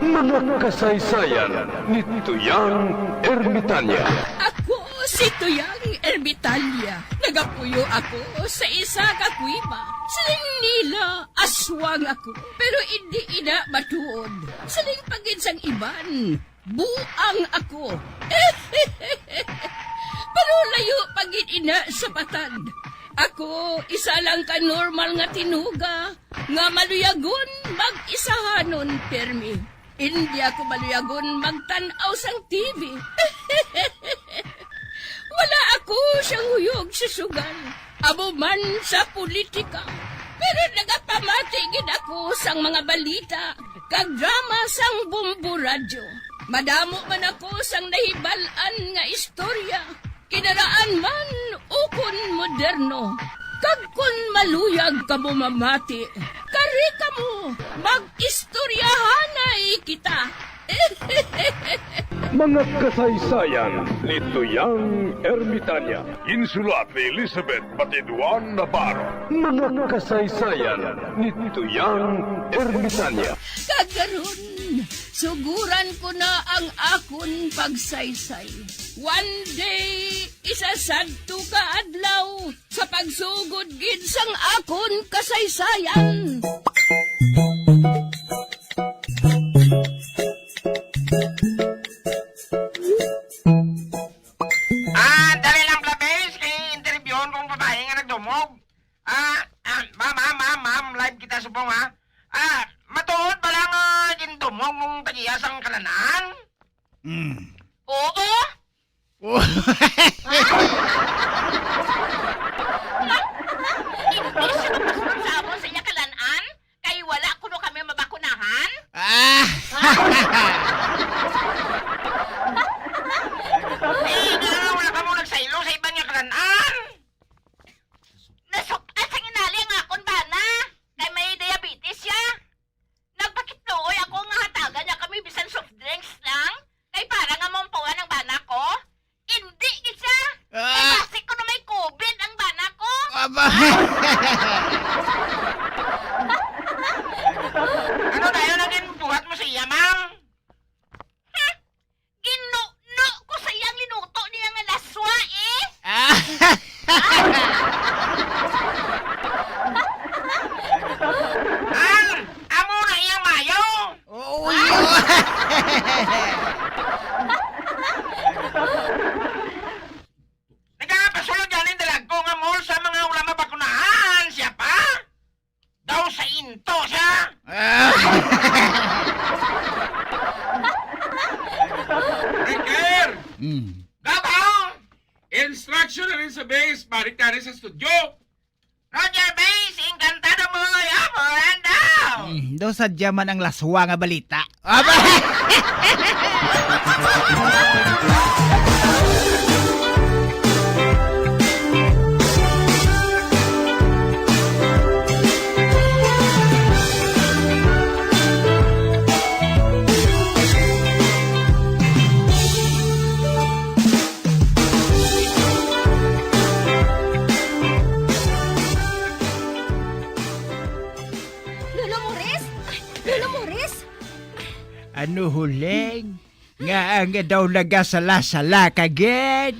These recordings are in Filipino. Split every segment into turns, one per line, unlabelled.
Mga kasaysayan ni Tuyang Ermitanya.
Ako si Tuyang Ermitanya. Nagapuyo ako sa isa ka kuiba. Siling nila, aswang ako. Pero hindi ina matuod. Siling paginsang iban, buang ako. Pero layo pagin ina sa patad. Ako, isa lang ka normal nga tinuga, nga maluyagon mag-isahanon permi. Hindi ako maluyagon magtanaw sang TV. Wala ako siyang huyog sa sugal, abo man sa politika. Pero nagapamatigid ako sang mga balita, kag drama sang bumbu radyo. Madamo man ako sang nahibalan nga istorya, kinaraan man ukon moderno. Kag kun maluyag ka mo mamati, kari ka mo, mag-istoryahanay kita.
Mga kasaysayan ni Tuyang Ermitanya. Insulat ni Elizabeth Batiduan Navarro. Mga kasaysayan ni Tuyang Ermitanya.
Kagaron, suguran ko na ang akon pagsaysay. One day, isasagto ka adlaw sa pagsugod gid sang akon kasaysayan.
Dali lang plabes, interviewon kong babae nga nagdumog. Ma'am, live kita subong ha. Matuod ba lang gindumog mong tagiyas ang kalanan? Oo? Hindi siya mapasama sa iya kalanan? Kay wala kuno kami mabakunahan? Wala ka mo nagsaylo sa ibang nga kalanan? Nasuktas ang inali ang akon bana. Kay may diabetes siya. Nagpakitluoy ako nga hatagan niya kami bisan soft drinks lang. Kay para nga mampuan ang bana ko. Hindi siya. Kay basi ko na may COVID ang bana ko. Ano tayo naging buhat mo siya, ma'am? Ginuno ko sa iyang linuto niya nga laswa eh. Amo na iyang mayo. Nagpapasulog yan yung dalag ko nga mall sa mga ulang mabakunahan. Siya pa? Daw sa into siya.
Riker!
Gabang!
Instruction na rin sa base, balik na rin sa studio.
Roger Base, encantado mo yaman daw!
Daw sadya man ang laswa nga balita.
Lolo Morris?
Ano huling? Nga ang daw nagasala-sala kagad.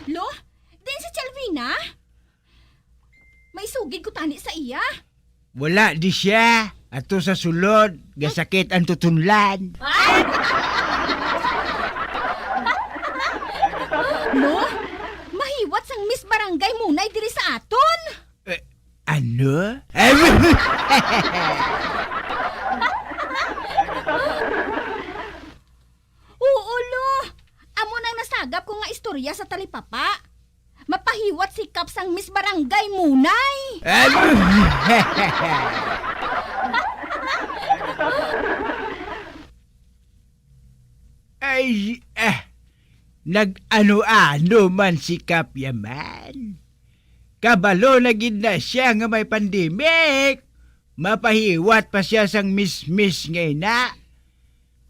Lo, din si Chalvina? May sugid ko tani sa iya.
Wala di siya. Ato sa sulod, gasakit ang tutunlan.
Lo, mahiwat sang Miss Barangay munay diri sa aton.
Ano?
Oo, Lo. Amo nang nasagap ko nga istorya sa talipapa. Mapahiwat si Kap sang Miss Barangay munay.
Ay, nag-ano-ano man si Kap yaman. Kabalo na gid na siya nga may pandemic. Mapahiwat pa siya sang miss-miss ngay na.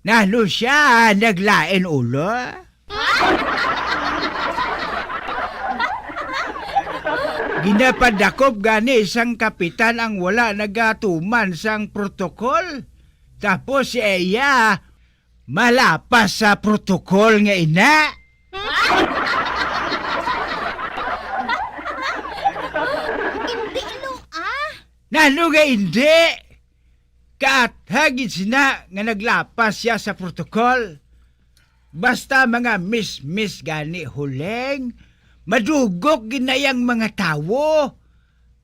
Nalo siya naglain ulo. Ginapadakop gani sang kapitan ang wala nagatuman sang protokol. Tapos si iya malapas sa protokol nga ina.
Hindi lo
Nano nga hindi? Kaathagid sina nga naglapas siya sa protokol. Basta mga miss gani huleng, madugok ginayang mga tawo.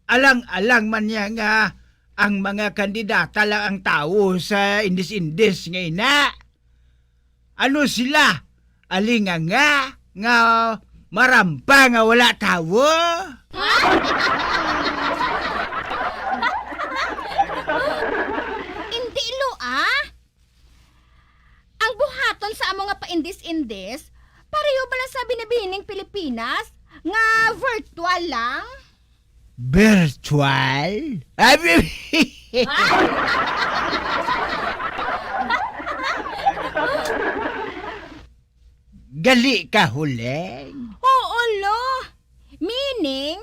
Alang-alang man niya nga ang mga kandidata lang ang tawo sa indis-indis nga ina. Ano sila? Alinga nga marampa nga wala tawo?
Hindi lo Ang buhaton sa amo nga paindis-indis, pareho ba lang sa binibining Pilipinas nga virtual lang?
Virtual? Gali ka huleng?
Oo lo. Meaning,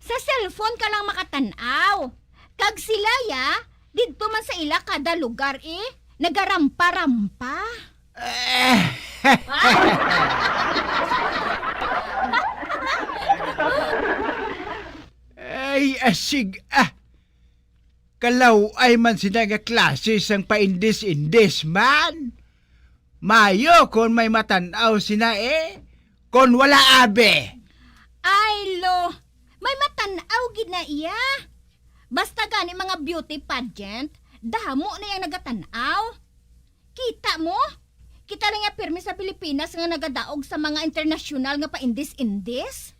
sa cellphone ka lang makatanaw. Kag sila didto man sa ila kada lugar nagarampa-rampa.
Ay, asig Kalaw ay man sila nga klase sang paindis-indis man. Mayo kon may matanaw sina kon wala abe.
Ay lo, may matanaw gid na iya. Basta gani mga beauty pageant, damo na yang nagatanaw. Kita mo? Kita lang nga pirmi sa Pilipinas nga nagadaog sa mga internasyonal nga paindis-indis.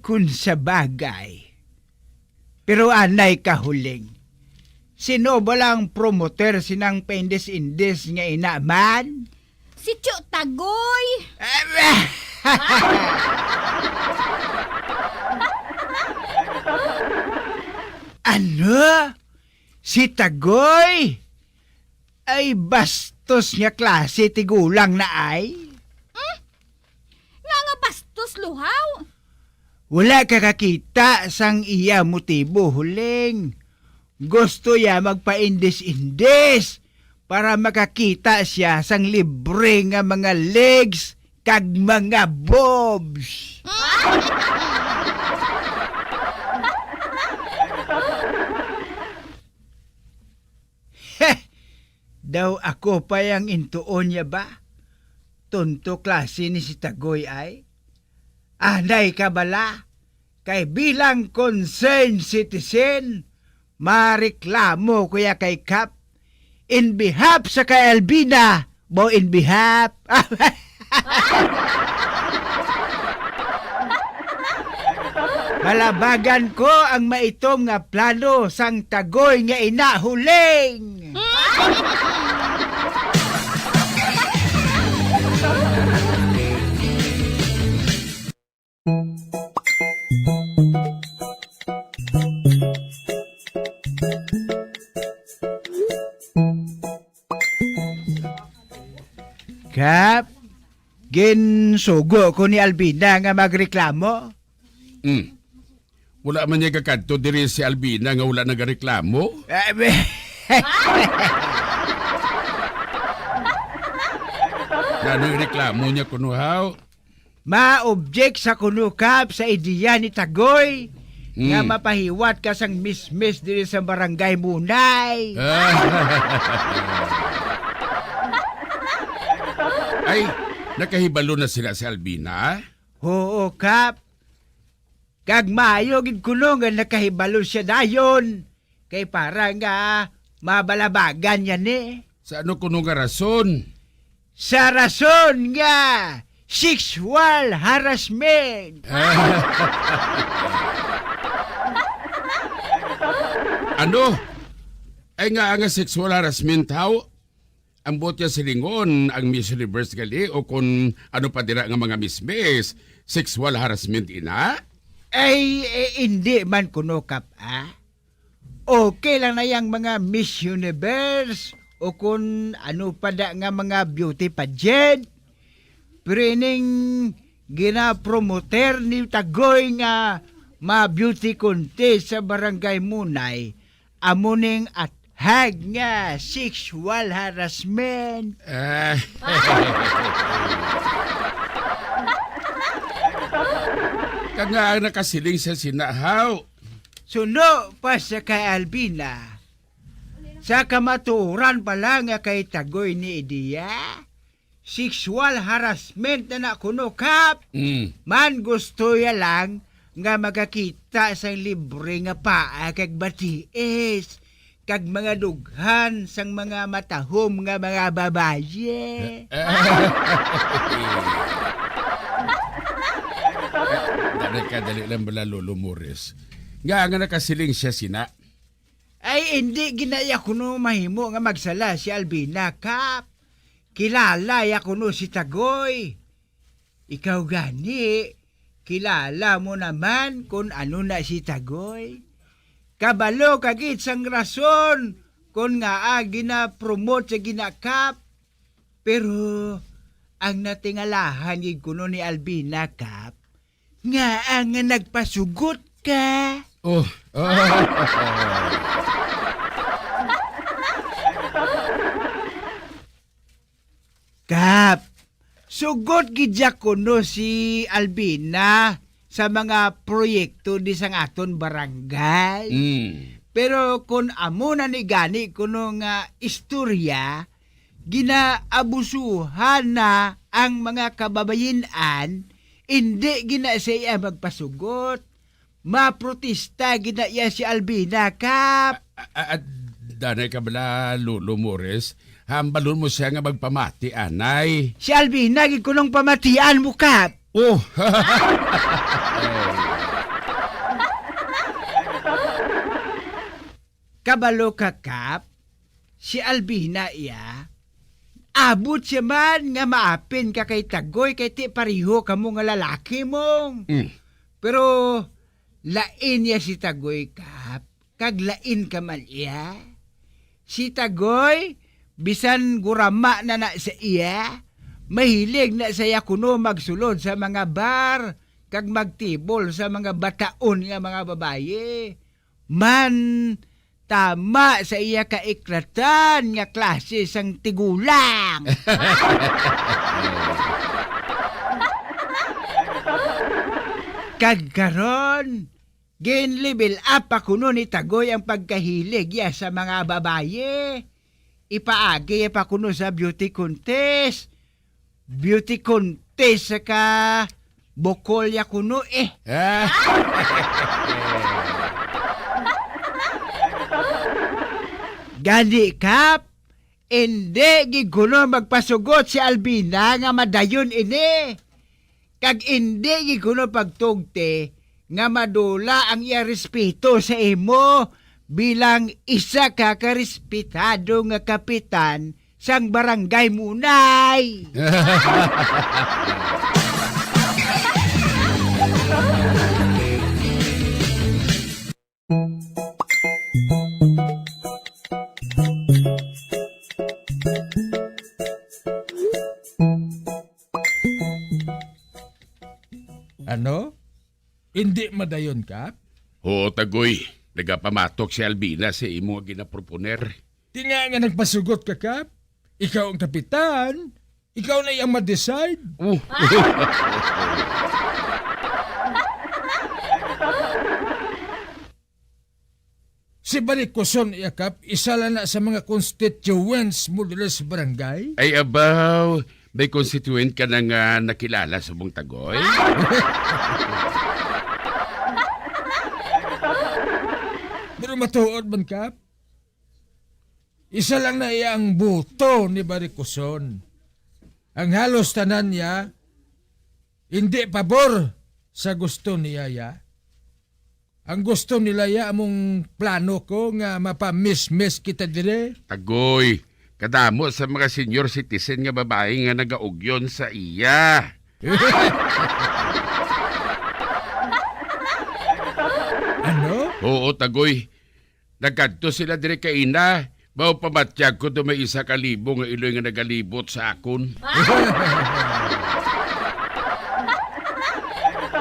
Kung sa bagay. Pero anay kahuling. Sino ba lang promoter sinang paindis-indis nga inaman?
Si Chu Tagoy.
Ano? Si Tagoy? Ay bastos nga klase tigulang na ay?
Nga bastos luhaw.
Wala ka kakita sang iya motibo huling. Gusto ya magpaindis-indis para makakita siya sang libre nga mga legs kag mga bobs. Daw ako pa yang intuon niya ba? Tunto klase ni si Tagoy ay? Anay ka bala? Kay bilang concerned citizen, mareklamo kuya kay Kap. In behalf sa kay Albina, mo in behalf. Malabagan ko ang maitom nga plano sang Tagoy nga inahuling. Kap, ginsugo ko ni Albina nga magreklamo.
Wala man niya kakadto diri si Albina nga wala nagareklamo. Nanong reklamo niya kunuhaw.
Ma-object sa kuno Kap sa ideya ni Tagoy nga mapahiwat ka sang miss diri sa barangay Munay.
Ay, nakahibalo na sila si Albina?
Oo, Kap. Kag maayo gid kuno nga nakahibalo siya dayon. Kay para nga mabalabagan yan
Sa ano kuno nga rason?
Sa rason nga sexual harassment.
Ano? Ay nga sexual harassment how? Ang botya silingon ang Miss Universe gali o kung ano pa dira nga mga miss sexual harassment ina?
Ay, hindi man kuno Kap Okay lang na yang mga Miss Universe o kung ano pa da nga mga beauty pageant. Pero ining gina-promoter ni Tagoy nga ma-beauty contest sa barangay Munay, amuning at hag nga sexual harassment.
Kanga nakasiling sa sinahaw.
Suno pa sa kay Albina. Sa kamaturan pa lang nga kay Tagoy ni Idia, sexual harassment na kuno kap. Man gusto ya lang nga magakita sa libre nga paa kag batiis kag mga dughan sang mga matahom nga mga babaye.
Dali lang bala Lolo Morris. Nga nakasiling siya sina.
Ay hindi ginaya kuno mahimo nga magsala si Albina kap. Kilala ya kuno si Tagoy. Ikaw gani, kilala mo naman kung ano na si Tagoy. Kabalo kagit sang rason kung nga gina-promote sa ginakap. Pero ang natingalahan gid kuno ni Albina kap, nga ang nagpasugot ka. Kap, sugot gidya kuno si Albina sa mga proyekto di sang aton barangay. Pero kung amo na ni gani kuno nga istorya, ginaabusuhan na ang mga kababayinan, hindi gina siya magpasugot. Maprotesta gina iya si Albina kap.
At danay ka bala Lolo Morris, hambalon mo siya nga magpamati anay.
Si Albina gid kunong pamatian mo kap. Kabalo ka kap, si Albina iya, abot siya man nga maapin ka kay Tagoy kay ti pariho kamo nga lalaki mong. Pero lain ya si Tagoy kap, kag lain ka man iya. Si Tagoy, bisan gurama na sa iya, mahilig na saya kuno magsulod sa mga bar, kag magtibol sa mga bataon nga mga babaye. Man, tama sa iya kaiklatan nga klase sang tigulang. Kagkaron, gin-level up ako no ni Tagoy ang pagkahilig ya sa mga babaye. Ipaagi pa kuno sa beauty contest. Beauty contest saka bokol ya kuno Gani kap, hindi giguno magpasugot si Albina nga madayon ini. Kag hindi giguno pagtugte nga madula ang iya respeto sa imo bilang isa ka karespetado nga kapitan sang barangay Munay.
Ano? Hindi madayon ka?
Oo, Tagoy. Nagapamatok si Albina sa imo nga ginaproponer.
Di nga nagpasugot ka, Kap. Ikaw ang kapitan. Ikaw na iyang ma-decide. Si Baricoson iya, Kap, isa lang na sa mga constituents mo dito sa barangay.
Ay abaw, may constituent ka na nga nakilala sa mong Tagoy?
Pero matuod man, Kap. Isa lang na iya ang buto ni Baricoson. Ang halos tanan niya, hindi pabor sa gusto niya ya. Ang gusto nila ya among plano ko nga mapamiss-miss kita dire.
Tagoy, kadamo sa mga senior citizen nga babae nga nagaugyon sa iya.
Ano?
Oo, Tagoy. Nagkadto sila dire kay ina. Bao pamatyag ko to may 1,000 nga iloy nga nagalibot sa akon.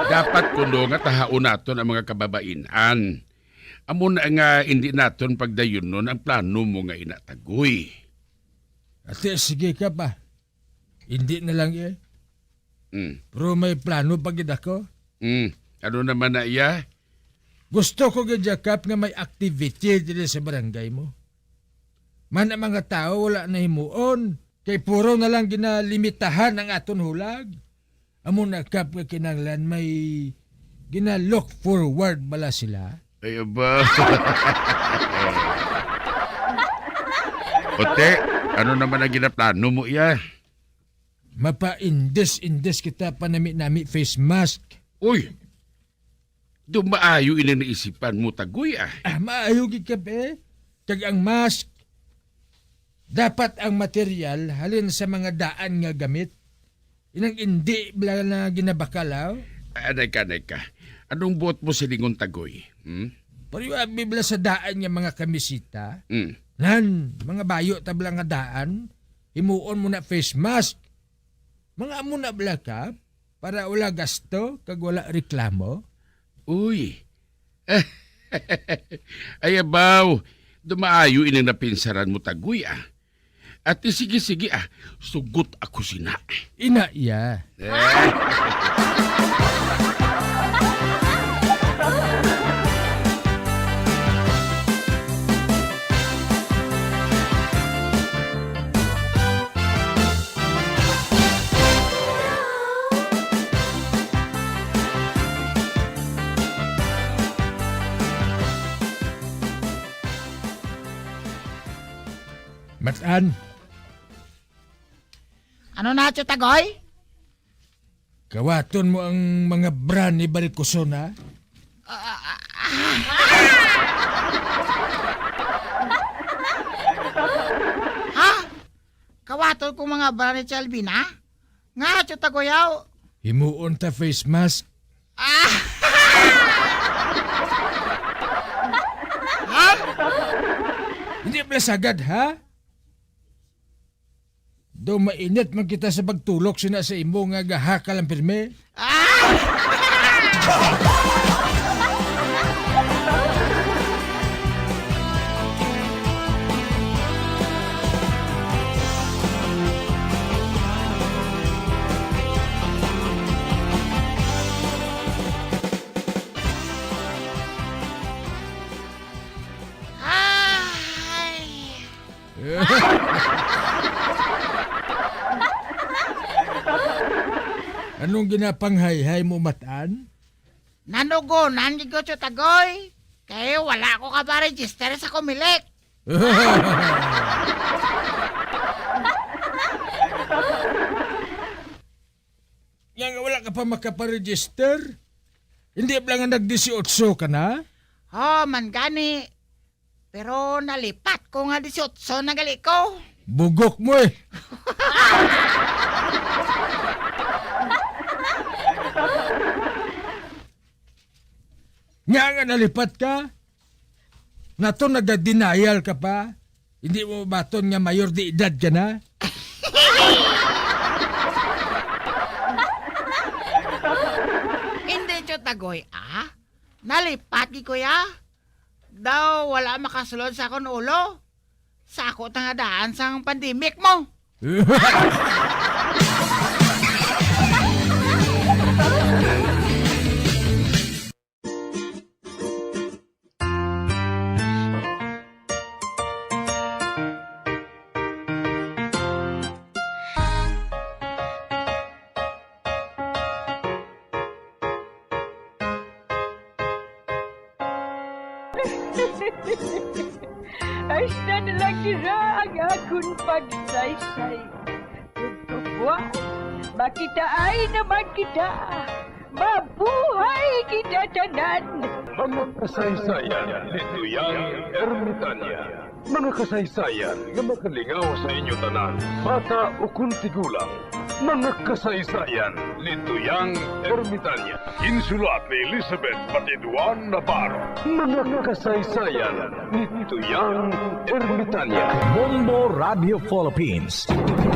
Dapat kuno nga tahaon naton ang mga kababainan. Amo na nga hindi naton pagdayon nun ang plano mo nga inatagoy.
Ate, sige ka pa. Hindi na lang eh. Pero may plano pagid ako.
Ano naman na iya?
Gusto ko gajakap nga may activity dito sa barangay mo. Man ang mga tao wala na himuon. Kay puro na lang ginalimitahan ang aton hulag. Amo na kap nga kinanglan may gina-look forward bala sila.
Ay, ba? Ote, ano naman ang ginaplano mo iya?
Mapa-indes kita panami-nami face mask.
Uy! Dumaayo ina naisipan mo tagoy ah.
Maayo gikap eh. Kag ang mask, dapat ang material halin sa mga daan nga gamit. Inang hindi bala na ginabakalaw.
Anay ka. Anong buot mo silingon tagoy?
Pariwabi bala sa daan nga mga kamisita.
Hmm.
Nan, mga bayo tabla nga daan, himuon mo na face mask. Mga amo na bala ka, para wala gasto, kag wala reklamo.
Uy! Ay, abaw! Dumaayo inang napinsaran mo tagoy ah. At sige sugot ako sina.
Ina iya. Matan,
Ano na, Tagoy?
kawaton mo ang mga brand ni Barikuson ha?
Ha? Kawatol ko mga bara ni Chalvina? Nga, Tagoyaw?
Himuon ta face mask. Hindi pala sagad, ha? Do mainit man kita sa pagtulok sina sa imo nga gahakal ang pirme. Anong ginapanghay-hay mo matan?
Nanugo, nandig ko, Tagoy. Kaya wala ko ka ba register sa Comelec.
Nga wala ka pa makaparegister? Hindi ba nga nag-18 ka na?
Oh, man gani. Pero nalipat ko nga 18 na gali ko.
Bugok mo eh. Nga nalipat ka? Nato nag-denial ka pa? Hindi mo baton nga mayor di edad ka na?
Hindi, Tagoy, nalipat gi kuya. Daw wala makasulod sa akong ulo. Sa ako tangadaan sang pandemic mo.
Ay na lang nila ang akong pagsaysay. Pagkabuan, makita ay naman kita. Mabuhay kita tanan.
Mga kasaysayan ni Tuyang Ermitanya. Mga kasaysayan nga makalingaw sa inyo tanan, bata o kung tigulang. mga kasaysayan ni Tuyang Ermitanya. Insulat ni Elizabeth Batiduan Navarro. Mga kasaysayan ni Tuyang Ermitanya.
Bombo Radio Philippines.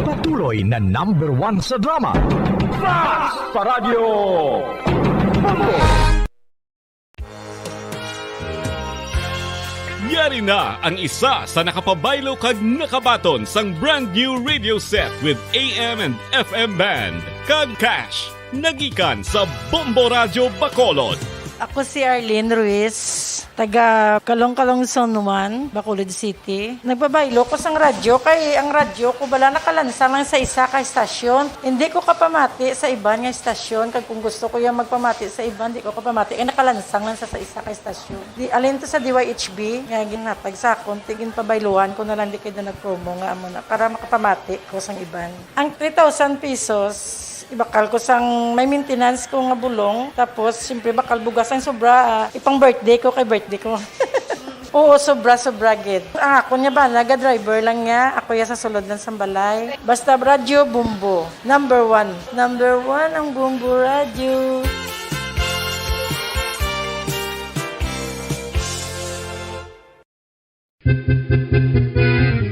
Patuloy na #1 sa drama. Fast sa Radio Bombo!
Yari na ang isa sa nakapabaylo kag nakabaton sang brand new radio set with AM and FM band. Kag Cash, nagikan sa Bombo Radio Bacolod.
Ako si Arlene Ruiz, taga Kalong-Kalong Zone 1, Bacolod City. Nagbabaylo ko sang radyo, kay ang radyo ko bala nakalansa lang sa isa ka estasyon. Hindi ko kapamati sa iban nga estasyon, kag kung gusto ko yung magpamati sa iban, hindi ko kapamati, nakalansang lang sa isa ka estasyon. Alin to sa DYHB, nga ginatag sa akon, tigin pabayluan ko na lang di kayo na nag-promo nga amo na, para makapamati ko sang iban. Ang 3,000 pesos, ibakal ko sang may maintenance ko nga bulong, tapos siyempre bakal bugas ang sobra, ipang birthday ko kay birthday ko. Oo, sobra gid. Ang ako niya ba, naga-driver lang niya, ako ya sa sulod ng sambalay. Basta radyo, Bombo. #1. #1 ang Bombo Radio.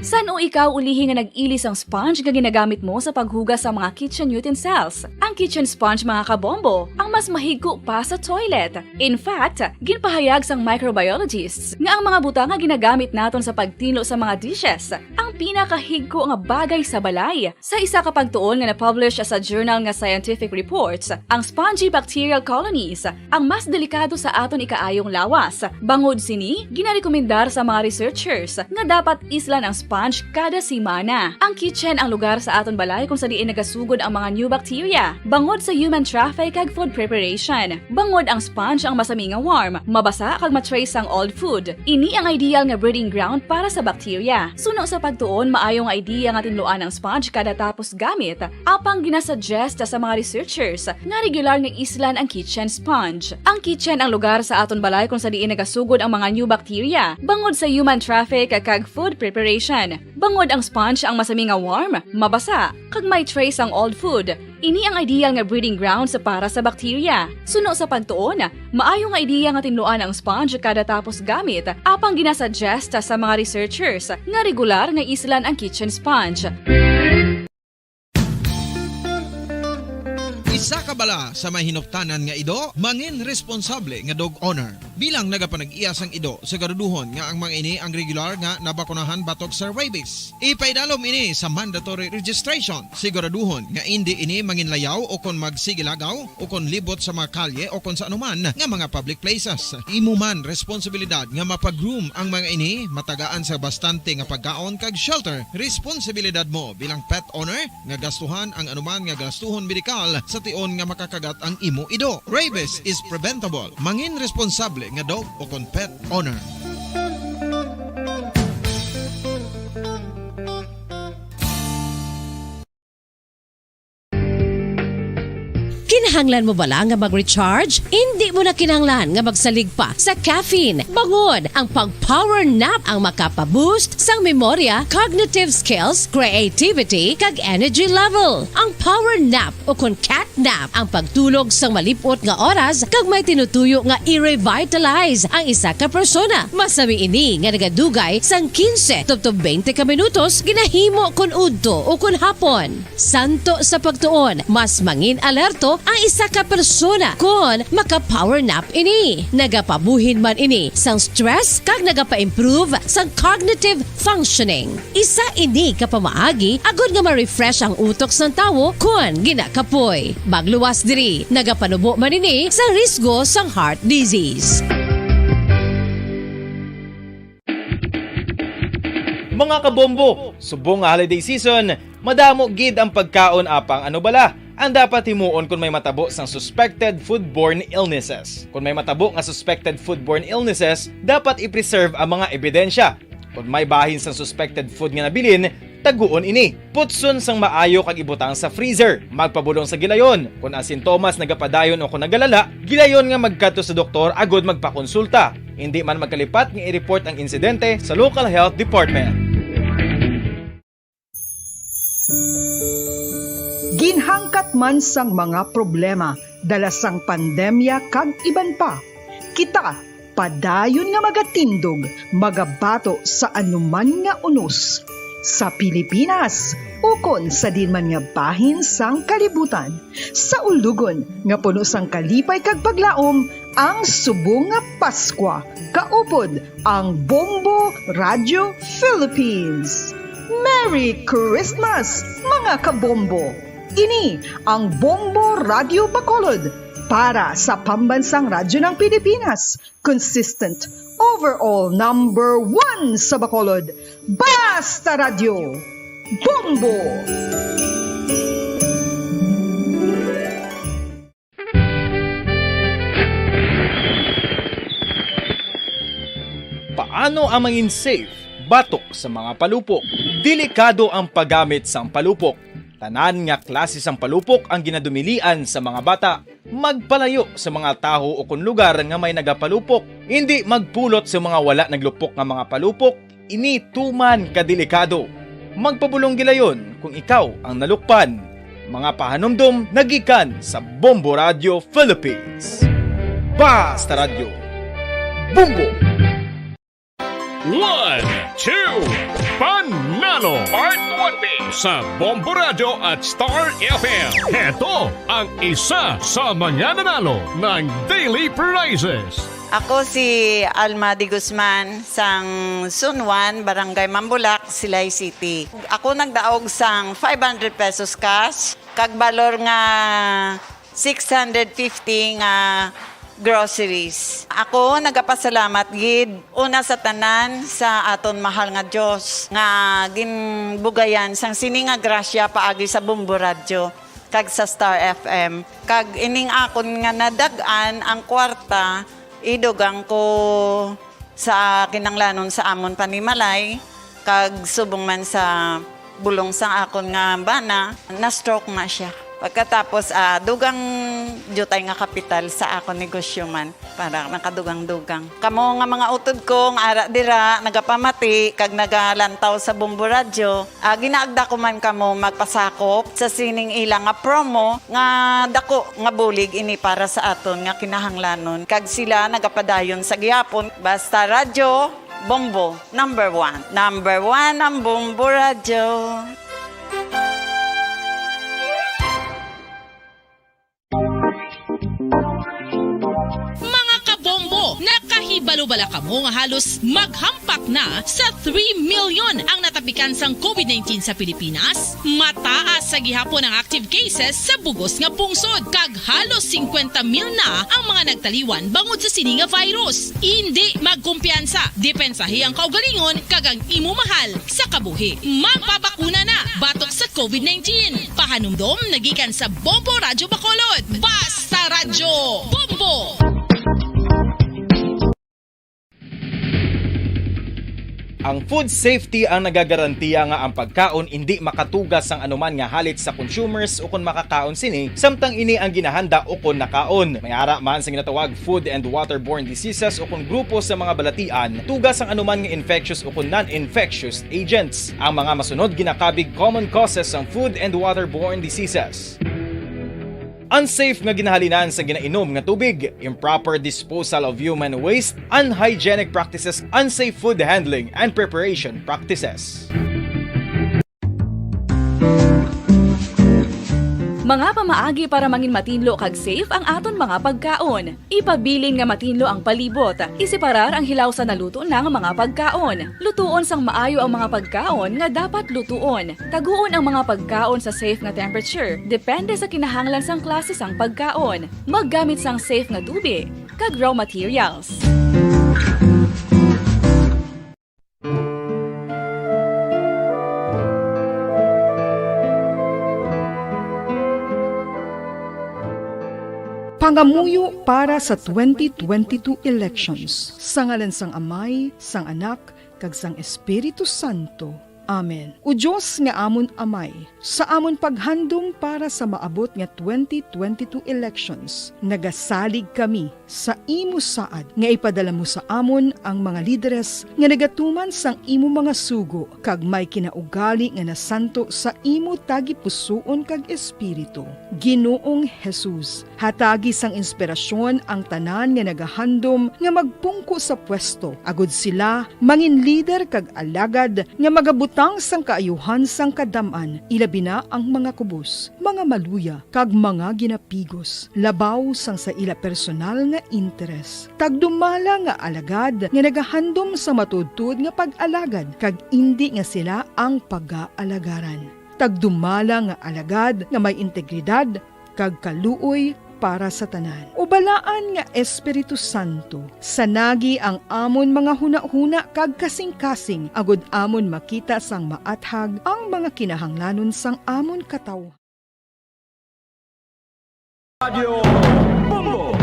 San o ikaw ulihi nga nag-ilis ang sponge nga ginagamit mo sa paghugas sa mga kitchen utensils? Ang kitchen sponge mga kabombo, ang mas mahigko pa sa toilet. In fact, ginpahayag sang microbiologists nga ang mga butang nga ginagamit naton sa pagtilo sa mga dishes ang pinakahigko nga bagay sa balay. Sa isa ka pagtuon nga na-publish sa journal nga Scientific Reports, ang spongy bacterial colonies ang mas delikado sa aton ikaayong lawas. Bangod sini, ginarekomendar sa mga researchers nga dapat islan ang sponge kada simana. Ang kitchen ang lugar sa aton balay kung sa diin nagasugod ang mga new bacteria. Bangod sa human traffic kag food preparation. Bangod ang sponge ang masami nga warm, mabasa kag matrace ang old food. Ini ang ideal nga breeding ground para sa bacteria. Suno sa pagtuon, maayo nga idea nga tinluan ang sponge kada tapos gamit. Apang ginasuggest sa mga researchers nga regular nga islan ang kitchen sponge. Ang kitchen ang lugar sa aton balay kung sa diin nagasugod ang mga new bacteria. Bangod sa human traffic kag food preparation. Bangod ang sponge ang masami nga warm, mabasa, kag may trace ang old food. Ini ang ideal nga breeding ground sa para sa bacteria. Suno sa pagtuon, maayo nga idea nga tinluan ang sponge kada tapos gamit, apang ginasuggest sa mga researchers nga regular nga islan ang kitchen sponge.
Isa ka bala sa may hinuptanan nga ido, mangin responsable nga dog owner. Bilang nagapanag-iyas ang ido, siguraduhon nga ang mga ini ang regular nga nabakunahan batok sa rabies. Ipaidalom ini sa mandatory registration. Siguraduhon nga hindi ini manginlayaw o kon magsigilagaw o kon libot sa mga kalye o kon sa anuman nga mga public places. Imuman responsibilidad nga mapag-groom ang mga ini, matagaan sa bastante nga pagkaon kag shelter. Responsibilidad mo bilang pet owner nga gastuhan ang anuman nga gastuhon medikal sa tion nga makakagat ang imo ido. Rabies is preventable. Mangin responsable nga dog o kon pet owner.
Kinahanglan mo bala nga mag-recharge? Hindi mo na kinahanglan nga magsalig pa sa caffeine. Bangod ang pag-power nap ang makapaboost sang memorya, cognitive skills, creativity, kag energy level. Ang power nap o kon cat nap ang pagtulog sang malipot nga oras kag may tinutuyo nga i-revitalize ang isa ka persona. Masami ini nga nagadugay sang 15 to 20 ka minutos ginahimo kon udto o kon hapon. Santo sa pagtuon, mas mangin alerto ang isa ka persona kung maka-power nap ini. Nagapabuhin man ini sang stress kag nagapa-improve sang cognitive functioning. Isa ini kapamaagi agud nga ma-refresh ang utok sang tawo kung ginakapoy. Magluwas diri, nagapanubo man ini sa risgo sang heart disease.
Mga kabombo, subong nga holiday season, madamo gid ang pagkaon apang ano bala ang dapat himuon kung may matabo sang suspected foodborne illnesses. Kung may matabo nga suspected foodborne illnesses, dapat i-preserve ang mga ebidensya. Kung may bahin sang suspected food nga nabilin, taguon ini. Putson sang maayo kag ibutang sa freezer. Magpabulong sa gilayon. Kung ang sintomas nagapadayon o kung nagalala, gilayon nga magkadto sa doktor agud magpakonsulta. Hindi man magkalipat nga i-report ang insidente sa local health department.
Ginhangkat man sang mga problema, dala sang pandemya kag iban pa. Kita, padayon nga magatindog, magabato sa anuman nga unos. Sa Pilipinas, ukon sa dinman nga bahin sang kalibutan. Sa ulugon nga puno sang kalipay kag paglaom, ang subong nga Paskwa, kaupod ang Bombo Radio Philippines. Merry Christmas, mga kabombo! Ini ang Bombo Radio Bacolod para sa pambansang radyo ng Pilipinas. Consistent, overall number 1 sa Bacolod. Basta Radio! Bombo!
Paano ang mangin safe batok sa mga palupok? Delikado ang paggamit sang palupok. Tanan nga klase sang palupok ang ginadumilian sa mga bata. Magpalayo sa mga taho o kung lugar nga may nagapalupok. Hindi magpulot sa mga wala naglupok nga mga palupok. Ini tuman kadelikado. Magpabulong gilayon kung ikaw ang nalukpan. Mga pahanumdum nagikan sa Bombo Radio Philippines. Basta Radio Bombo!
1, 2, Panalo Part 1B sa Bombo Radio at Star FM. Heto ang isa sa mananalo ng daily prizes.
Ako si Alma de Guzman sang Sunwan, Barangay Mambulak, Silay City. Ako nagdaog sang 500 pesos cash, kag balor nga 650 nga groceries. Ako nagapasalamat gid una sa tanan sa aton mahal nga Dios nga ginbugayan sang sini nga grasya paagi sa Bombo Radio kag sa Star FM. Kag ining akon nga nadag-an ang kwarta idugang ko sa kinanglanon sa amon panimalay kag subong man sa bulong sa akon nga bana na stroke na siya. Pagkatapos, dugang jutay nga kapital sa akong negosyo man para nakadugang-dugang. Kamo nga mga utod ko, ara dira, nagapamati, kag nagalantaw sa Bombo Radio, ginaagda ko man kamo magpasakop sa sining ilang nga promo, nga dako nga bulig ini para sa aton nga kinahanglanon. Kag sila nagapadayon sa gihapon, Basta Radio Bombo, number 1. Number 1 ang Bombo Radio.
Nakahibalo-bala kamo nga halos maghampak na sa 3 million ang natapikan sang COVID-19 sa Pilipinas. Mataas sa gihapon ang active cases sa bugos nga pungsod. Kag halos 50 mil na ang mga nagtaliwan bangod sa sini nga virus. Hindi magkumpiyansa. Depensahi ang kaugalingon kag ang imo mahal sa kabuhi. Magpabakuna na batok sa COVID-19. Pahanumdom nagikan sa Bombo Radio Bacolod. Basta Radio Bombo!
Ang food safety ang nagagarantiya nga ang pagkaon hindi makatugas ang anuman nga halit sa consumers o kung makakaon sini, samtang ini ang ginahanda o kung nakaon. May ara man sa ginatawag food and waterborne diseases o kung grupo sa mga balatian, tugas ang anuman nga infectious o kung non-infectious agents. Ang mga masunod ginakabig common causes ng food and waterborne diseases. Unsafe nga ginahalinan sa ginainom nga tubig, improper disposal of human waste, unhygienic practices, unsafe food handling, and preparation practices.
Mga pamaagi para mangin matinlo kag safe ang aton mga pagkaon. Ipabilin nga matinlo ang palibot. Isiparar ang hilaw sa naluto ng mga pagkaon. Lutuon sang maayo ang mga pagkaon nga dapat lutuon. Taguon ang mga pagkaon sa safe nga temperature. Depende sa kinahanglan sang klase sang pagkaon. Maggamit sang safe nga tubig kag raw materials.
Pangamuyo para sa 2022 elections. Sa ngalan sang Amay, sang Anak, kag sang Espiritu Santo. Amen. O Diyos nga amon amay, sa amon paghandom para sa maabot nga 2022 elections, nagasalig kami sa imo saad nga ipadala mo sa amon ang mga lideres nga nagatuman sang imo mga sugo kag may kinaugali nga nasanto sa imo tagi pusoon kag espiritu. Ginoong Jesus, hatagi sang inspirasyon ang tanan nga nagahandom nga magpungko sa pwesto, agud sila mangin lider kag alagad nga magabutang sang kaayuhan sang kadaman, ilabi na ang mga kubos, mga maluya, kag mga ginapigos, labaw sang sa ila personal nga interes. Tagdumala nga alagad nga nagahandom sa matudtud nga pag-alagad, kag indi nga sila ang pag-aalagaran. Tagdumala nga alagad nga may integridad, kag kaluoy para sa tanan. Ubalaan nga Espiritu Santo, sanagi ang amon mga huna-huna kag kasing-kasing, agud amon makita sang maathag ang mga kinahanglanon sang amon kataw.
Radio Bombo!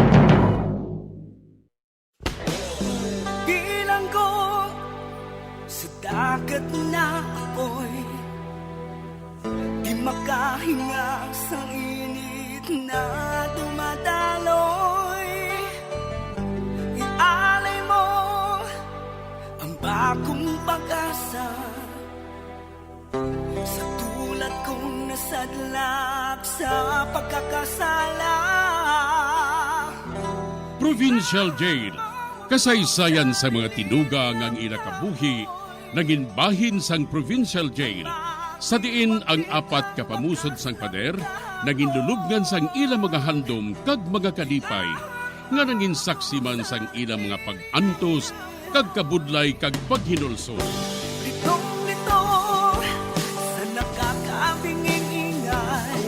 Bilang ko sa dagat na apoy, di makahinga sa init na dumadaloy. Ialay mo ang bagong pag-asa sa tulad kong nasadlak sa pagkakasala.
Provincial Jail, kasaysayan sa mga tinugang ang ila kabuhi, naging bahin sang Provincial Jail. Sa diin ang apat kapamusod sang pader, naging lulubngan sang ila mga handom kag mga kalipay, nga naging saksi man sang ila mga pag-antos, kag kabudlay kag paghinulsol.
Litong-lito sa nakakabinging ingay,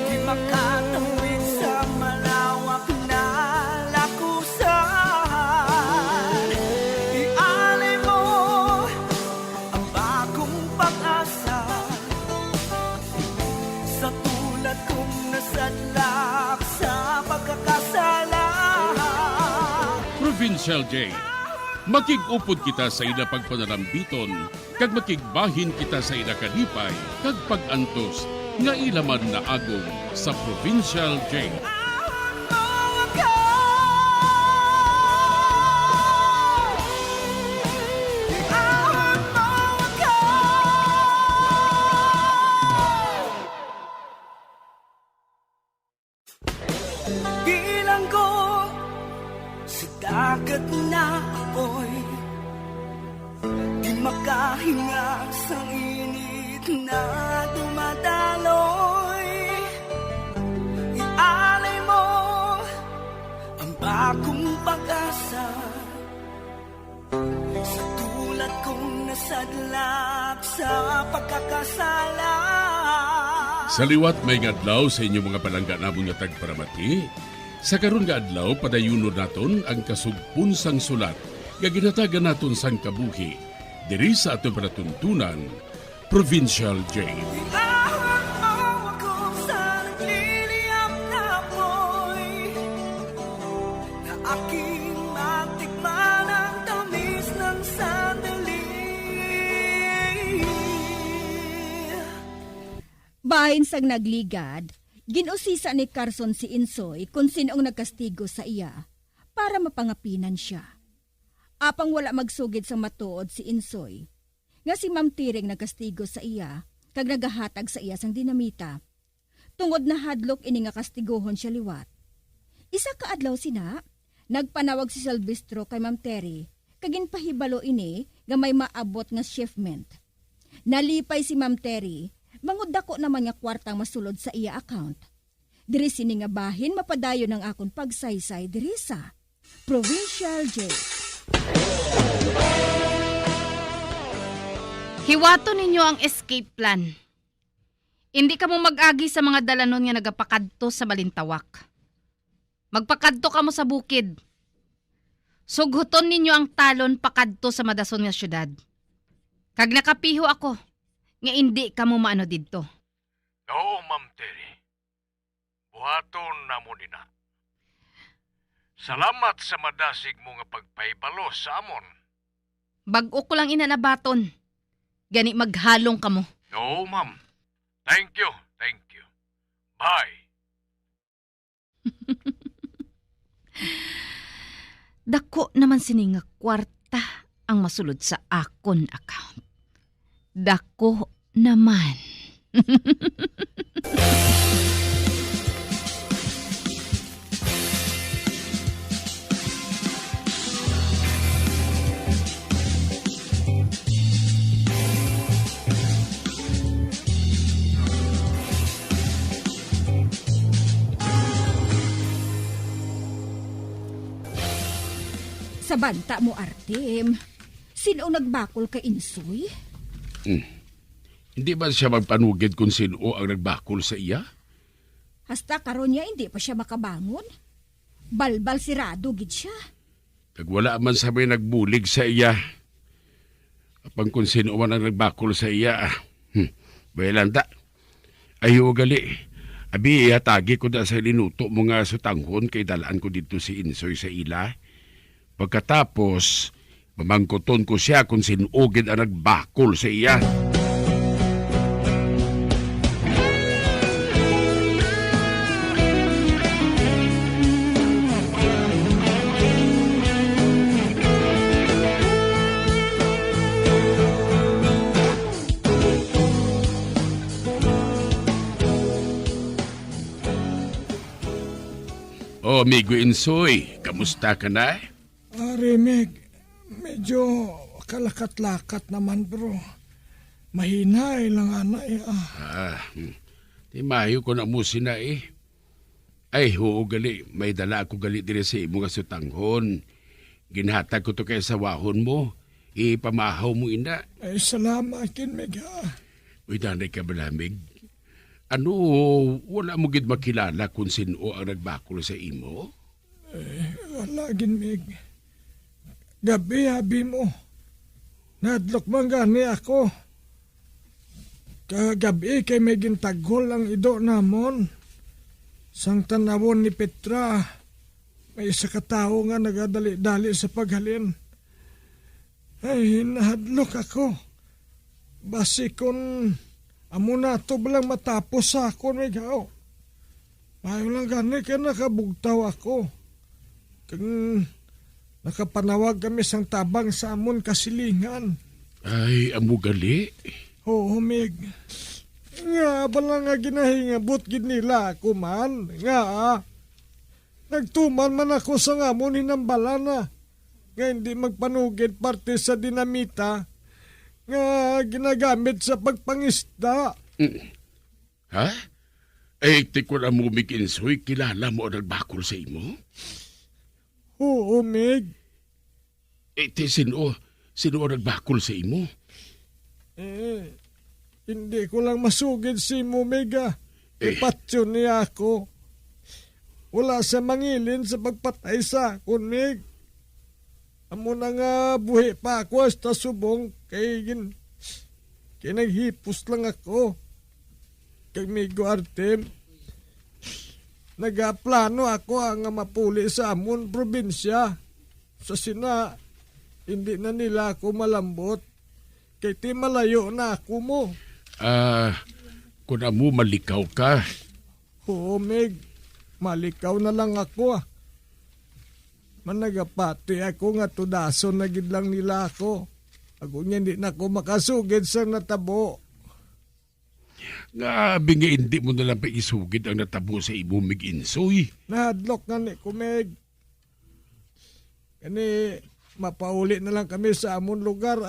di makatawid sa malawak na lakusan. Ialay mo ang bagong pag-asa sa tulad kong nasadlak sa pagkakasala.
Provincial Jail, makig-upod kita sa ila pagpanarambiton, kag makigbahin kita sa ila kalipay, kag pag-antos, nga ilaman na agong sa Provincial Jail.
Bilang ko sa dagat na apoy, di makahinga sa init na dumadaloy. Ialay mo ang bagong pag-asa sa tulad kong nasadlak sa pagkakasala.
Sa liwat may adlaw sa inyong mga palangga namon nga tagparamati. Sa karon nga adlaw padayunon naton ang kasugpon sang sulat nga ginatagan naton sang kabuhi diri sa aton panatuntunan, Provincial Jail.
Bahin sang nagligad, ginusisa ni Carson si Insoy kung sino ang nagkastigo sa iya para mapangapinan siya. Apang wala magsugid sa matuod si Insoy, nga si Ma'am Tiring nagkastigo sa iya kag nagahatag sa iya sang dinamita. Tungod na hadlok ini nga kastigohon siya liwat. Isa ka adlaw sina, nagpanawag si Silvestro kay Ma'am Terry kag ginpahibalo ini nga may maabot nga shipment. Nalipay si Ma'am Terry. Mangudako naman nga kwartang masulod sa iya account. Diri sini nga bahin mapadayo ng akon pagsaysay diri sa Provincial Jail.
Hiwato ninyo ang escape plan. Hindi ka mo mag-agi sa mga dalanon nga nagapakadto sa balintawak. Magpakadto ka mo sa bukid. Sughuton ninyo ang talon pakadto sa madason nga syudad. Kag nakapiho ako nga hindi ka mo maano didto.
Oo, Ma'am Terry. Buhaton na mo nina. Salamat sa madasig mo nga pagpaibalo sa amon.
Bag-o ko lang inanabaton. Gani maghalong ka mo.
No, ma'am. Thank you. Thank you. Bye.
Dako naman sini nga kwarta ang masulod sa akon account. Dako naman.
Sa banta mo, Artem. Sino nagbakol kay Insoy?
Hindi ba siya magpanugid kung sino ang nagbakol sa iya?
Hasta karon niya hindi pa siya makabangon. Balbal sirado gid siya.
Nagwala man sa may nagbulig sa iya. Apang kung sino man ang nagbakol sa iya. Bailanda. Ayo gali. Abi ihatagi ko na sa linuto mga sutanghon kay dalaan ko dito si Insoy sa ila. Pagkatapos, mamangkoton ko siya kung sinugid ang nagbakol sa iya. Oh, amigo Insoy, kamusta ka na?
Ari, Meg, medyo kalakat-lakat naman bro. Mahinay lang anay
Di mayo ko na mo sina Ay, oo gali, may dala ako gali dire sa imo nga sutanghon. Ginhatag ko to kay sawahon mo. Ipamahaw mo ina.
Ay, salamat kin, Meg
Uy, danay ka balamig. Ano, wala mo gid makilala kung sino ang nagbakol sa imo?
Wala gin, Meg. Gabi, habi mo. Nadlok man gani ako. Kagabi kay may gintagol ang ido namon. Sang tanawon ni Petra. May isa katao nga nagadali-dali sa paghalin. Ay, nahadlok ako. Basi kon amo na to balang matapos sa ako, may gao. Mayo lang gani kaya nakabugtaw ako. Kung nakapanawag kami sang tabang sa amon kasilingan.
Ay, amo gali?
Oo, Meg. Nga, bala nga ginahingabot gid nila ako man. Nga, nagtuman man ako sa amon hinambala na. Nga hindi magpanugid parte sa dinamita. Nga ginagamit sa pagpangisda.
Ha? Ay, tikon ang mumig Insoy, kilala mo ang nagbakol sa imo?
Oo, Meg.
Sino ang nagbakol sa imo?
Hindi ko lang masugid si mo, Mega. Ipatyo niya ako. Wala sa mangilin sa pagpatay sa akon, Meg. Amo na nga buhi pa ako hasta subong kay naghipos lang ako. Kay Migo Artem. Nagaplano ako ang mapuli sa amon probinsya. Sa sina, hindi na nila ako malambot. Kay ti malayo na ako mo.
Kung amo malikaw ka.
Oo, Meg. Malikaw na lang ako. Managapati ako nga tudason na gid lang nila ako. Ako niya hindi na ako makasugid sa natabo.
Nga, bingi hindi mo nalang pa isugid ang natabo sa imo, Mig Insoy.
Nahadlok na ni ko, Meg. Kani, mapauli na lang kami sa amon lugar,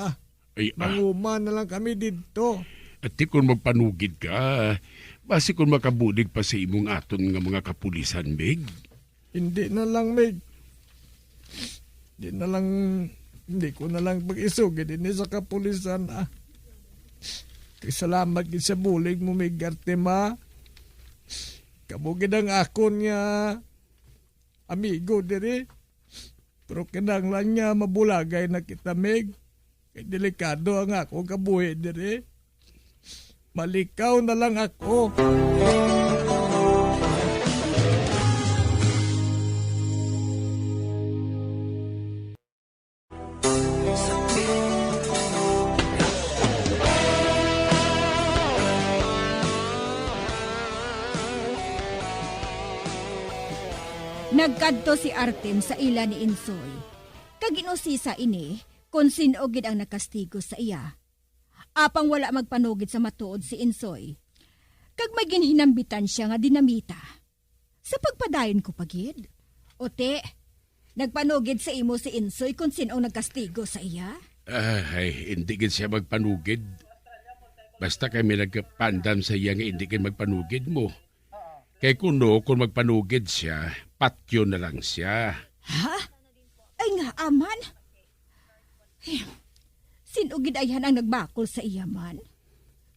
Manguma na lang kami dito.
At di kung magpanugid ka, basi kung makabulig pa sa imong aton nga mga kapulisan, Meg.
Hindi na lang, Meg. Hindi ko na lang pag-isugid ini sa kapulisan, Kay salamat gid sa bulig mo, Meg Artem, Kabugid ang akon nga amigo diri. Pero kinahanglan niya mabulagay na kita, Meg. Kay delikado ang ako kabuhi diri. Malikaw na lang ako.
Nagkadto si Artem sa ila ni Insoy. Kaginusisa ini kung sino gid ang nakastigo sa iya. Apang wala magpanugid sa matuod si Insoy. Kag may ginhinambitan siya nga dinamita. Sa pagpadayon ko pagid. Ote, nagpanugid sa imo si Insoy kung sino ang nagkastigo sa iya?
Ay, hindi gid siya magpanugid. Basta kami nagpandam sa iya nga hindi gid magpanugid mo. Kay kuno, kung magpanugid siya, patyo na lang siya.
Ha? Ay nga, aman. Sinugid ayhan ang nagbakol sa iya man.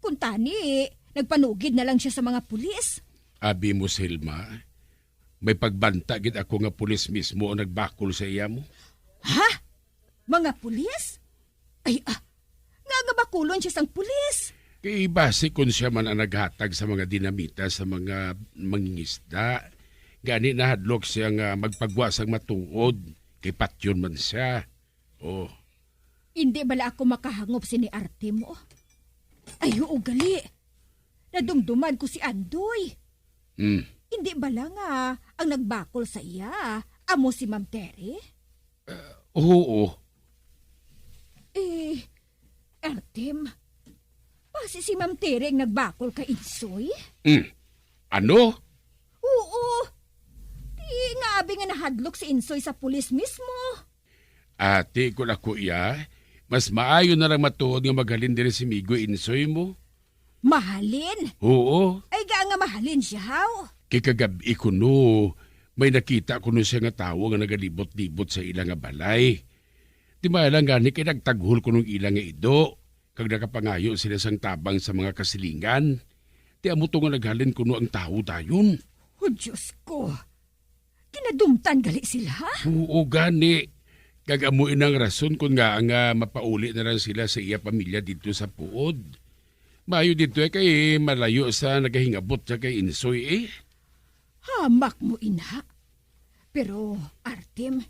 Kung tani, nagpanugid na lang siya sa mga pulis.
Abi mo, Silma, may pagbanta gid ako nga pulis mismo ang nagbakol sa iya mo.
Ha? Mga pulis? Ay, nga bakulon siya sang pulis.
Kay base kung siya man ang naghatag sa mga dinamita sa mga mangingisda. Gani na hadlok siya nga magpagwasang matuod. Kay patyon man siya. Oh.
Hindi bala ako makahangop si ni Artem mo. Ay, gali. Nadumduman ko si Andoy. Hindi bala nga ang nagbakol sa iya. Amo si Ma'am Terry?
Oo.
Artem, pasi si Ma'am Terry ang nagbakol kay Insoy?
Ano?
Oo. Di nga abi nga nahadlok si Insoy sa pulis mismo.
Ate, kung ako iya, mas maayo na lang matuod nga maghalin din si Migo Insoy mo.
Mahalin?
Oo.
Ay nga mahalin siya, haw?
Kay kagabi ko no, may nakita ko no siya nga tawo nga nagalibot-libot sa ilang nga balay. Di ba lang gani kay nagtaghul ko nung ilang nga ido, kag nakapangayo sila sang tabang sa mga kasilingan. Di amo to nga naghalin ko no ang tao dayon.
Oh, Diyos ko. Kinadumtan gali sila, ha?
Oo, gani. Kagamuin ang rason kung nga mapauli na lang sila sa iya pamilya dito sa puod. Mayo dito kay malayo sa nagahingabot siya kay Insoy
Hamak mo, ina. Pero, Artem,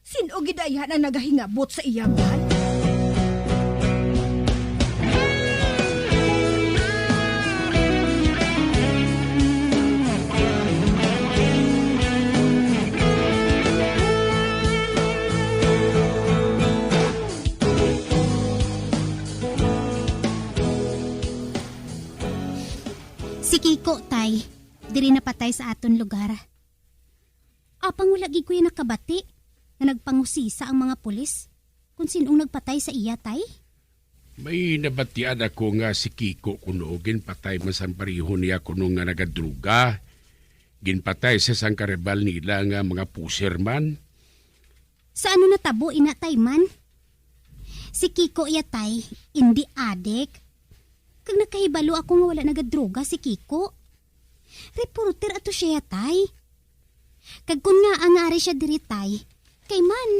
sino gidayan ang nagahingabot sa iya man?
Si Kiko, tay, diri napatay sa aton lugar. Apang wala gid ko yung nakabati na nagpangusisa ang mga pulis kung sinong nagpatay sa iya, tay.
May nabatian ako nga si Kiko kuno ginpatay man san pariho niya kuno nga nagadruga. Ginpatay sa sang karebal nila nga mga puserman.
Sa ano natabo ina, tay man? Si Kiko iya, tay, hindi adik. Kag nakahibalo ako nga wala nagadroga si Kiko. Reporter ato siya, tay. Kag kun nga ang ari siya diri, tay, kay man,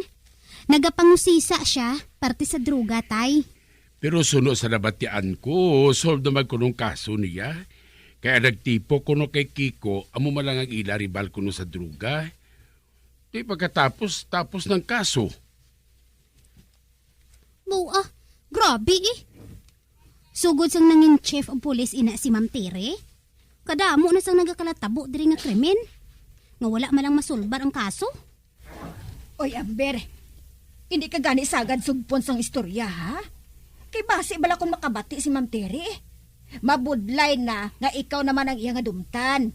nagapangusisa siya parte sa droga, tay.
Pero suno sa nabatian ko, solve naman ko nung kaso niya. Kaya nagtipo ko no kay Kiko, amo malang ang ilaribal ko no sa droga. Di pagkatapos ng kaso.
Grabe Sugod sang nangin chief of police ina si Ma'am Tere. Kadamo na sang nagakalatabo diri nga krimen. Nga wala malang masulbar ang kaso.
Oy, Amber, hindi ka gani sagad sugpon sang istorya, ha? Kay base bala kung makabati si Ma'am Tere. Mabudlay na nga ikaw naman ang iya nga dumtan.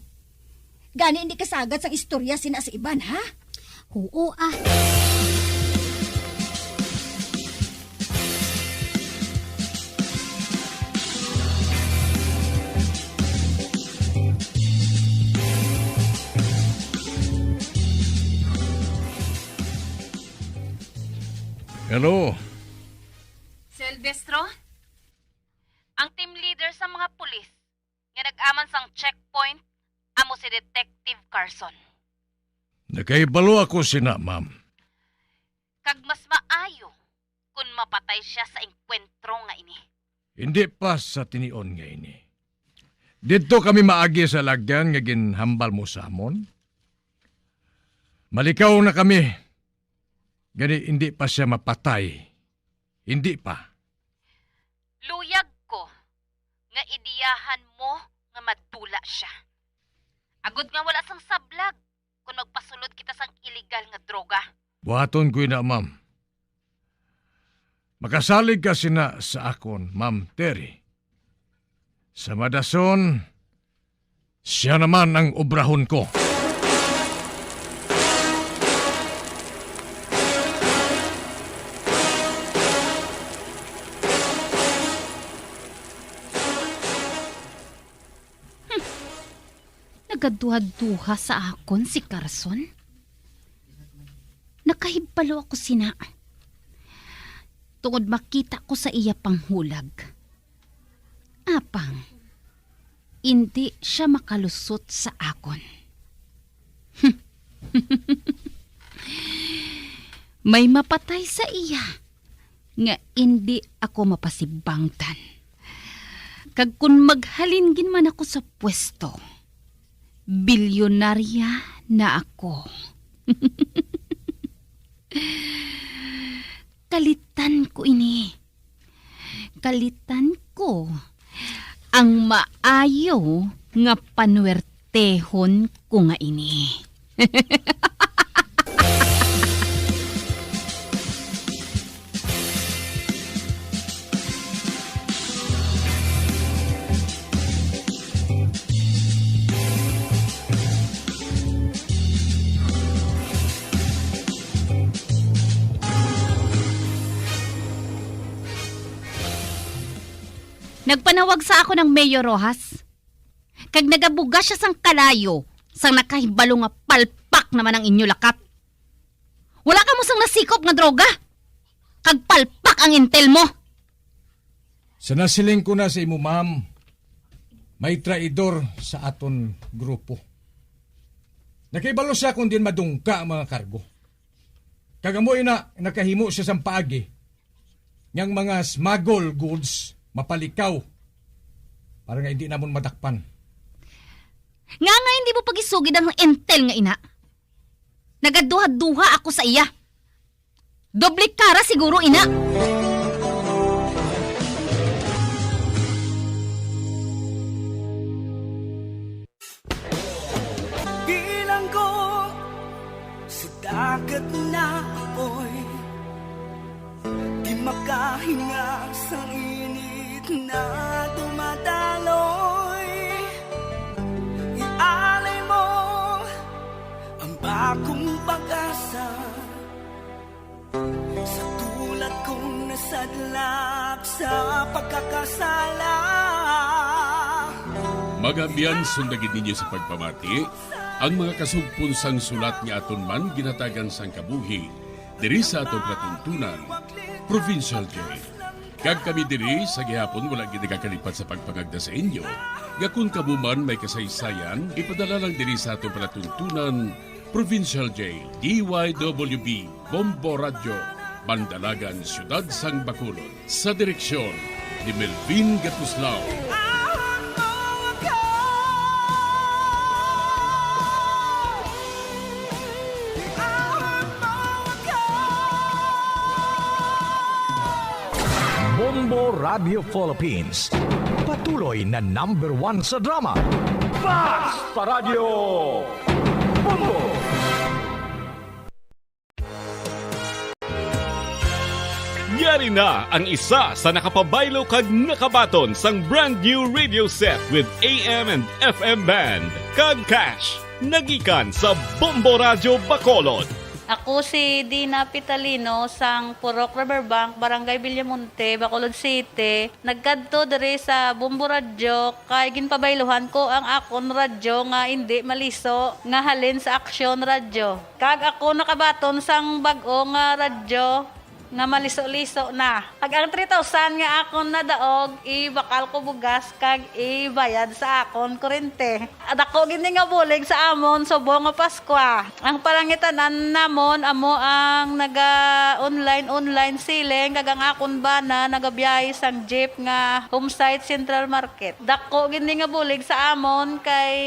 Gani hindi ka sagad sang istorya sina sa iban, ha?
Oo,
Hello?
Silvestro? Ang team leader sa mga pulis nga nag-aman sang checkpoint, amo si Detective Carson.
Nakaibalo ako sina, ma'am.
Kag mas maayo kung mapatay siya sa enkwentro nga ini.
Hindi pa sa tinion nga ini. Dito kami maagi sa lagyan nga ginhambal mo sa amon. Malikaw na kami. Gani hindi pa siya mapatay. Hindi pa.
Luyag ko nga idiyahan mo nga madula siya. Agod nga wala sang sablag kung magpasulod kita sang illegal nga droga.
Buhaton ko na, ma'am. Makasalig ka sina sa akon, Ma'am Terry. Sa madason, siya naman ang obrahon ko.
Nagaduha-duha sa akon si Carson. Nakahibalo ako sina. Tungod makita ko sa iya panghulag. Apang, hindi siya makalusot sa akon. May mapatay sa iya nga hindi ako mapasibangtan. Kag kun maghalingin man ako sa pwesto, bilyonarya na ako. Kalitan ko ini. Kalitan ko ang maayo nga panwertehon ko nga ini. Nagpanawag sa ako ng Mayor Rojas. Kag nagabuga siya sang kalayo, sang nakahibalo nga palpak naman ang inyo lakat. Wala ka mo sang nasikop nga droga. Kag palpak ang intel mo.
Sa nasiling ko na sa imo, ma'am, may traidor sa aton grupo. Nakibalo siya kung din madungka ang mga kargo. Kagamoy na nakahimo siya sang paagi ngang mga smuggle goods mapalikaw para nga hindi namon madakpan.
Nga hindi mo pagisugid ang intel nga ina. Nagaduha-duha ako sa iya. Doble kara siguro ina.
Bilang ko sa dagat na apoy, di makahinga sa init na dumadaloy. Ialay mo ang bagong pag-asa sa tulad kong nasadlak sa pagkakasala.
Magabiyan sundagin ninyo sa pagpamati ang mga kasugpon sang sulat ni aton man ginatagan sang kabuhi diri sa atong katuntunan, Provincial Jail. Kag kami diri sa gihapon wala gid nagakalipat sa pagpangagda sa inyo. Gakun kamuman may kasaysayan, ipadala lang diri sa atong palatuntunan, Provincial Jail, DYWB, Bombo Radio, Bandalagan, Siyudad sang Bacolod. Sa direksyon ni Melvin Gatuslao.
Bombo Radio Philippines. Patuloy na #1 sa drama. Basta Radio Bombo!
Yari na ang isa sa nakapabaylo kag nakabaton sang brand new radio set with AM and FM band. Kag cash, nagikan sa Bombo Radio Bacolod.
Ako si Dina Pitalino sang Purok Riverbank, Barangay Villamonte, Bacolod City. Nagkadto diri sa Bombo Radyo kay ginpabayluhan ko ang akon radyo nga hindi maliso nga halin sa Aksyon Radyo. Kag ako nakabaton sang bag-o nga radyo nga maliso-liso na. Kag ang 3,000 nga akon nadaog, ibakal ko bugas kag ibayad sa akon kurente. At ako gini nga bulig sa amon subong nga Paskwa. Ang palangitanan namon amo ang naga-online siling kag ang akon bana nagabiyahe sang jeep nga Homesite Central Market. Dako gini nga bulig sa amon kay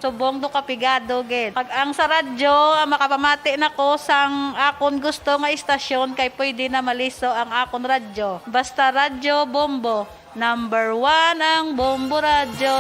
subong do kapigado gid. Pag ang sa radyo makapamati nako sang akon gusto nga istasyon kay pwede na maliso ang akon radyo. Basta Radyo Bombo. #1 ang Bombo Radyo.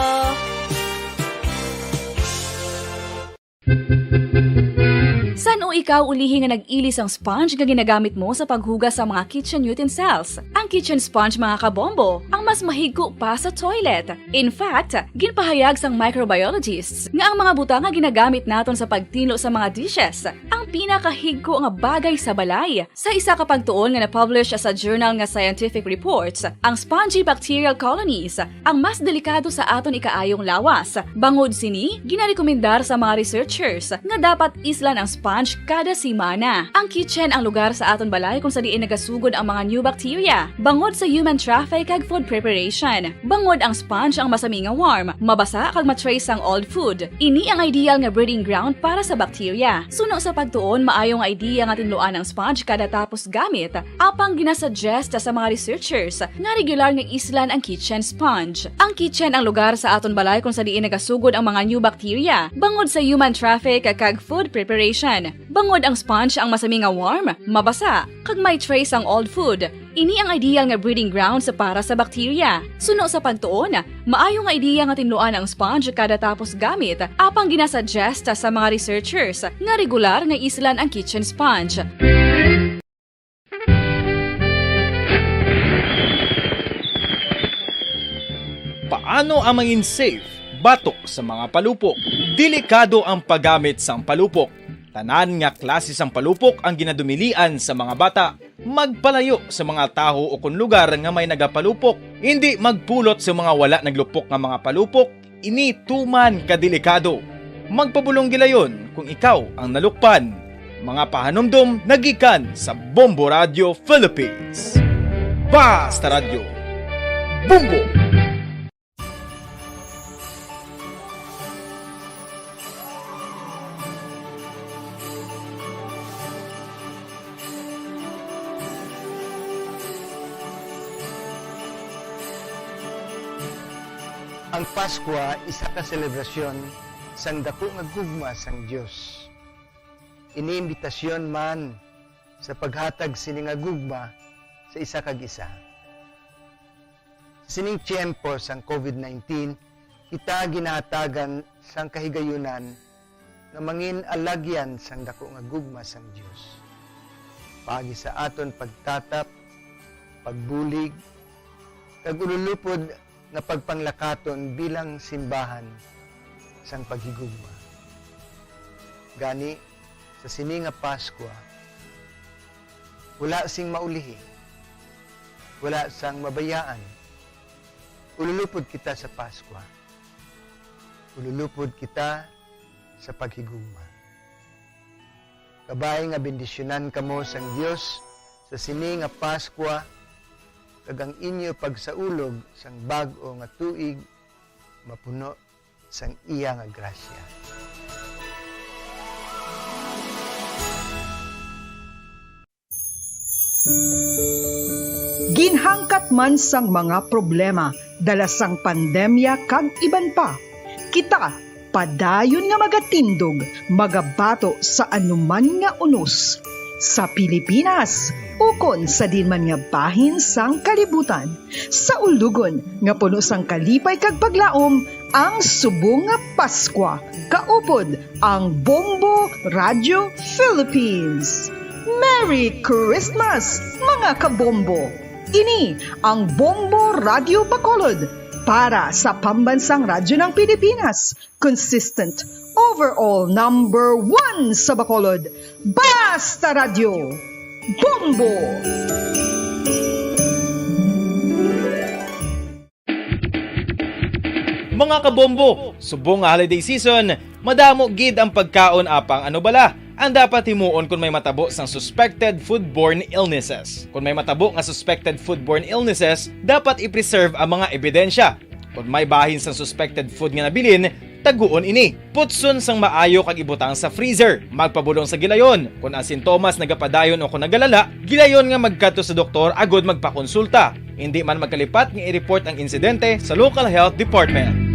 Ngano ikaw ulihi nga nag-ilis ang sponge nga ginagamit mo sa paghugas sa mga kitchen utensils? Ang kitchen sponge mga kabombo, ang mas mahigko pa sa toilet. In fact, ginpahayag sang microbiologists nga ang mga butang nga ginagamit naton sa pagtilo sa mga dishes ang pinakahigko nga bagay sa balay. Sa isa ka pagtuon nga na-publish sa journal nga Scientific Reports, ang spongy bacterial colonies ang mas delikado sa aton ikaayong lawas. Bangod sini, ginarekomendar sa mga researchers nga dapat islan ang sponge kada simana. Ang kitchen ang lugar sa aton balay kung sa diin nagasugod ang mga new bacteria. Bangod sa human traffic kag food preparation. Bangod ang sponge ang masami nga warm, mabasa kag matrace ang old food. Ini ang ideal nga breeding ground para sa bacteria. Suno sa pagtuon, maayong idea nga tinluan ang sponge kada tapos gamit. Apang ginasuggest sa mga researchers nga regular nga islan ang kitchen sponge. Ang kitchen ang lugar sa aton balay kung sa diin nagasugod ang mga new bacteria. Bangod sa human traffic kag food preparation. Bangod ang sponge ang masami nga warm, mabasa, kag may trace ang old food. Ini ang ideal nga breeding ground sa para sa bacteria. Suno sa pagtuon, maayong idea nga tinluan ang sponge kada tapos gamit. Apang ginasuggest sa mga researchers nga regular nga islan ang kitchen sponge.
Paano ang mangin safe batok sa mga palupok? Delikado ang paggamit sang palupok. Tanan nga klase sang palupok ang ginadumilian sa mga bata. Magpalayo sa mga taho o kung lugar nga may nagapalupok. Hindi magpulot sa mga wala naglupok nga mga palupok. Ini tuman kadelikado. Magpabulong gilayon kung ikaw ang nalukpan. Mga pahanumdum nagikan sa Bombo Radio Philippines. Basta Radio Bombo!
Ang Pasko isa ka selebrasyon sang dako nga gugma sang Dios. Iniimbitasyon man sa paghatag sini nga gugma sa isa kag isa. Sining tiyempo sang COVID-19, kita ginahatagan sang kahigayunan nga mangin alagyan sang dako nga gugma sang Dios. Pagi sa aton pagtatap, pagbulig, kag ululupod na pagpanglakaton bilang simbahan sang paghigugma. Gani, sa sini nga Pasko, wala sing maulihi, wala sang mabayaan. Ululupod kita sa Pasko. Ululupod kita sa paghigugma. Kabay nga bendisyonan kamo sang Dios sa sini nga Pasko, kag ang inyo pagsaulog sang bag-o nga tuig mapuno sang iya nga grasya.
Ginhangkat man sang mga problema dala sang pandemya kag iban pa. Kita padayon nga magatindog, magabato sa anuman nga unos. Sa Pilipinas, ukon sa dinman nga bahin sang kalibutan, sa ulugon nga puno sang kalipay kag paglaom, ang subong nga Pasko, kaupod ang Bombo Radio Philippines. Merry Christmas, mga kabombo! Ini ang Bombo Radio Bacolod para sa pambansang radyo ng Pilipinas. Consistent, overall number 1 sa Bacolod. Basta Radio Bombo!
Mga kabombo, subong nga holiday season, madamo gid ang pagkaon apang ano bala ang dapat himuon kung may matabo sang suspected foodborne illnesses. Kung may matabo nga suspected foodborne illnesses, dapat i-preserve ang mga ebidensya. Kung may bahin sang suspected food nga nabilin, taguon ini. Putson sang maayo kag ibutang sa freezer. Magpabulong sa gilayon. Kung ang sintomas nagapadayon o kung nagalala, gilayon nga magkadto sa doktor agod magpakonsulta. Hindi man magkalipat nga i-report ang insidente sa local health department.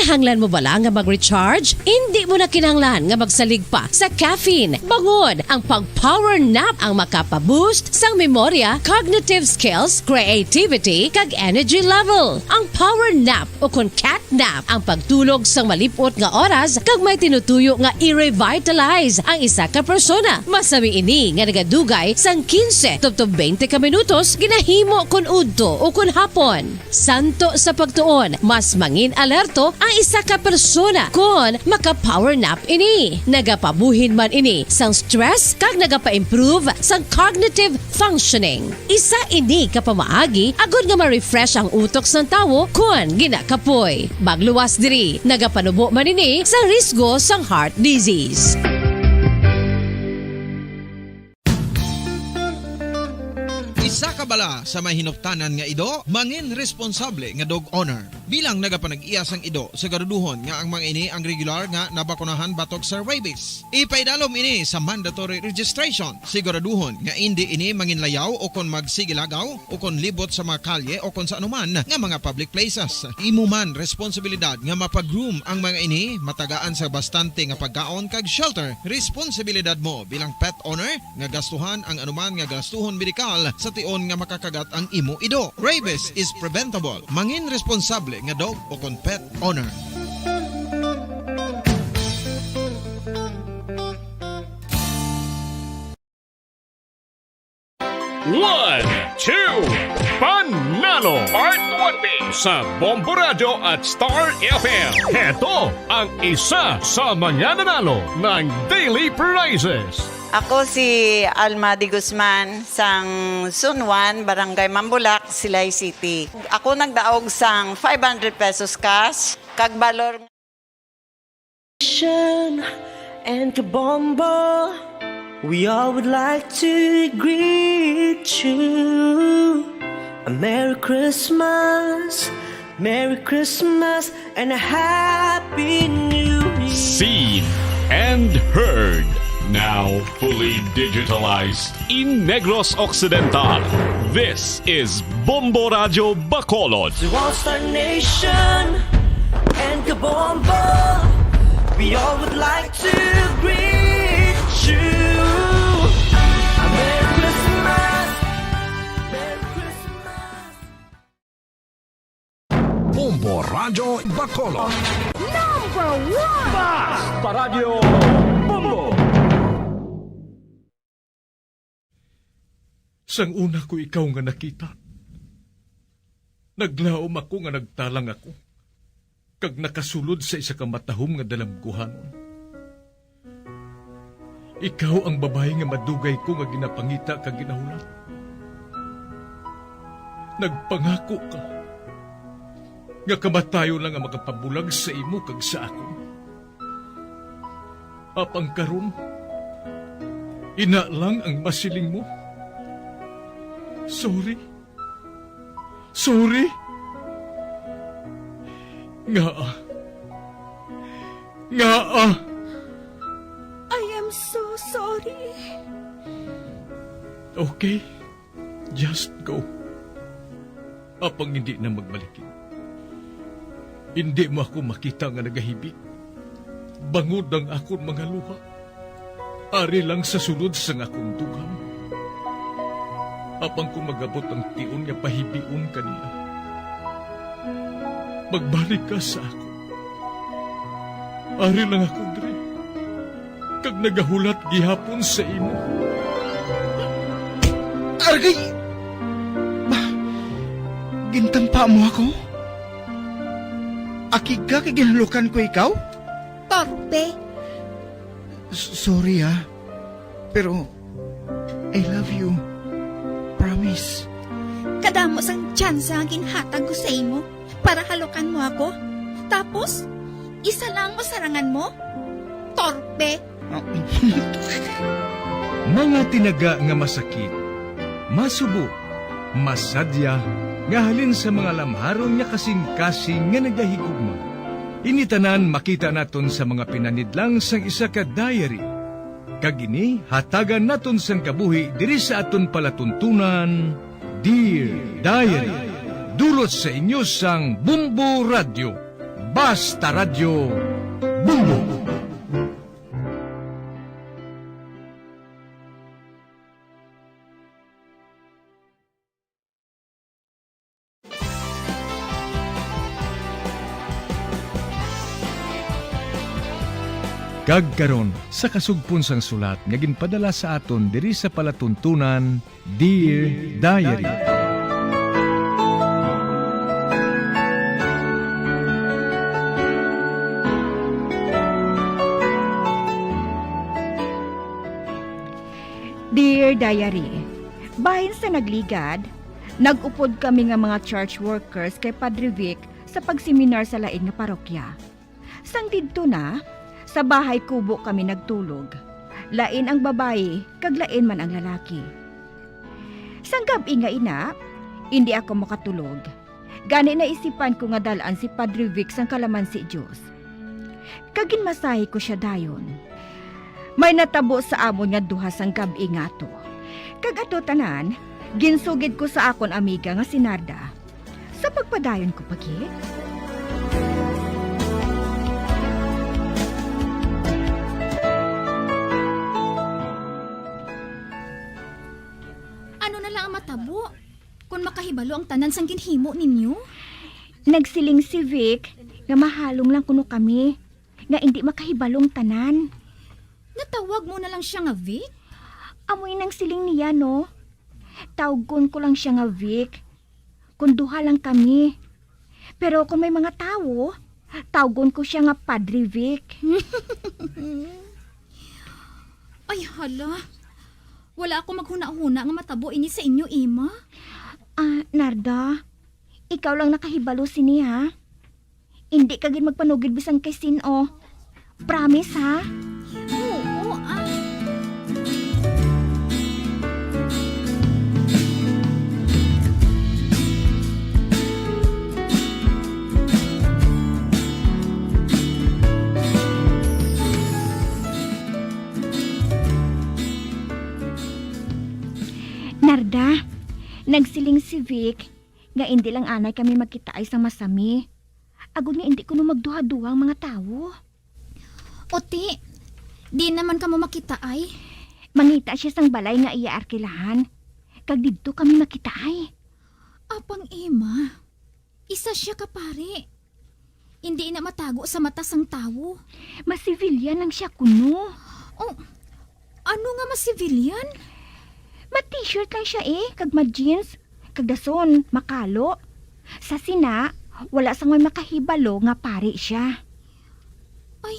Kinahanglan mo bala nga mag-recharge? Hindi mo na kinahanglan nga magsalig pa sa caffeine. Bangod ang pag-power nap ang makapaboost sang memorya, cognitive skills, creativity, kag energy level. Ang power nap o kun cat nap ang pagtulog sang malipot nga oras kag may tinutuyo nga i-revitalize ang isa ka persona. Masami ini nga nagadugay sang 15 tubtob 20 ka minutos ginahimo kun udto o kun hapon. Santo sa pagtuon, mas mangin alerto ang isa ka persona kung maka-power nap ini. Nagapabuhin man ini sang stress kag nagapa-improve sang cognitive functioning. Isa ini kapamaagi agud nga ma-refresh ang utok sang tawo kung ginakapoy. Magluwas diri, nagapanubo man ini sang risgo sang heart disease.
Isa ka bala sa may hinuptanan nga ido, mangin responsable nga dog owner. Bilang nagapanag-iyas ang ido, siguraduhon nga ang mga ini ang regular nga nabakunahan batok sa rabies. Ipaidalom ini sa mandatory registration. Siguraduhon nga hindi ini manginlayaw o kon magsigilagaw o kon libot sa mga kalye o kon sa anuman nga mga public places. Imo man responsibilidad nga mapag-groom ang mga ini, matagaan sa bastante nga pagkaon kag shelter. Responsibilidad mo bilang pet owner nga gastuhan ang anuman nga gastuhon medikal sa tion nga makakagat ang imo ido. Rabies is preventable. Mangin responsable nga dog o kon pet owner.
One, two, Panalo Part 1B sa Bombo Radio at Star FM. Heto ang isa sa manyananalo ng Daily Prizes.
Ako si Alma de Guzman sang Sunwan, Barangay Mambulak, Silay City. Ako nagdaog sang 500 pesos cash, kag balor
and Kabombo, we all would like to greet you. A Merry Christmas, and a Happy New Year.
Seen and heard. Now fully digitalized in Negros Occidental. This is Bombo Radio Bacolod.
To All Star Nation and Kabombo, we all would like to greet you. A Merry Christmas, Merry Christmas.
Bombo Radio Bacolod.
Number 1!
Basta Radio Bombo.
Sang una ko ikaw nga nakita. Naglaom ako nga nagtalang ako. Kag nakasulod sa isa ka matahom nga dalamguhanon. Ikaw ang babae nga madugay ko nga ginapangita kag ginahulat. Nagpangako ka nga kamatayo lang ang makapabulag sa imo kag sa ako. Apang karon, ina lang ang masiling mo. Sorry. Nga.
I am so sorry.
Okay, just go. Apang hindi na magbalikin. Hindi mo ako makita nga nagahibik. Bangod ang akong mga luha. Ari lang sa sulod sa akong dugham. Apang kung magabot ang tiun nga pahibiun kanila. Magbalik ka sa ako. Ari lang ako, Dre. Kag nagahulat gihapon sa imo.
Argay! Gintampa mo ako? Akig ka kay ginalukan ko ikaw?
Torpe.
Sorry pero I love you. Promise.
Kadamo sang tsansa ang ginhatag ko sa imo para halukan mo ako. Tapos, isa lang masarangan mo? Torpe.
Mga tinaga nga masakit, masubo, masadya, nga halin sa mga lamharon nga kasing-kasing nga nagahigugma. Initanan makita naton sa mga pinanidlang sang isa ka diary. Kagini, hatagan naton sang kabuhi diri sa aton palatuntunan, Dear Diary. Dulot sa inyo sang Bombo Radio.
Basta Radio Bumbo. Kagkaron sa kasugpon sang sulat nga ginpadala sa aton diri sa palatuntunan, Dear Diary.
Dear Diary, bahin sa nagligad, nag-upod kami nga mga church workers kay Padre Vic sa pagseminar sa lain nga parokya. Sang didto na, sa bahay kubo kami nagtulog. Lain ang babae, kag lain man ang lalaki. Sang gabi nga ina, hindi ako makatulog. Gani na isipan ko nga dalaan si Padre Vic sang kalamansi Diyos. Kaginmasahe ko siya dayon. May natabo sa amon nga duha sang gabi nga to. Kag ato tanan, ginsugid ko sa akon amiga nga si Narda. Sa pagpadayon ko pagit.
Ano na lang ang matabo? Kung makahibalo ang tanan sang ginhimo ninyo?
Nagsiling si Vic nga mahalong lang kuno kami nga hindi makahibalong tanan.
Natawag mo na lang siya nga Vic?
Amoy nang siling niya no. Tawgon ko lang siya nga Vic. Kung duha lang kami. Pero kung may mga tao, tawgon ko siya nga Padre Vic.
Ay hala. Wala ako maghuna-huna nga matabo ini sa inyo, Ima.
Narda, ikaw lang nakahibalo sini ha. Hindi ka gin magpanugid bisan kay sino. Promise ha?
Oo,
Narda, nagsiling si Vic nga hindi lang anay kami magkita ay sa masami. Agud nga hindi ko no magduha-duha ang mga tao.
Oti, di naman ka mo makita ay.
Mangita siya sang balay nga iya arkilahan. Kag didto kami makita ay.
Apang Ima, isa siya ka pare. Hindi na matago sa mata sang tao.
Masivilyan lang siya kuno.
Oh, ano nga masivilyan?
Ma-t-shirt lang siya kag ma-jeans, kag dason, makalo. Sa sina, wala sang may makahibalo nga pare siya.
Ay,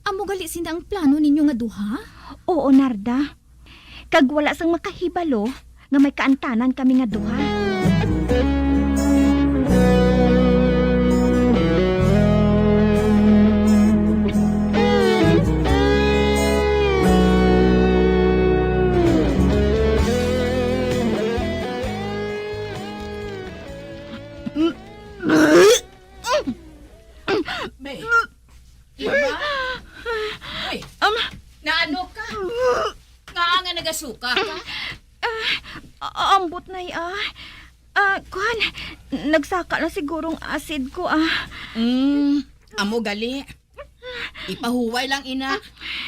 amo gali sina ang plano ninyo nga duha?
Oo, Narda. Kag wala sang makahibalo nga may kaantanan kami nga duha.
Naano ka? Nga nagasuka ka?
Ambot na kuhan, nagsaka na sigurong acid ko
Amo gali. Ipahuway lang ina,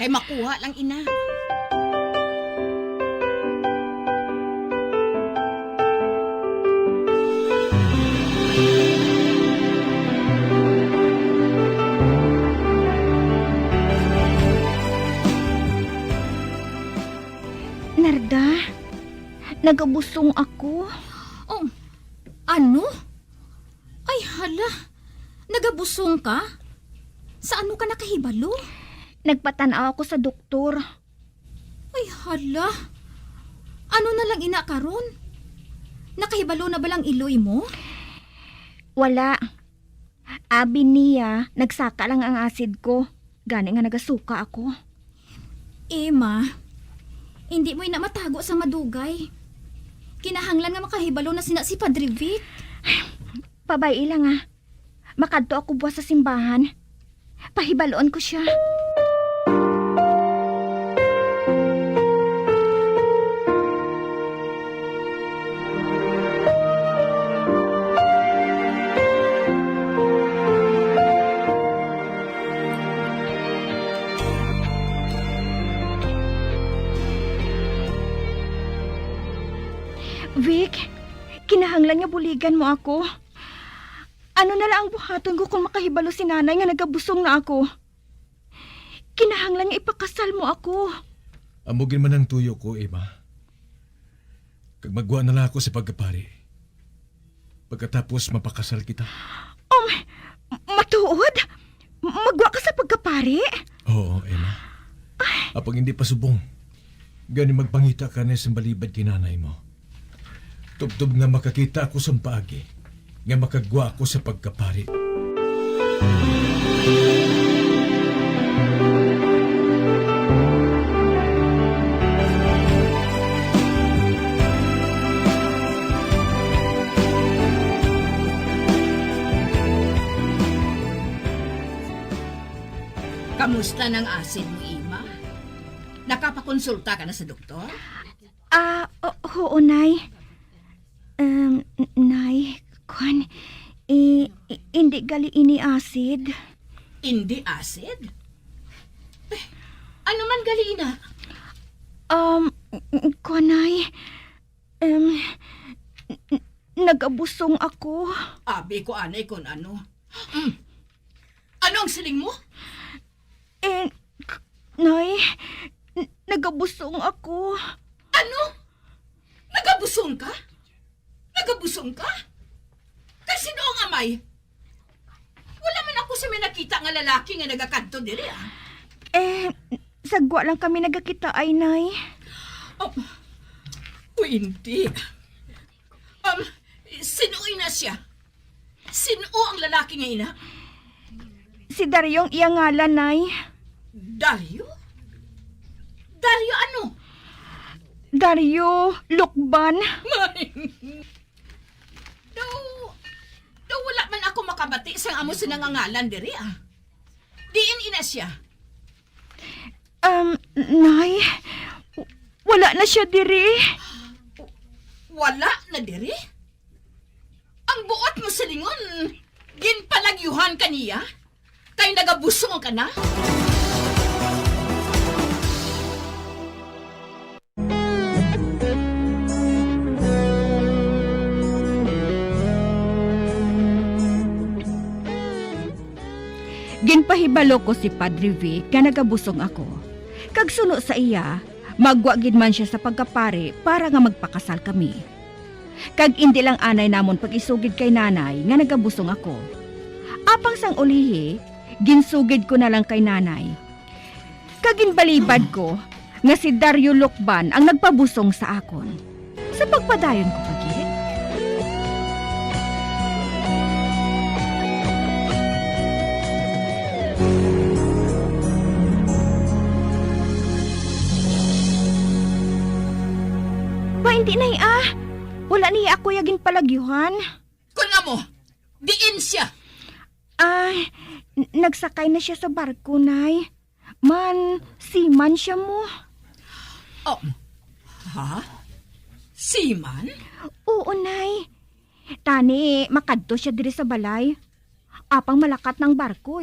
kay makuha lang ina.
Narda, nagabusong ako.
Oh, ano? Ay hala, nagabusong ka? Sa ano ka nakahibalo?
Nagpatanaw ako sa doktor.
Ay hala, ano na lang ina karon? Nakahibalo na ba lang iloy mo?
Wala. Abi niya, nagsaka lang ang acid ko. Gani nga nagasuka ako.
Emma, hindi mo na matago sa madugay. Kinahanglan nga makahibalo na si Padre Vic.
Pabay lang Makadto ako buwas sa simbahan. Pahibaloon ko siya. buligan mo ako. Ano na lang ang buhaton ko kung makahibalo si nanay nga nagabusong na ako. Kinahanglan nga ipakasal mo ako.
Amugin man ang tuyo ko, Emma. Kag magwa na lang ako sa pagkapari. Pagkatapos mapakasal kita.
Matuod? Magwa ka sa pagkapari?
Oo, Emma. Apag hindi pa subong, gani magpangita ka na sa balibad kinanay mo. Tubtob nga makakita ako sa paagi, nga makagwa ako sa pagkapari.
Kamusta ng acid mo, Ima? Nakapakonsulta ka na sa doktor?
Oo, Nay. Nay, kwan, hindi gali ini acid.
Hindi acid? Ano man gali na?
Kwan, Nay, nagabusong ako.
Abi ko anay kung ano. Ano ang siling mo?
Nay, nagabusong ako.
Ano? Nagabusong ka? Nagabusong ka? Kasi noong amay, wala man ako sa may nakita nga lalaki nga nagakanto diri ah.
Sagwa lang kami nagakita ay, Nay.
Hindi. Sinuoy na siya? Sino ang lalaki nga ina?
Si Daryong iya ngalan, Nay.
Dario? Dario ano?
Dario Lukban.
Daw wala man ako makabati sa amo sinangangalan diri ah. Diin ina siya.
Nay, wala na siya diri.
Wala na diri? Ang buot mo silingon, ginpalagyuhan ka niya? Kay nagabusong ka na?
Ginpahibalo ko si Padre Vic nga nagabusong ako. Kag suno sa iya, magwagid man siya sa pagkapare para nga magpakasal kami. Kag indi lang anay namon pag-isugid kay nanay nga nagabusong ako. Apang sang ulihi, ginsugid ko na lang kay nanay. Kag ginbalibad ko nga si Dario Lukban ang nagpabusong sa akon. Sa pagpadayon ko pagit. Hindi na wala niya ako yagin palagyuhan.
Kung mo, diin siya.
Nagsakay na siya sa barko, Nay. Seaman siya mo.
Ha? Seaman?
Oo, Nay. Tani, makadto siya diri sa balay. Apang malakat ng barko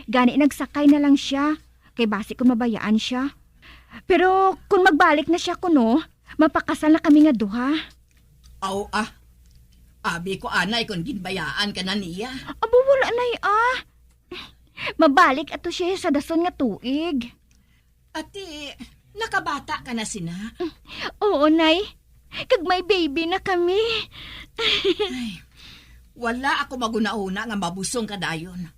Gani nagsakay na lang siya. Kay basi kung mabayaan siya. Pero kung magbalik na siya kuno, mapakasal na kami nga duha.
Abi ko anay kung ginbayaan ka na niya.
Abo wala, Nay Mabalik ato siya sa dason nga tuig.
Ate, nakabata ka na sina?
Oo, Nay. Kag may baby na kami.
Ay, wala ako maguna-una nga mabusong ka dayon.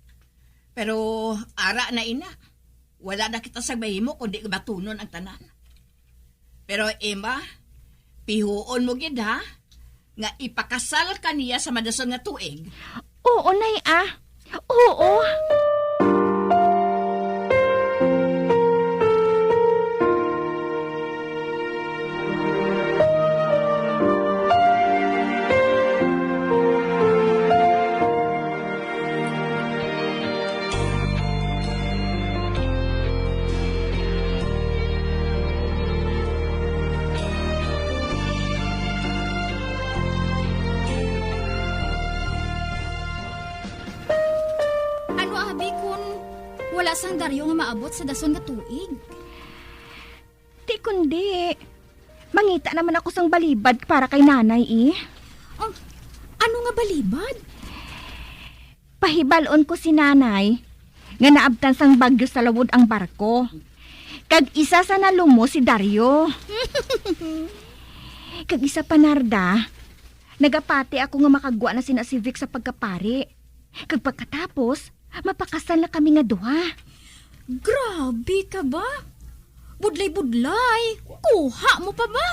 Pero ara na ina. Wala na kita sa bahimo kundi batunon ang tanan. Pero Emma, pihuon mo gid ha, nga ipakasal ka niya sa madason nga tuig.
Oo, Nay Oo.
Wala sang Dario nga maabot sa dason nga tuig.
Di kundi, mangita naman ako sang balibad para kay nanay Ano nga balibad? Pahibalon ko si nanay nga naabtan sang bagyo sa lawod ang barko. Kag isa sa nalumo si Dario. Kag isa pa Narda, nagapati ako nga makagwa na sina si Vic sa pagkapari. Kag pagkatapos, mapakasal na kami nga duha. Grabe ka ba? Budlay-budlay. Kuha mo pa ba?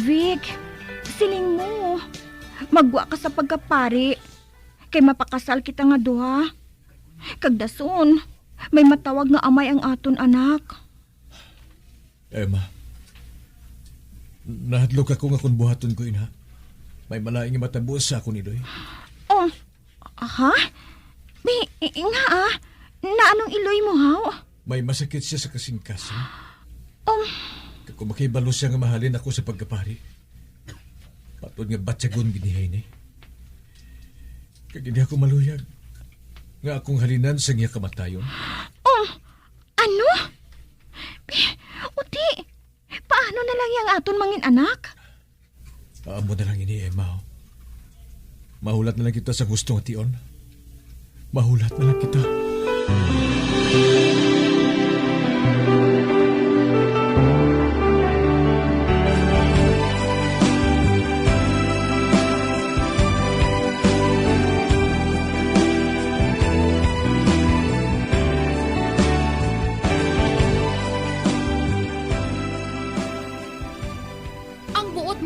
Vic, siling mo. Magwa ka sa pagkapari. Kay mapakasal kita nga duha. Kagdason, may matawag nga amay ang aton anak.
Emma, nahadlok ako nga kung buhaton ko ina. May malaing matabos sa ako ni Doy.
Oh, ha? Nga na anong iloy mo haw?
May masakit siya sa kasingkasan.
Um,
Kung makibalo siya nga mahalin ako sa pagkapari, patod nga batsagon ginihay ni. Kag hindi ako maluyag nga akong halinan sa niya kamatayon.
Ano? Uti, paano na lang yung aton mangin anak?
Paamo na lang ini, Emma. Mahulat na lang kita sa gusto nga tion. Mahulat na lang kita.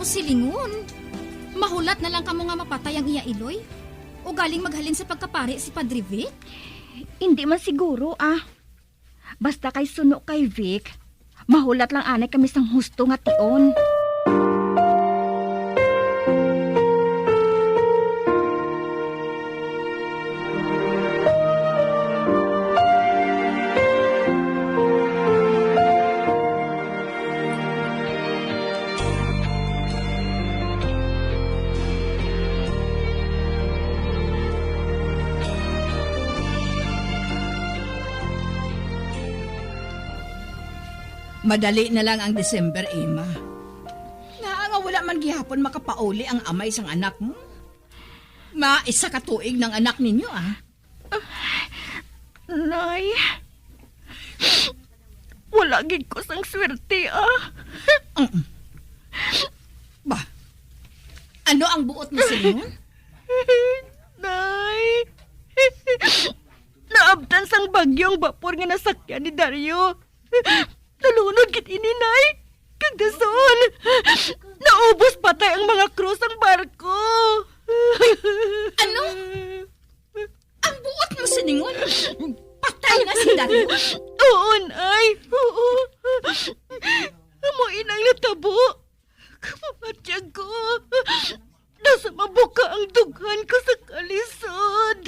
Silingon. Mahulat na lang kamo nga mapatay ang iya iloy? O galing maghalin sa pagkapari si Padre Vic?
Hindi man siguro Basta kay suno kay Vic, mahulat lang anay kami sang husto nga tion.
Madali na lang ang December, Emma. Nga wala man gihapon makapauli ang amay sang anak mo. Isa ka tuig ng anak ninyo,
Nay, wala gid ko sang swerte,
Ba, ano ang buot mo silingon?
Nay, naabtan sang bagyong bapor nga nasakyan ni Dario. Nalunod gid ini, Nay. Kagdason, naubos patay ang mga krus ang barko.
Ano? Ang buot mo siningon? Patay na si Dario?
Oo, Nay. Oo. Amoy nang natabo. Kapamatiyag ko. Nasa mabuka ang dughan ko sa kalisod.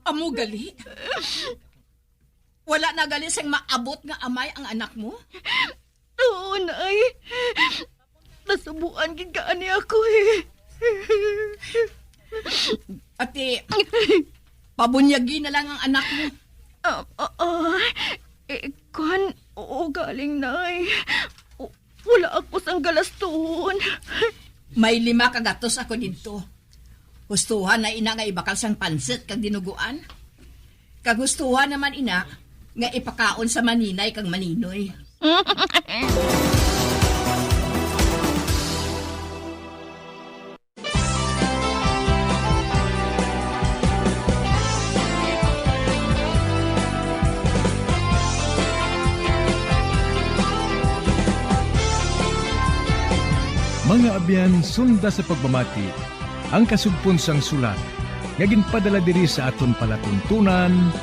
Amo gali? Wala na gali sang maabot nga amay ang anak mo?
Oo, Nay. Nasubuan gid kaani ako
Ate, pabunyagi na lang ang anak mo.
Kan, oo galing, Nay. Wala ako sang galastuhon.
May 5 kagatos ako dito. Gustuhan na ina nga ibakal sang pansit kag dinuguan. Kagustuhan naman ina nga ipakaon sa maninay kang maninoy.
Mga abyan, sunda sa pagmamati, ang kasugpon sang sulat, nga ginpadala diri sa aton palatuntunan,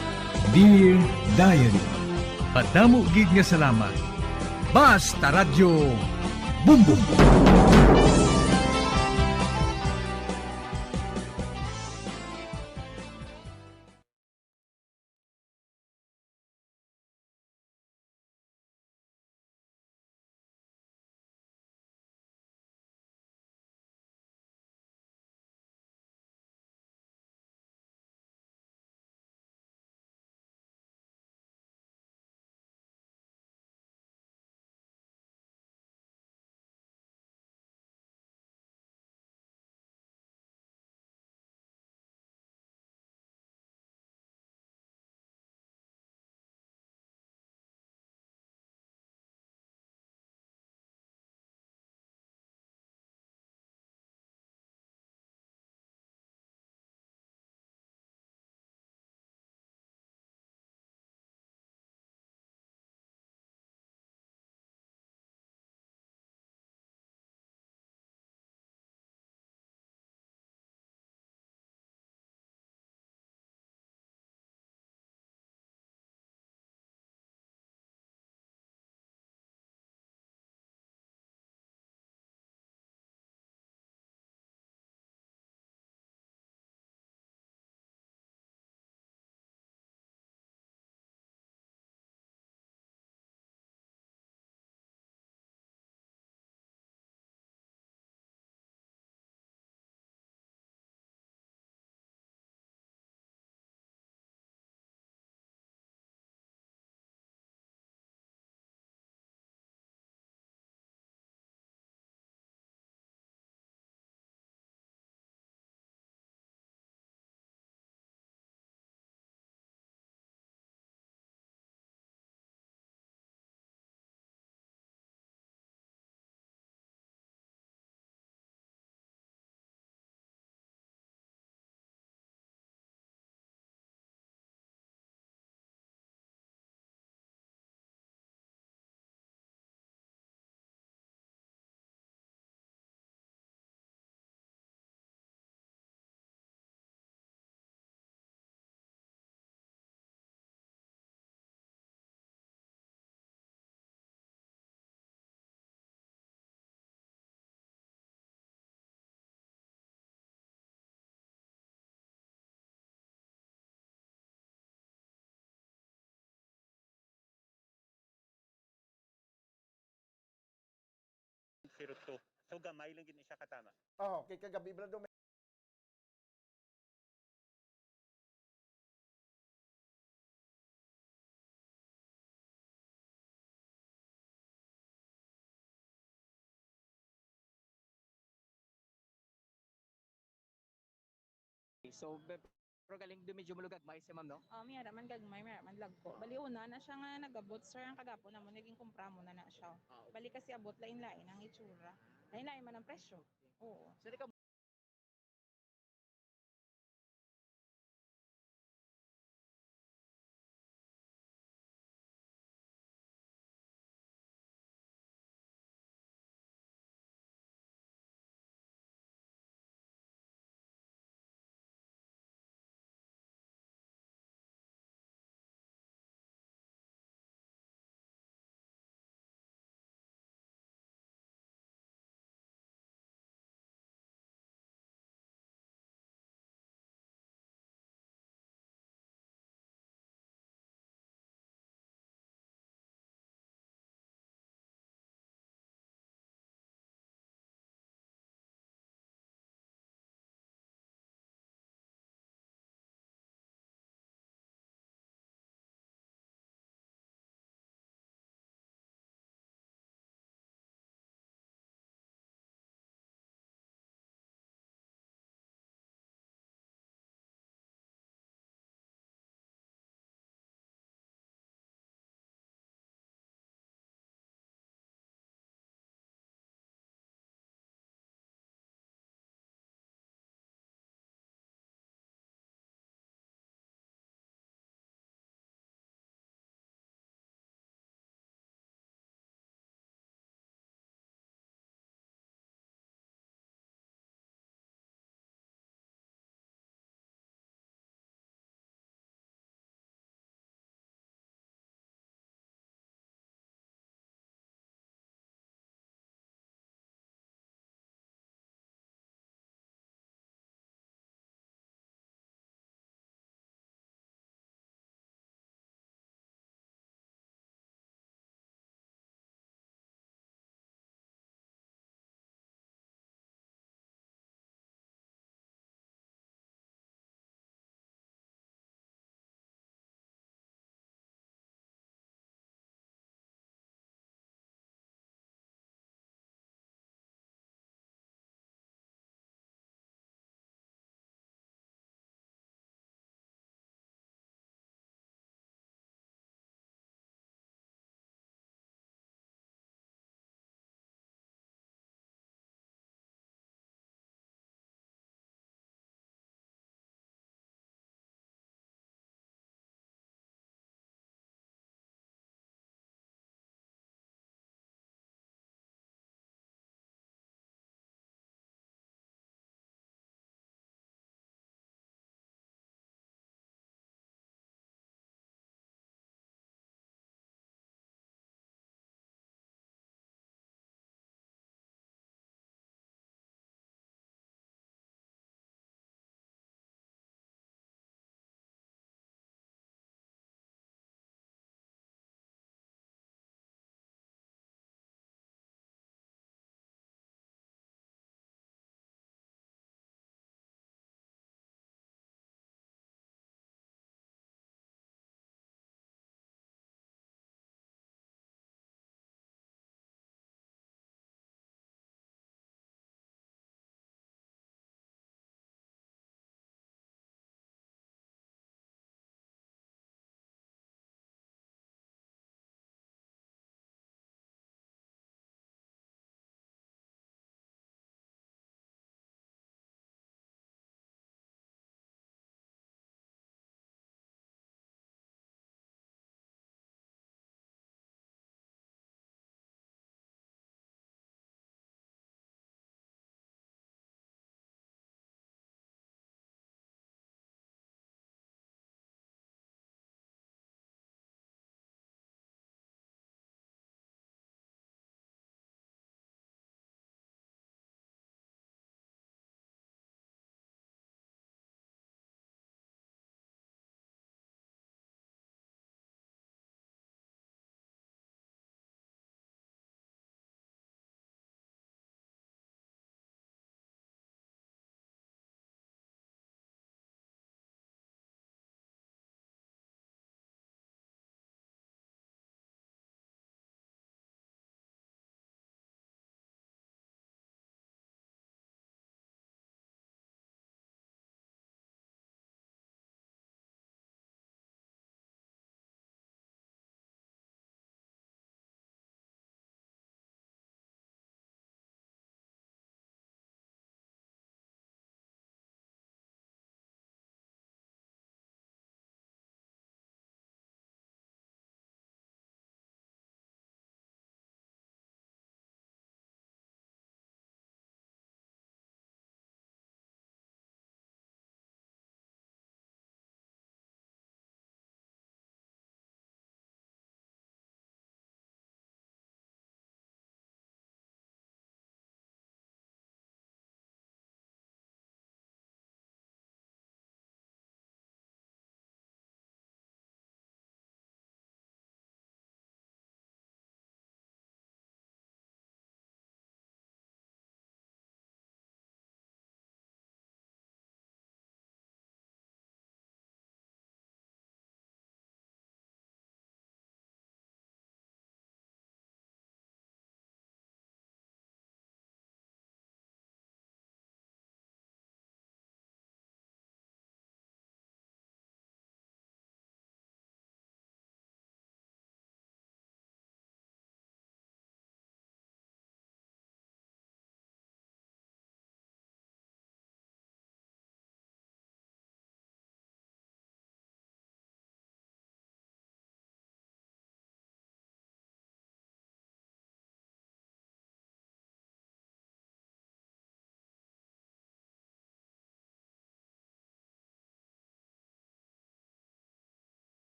Dear Diary. Padamo gid nga salamat. Basta Radyo Bumbum.
0.02. So gamay lang gid ni siya katama.
Oh, kay kagabi bala daw
So, pero galing medyo mulugagmay si ma'am, no?
May man gagmay, may man lagko. Bali una na siya nga nagabot sir ang kagapo na mo naging kumpra mo na siya. Bali kasi abot lain-lain ang itsura. Lain-lain man ang presyo. Oo.
So, di ka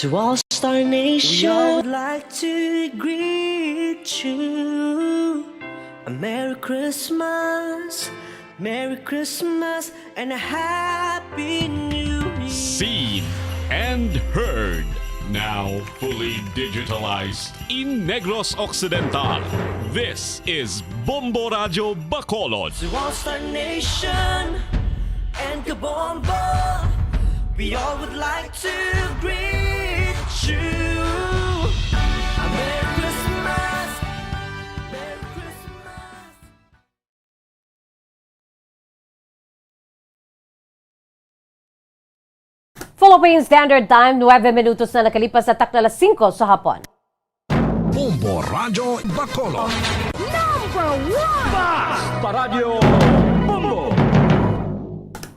To all Star Nation, we all would like to greet you. A Merry Christmas, and a Happy New Year.
Seen and heard. Now fully digitalized in Negros Occidental. This is Bombo Radio Bacolod.
To all Star Nation and Kabombo, we all would like to greet you. A Merry Christmas, Merry Christmas.
Philippine Standard Time, 9 minutos na nakalipas sa takna alas 5 sa hapon.
Bombo Radio Bacolod.
Number 1!
Basta Radio Bombo.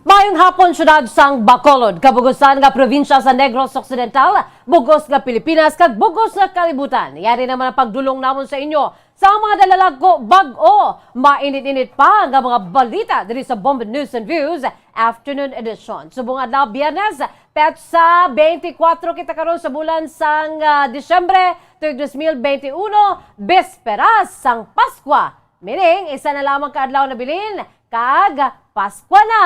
Mayong hapon, syudad sang Bacolod, kabugusan nga probinsya sa Negros Occidental, bugos nga Pilipinas, kag bugos nga kalibutan. Yari naman ang pagdulong namon sa inyo sa mga dalalag ko bag-o. Mainit-init pa nga mga balita diri sa Bombo News and Views Afternoon Edition. Subong adlaw Biyernes, petsa 24 kita karon sa bulan sang Disyembre 2021, besperas sang Paskwa. Meaning, isa na lamang kaadlaw na bilin, kag Paskwa na.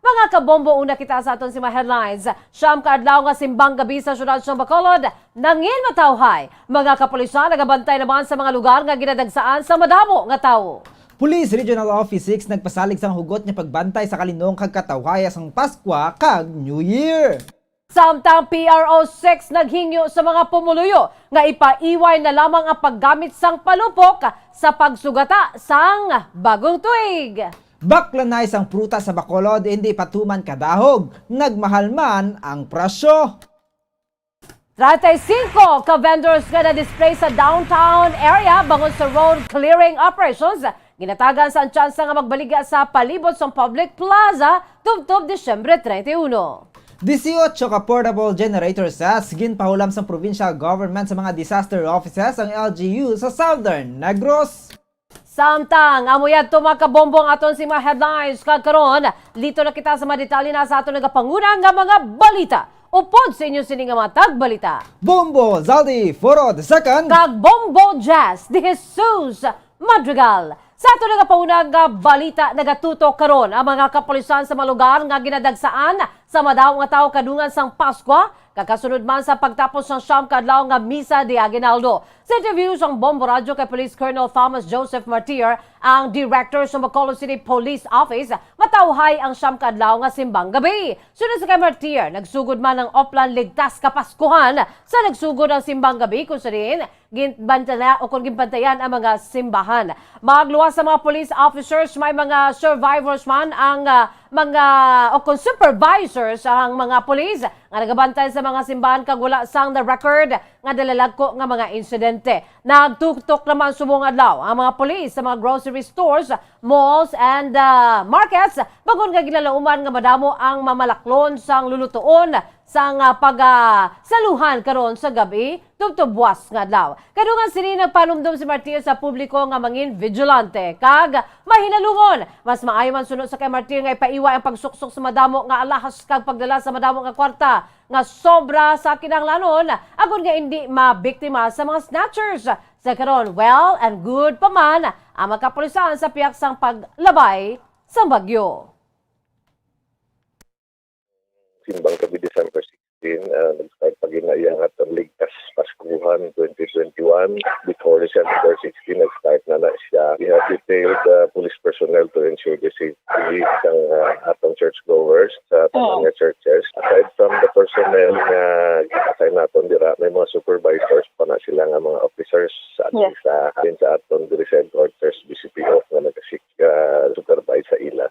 Mga kabombo, una kita sa aton si mga headlines. Siyam kaadlaw nga simbang gabi sa syudad sa Bacolod, nangin matawhay. Mga kapulisan nagabantay naman sa mga lugar nga ginadagsaan sa madamo nga tawo.
Police Regional Office 6 nagpasalig sang hugot niya pagbantay sa kalinong kag katawhaya sang Paskwa kag New Year.
Samtang PRO 6 naghingyo sa mga pumuluyo nga ipaiway na lamang ang paggamit sang palupok sa pagsugata sang bagong tuig.
Baklanay sang prutas sa Bacolod, hindi patuman kadahog. Nagmahal man ang presyo.
35 ka-vendors nga na-display sa downtown area bangon sa road clearing operations. Ginatagan sa tsansa nga magbaliga sa palibot sa public plaza tubtob Disyembre 31.
18 ka portable generator sets ginpahulam sa provincial government sa mga disaster offices ang LGU sa Southern Negros.
Samtang amuyad tumakabombong aton si mga headlines kagkaron, dito na kita sa mga detalye na sa aton nagapanguna nga mga balita. Upod sa inyo sining nga mga tagbalita.
Bombo Zaldi Foro II
kag Bombo Jazz de Jesus Madrigal. Sa ato nagapaunang nga balita nagatutok karon ang mga kapulisan sa mga lugar nga ginadagsaan sa madaw nga tawo kadungan sang Paskwa, kakasunod man sa pagtapos ng siyam kadlaw nga misa de Aguinaldo. Sa interview sang Bombo Radio kay Police Colonel Thomas Joseph Martir, ang director sa Bacolod City Police Office, matawhay ang siyam kadlaw nga simbang gabi. Sunod sa kay Martir, nagsugod man ang Oplan Ligtas Kapaskuhan sa nagsugod ang simbang gabi kung sa rin ginbantala o kung ginbantayan ang mga simbahan. Magluwas sa mga police officers, may mga survivors man ang mga o kung supervisors ang mga police nga nagabantay sa mga simbahan kag wala sang the record nga dalalagko nga mga insidente. Nagtuktok naman subong adlaw ang mga police sa mga grocery stores, malls and markets bagon nga ginalauman nga madamo ang mamalaklon sang lulutuon sang pagsaluhan karon sa gabi tubtubwas nga adlaw. Kadungan sini nagpanumdum si Martir sa publiko nga mangin vigilante kag mahinalungon. Mas maayo man sunod sa kay Martir nga ipaiwa ang pagsuksok sa madamo nga alahas kag pagdala sa madamo nga kwarta nga sobra sa kinahanglanon agon nga hindi mabiktima sa mga snatchers. Sa karon, well and good pa man ang mga kapulisan sa piyak sang paglabay sa bagyo.
Simbang gabi December 16, nag-start pag-inaiangat ang Ligtas Paskuhan 2021. Before December 16, nag-start na siya. We have detailed police personnel to ensure the safety ng atong churchgoers sa mga churches. Aside from the personnel na assign natin dira, may mga supervisors pa na sila nga mga officers sa atong Direct Headquarters BCPO na nag-supervise sa ila.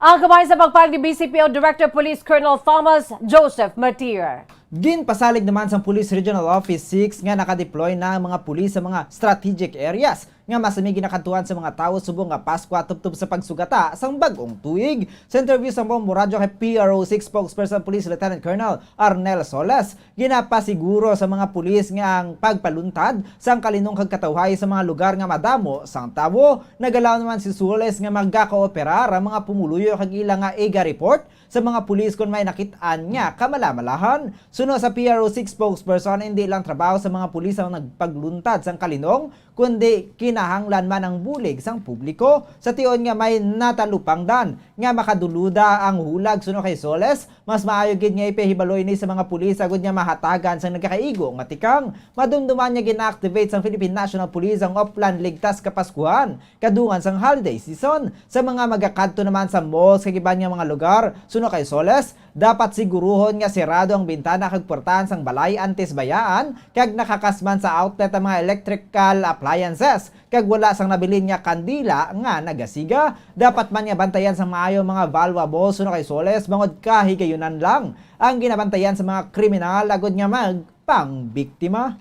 Ang kamay sa pagpag ni BCPO Director Police Colonel Thomas Joseph Martir.
Ginpasalig naman sa Police Regional Office 6 nga nakadeploy na ang mga pulis sa mga strategic areas. nga masami ginakantuan sa mga tao subong nga Pasko tubtub sa pagsugata sang bag-ong tuig. Sa interview sa Bombo Radyo kay PRO6 spokesperson Police Lieutenant Colonel Arnel Soles, ginapasiguro sa mga pulis nga ang pagpaluntad sang kalinong kagkatawhay sa mga lugar nga madamo sang tawo. Nagalaw naman si Soles nga magkakooperar ang mga pumuluyo kag ilang nga ega report sa mga pulis kung may nakitaan nga kamalamalahan. Suno sa PRO6 spokesperson, hindi lang trabaho sa mga pulis ang nagpagluntad sang kalinong, kundi kinahanglan man ang bulig sang publiko. Sa tion nga may natalupangdan nga makaduluda ang hulag. Suno kay Soles, mas maayo gid nga ipahibaloy ni sa mga pulis agud nga mahatagan sang nagkakaigo nga tikang. Madumduman niya gina-activate sang Philippine National Police ang Oplan Ligtas Kapaskuhan kadungan sang holiday season. Sa mga magakadto naman sa malls kag iban nga mga lugar, suno kay Soles, dapat siguruhon nga sirado ang bintana kag portahan sang balay antes bayaan kag nakakasman sa outlet ang mga electrical appliances kag wala sang nabilin nga kandila nga nagasiga. Dapat man nga bantayan sa maayo mga valuable. Suno kay Soles, bangod kahigayunan lang ang ginabantayan sa mga kriminal agud nga magpangbiktima.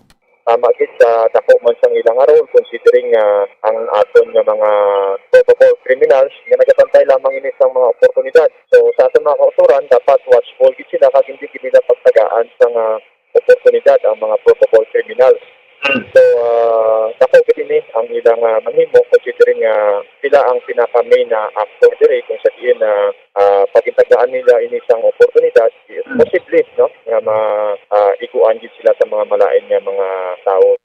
Magit sa dako man sang ilang araw considering ang aton nga mga probable criminals nga nagatantay lamang ini sang mga oportunidad. So sa aton mga kauturan dapat watchful gid sila kag hindi gid nila pagtagaan sang oportunidad ang mga probable criminals. So dako gid ini ang ilang manhimo considering sila ang pinaka main na actor dire kung sa diin pagitagaan nila ini sang oportunidad posible no nga ikuan gid sila sa mga malain nga mga tao.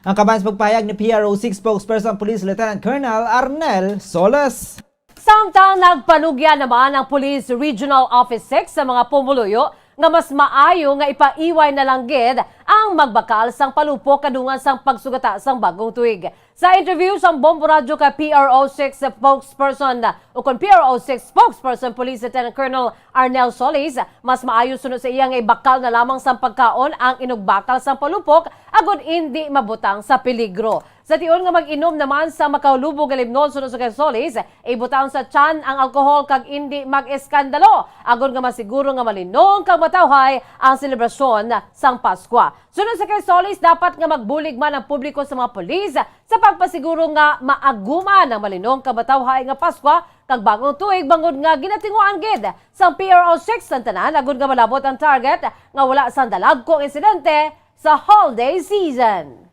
Ang kaban sa pagpahayag ni PRO6 spokesperson Police Lieutenant Colonel Arnel Soles.
Samtang nagpanugya naman ang Police Regional Office 6 sa mga pumuluyo nga mas maayo nga ipaiway na lang gid ang magbakal sang palupok kadungan sang pagsugata sang bagong tuig. Sa interview sang Bombo Radyo ka PRO6 spokesperson o kon PRO6 spokesperson Police Lieutenant Colonel Arnel Solis, mas maayo sunod sa iyang ibakal na lamang sang pagkaon ang inugbakal sang palupok agud hindi mabutang sa peligro. Sa tion nga mag-inom naman sa makaulubog nga limnon sunod sa kay Solis, ibutang sa tiyan ang alkohol kag hindi mag-eskandalo agud nga masiguro nga malinong kag matawhay ang selebrasyon sang Pasko. Sunod sa kay Solis, dapat nga magbulig man ang publiko sa mga pulis sa pagpasiguro nga maaguman ang malinong kag matawhay nga Pasko kag bagong tuig bangod nga ginatinguan gid sang PRO6 sang tanan agud nga malabot ang target nga wala sang dalagkong insidente sa holiday season.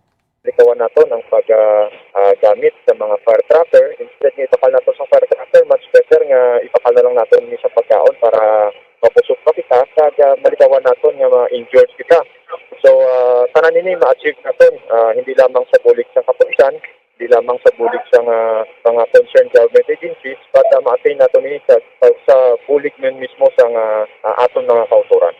Likawan nato ang paggamit sa mga fire trapper. Instead nga ipakal nato sa fire trapper, much better nga ipakal na lang nato ni sa pagkaon para mapusok pa kita kag malikawan nato nga ma-injured kita. So tanan ini ma-achieve naton hindi lamang sa bulig sa kapulisan, hindi lamang sa bulig sa mga concerned government agencies, but ma-attain nato ni sa bulig men mismo sa aton mga kauturan.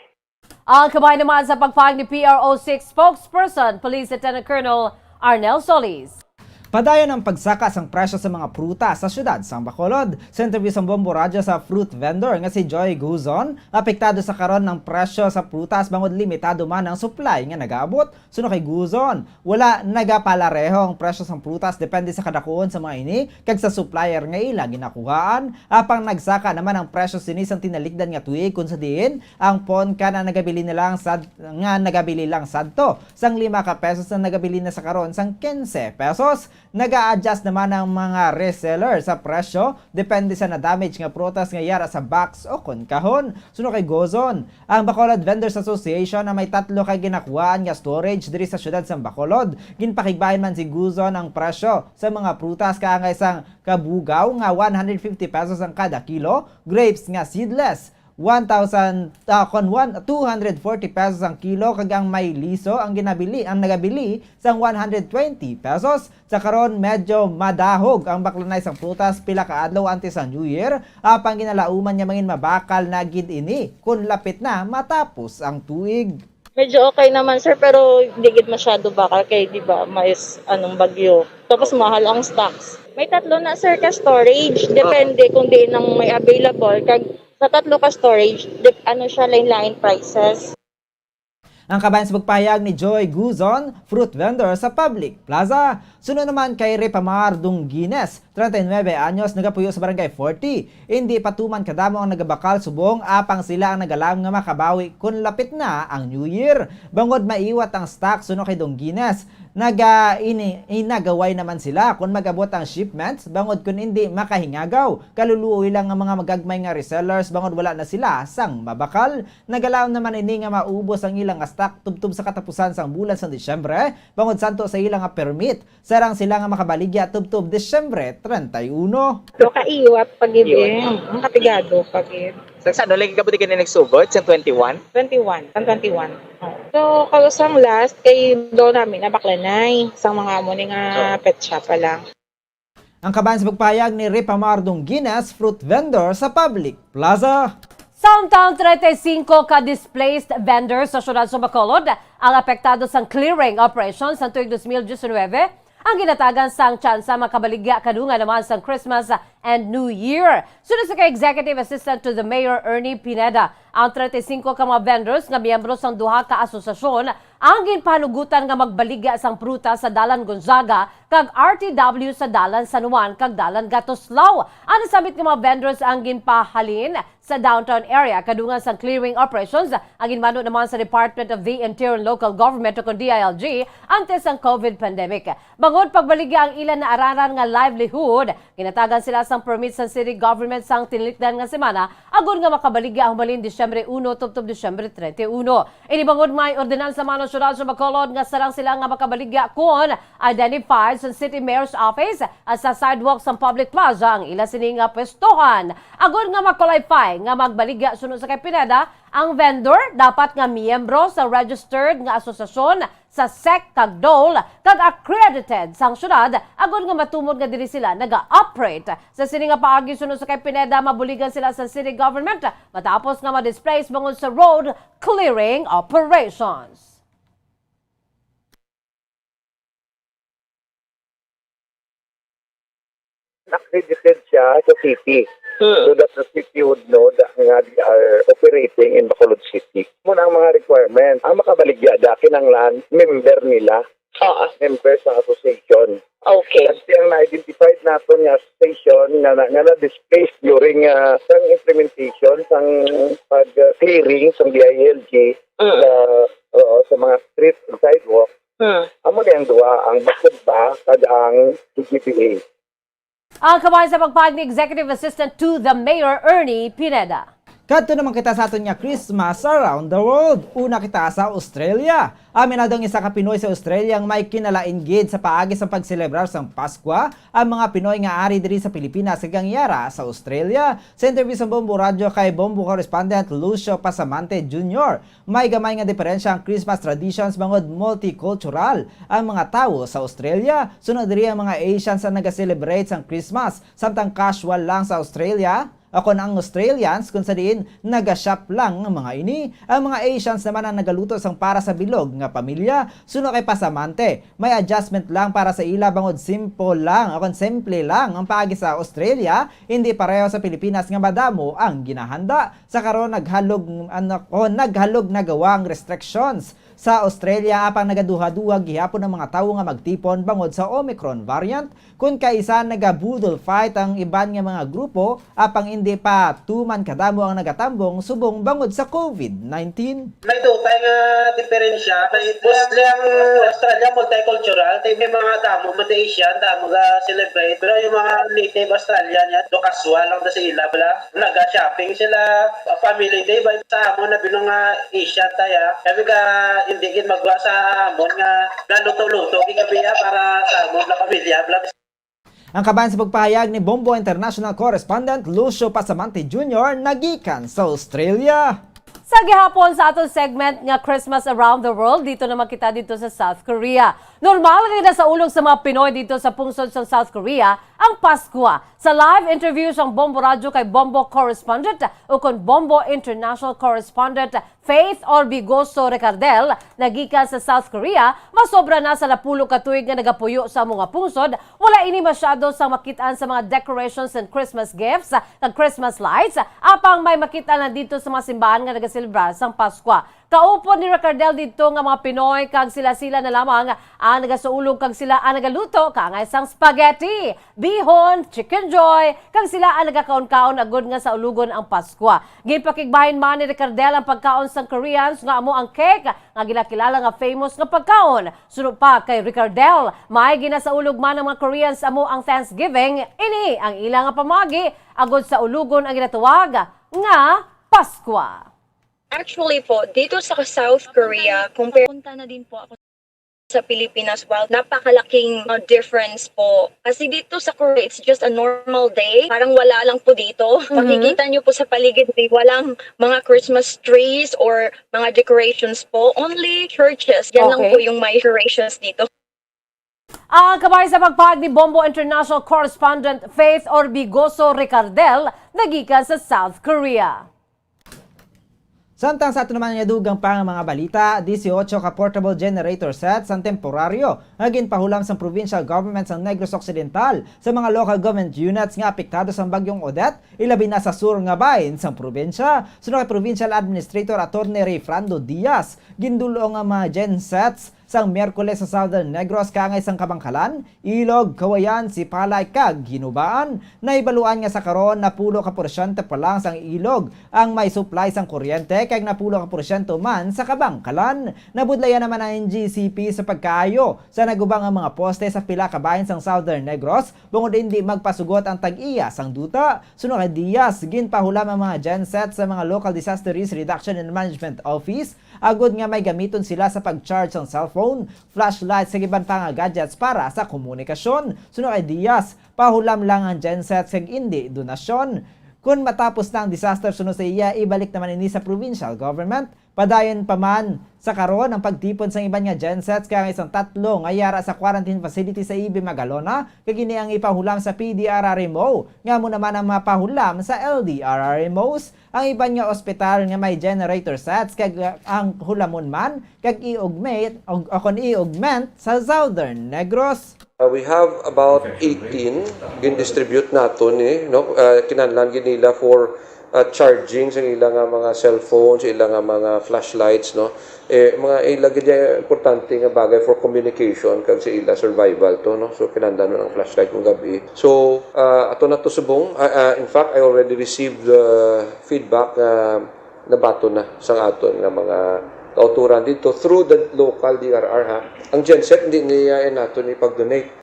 Ang kabay naman sa pagpahayag ni PRO6 spokesperson Police Lieutenant Colonel Arnel Solis.
Padayon ang pagsaka sang presyo sa mga prutas sa syudad sang Bacolod. Sa interview sa Bombo Radyo sa fruit vendor nga si Joy Guzon, apektado sa karon ng presyo sa prutas bangod limitado man ang supply nga nagaabot. Suno kay Guzon, wala nagapalareho ang presyo sang prutas depende sa kadakuon sa mga ini kag sa supplier nga ila ginakuhaan. Apang nagsaka naman ang presyo sini sang tinalikdan nga tuig kun sa diin ang ponka na nagabili lang sadto sang 5 ka pesos na nagabili na sa karon sang 15 pesos. Nag-a-adjust naman ang mga reseller sa presyo depende sa na-damage nga prutas nga yara sa box o kahon. Suno kay Gozon, ang Bacolod Vendors Association na may 3 ka ginakuhaan nga storage diri sa syudad sa Bacolod. Ginpakigbahin man si Guzon ang presyo sa mga prutas kaangay sang kabugaw nga 150 pesos ang kada kilo, grapes nga seedless 240 pesos ang kilo kag ang may liso ang nagabili sang 120 pesos. Sa karon medyo madahog ang baklanay sang prutas pila ka adlaw antes sa New Year. Apang ginalauman niya mangin mabakal na gid ini kun lapit na matapos ang tuig.
Medyo okay naman sir pero hindi gid masyado bakal kay di ba may bagyo. Tapos mahal ang stocks. May 3 na sir ka storage depende kung di nang may available kag sa 3 ka storage, siya line prices.
Ang kabayan sa pagpahayag ni Joy Guzon, fruit vendor sa Public Plaza. Sunod naman kay Repamar Dungines, 39 anyos, nagapuyo sa barangay 40. Hindi patuman kadamo ang nagabakal subong apang sila ang nagalam nga makabawi kung lapit na ang New Year. Bangod maiwat ang stock suno kay Dongines. Inagaway naman sila kung magabot ang shipments bangod kung hindi makahingagaw. Kaluluoy lang ang mga magagmay nga resellers bangod wala na sila sang mabakal. Nagalaw naman ini nga maubos ang ilang stock tubtub sa katapusan sang bulan sa Disyembre bangod santo sa ilang nga permit. Sarang sila nga makabaligya tubtub Disyembre 31.
So, kaiwat pag-ibig. Ang kapigado pag-ibig.
Sa ano, lagi ka ba di ka na nagsugod? Sa 21?
21. Ang 21. So, kalusang last, kay doon namin nabaklanay. Sa mga amo nga pet shop pa lang.
Ang kaban sa pagpahayag ni Ripamar Dongines, fruit vendor sa Public Plaza.
Samtang 35 ka-displaced vendors sa syudad sa Bacolod ang apektado sa clearing operations sa tuig 2019, ang ginatagan sang tsansa makabaligya kadungan naman sa Christmas and New Year. Sunod sa ka-Executive Assistant to the Mayor Ernie Pineda, ang 35 ka mga vendors nga miyembro sang duha ka asosasyon ang ginpanugutan nga magbaligya sang pruta sa Dalan Gonzaga kag RTW sa Dalan San Juan kag Dalan Gatoslaw. Ang nasabit nga mga vendors ang ginpahalin sa downtown area kadungan sang clearing operations ang ginmano naman sa Department of the Interior and Local Government o DILG antes ang COVID pandemic. Bangod pagbaligya ang ilan na araran nga livelihood, ginatagan sila sang permit sa city government sang tinlikdan nga semana agon nga makabaligya humalin Disyembre 1 tubtob Disyembre 31. Ini bangod may ordinansa man syudad sa Bacolod nga sarang sila nga makabaligya kun identified sa City Mayor's Office at sa sidewalk sa Public Plaza ang ila sini nga pwestohan. Agon nga makwalify nga magbaligya sunod sa kay Pineda, ang vendor dapat nga miyembro sa registered nga asosasyon sa SEC kag DOL kag accredited sang syudad agon nga matumod nga diri sila naga-operate sa sini nga paagi sunod sa kay Pineda mabuligan sila sa city government matapos nga ma-displace bangod sa road clearing operations.
Accredited siya sa city. So that the city would know that nga they are operating in Bacolod City. Muna ang mga requirements. Ang makabaligya da kinanglan member nila. Member sa association.
Okay.
Kasi ang na-identified nato nga association nga na-displaced during sang implementation, sang pag-clearing sa DILG sa mga street and sidewalk. Amo na yung duwa, ang bakod ba kag ang GPA.
Ang kabayan sa pagpahayag ni Executive Assistant to the Mayor Ernie Pineda.
Kadto naman kita sa aton nga Christmas around the world. Una kita sa Australia. Amin na dong isa ka Pinoy sa Australia ang may kinalainggid sa paagi sa pagselebrar sang Pasko. Ang mga Pinoy nga ari diri sa Pilipinas kagang yara sa Australia. Sa interview sa Bombo Radio kay Bombo correspondent Lucio Pasamante Jr., may gamay nga diferensya ang Christmas traditions bangod multicultural ang mga tawo sa Australia. Sunod diri ang mga Asians ang naga-celebrate sang Christmas samtang casual lang sa Australia. Ako na ang Australians kung sa diin naga-shop lang ang mga ini. Ang mga Asians naman ang nagaluto sang para sa bilog nga pamilya. Suno kay Pasamante, may adjustment lang para sa ila bangod simple lang ang paagi sa Australia. Hindi pareho sa Pilipinas nga madamo ang ginahanda. Sa karon naghalog na gawang restrictions sa Australia apang nagaduha-duha gihapon ang mga tawo nga magtipon bangod sa Omicron variant kun kaisa nagabudol fight ang iban nga mga grupo apang hindi pa tuman kadamo ang nagatambong subong bangod sa COVID-19.
May dutay nga diferensya kay Muslim Australia multicultural tay may mga damo mga Asian damo ga celebrate pero yung mga native Australian ya do casual lang sa ila bala naga shopping sila family day ba sa amo na binong Asian taya kami ka hindi gid magwa sa amon nga luto-luto gigabiya para sa amon na pamilya bla.
Ang kabayan sa pagpahayag ni Bombo International Correspondent Lucio Pasamante Jr. nagikan sa Australia.
Sa gihapon sa atong segment nga Christmas Around the World, dito naman kita dito sa South Korea. Normal nga sa ulog sa mga Pinoy dito sa pungsod sa South Korea ang Pasko. Sa live interview sa Bombo Radio kay Bombo Correspondent o kon Bombo International Correspondent Faith Orbigoso Recardel, nagikan sa South Korea, masobra na sa 10 ka tuig nga nagapuyo sa mga pungsod, wala ini masyado sa makitaan sa mga decorations and Christmas gifts at Christmas lights, apang may makita na dito sa mga simbahan nga nagaselebrar sang Pasko.
Kaupo ni Ricardel dito nga mga Pinoy kag sila na lamang ang nagasuulog kag sila ang nagaluto kangay sang spaghetti, bihon, chicken joy kag sila ang nagakaon-kaon agud nga sa ulugon ang Pasko. Gipakigbahin man ni Ricardel ang pagkaon sang Koreans nga amo ang cake nga ginakilala nga famous nga pagkaon. Sunod pa kay Ricardel, may ginasaulog man ng mga Koreans amo ang Thanksgiving, ini ang ilang nga pamagi agud sa ulugon ang ginatuwag nga Pasko.
Actually po, dito sa South Korea, punta na din po ako sa Pilipinas. Well, napakalaking difference po. Kasi dito sa Korea, it's just a normal day. Parang wala lang po dito. Makikita nyo po sa paligid, walang mga Christmas trees or mga decorations po. Only churches. Yan lang po yung may decorations dito.
Ang kabay sa pagpahag ni Bombo International Correspondent Faith Orbigoso Ricardel, nagikan sa South Korea.
Samtang sa ato naman nga dugang pang mga balita, 18 ka portable generator sets ang temporaryo nga ginpahulam sa provincial government sa Negros Occidental sa mga local government units nga apektado sa bagyong Odette, ilabi na sa sur nga bahin sa probinsya. Sunod kay Provincial Administrator Attorney Ray Frando Diaz, gindulo nga mga gensets sang Miyerkules sa Southern Negros kangay sang Kabangkalan, Ilog, Kawayan, Sipalay kag Ginubaan. Naibaluan nga sa karon na pulo ka porsyento pa lang sang Ilog ang may supply sang kuryente kag napulo ka porsyento man sa Kabangkalan. Nabudlayan naman ang NGCP sa pagkaayo sa nagubang ang mga poste sa pila ka bahin sang Southern Negros bungod hindi magpasugot ang tag-iya sang duta. Sunod kay Diaz, ginpahulam ang mga genset sa mga Local Disaster Risk Reduction and Management Office agud nga may gamiton sila sa pag-charge ng cellphone, flashlights sa iban pa nga gadgets para sa komunikasyon. Sunod kay Diaz, pahulam lang ang gensets kag hindi donasyon. Kung matapos na ang disaster sunod sa iya, ibalik naman ini sa provincial government. Padayon pa man sa karon ang pagtipon sa iban nga gensets kaya isang 3 nga yara sa quarantine facility sa IB Magalona kag ini ang ipahulam sa PDRRMO nga mo naman ang mapahulam sa LDRRMOs. Ang iban nga ospital nga may generator sets kag ang hulamon man kag i-augment sa Southern Negros.
We have about 18 gin-distribute nato ni kinahanglan gid nila for charging sa ilang mga cellphones, ilang mga flashlights mga ilagay importante nga bagay for communication kag sa ila survival so kinahanglan ng flashlight ng gabi. So ato na to subong in fact I already received feedback na bato na sa aton nga mga kauturan dito through the local DRR Ang genset hindi niya nato ni pag-donate.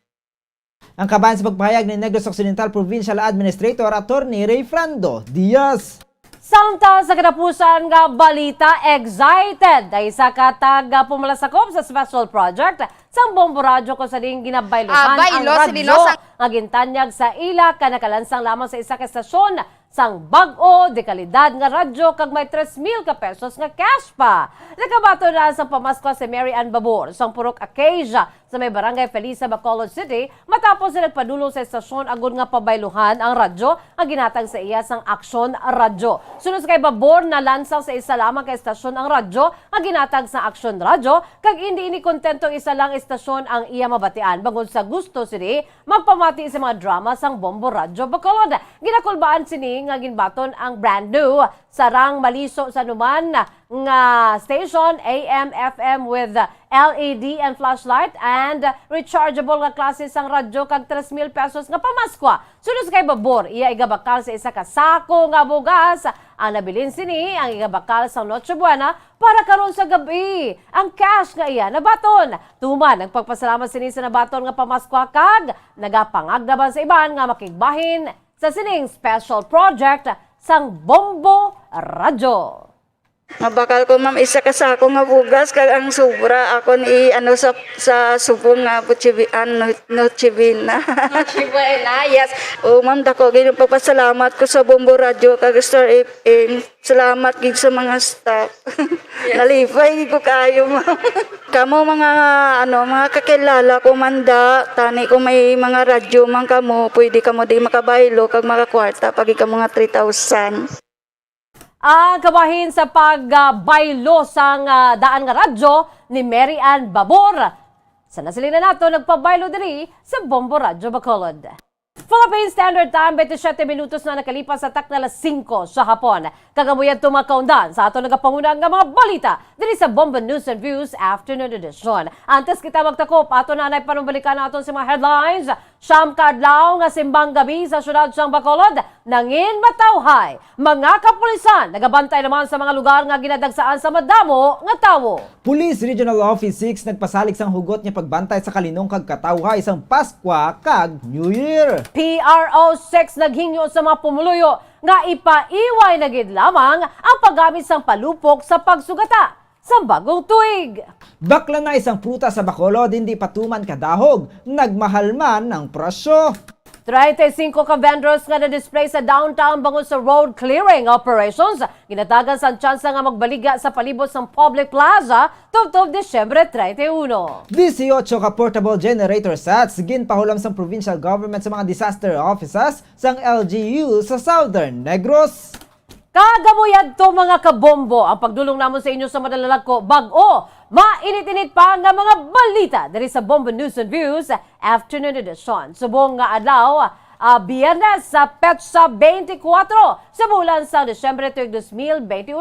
Ang kabayan sa pagpahayag ni Negros Occidental Provincial Administrator Attorney Ray Frando Diaz.
Samtang sa katapusan nga balita, excited dahil sa katag pumalasakop sa special project sa Bombo Radyo ko sa ring ginabayluhan ang radyo nga gintanyag sa ila kanakalansang lamang sa isa ka estasyon sang bag-o de kalidad nga radyo kag may 3,000 ka pesos nga cash pa. Nakabato na sa pamasko si Mary Ann Babor sang Purok Acacia sa may barangay Felisa, Bacolod City matapos na nagpadulong sa estasyon agud nga pabayluhan ang radyo nga ginatag sa iya sang Aksyon Radyo. Sunod kay Babor na lansaw sa isa lamang ka estasyon ang radyo nga ginatag sa Aksyon Radyo kag hindi ini kontento isa lang estasyon ang iya mabatian bangod sa gusto sini magpamati sa mga drama sang Bombo Radyo Bacolod. Ginakulbaan sini nga ginbaton ang brand new sarang maliso sa numan nga station AM FM with LED and flashlight and rechargeable nga klase sang radyo kag 3,000 pesos nga pamaskwa. Sunod kay Babor, iya igabakal sa isa ka sako nga bugas. Ang nabilin sini ang igabakal sa Noche Buena para karon sa gabi. Ang cash nga iya nabaton. Tuman ang pagpasalamat sini sa nabaton nga pamaskwa kag nagapangagdaban sa iban nga makigbahin sa sining special project sang Bombo Radyo.
Mabakal ko ma'am isa ka sako nga bugas kag ang sobra ako ni sa subong nga Noche Buena. Noche Buena, yes. O ma'am dako gyud pagpasalamat ko sa Bombo Radyo kag Star FM. Salamat gid sa mga staff. Yes. Nalipay ko kayo ma'am. Kamo mga kakilala ko manda tani ko may mga radyo man kamo pwede kamo di makabaylo kag makakwarta pagi kamo nga 3,000.
Ang kabahin sa pagbaylo sang daan nga radyo ni Mary Ann Babor. Sa nasilina nato nagpabaylo diri sa Bombo Radyo Bacolod. Philippine Standard Time, 27 minutos na nakalipas sa takna 5 sa hapon. Kagamuyan tumakaundan sa ato nagapangunang nga mga balita diri sa Bombo News and Views Afternoon Edition. Antes kita magtakop, ato na panumbalikan naton sa mga headlines. Siyam kadlaw nga simbang gabi sa syudad sang Bacolod, nangin matawhay. Mga kapulisan nagabantay naman sa mga lugar nga ginadagsaan sa madamo nga tawo.
Police Regional Office 6 nagpasalig sang hugot niya pagbantay sa kalinong kag katawhay sang Pasko kag New Year.
PRO 6 naghingyo sa mga pumuluyo nga ipaiway na gid lamang ang paggamit sang palupok sa pagsugata sa bagong tuig.
Bakla na isang pruta sa Bacolod, hindi patuman kadahog, nagmahal man ng presyo.
35 ka vendors nga na-display sa downtown bangon sa road clearing operations. Ginatagan sa tsansa nga magbaliga sa palibot ng public plaza tubtob Disyembre 31.
18 ka portable generator sets ginpahulam sa provincial government sa mga disaster offices sang LGU sa Southern Negros.
Kagamuyad to mga kabombo ang pagdulong namon sa inyo sa madalalag ko bag-o mainit-init pa nga mga balita diri sa Bombo News and Views Afternoon Edition. Subong nga adlaw, Biyernes sa Petsa 24 sa bulan sa Disyembre 2021,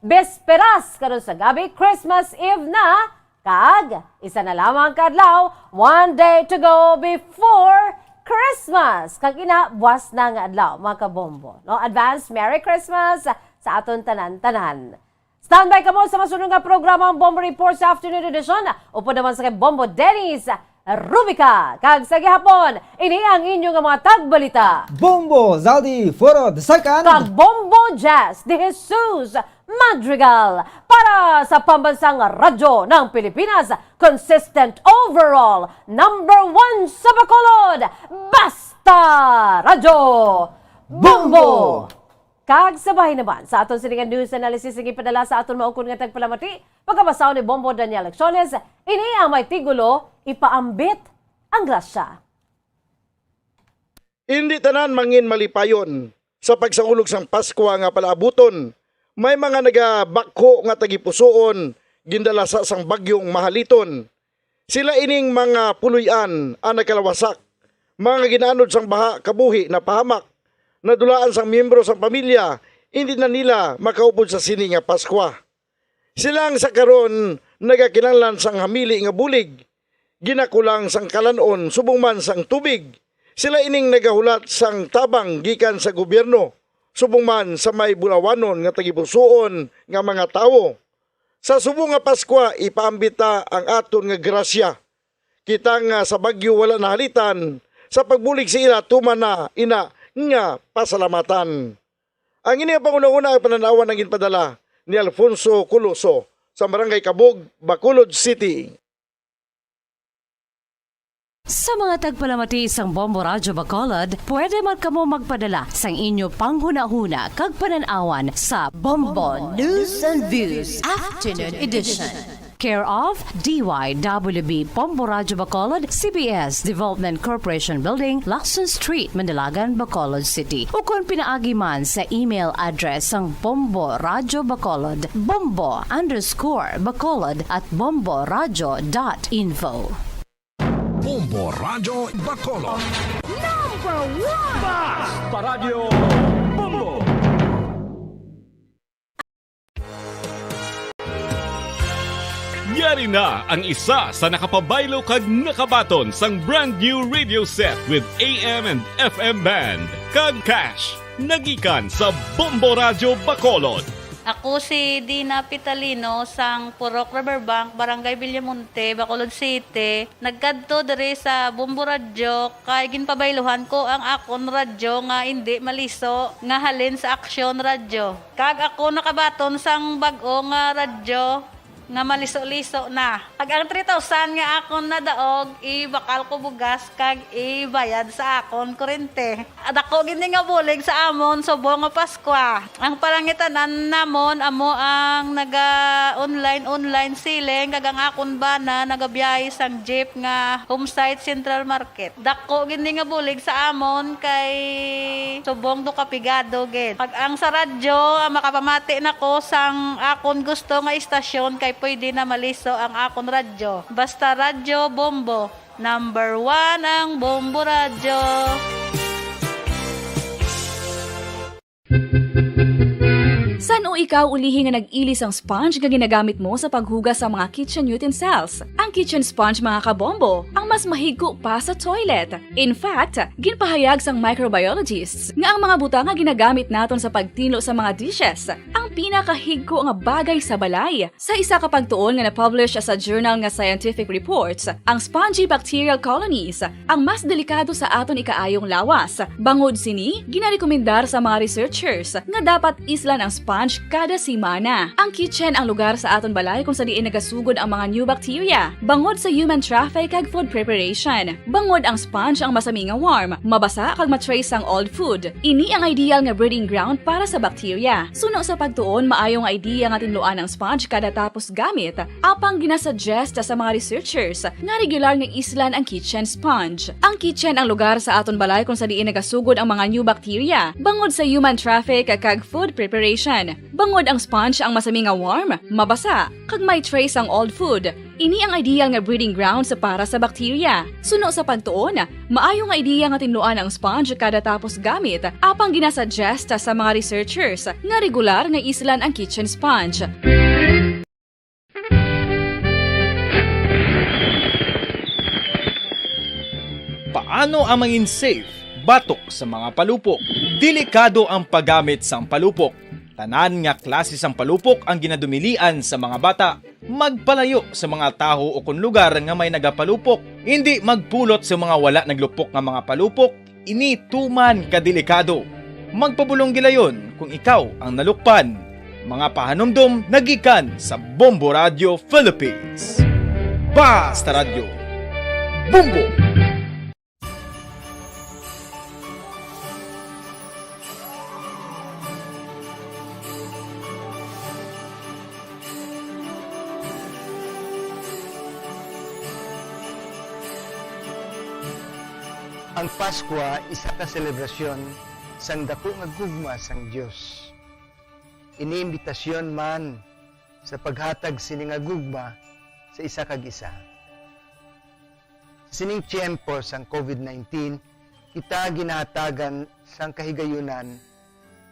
Besperas karon sa gabi, Christmas Eve na, kag isa na lamang kadlaw, one day to go before Christmas. Kag ina buwas na nga adlaw mga kabombo. No, advance Merry Christmas sa aton tanan-tanan. Standby ka mo sa masunod nga programa ang Bombo Reports Afternoon Edition. Upo naman sa kay Bombo Dennis Rubica. Kag sa gihapon, ini ang inyong mga tagbalita.
Bombo Zaldi Foro II.
Kag Bombo Jazz de Jesus Madrigal para sa pambansang radyo ng Pilipinas. Consistent overall, #1 sa Bacolod. Basta Radyo Bombo! Kag sabay naman sa aton siningan news analysis nga ipadala sa aton maukon nga tagpalamati pagkabasaw ni Bombo Daniel Lecciones, ini ang may tigulo ipaambit ang grasya.
Hindi tanan mangin malipayon sa pagsangulog sang Pasko nga palaabuton. May mga nagabakho nga tagipusoon gindala sa sang bagyong mahaliton. Sila ining mga puluyan ang nakalawasak, mga ginaanod sang baha kabuhi na pahamak, nadulaan sang miyembro sang pamilya, hindi na nila makaupod sa sini nga Pasko. Silang sa karon nagakinahanglan sang hamili nga bulig, ginakulang sang kalanon subong man sang tubig. Sila ining nagahulat sang tabang gikan sa gobyerno, subong man sa may bulawanon nga tagipusoon nga mga tawo. Sa subong nga Pasko ipaambita ang aton nga grasya. Kita nga sa bagyo wala nahalitan, sa pagbulig sa ila tuman na ina nga pasalamatan. Ang ini ang panguna-una ang pananawan ng ginpadala ni Alfonso Coloso sa Barangay Kabog, Bacolod City.
Sa mga tagpalamati isang Bombo Radyo Bacolod, pwede man kamo magpadala sang inyo panghuna-huna kag pananawan sa Bombo News and Views Afternoon Edition. Care of DYWB Bombo Radyo Bacolod, CBS Development Corporation Building, Lacson Street, Mandilagan, Bacolod City. O kung pinaagi man sa email address ang Bombo Radyo Bacolod, bombo_bacolod@bomboradyo.info.
Bombo Radyo Bacolod.
#1
Basta Radio Bombo.
Yari na ang isa sa nakapabaylo kag nakabaton sang brand new radio set with AM and FM band. Kag cash, nagikan sa Bombo Radyo Bacolod.
Ako si Dina Pitalino sang Purok Riverbank, Barangay Villamonte, Bacolod City. Nagkadto diri sa Bombo Radyo kay ginpabayluhan ko ang akon radyo nga hindi maliso nga halin sa aksyon radyo. Kag ako nakabaton sang bag-o nga radyo nga maliso-liso na. Pag ang 3,000 nga akon nadaog, ibakal ko bugas kag ibayad sa akon kurente. At ako gini nga bulig sa amon subong nga Pasko. Ang parangitanan namon amo ang naga-online siling kag ang akon bana nagabiyahe sang jeep nga Homesite Central Market. Dako gini nga bulig sa amon kay subong do kapigado gid. Pag ang sa radyo makapamati nako sang akon gusto nga istasyon kay pwede na maliso ang akon radyo. Basta Radyo Bombo. #1 ang Bombo Radyo.
San o ikaw ulihi nga nag-ilis ang sponge nga ginagamit mo sa paghugas sa mga kitchen utensils? Ang kitchen sponge mga kabombo, ang mas mahigko pa sa toilet. In fact, ginpahayag sang microbiologists nga ang mga butang nga ginagamit naton sa pagtilo sa mga dishes ang pinakahigko nga bagay sa balay. Sa isa ka pagtuon nga na-publish sa journal nga Scientific Reports, ang spongy bacterial colonies ang mas delikado sa aton ikaayong lawas. Bangod sini, ginarekomendar sa mga researchers nga dapat islan ang sponge kada semana. Ang kitchen ang lugar sa aton balay kung sa diin nagasugod ang mga new bacteria. Bangod sa human traffic kag food preparation. Bangod ang sponge ang masami nga warm, mabasa kag matrace ang old food. Ini ang ideal nga breeding ground para sa bacteria. Suno sa pagtuon, maayo nga idea nga tinluan ang sponge kada tapos gamit. Apang ginasuggest sa mga researchers nga regular nga islan ang kitchen sponge. Ang kitchen ang lugar sa aton balay kung sa diin nagasugod ang mga new bacteria. Bangod sa human traffic kag food preparation. Bangod ang sponge ang masami nga warm, mabasa, kag may trace ang old food. Ini ang ideal nga breeding ground sa para sa bacteria. Suno sa pagtuon, maayo nga idea nga tinluan ang sponge kada tapos gamit, apang ginasuggest sa mga researchers nga regular nga islan ang kitchen sponge.
Paano ang mangin safe batok sa mga palupok? Delikado ang paggamit sang palupok. Tanan nga klase sang palupok ang ginadumilian sa mga bata. Magpalayo sa mga taho o kun lugar nga may nagapalupok. Hindi magpulot sa mga wala naglupok nga mga palupok. Ini tuman kadelikado. Magpabulong gilayon kung ikaw ang nalukpan. Mga pahanumdum nagikan sa Bombo Radio Philippines. Basta Radio Bombo!
Ang Pasko isa ka selebrasyon sang dako nga gugma sang Dios. Iniimbitasyon man sa paghatag sini nga gugma sa isa kag isa. Sa sining tiyempo sang COVID-19, kita ginahatagan sang kahigayunan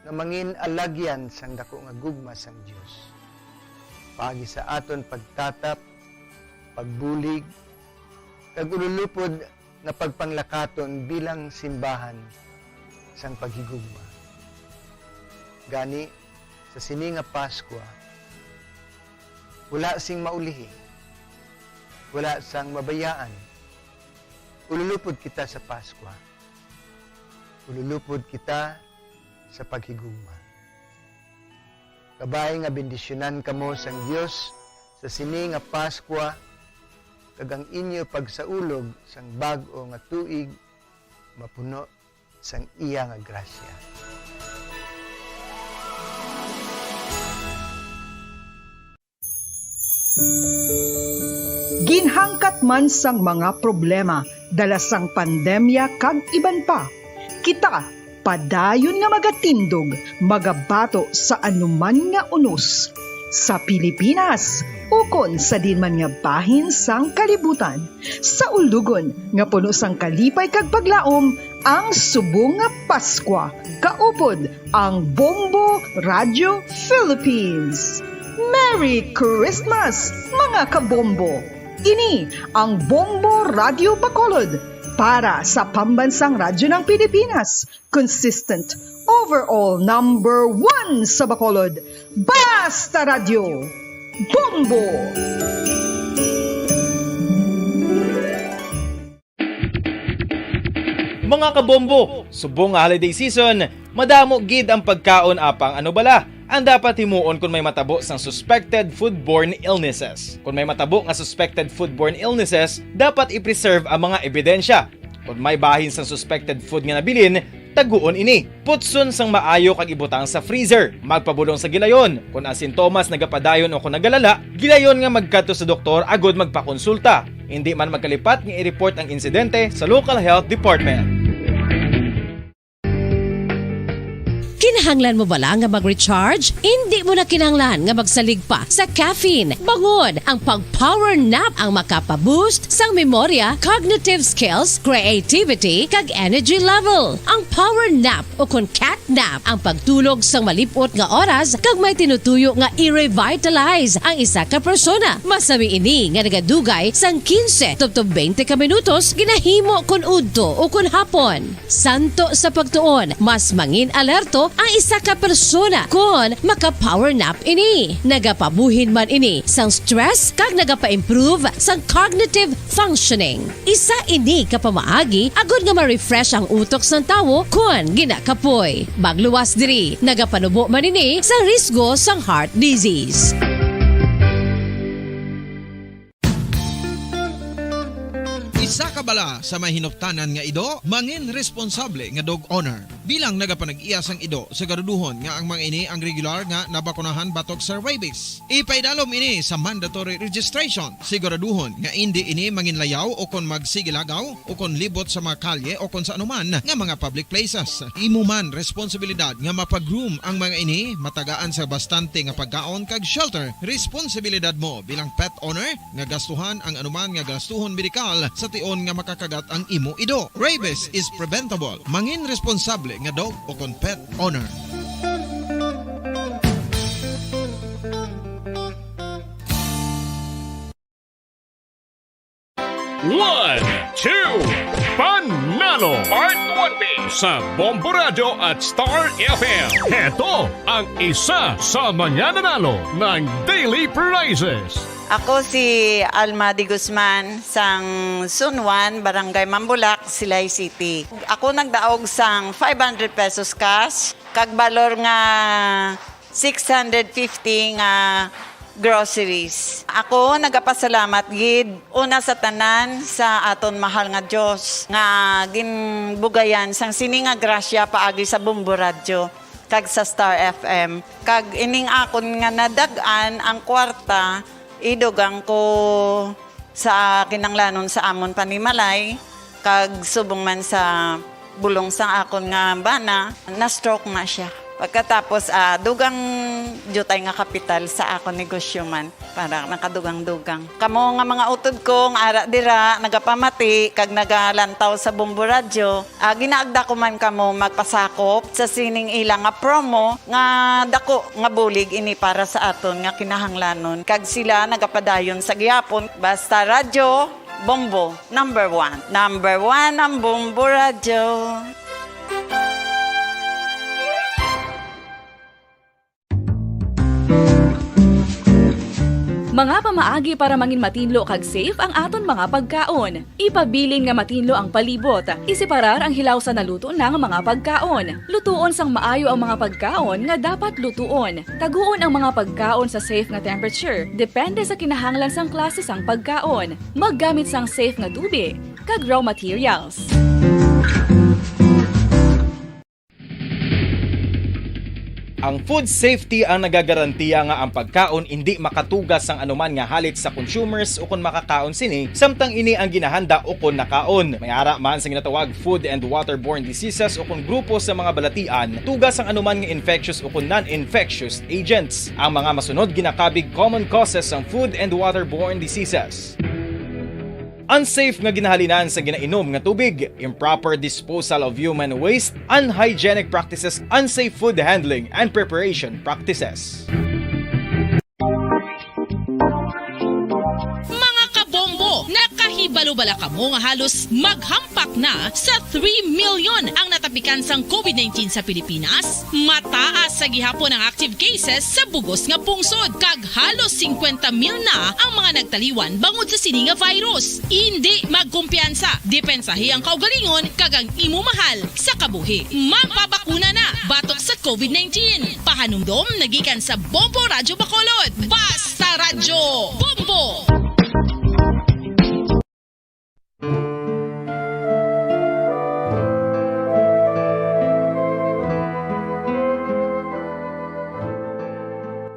nga mangin alagyan sang dako nga gugma sang Dios. Paagi sa aton pagtatap, pagbulig, kag ululupod na pagpanglakaton bilang simbahan sang paghigugma. Gani, sa sini nga Pasko, wala sing maulihi, wala sang mabayaan. Ululupod kita sa Pasko. Ululupod kita sa paghigugma. Kabay nga bendisyonan kamo sang Dios sa sini nga Pasko, kag ang inyo pagsaulog sang bag-o nga tuig mapuno sang iya nga grasya.
Ginhangkat man sang mga problema dala sang pandemya kag iban pa, kita padayon nga magatindog, magabato sa anuman nga unos sa Pilipinas, ukon sa dinman nga bahin sang kalibutan, sa ulugon nga puno sang kalipay kag paglaom ang subong nga Pasko, kaupod ang Bombo Radio Philippines. Merry Christmas, mga kabombo! Ini ang Bombo Radio Bacolod para sa pambansang radyo ng Pilipinas, consistent overall number 1 sa Bacolod, Basta Radio Bombo!
Mga kabombo, subong nga holiday season, madamo gid ang pagkaon apang ano bala ang dapat himuon kung may matabo sang suspected foodborne illnesses. Kung may matabo nga suspected foodborne illnesses, dapat i-preserve ang mga ebidensya. Kung may bahin sang suspected food nga nabilin, taguon ini. Putson sang maayo kag ibutang sa freezer. Magpabulong sa gilayon. Kung ang sintomas nagapadayon o kung nagalala, gilayon nga magkadto sa doktor agod magpakonsulta. Hindi man magkalipat nga i-report ang insidente sa local health department.
Kinahanglan mo bala nga mag-recharge? Hindi mo na kinahanglan nga magsalig pa sa caffeine. Bangod ang pag-power nap ang makapaboost sang memorya, cognitive skills, creativity, kag energy level. Ang power nap o kon cat nap ang pagtulog sang malipot nga oras kag may tinutuyo nga i-revitalize ang isa ka persona. Masami ini nga nagadugay sang 15 to 20 ka minutos ginahimo kun udto o kun hapon. Santo sa pagtuon, mas mangin alerto ang isa ka persona kung maka-power nap ini. Nagapabuhin man ini sang stress kag nagapa-improve sang cognitive functioning. Isa ini kapamaagi agud nga ma-refresh ang utok sang tawo kung ginakapoy. Bagluwas diri, nagapanubo man ini sa risgo sang heart disease.
Isa ka bala sa mahinuptanan nga ido, mangin responsable nga dog owner. Bilang nagapanag-iyas ang ido, siguraduhon nga ang mga ini ang regular nga nabakunahan batok sa rabies. Ipaidalom ini sa mandatory registration. Siguraduhon nga hindi ini manginlayaw o kon magsigilagaw o kon libot sa mga kalye o kon sa anuman nga mga public places. Imo man responsibilidad nga mapag-groom ang mga ini, matagaan sa bastante nga pagkaon kag shelter. Responsibilidad mo bilang pet owner nga gastuhan ang anuman nga gastuhon medikal sa tion nga makakagat ang imo ido. Rabies is preventable. Mangin responsable nga dog o kon pet owner.
One, two, Panalo Part 1B sa Bombo Radio at Star FM. Heto ang isa sa manyananalo ng Daily Prizes.
Ako si Alma de Guzman sang Sunwan, Barangay Mambulak, Silay City. Ako nagdaog sang 500 pesos cash, kag balor nga 650 nga groceries. Ako nagapasalamat gid una sa tanan sa aton mahal nga Dios nga ginbugayan sang sini nga grasya paagi sa Bombo Radio kag sa Star FM. Kag ining akon nga nadagan ang kwarta idugang ko sa kinanglanon sa amon panimalay kag subong man sa bulong sa akon nga bana na stroke na siya. Pagkatapos dugang jutay nga kapital sa akon negosyo man para nakadugang-dugang. Kamo nga mga utod ko nga ara dira nagapamati kag nagalantaw sa Bombo Radio, ginaagda ko man kamo magpasakop sa sining ilang nga promo nga dako nga bulig ini para sa aton nga kinahanglanon. Kag sila nagapadayon sa gihapon. Basta Radio Bombo number 1. Number 1 ang Bombo Radio.
Mga pamaagi para mangin matinlo kag safe ang aton mga pagkaon. Ipabilin nga matinlo ang palibot. Isiparar ang hilaw sa naluto ng mga pagkaon. Lutuon sang maayo ang mga pagkaon nga dapat lutuon. Taguon ang mga pagkaon sa safe nga temperature. Depende sa kinahanglan sang klase sang pagkaon. Maggamit sang safe nga tubig kag raw materials.
Ang food safety ang nagagarantiya nga ang pagkaon hindi makatugas sang anuman nga halit sa consumers o kung makakaon sini, samtang ini ang ginahanda o kung nakaon. May ara man sa ginatawag food and waterborne diseases o kung grupo sa mga balatian, tugas ang anuman nga infectious o kung non-infectious agents. Ang mga masunod ginakabig common causes ng food and waterborne diseases. Unsafe nga ginahalinan sa ginainom nga tubig, improper disposal of human waste, unhygienic practices, unsafe food handling and preparation practices.
Mga kabombo, nakahibalo bala kamo nga halos maghampak na sa 3 million ang natapikan sang COVID-19 sa Pilipinas? Mataas sa gihapon ang active cases sa bugos nga pungsod, kag halos 50,000 na ang mga nagtaliwan bangod sa sini nga virus. Hindi magkumpiyansa, depensahi ang kaugalingon kag ang imo mahal sa kabuhi. Magpabakuna na batok sa COVID-19. Pahanumdom nagikan sa Bombo Radio Bacolod. Basta Radyo Bombo!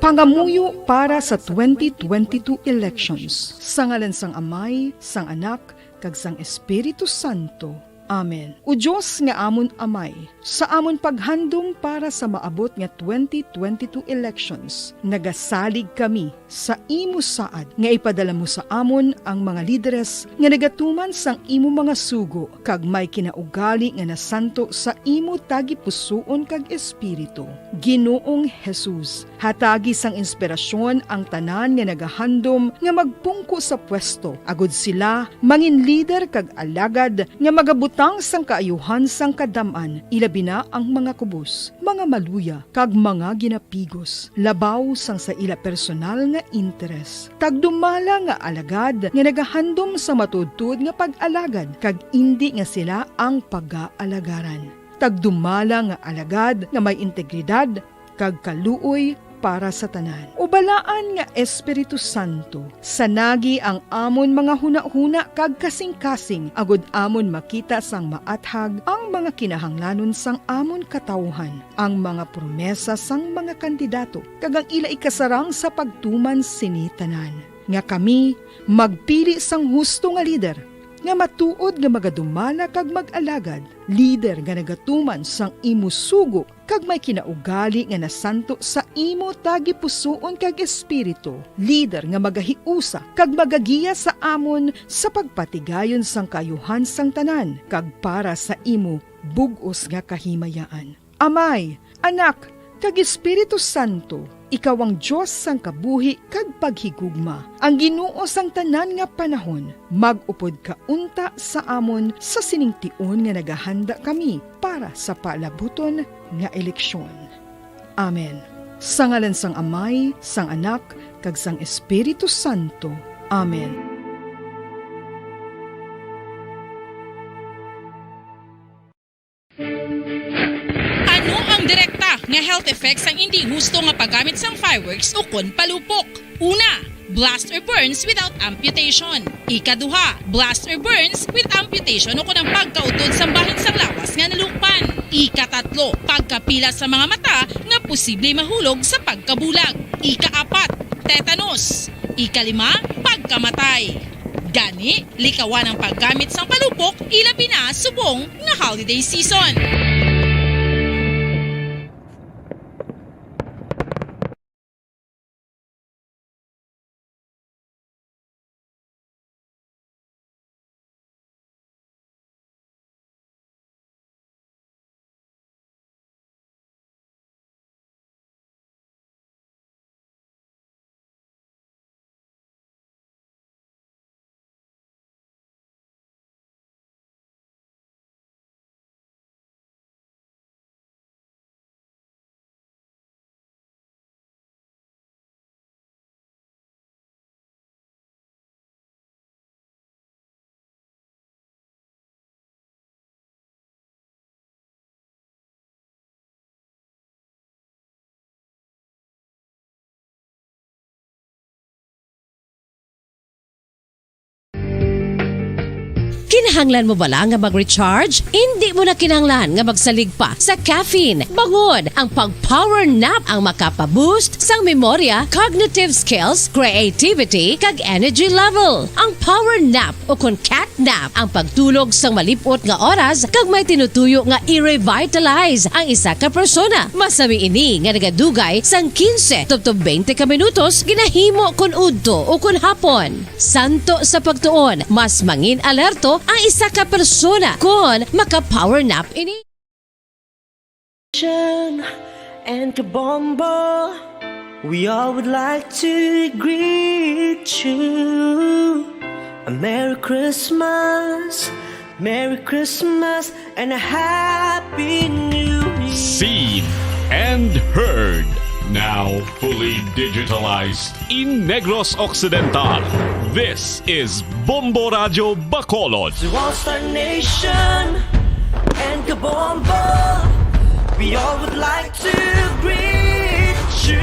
Pangamuyo para sa 2022 elections. Sa ngalan sang Amay, sang Anak, kag sang Espiritu Santo. Amen. O Diyos nga amon amay, sa amon paghandom para sa maabot nga 2022 elections, nagasalig kami sa imo saad nga ipadala mo sa amon ang mga lideres nga nagatuman sang imo mga sugo kag may kinaugali nga nasanto sa imo tagi pusoon kag espiritu. Ginoong Jesus, hatagi sang inspirasyon ang tanan nga nagahandom nga magpungko sa pwesto, agud sila mangin lider kag alagad nga magabutang sang kaayuhan sang kadaman, ilabi na ang mga kubos, mga maluya, kag mga ginapigos, labaw sang sa ila personal nga interes. Tagdumala nga alagad nga nagahandom sa matudtud nga pag-alagad, kag indi nga sila ang pag-aalagaran. Tagdumala nga alagad nga may integridad, kag kaluoy para sa tanan. Ubalaan nga Espiritu Santo, sanagi ang amon mga huna-huna kag kasing-kasing, agud amon makita sang maathag ang mga kinahanglanon sang amon katawhan, ang mga promesa sang mga kandidato, kag ang ila ikasarang sa pagtuman sini tanan. Nga kami magpili sang husto nga lider, nga matuod nga magadumala kag mag-alagad, lider nga nagatuman sang imo sugo kag may kinaugali nga nasanto sa imo tagi pusoon kag espiritu, lider nga magahiusa kag magagiya sa amon sa pagpatigayon sang kayuhan sang tanan kag para sa imo bug-os nga kahimayaan. Amay, Anak, kag Espiritu Santo, ikaw ang Diyos sang kabuhi kag paghigugma. Ang Ginoo sang tanan nga panahon, mag-upod ka unta sa amon sa siningtion nga nagahanda kami para sa palabuton nga eleksyon. Amen. Sa ngalan sang Amay, sang Anak, kag sang Espiritu Santo. Amen.
Ano ang direkta nga health effects ang hindi husto nga paggamit sang fireworks o kon palupok? Una, blast or burns without amputation. Ikaduha, blast or burns with amputation o kon ang pagkautod sa bahin sang lawas nga nalukpan. Ikatatlo, pagkapila sa mga mata nga posible mahulog sa pagkabulag. Ikaapat, tetanus. Ikalima, pagkamatay. Gani, likawan ang paggamit sang palupok ilabi na subong nga holiday season.
Kinahanglan mo bala nga mag-recharge? Hindi mo na kinahanglan nga magsalig pa sa caffeine. Bangod, ang pag-power nap ang makapaboost sang memorya, cognitive skills, creativity, kag energy level. Ang power nap o kon cat nap ang pagtulog sang malipot nga oras kag may tinutuyo nga i-revitalize ang isa ka persona. Masami ini nga nagadugay sang 15 tubtob 20 ka minutos ginahimo kun udto o kun hapon. Santo sa pagtuon, mas mangin alerto ang isa ka persona kung maka-power nap ini.
And Kabombo, we all would like to greet you. A Merry Christmas, and a Happy New Year.
Seen and heard. Now fully digitalized in Negros Occidental. This is Bombo Radio Bacolod.
To All-Star Nation and Kabombo, we all would like to greet you.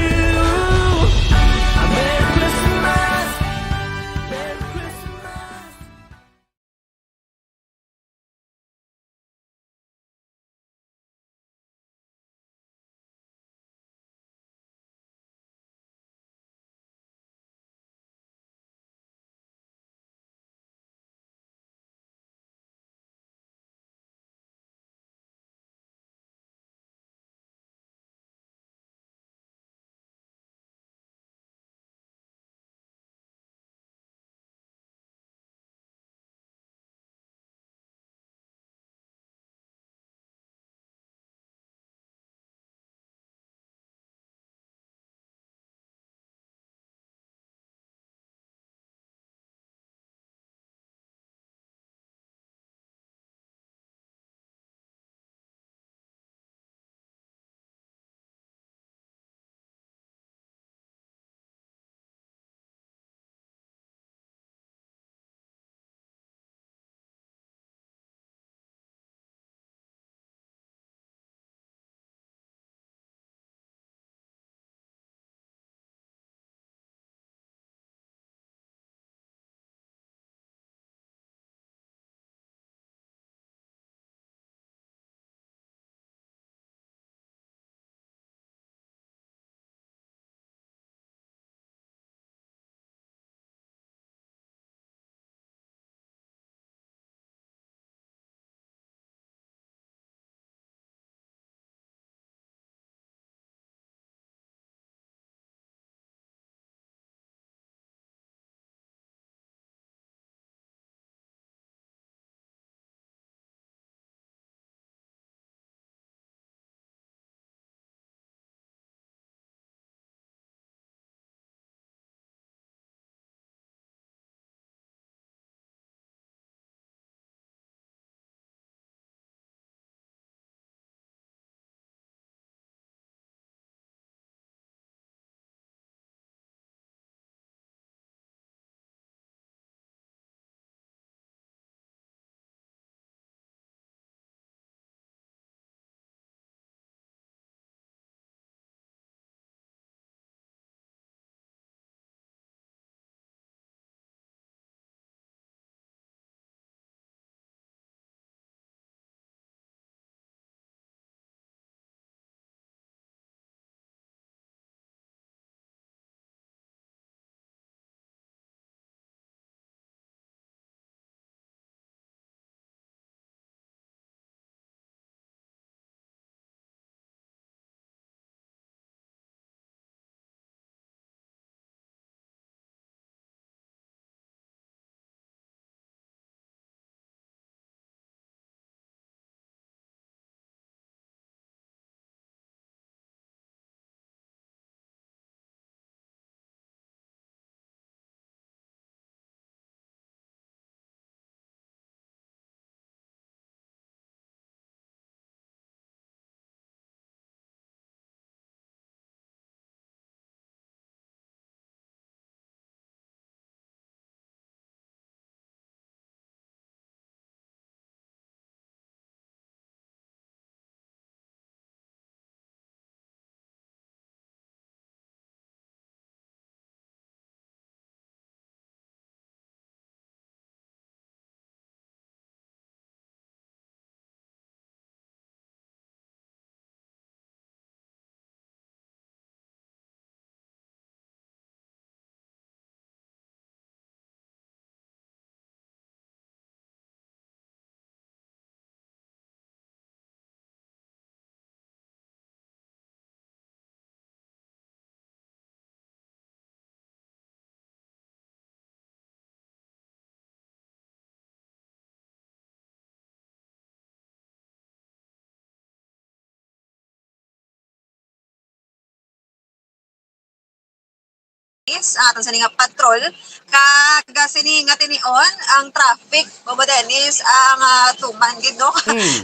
aton sa nga patrol kag sininga tinion ang traffic Bobo Dennis ang tuman gid no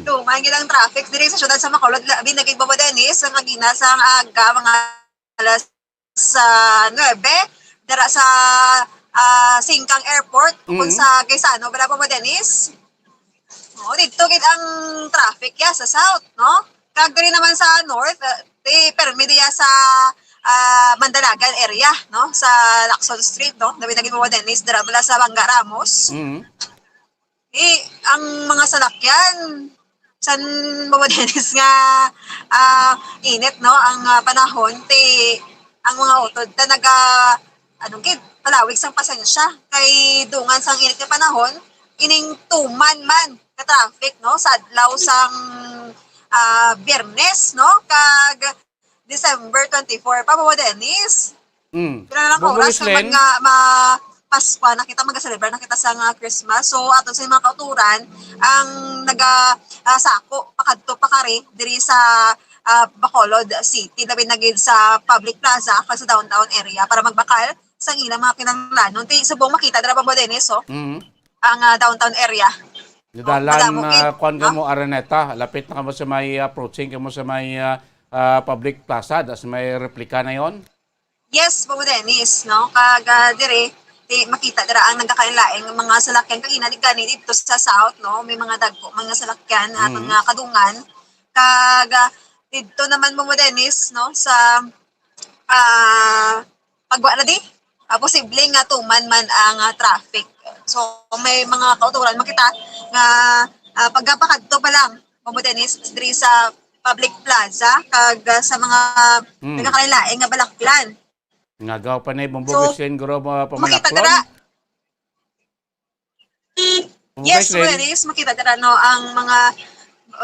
tuman gid ang traffic diri sa syudad sa Bacolod labi na gid Bobo Dennis ang kagina sa aga mga alas sa 9 dara sa Singkang Airport kung sa Quezano bala Bobo Dennis dito gid ang traffic ya sa south no kag diri naman sa north permi diya sa Mandalagan area no sa Lacson Street no dabi naging Bobo Dennis dara bala sa Bangga Ramos ang mga salakyan san Bobo Dennis nga init no ang panahon ang mga utod ta naga anong gid palawig sang pasensya kay dungan sang init nga panahon ining tuman man ka traffic no sa adlaw sang Biyernes no kag December 24 pa Bobo Dennis. Kailan lang oras nga Pasko nakita mag-celebrate nakita sa Christmas. So ato sa mga kauturan ang sako pakadto pa kari diri sa Bacolod City labi na gid sa Public Plaza kag sa downtown area para magbakal sa ilang mga kinahanglanon. Subong makita dira Bobo Dennis ang downtown area.
Dalan kuan ka mo Araneta, lapit na ka mo sa may approaching ka mo sa may Public Plaza, das may replika na yon?
Yes, Bobo Dennis, no? Kag dire, makita dira ang nagkakainlaing mga salakyan kag gani dito sa south, no? May mga dagko, mga salakyan at mga kadungan. Kag dito naman Bobo Dennis, no? Sa pagwa na di, posible nga tuman man ang traffic. So may mga kauturan makita nga pagpakadto pa lang Bobo Dennis diri sa Public Plaza kag sa mga nagkakalain nga balaklan.
Ngagaw pa na ibang bugisin guro
makita dira. Yes, Dennis, makita dira no ang mga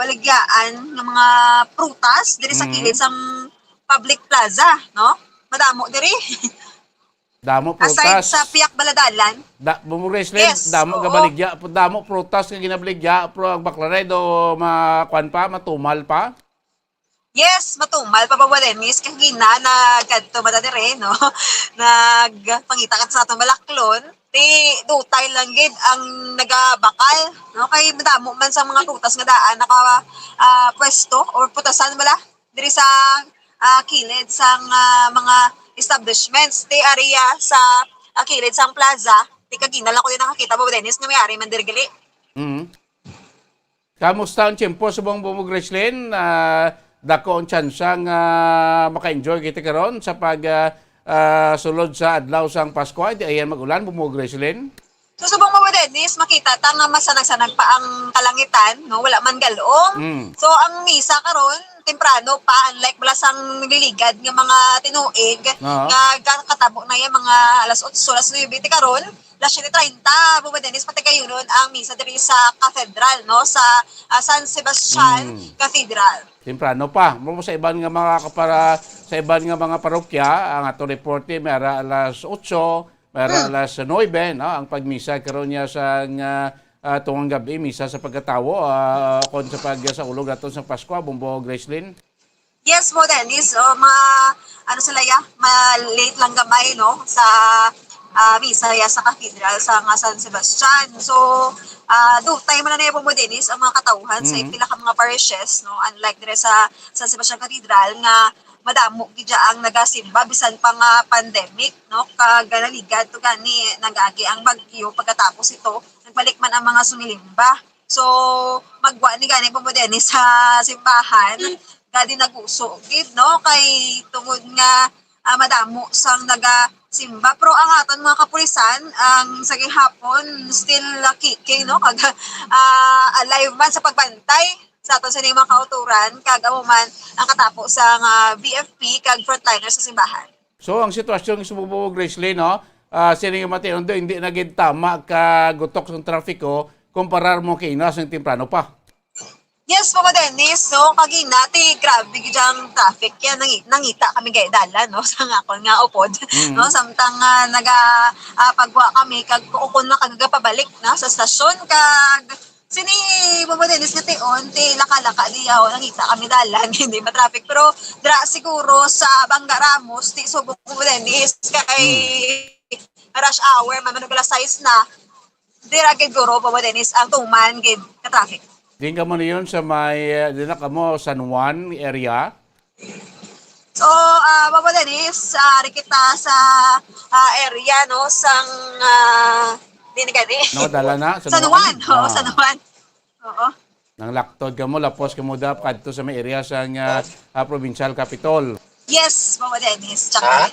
oligyaan ng mga prutas diri sa kilid sang Public Plaza, no? Madamo diri.
Damo prutas.
Aside sa Piak Baladalan.
Yes, damo gabaligya, damo prutas nga ginabaligya pro ang baklaredo makuan pa, matumal pa.
Yes, matumal pa Bobo Dennis kag gina nagkadto madadire no. Nagpangita kat sa atong balaklon. Dutay lang gid ang nagabakal no kay madamo man sa mga prutas nga daan naka pwesto or putasan bala diri sa kilid sang mga establishments area sa kilid sang plaza kagina lang ko din nakakita Bobo Dennis nga may-ari man diri gali.
Kamusta ang tiyempo sa buong Bobo Gracelyn? Dako ang tsansa nga maka-enjoy kita karon sa pag sulod sa adlaw sang Pasko di ayan magulan Bobo Gracelyn.
So subong Bobo Dennis makita ta nga masanag-sanag pa ang kalangitan no wala man galong. So ang misa karon temprano pa unlike bala sang nagliligad nga mga tinuig nga katabo na yan mga alas 8 alas 9 karon alas 7:30 Bobo Dennis pati kayo nun ang misa diri sa cathedral no sa San Sebastian Cathedral.
Temprano pa. Mo sa iban nga mga sa iban nga mga parokya ang ato reporte mera alas 8, mera alas 9 no ang pagmisa karon niya sa tungang gabi misa sa pagkatawo kon sa sa ulog aton sa Pasko Bobo Gracelyn.
Yes Bobo Dennis sila late lang gamay no sa misa ya sa cathedral sa San Sebastian. So dutay man na Bobo Dennis ang mga katawhan sa pila ka mga parishes no unlike dire sa San Sebastian Cathedral nga madamo gidya ang nagasimba bisan pa nga pandemic no kag naligad to gani nagagi ang bagyo pagkatapos ito nagbalik man ang mga sumilimba. So magwa ni gani Bobo Dennis sa simbahan gadi naguso gid no kay tungod nga madamo sang nagasimba pero ang aton mga kapulisan ang sa gihapon still kicking no kag alive man sa pagbantay sa aton sa mga kauturan kag amo man ang katapo sa BFP kag frontliners sa simbahan.
So ang sitwasyon sa Bobo Gracelyn no sining mation do hindi na gid tama ka gutok sa trapiko kumparar mo kay inas ng temprano pa.
Yes, Bobo Dennis, so kagina grabe gid ang traffic yan nangita kami gay dalan no sa ngakon nga upod no samtang pagwa kami kag ukon na kagapabalik na sa stasyon kag Sini Bobo Dennis nga tion, ti laka-laka di ako, nakita kami dalan, hindi ma-traffic. Pero dra siguro sa Bangga Ramos, ti subok Bobo Dennis, kay rush hour, mamanong alas 6 na, dira gid guro Bobo Dennis, ang tuman gid ka-traffic.
Din ka mo na yun sa may, din ka mo San Juan area?
So, Bobo Dennis, kita sa area, no, sang,
No, dala na.
San Juan, oo, San Juan. Oo.
Nang laktod ka mo, lapos ka mo dapat sa may area sa provincial capital.
Yes, Bobo Dennis, tsaka.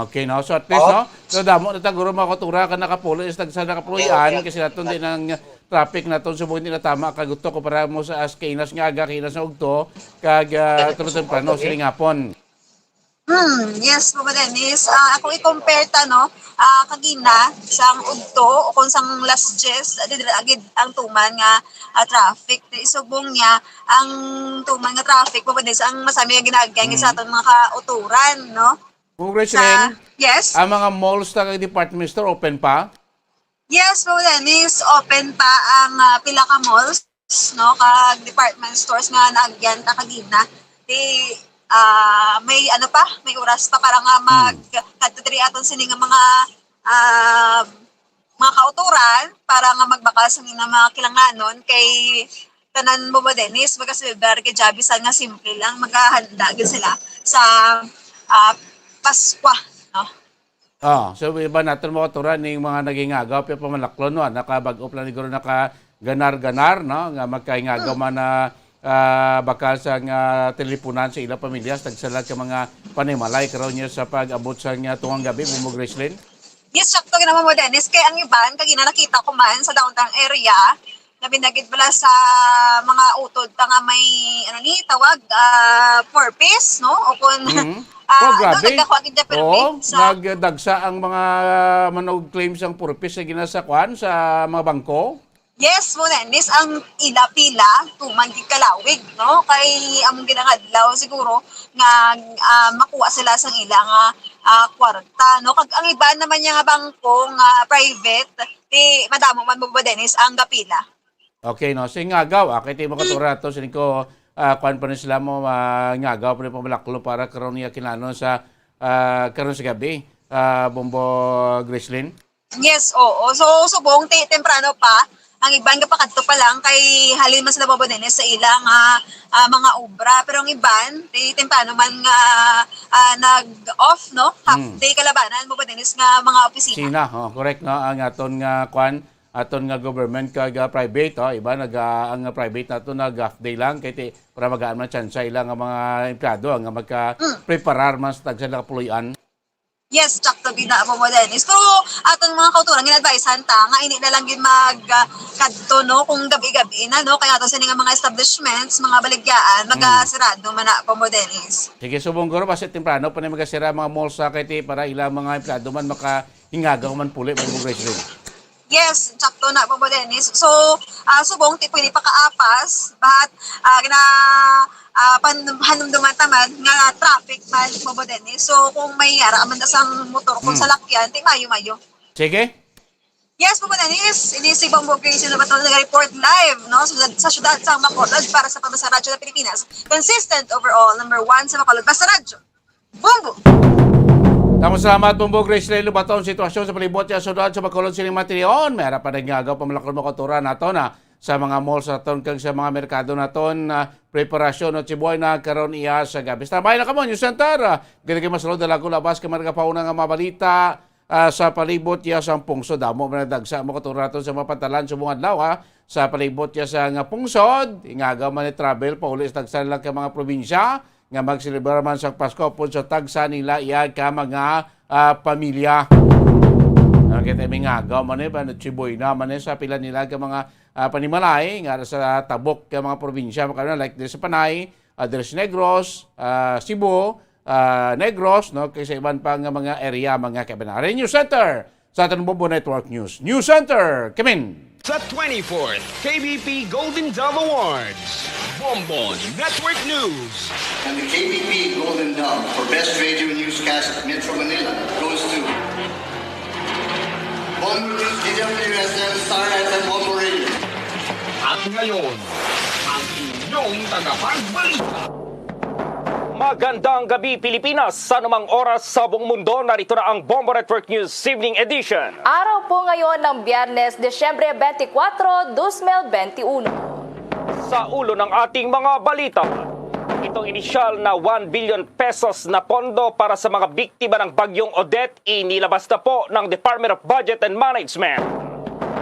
Okay, no? So at least, no? So damo na taguro makatura ka nakapulo, is sa nakapuloyan, kasi naton din ang traffic naton subong din na tama kagusto ko para mo sa kinas nga aga, kinas na ugto, kag tulad-tulad siling hapon.
Yes, Bobo Dennis. Ako i-compare ta, no, kagina, sang ugto, o kung sang last Jes, agid ang tuman nga traffic. Isubong niya, ang tuman nga traffic, Bobo Dennis, ang masami nga ginagay sa aton mga kauturan, no?
Congressman,
yes?
Ang mga malls na department store open pa?
Yes, Bobo Dennis, open pa ang pila ka malls, no, kag department stores nga naagyan ta kagina. May ano pa, may oras pa para nga mag-kadtri aton sini nga mga kauturan para nga magbakal sa mga kilangnanon kay tanan Bobo Dennis magasilbar kay Jabisan nga simple lang maghahanda gid sila sa Paskwa, no?
So iba natin mga kauturan ning mga naging agaw pero pamalaklon no, nakabag-o plan siguro ganar-ganar, no, nga magkaingagaw man na bakal sa teleponan sa ilang pamilya tagsalat ka mga panimalay karon niya sa pag-abot sa tungang gabi Bumbo Gracelyn.
Yes, sakto gina mo Dennis kay ang iban kagina nakita ko man sa downtown area na binagid bala sa mga utod ta nga may tawag purpose, no, o kun
grabe.
Oo,
nagdagsa ang mga manog claims ang purpose sa ginasakwan sa mga bangko.
Yes, mo Dennis, ang ila-pila, tuman di kalawig, no? Kay among ginangadlaw siguro nga makuha sila sang ilang kwarta, no? Kag ang iba naman nga bangko nga private, madamo man mo Dennis ang gapila.
Okay, no. Sing agaw, kay timo katura to sining ko kuan pa ni sila mo ngagaw pa ni pamalaklo para karon niya kinanon sa karon sa gabi, Bumbo Gracelyn.
Yes, oo. So subong temprano pa ang iban nga pakadto pa lang kay halin man sila Bobo Dennis sa ilang mga obra pero ang iban temprano man nga nag-off, no, half day kalabanan Bobo Dennis nga mga opisina.
Correct, no, ang aton nga kwan aton nga government kag private, iba ang private nato nag half day lang kay para magaan man chance ilang nga mga empleyado nga magka-preparar man sa tagsa nakapuloy-an.
Yes, tsakto gina mo Dennis. Pero aton mga kauturan gin-advisehan ta nga ini na lang gid kadto, no, kung gabi-gabi na, no, kaya ato sini nga mga establishments, mga baligyaan magasirado man na mo Dennis.
Sige, subong guro basta temprano pa ni magasira mga malls sa kay para ilang mga empleyado man makahingagaw man puli mo Gracelyn.
Yes, tsakto na Bobo Dennis. So, subong pwede pa kaapas, but panumduman tamad nga traffic man Bobo Dennis. So, kung may yara man sang motor kung sa lakyan, mayo-mayo.
Sige.
Yes, Bobo Dennis. Ini si Bumbo Gracelyn na batang nag-report live, no, sa syudad sa Bacolod para sa Pabasa Radyo ng Pilipinas. Consistent overall, number 1 sa Bacolod Basa Radyo. Bumbo!
Salamat Bumbo Gracelyn, lubaton sitwasyon sa palibot sa syudad sa Bacolod sining Matilion. May harapan na ngagaw pamalakon mo kauturan nato na sa mga malls naton kag sa mga merkado naton preparasyon at sibuhay na karon iya sa gabi. Tambay na kamo News Center. Dili kay masulod dala ko labas kay marga pauna nga mabalita sa palibot ya sa pungso damo man dagsa mo kauturan naton sa mapatalan subong adlaw sa palibot ya sa nga pungsod. Ingagaw man ni travel paulis tagsan lang ka mga probinsya nga magselebrar man sa Pasko pun sa tagsa nila iya ka mga pamilya. Kita may ngagaw man ba chiboy na man sa pila nila ka mga panimalay nga sa tabok ka mga probinsya makano like sa Panay, Tres Negros, Cebu, Negros, no, kay sa iban pa nga mga area mga kabanare. News Center sa ating Bumbo Network News. News Center, Kimin.
Sa 24th KBP Golden Dove Awards, Bumbo Network News.
And the KBP Golden Dove for Best Radio Newscast at Metro Manila goes to Bumbo News, DWSM, Star FM, Bumbo Radio.
At ngayon, ang inyong tagapagbalita.
Magandang gabi Pilipinas, sa anumang oras sa buong mundo, narito na ang Bombo Network News Evening Edition.
Araw po ngayon ng Biyernes, Desyembre 24, 2021.
Sa ulo ng ating mga balita, itong inisyal na 1 billion pesos na pondo para sa mga biktima ng bagyong Odette inilabas na po ng Department of Budget and Management.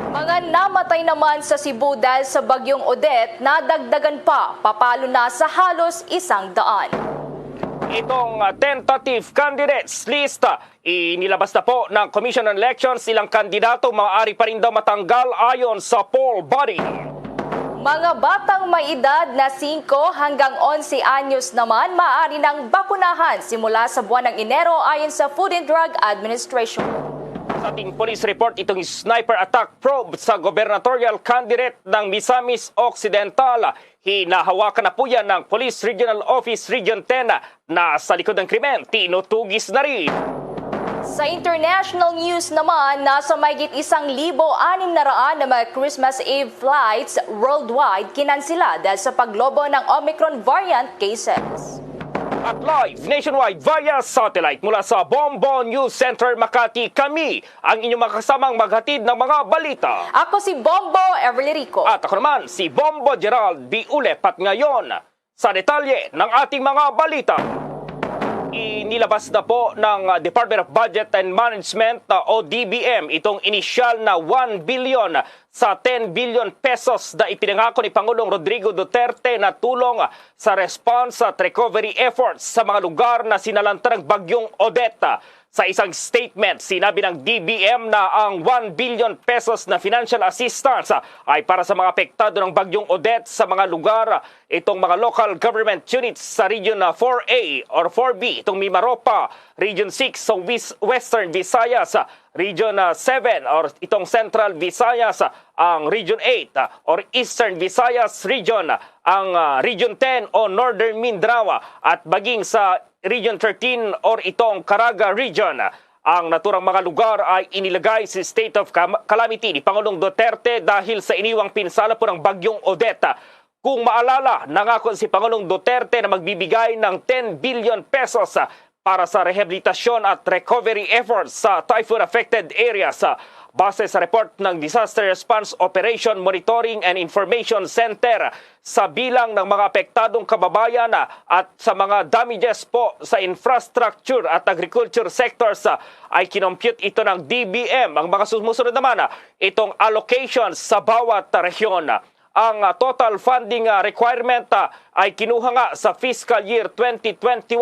Mga namatay naman sa Cebu dahil sa bagyong Odette, nadagdagan pa, papalo na sa halos 100.
Itong tentative candidates list, inilabas na po ng Commission on Elections. Ilang kandidato maaari pa rin daw matanggal ayon sa poll body.
Mga batang may edad na 5 hanggang 11 anyos naman maaari nang bakunahan simula sa buwan ng Enero ayon sa Food and Drug Administration.
Sa ating police report, itong sniper attack probe sa gubernatorial candidate ng Misamis Occidental. Hinahawakan na po yan ng Police Regional Office Region 10 na sa likod ng krimen, tinutugis na rin.
Sa international news naman, nasa mahigit 1,600 na mga Christmas Eve flights worldwide kinansila dahil sa paglobo ng Omicron variant cases.
At live nationwide via satellite mula sa Bombo News Center Makati, kami ang inyong makasamang maghatid ng mga balita.
Ako si Bombo Everly Rico.
At ako naman si Bombo Gerald B. Ulepat. Ngayon sa detalye ng ating mga balita. Inilabas na po ng Department of Budget and Management o DBM itong inisyal na 1 billion sa 10 billion pesos na ipinangako ni Pangulong Rodrigo Duterte na tulong sa response at recovery efforts sa mga lugar na sinalanta ng bagyong Odette. Sa isang statement, sinabi ng DBM na ang 1 billion pesos na financial assistance ay para sa mga apektado ng bagyong Odette sa mga lugar, itong mga local government units sa Region 4A or 4B, itong Mimaropa, Region 6 sa Western Visayas, Region 7 or itong Central Visayas, ang Region 8 or Eastern Visayas Region, ang Region 10 o Northern Mindanao at maging sa Region 13 or itong Caraga Region. Ang naturang mga lugar ay inilagay sa state of calamity ni Pangulong Duterte dahil sa iniwang pinsala po ng bagyong Odette. Kung maalala, nangako si Pangulong Duterte na magbibigay ng 10 billion pesos para sa rehabilitasyon at recovery efforts sa typhoon-affected areas. Base sa report ng Disaster Response Operation Monitoring and Information Center, sa bilang ng mga apektadong kababayan at sa mga damages po sa infrastructure at agriculture sectors ay kinompute ito ng DBM. Ang mga sumusunod naman, itong allocations sa bawat rehiyon. Ang total funding requirement ay kinuha nga sa fiscal year 2021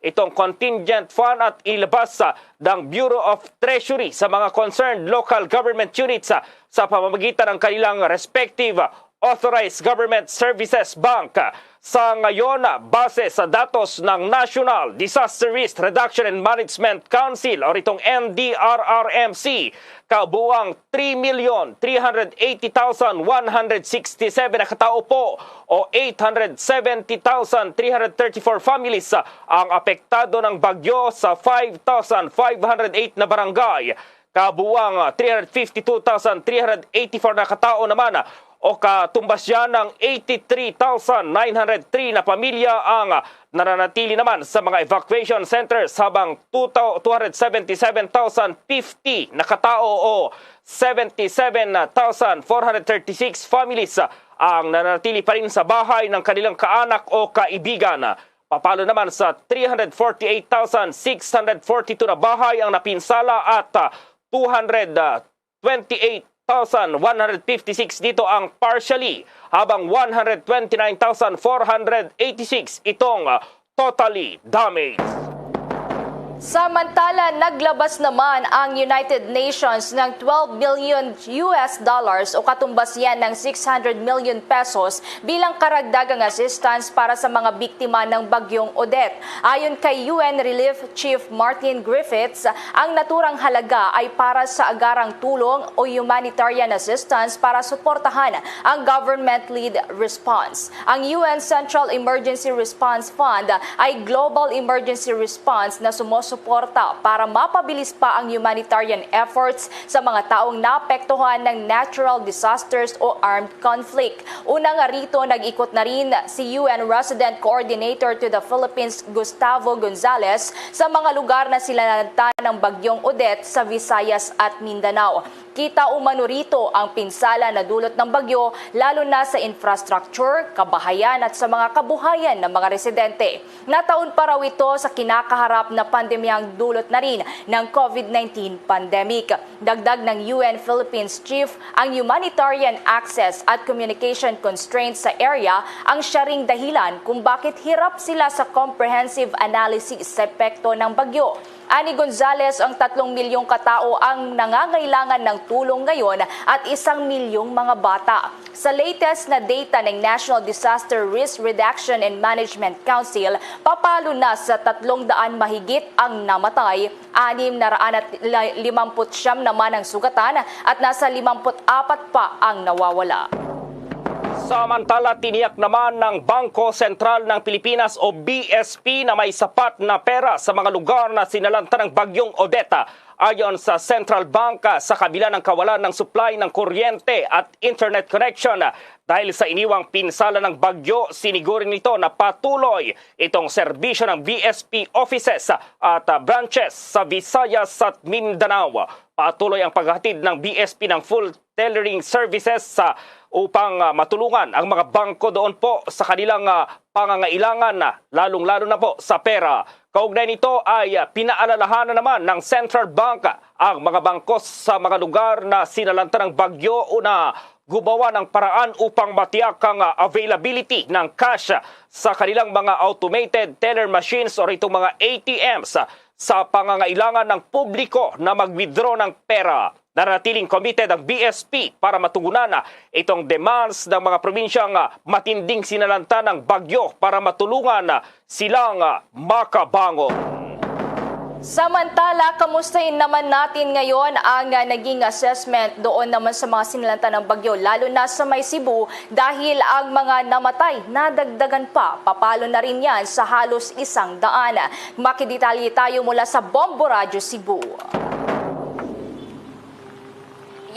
itong contingent fund at ilabas ng Bureau of Treasury sa mga concerned local government units sa pamamagitan ng kanilang respective Authorized Government Services Bank. Sa ngayon, base sa datos ng National Disaster Risk Reduction and Management Council o itong NDRRMC, kabuang 3,380,167 na katao po o 870,334 families ang apektado ng bagyo sa 5,508 na barangay. Kabuang 352,384 na katao naman o katumbas yan ng 83,903 na pamilya ang nananatili naman sa mga evacuation centers habang 277,050 na katao o 77,436 families ang nananatili pa rin sa bahay ng kanilang kaanak o kaibigan. Papalo naman sa 348,642 na bahay ang napinsala at 228,156 dito ang partially, habang 129,486 itong totally damaged.
Samantala, naglabas naman ang United Nations ng $12 billion o katumbas yan ng 600 million pesos bilang karagdagang assistance para sa mga biktima ng bagyong Odette. Ayon kay UN Relief Chief Martin Griffiths, ang naturang halaga ay para sa agarang tulong o humanitarian assistance para suportahan ang government-led response. Ang UN Central Emergency Response Fund ay global emergency response na sumusuporta suporta para mapabilis pa ang humanitarian efforts sa mga taong naapektuhan ng natural disasters o armed conflict. Una nga rito, nag-ikot na rin si UN Resident Coordinator to the Philippines, Gustavo Gonzales, sa mga lugar na sinalanta ng bagyong Odette sa Visayas at Mindanao. Kita umano rito ang pinsala na dulot ng bagyo, lalo na sa infrastructure, kabahayan at sa mga kabuhayan ng mga residente. Nataon pa raw ito sa kinakaharap na pandemyang dulot na rin ng COVID-19 pandemic. Dagdag ng UN Philippines Chief, ang humanitarian access at communication constraints sa area ang siya ring dahilan kung bakit hirap sila sa comprehensive analysis sa epekto ng bagyo. Ani Gonzales, ang 3 milyong katao ang nangangailangan ng tulong ngayon at 1 milyong mga bata. Sa latest na data ng National Disaster Risk Reduction and Management Council, papalo na sa 300 mahigit ang namatay, 659 naman ang sugatan at nasa 54 pa ang nawawala.
Samantala, tiniyak naman ng Bangko Sentral ng Pilipinas o BSP na may sapat na pera sa mga lugar na sinalanta ng bagyong Odette. Ayon sa Central Bank, sa kabila ng kawalan ng supply ng kuryente at internet connection dahil sa iniwang pinsala ng bagyo, sinigurin nito na patuloy itong serbisyo ng BSP offices at branches sa Visayas at Mindanao. Patuloy ang paghatid ng BSP ng full tailoring services upang matulungan ang mga bangko doon po sa kanilang pangangailangan, lalong-lalo na po sa pera. Kaugnay nito ay pinaalalahanan naman ng Central Bank ang mga bangko sa mga lugar na sinalanta ng bagyo. Una, gumawa ng paraan upang matiyak ang availability ng cash sa kanilang mga automated teller machines o itong mga ATMs sa pangangailangan ng publiko na mag-withdraw ng pera. Nanatiling committed ang BSP para matugunan itong demands ng mga probinsyang matinding sinalanta ng bagyo para matulungan silang makabangon.
Samantala, kamustahin naman natin ngayon ang naging assessment doon naman sa mga sinalanta ng bagyo, lalo na sa may Cebu, dahil ang mga namatay nadagdagan pa. Papalo na rin yan sa halos 100. Makidetalye tayo mula sa Bombo Radio Cebu.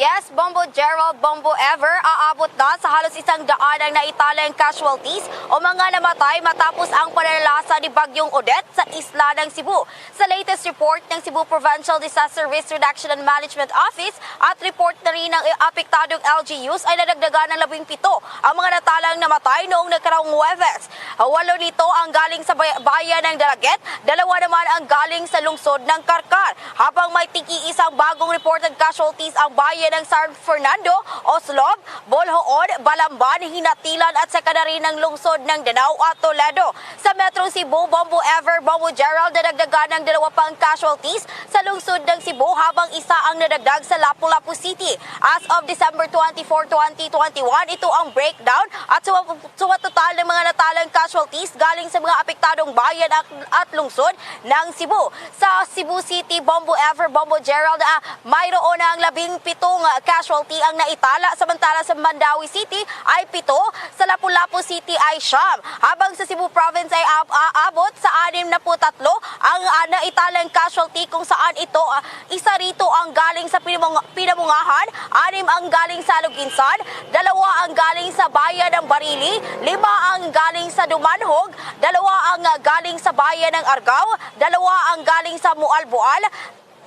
Yes, Bombo Gerald, Bombo Ever, aabot na sa halos 100 ang naitalang casualties o mga namatay matapos ang pananalasa ni Bagyong Odette sa isla ng Cebu. Sa latest report ng Cebu Provincial Disaster Risk Reduction and Management Office at report na rin ng apektadong LGUs ay nadagdagan ng 17 ang mga natalang namatay noong nagkaraang Huwebes. 8 nito ang galing sa bayan ng Dalaget, 2 naman ang galing sa lungsod ng Karkar. Habang may tiki-isang bagong reported casualties ang bayan ng San Fernando, Oslob, Bolhoon, Balamban, Hinatilan at sa rin ng lungsod ng Danao at Toledo. Sa Metro Cebu, Bombo Ever, Bombo Gerald, nadagdagan ng 2 pang casualties sa lungsod ng Cebu habang isa ang nadagdag sa Lapu-Lapu City. As of December 24, 2021, ito ang breakdown at sumatotal ng mga natalang casualties galing sa mga apektadong bayan at lungsod ng Cebu. Sa Cebu City, Bombo Ever, Bombo Gerald, mayroon ang 17 casualty ang naitala, samantala sa Mandawi City ay 7, sa Lapu-Lapu City ay 9, habang sa Cebu Province ay aabot sa 63 ang naitalang casualty, kung saan ito isa rito ang galing sa Pinamungahan, 6 ang galing sa Luginsan, 2 ang galing sa bayan ng Barili, 5 ang galing sa Dumanhog, 2 ang galing sa bayan ng Argao, 2 ang galing sa Mualboal,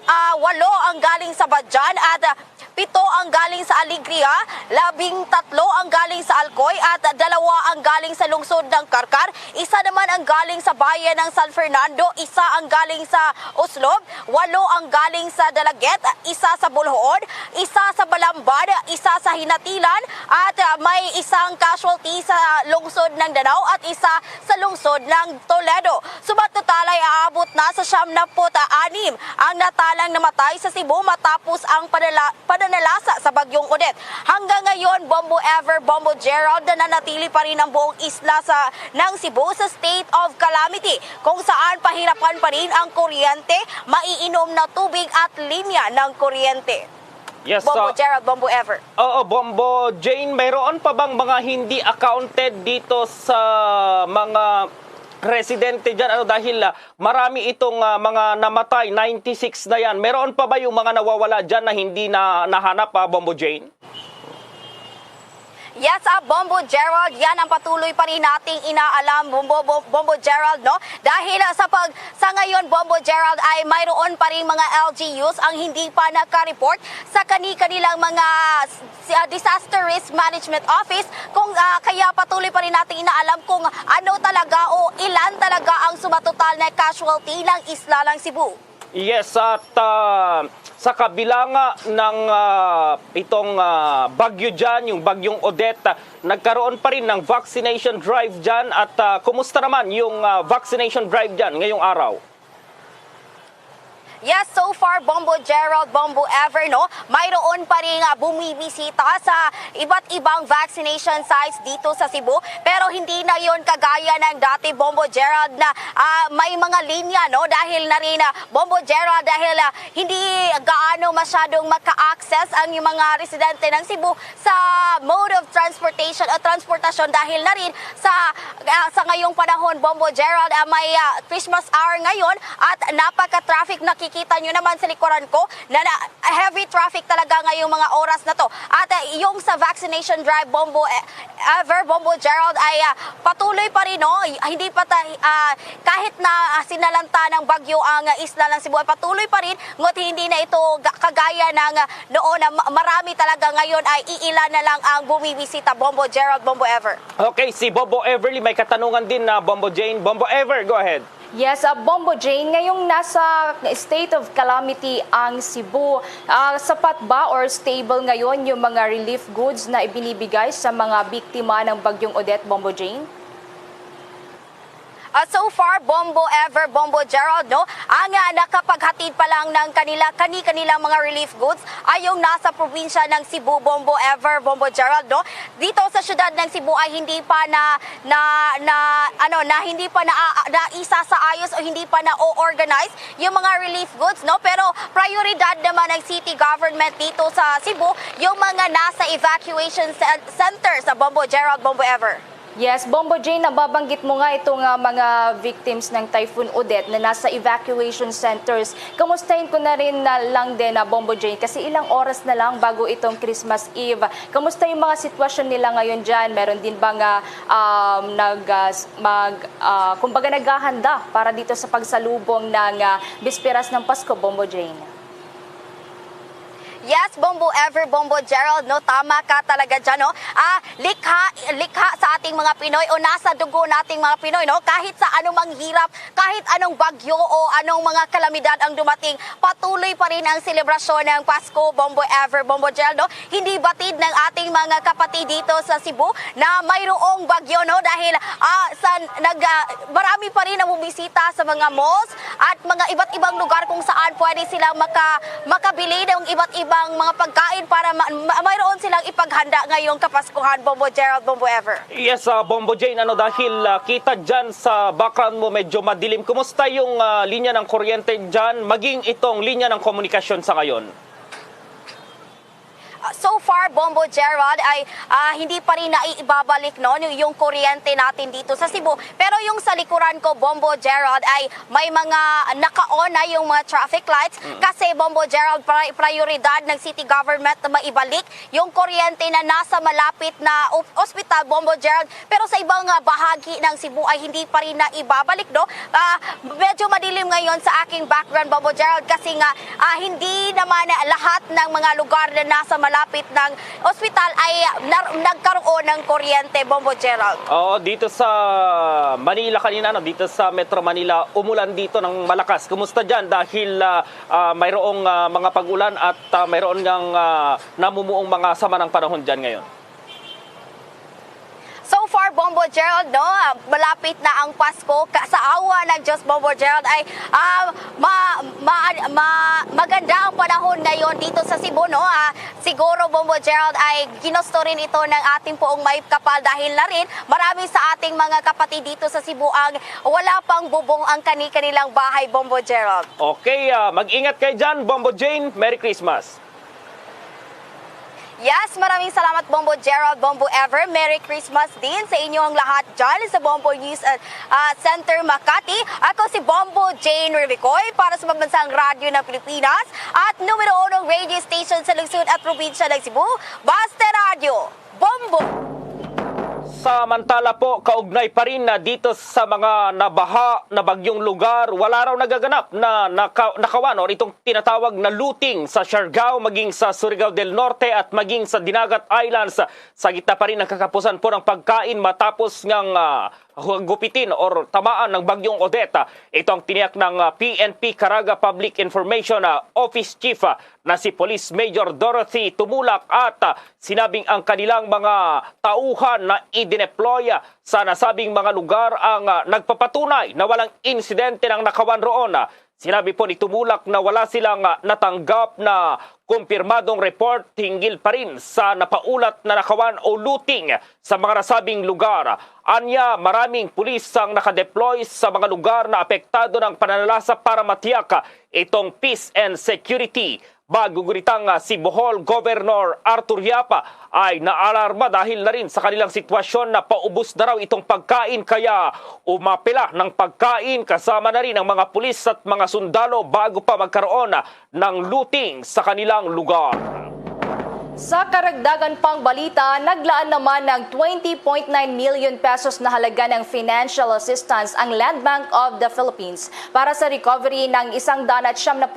8 ang galing sa Badjan at 7 ang galing sa Alegria, 13 ang galing sa Alcoy at 2 ang galing sa lungsod ng Karkar, 1 naman ang galing sa bayan ng San Fernando, 1 ang galing sa Oslob, 8 ang galing sa Dalaget, 1 sa Bolhoon, 1 sa Balamban, 1 sa Hinatilan at may 1 casualty sa lungsod ng Danao at 1 sa lungsod ng Toledo. Sumatotal ay aabot na sa 76 ang natalang namatay sa Cebu matapos ang pananalasa sa Bagyong Odette. Hanggang ngayon, Bombo Ever, Bombo Gerald, nananatili pa rin ang buong isla ng Cebu sa state of calamity, kung saan pahirapan pa rin ang kuryente, maiinom na tubig at linya ng kuryente.
Yes,
Bombo Gerald, Bombo Ever.
Oo, Bombo Jane, mayroon pa bang mga hindi accounted dito sa mga residente dyan dahil marami itong mga namatay, 96 na yan. Meron pa ba yung mga nawawala dyan na hindi na nahanap, Bombo Jane?
Yes, Bombo Gerald, yan ang patuloy pa rin nating inaalam, Bombo Gerald, no? Dahil sa ngayon, Bombo Gerald, ay mayroon pa rin mga LGUs ang hindi pa naka-report sa kanilang mga Disaster Risk Management Office, kaya patuloy pa rin nating inaalam kung ano talaga o ilan talaga ang sumatotal na casualty ng isla ng Cebu.
Yes, at sa kabila nga ng itong bagyo dyan, yung bagyong Odette, nagkaroon pa rin ng vaccination drive dyan. At kumusta naman yung vaccination drive dyan ngayong araw?
Yes, so far, Bombo Gerald, Bombo Ever, no? Mayroon pa rin bumibisita sa iba't ibang vaccination sites dito sa Cebu. Pero hindi na yon kagaya ng dati, Bombo Gerald, na may mga linya, no? Dahil na rin, Bombo Gerald, dahil hindi gaano masyadong maka-access ang yung mga residente ng Cebu sa mode of transportation o transportasyon dahil na rin sa ngayong panahon, Bombo Gerald, may Christmas hour ngayon at napaka-traffic. Nakikita nyo naman sa likuran ko na heavy traffic talaga ngayong mga oras na to. At yung sa vaccination drive, Bombo Gerald, ay patuloy pa rin, no? Hindi pa kahit na sinalanta ng bagyo ang isla ng Cebu, ay patuloy pa rin, ngut hindi na ito kagaya ng noon na marami talaga ngayon ay iilan na lang ang bumibisita, Bombo Gerald, Bombo Ever.
Okay, si Bombo Everly may katanungan din na Bombo Jane. Bombo Ever, go ahead.
Yes, Bombo Jane, ngayong nasa state of calamity ang Cebu, sapat ba or stable ngayon yung mga relief goods na ibinibigay sa mga biktima ng bagyong Odette, Bombo Jane?
So far, Bombo Ever, Bombo Gerald, no? Ang nakapaghatid pa lang ng kanilang mga relief goods ay yung nasa probinsya ng Cebu, Bombo Ever, Bombo Gerald, no? Dito sa syudad ng Cebu ay hindi pa hindi pa naisa sa ayos o hindi pa na-organize yung mga relief goods, no? Pero prioridad naman ng city government dito sa Cebu yung mga nasa evacuation center sa Bombo Gerald, Bombo Ever.
Yes, Bombo Jane, nababanggit mo nga itong mga victims ng Typhoon Odette na nasa evacuation centers. Kamustahin ko na rin lang din na Bombo Jane kasi ilang oras na lang bago itong Christmas Eve. Kamusta yung mga sitwasyon nila ngayon dyan? Meron din bang kumbaga naghahanda para dito sa pagsalubong ng bisperas ng Pasko, Bombo Jane?
Yes, Bombo Ever, Bombo Gerald, no? Tama ka talaga dyan, no? Likha sa ating mga Pinoy o nasa dugo nating mga Pinoy, no? Kahit sa anumang hirap, kahit anong bagyo o anong mga kalamidad ang dumating, patuloy pa rin ang selebrasyon ng Pasko, Bombo Ever, Bombo Gerald, no? Hindi batid ng ating mga kapatid dito sa Cebu na mayroong bagyo, no? Dahil marami pa rin ang bumisita sa mga malls at mga iba't ibang lugar kung saan pwede silang makabili ng iba't ibang mga pagkain para mayroon silang ipaghanda ngayong Kapaskuhan, Bombo Gerald, Bombo Ever.
Yes, Bombo Jane, dahil kita dyan sa background mo medyo madilim. Kumusta yung linya ng kuryente dyan, maging itong linya ng komunikasyon sa ngayon?
So far, Bombo Gerald, ay hindi pa rin naibabalik, no, yung kuryente natin dito sa Cebu. Pero yung sa likuran ko, Bombo Gerald, ay may mga naka-on na yung mga traffic lights kasi, Bombo Gerald, prioridad ng city government na maibalik yung kuryente na nasa malapit na ospital, Bombo Gerald. Pero sa ibang bahagi ng Cebu ay hindi pa rin naibabalik, no? Medyo madilim ngayon sa aking background, Bombo Gerald, kasi nga hindi naman lahat ng mga lugar na nasa malapit ng ospital ay nagkaroon ng kuryente, Bombo Gerald.
Dito sa Manila kanina, dito sa Metro Manila, umulan dito ng malakas. Kumusta dyan? Dahil mayroong mga pag-ulan at mayroon ngang namumuong mga sama ng panahon dyan ngayon.
So far, Bombo Gerald, no, malapit na ang Pasko. Sa awa ng Diyos, Bombo Gerald, ay maganda ang panahon ngayon dito sa Cebu, no? Siguro, Bombo Gerald, ay ginusto rin ito ng ating poong may kapal dahil na rin marami sa ating mga kapatid dito sa Cebu ang wala pang bubong ang kanilang bahay, Bombo Gerald.
Okay, mag-ingat kayo dyan, Bombo Jane. Merry Christmas.
Yes, maraming salamat Bombo Gerald, Bombo Ever. Merry Christmas din sa inyong lahat dyan sa Bombo News Center Makati. Ako si Bombo Jane Rivicoy para sa Pambansang Radyo ng Pilipinas at numero 1 radio station sa lungsod at probinsya ng Cebu, Basta Radio, Bombo!
Samantala po, kaugnay pa rin na dito sa mga nabaha na bagyong lugar, wala raw nagaganap na nakawan o itong tinatawag na looting sa Siargao, maging sa Surigao del Norte at maging sa Dinagat Islands. Sa gitna pa rin ng kakapusan po ng pagkain matapos ngang gupitin o tamaan ng bagyong Odette. Ito ang tiniyak ng PNP Caraga Public Information Office Chief na si Police Major Dorothy Tumulak at sinabing ang kanilang mga tauhan na i-deploy sa nasabing mga lugar ang nagpapatunay na walang insidente ng nakawan roon. Sinabi po ni Tumulak na wala silang natanggap na kumpirmadong report hinggil pa rin sa napaulat na nakawan o looting sa mga nasabing lugar. Anya, maraming pulis ang nakadeploy sa mga lugar na apektado ng pananalasa para matiyak itong peace and security. Baguguritang si Bohol Governor Arthur Yapa ay naalarma dahil na rin sa kanilang sitwasyon na paubos na raw itong pagkain kaya umapela ng pagkain kasama na rin ang mga pulis at mga sundalo bago pa magkaroon ng looting sa kanilang lugar.
Sa karagdagan pang balita, naglaan naman ng 20.9 million pesos na halaga ng financial assistance ang Land Bank of the Philippines para sa recovery ng 175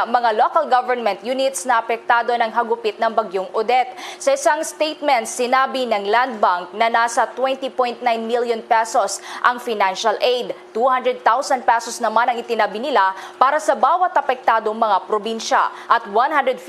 mga local government units na apektado ng hagupit ng bagyong Odette. Sa isang statement, sinabi ng Land Bank na nasa 20.9 million pesos ang financial aid. 200,000 pesos naman ang itinabi nila para sa bawat apektadong mga probinsya at 150,000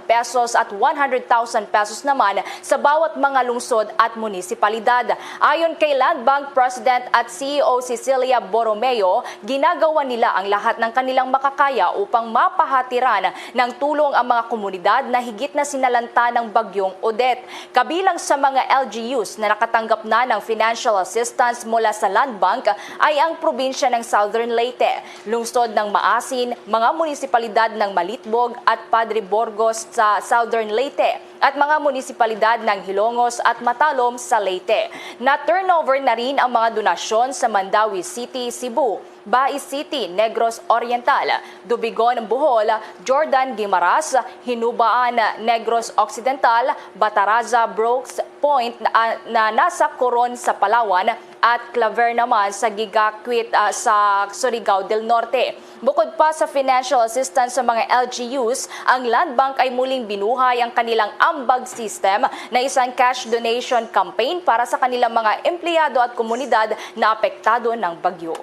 pesos at 100,000 pesos naman sa bawat mga lungsod at munisipalidad. Ayon kay Land Bank President at CEO Cecilia Borromeo, ginagawa nila ang lahat ng kanilang makakaya upang mapahatiran ng tulong ang mga komunidad na higit na sinalanta ng bagyong Odette. Kabilang sa mga LGUs na nakatanggap na ng financial assistance mula sa Land Bank ay ang probinsya ng Southern Leyte, lungsod ng Maasin, mga munisipalidad ng Malitbog at Padre Burgos sa Southern Leyte at mga munisipalidad ng Hilongos at Matalom sa Leyte. Na-turnover na rin ang mga donasyon sa Mandawi City, Cebu, Bai City, Negros Oriental, Dubigon, Bohol, Jordan, Guimaras, Hinubaan, Negros Occidental, Bataraza, Brooks Point na nasa Coron sa Palawan at Claver naman sa Gigaquit sa Surigao del Norte. Bukod pa sa financial assistance sa mga LGUs, ang Land Bank ay muling binuhay ang kanilang ambag system na isang cash donation campaign para sa kanilang mga empleyado at komunidad na apektado ng bagyo.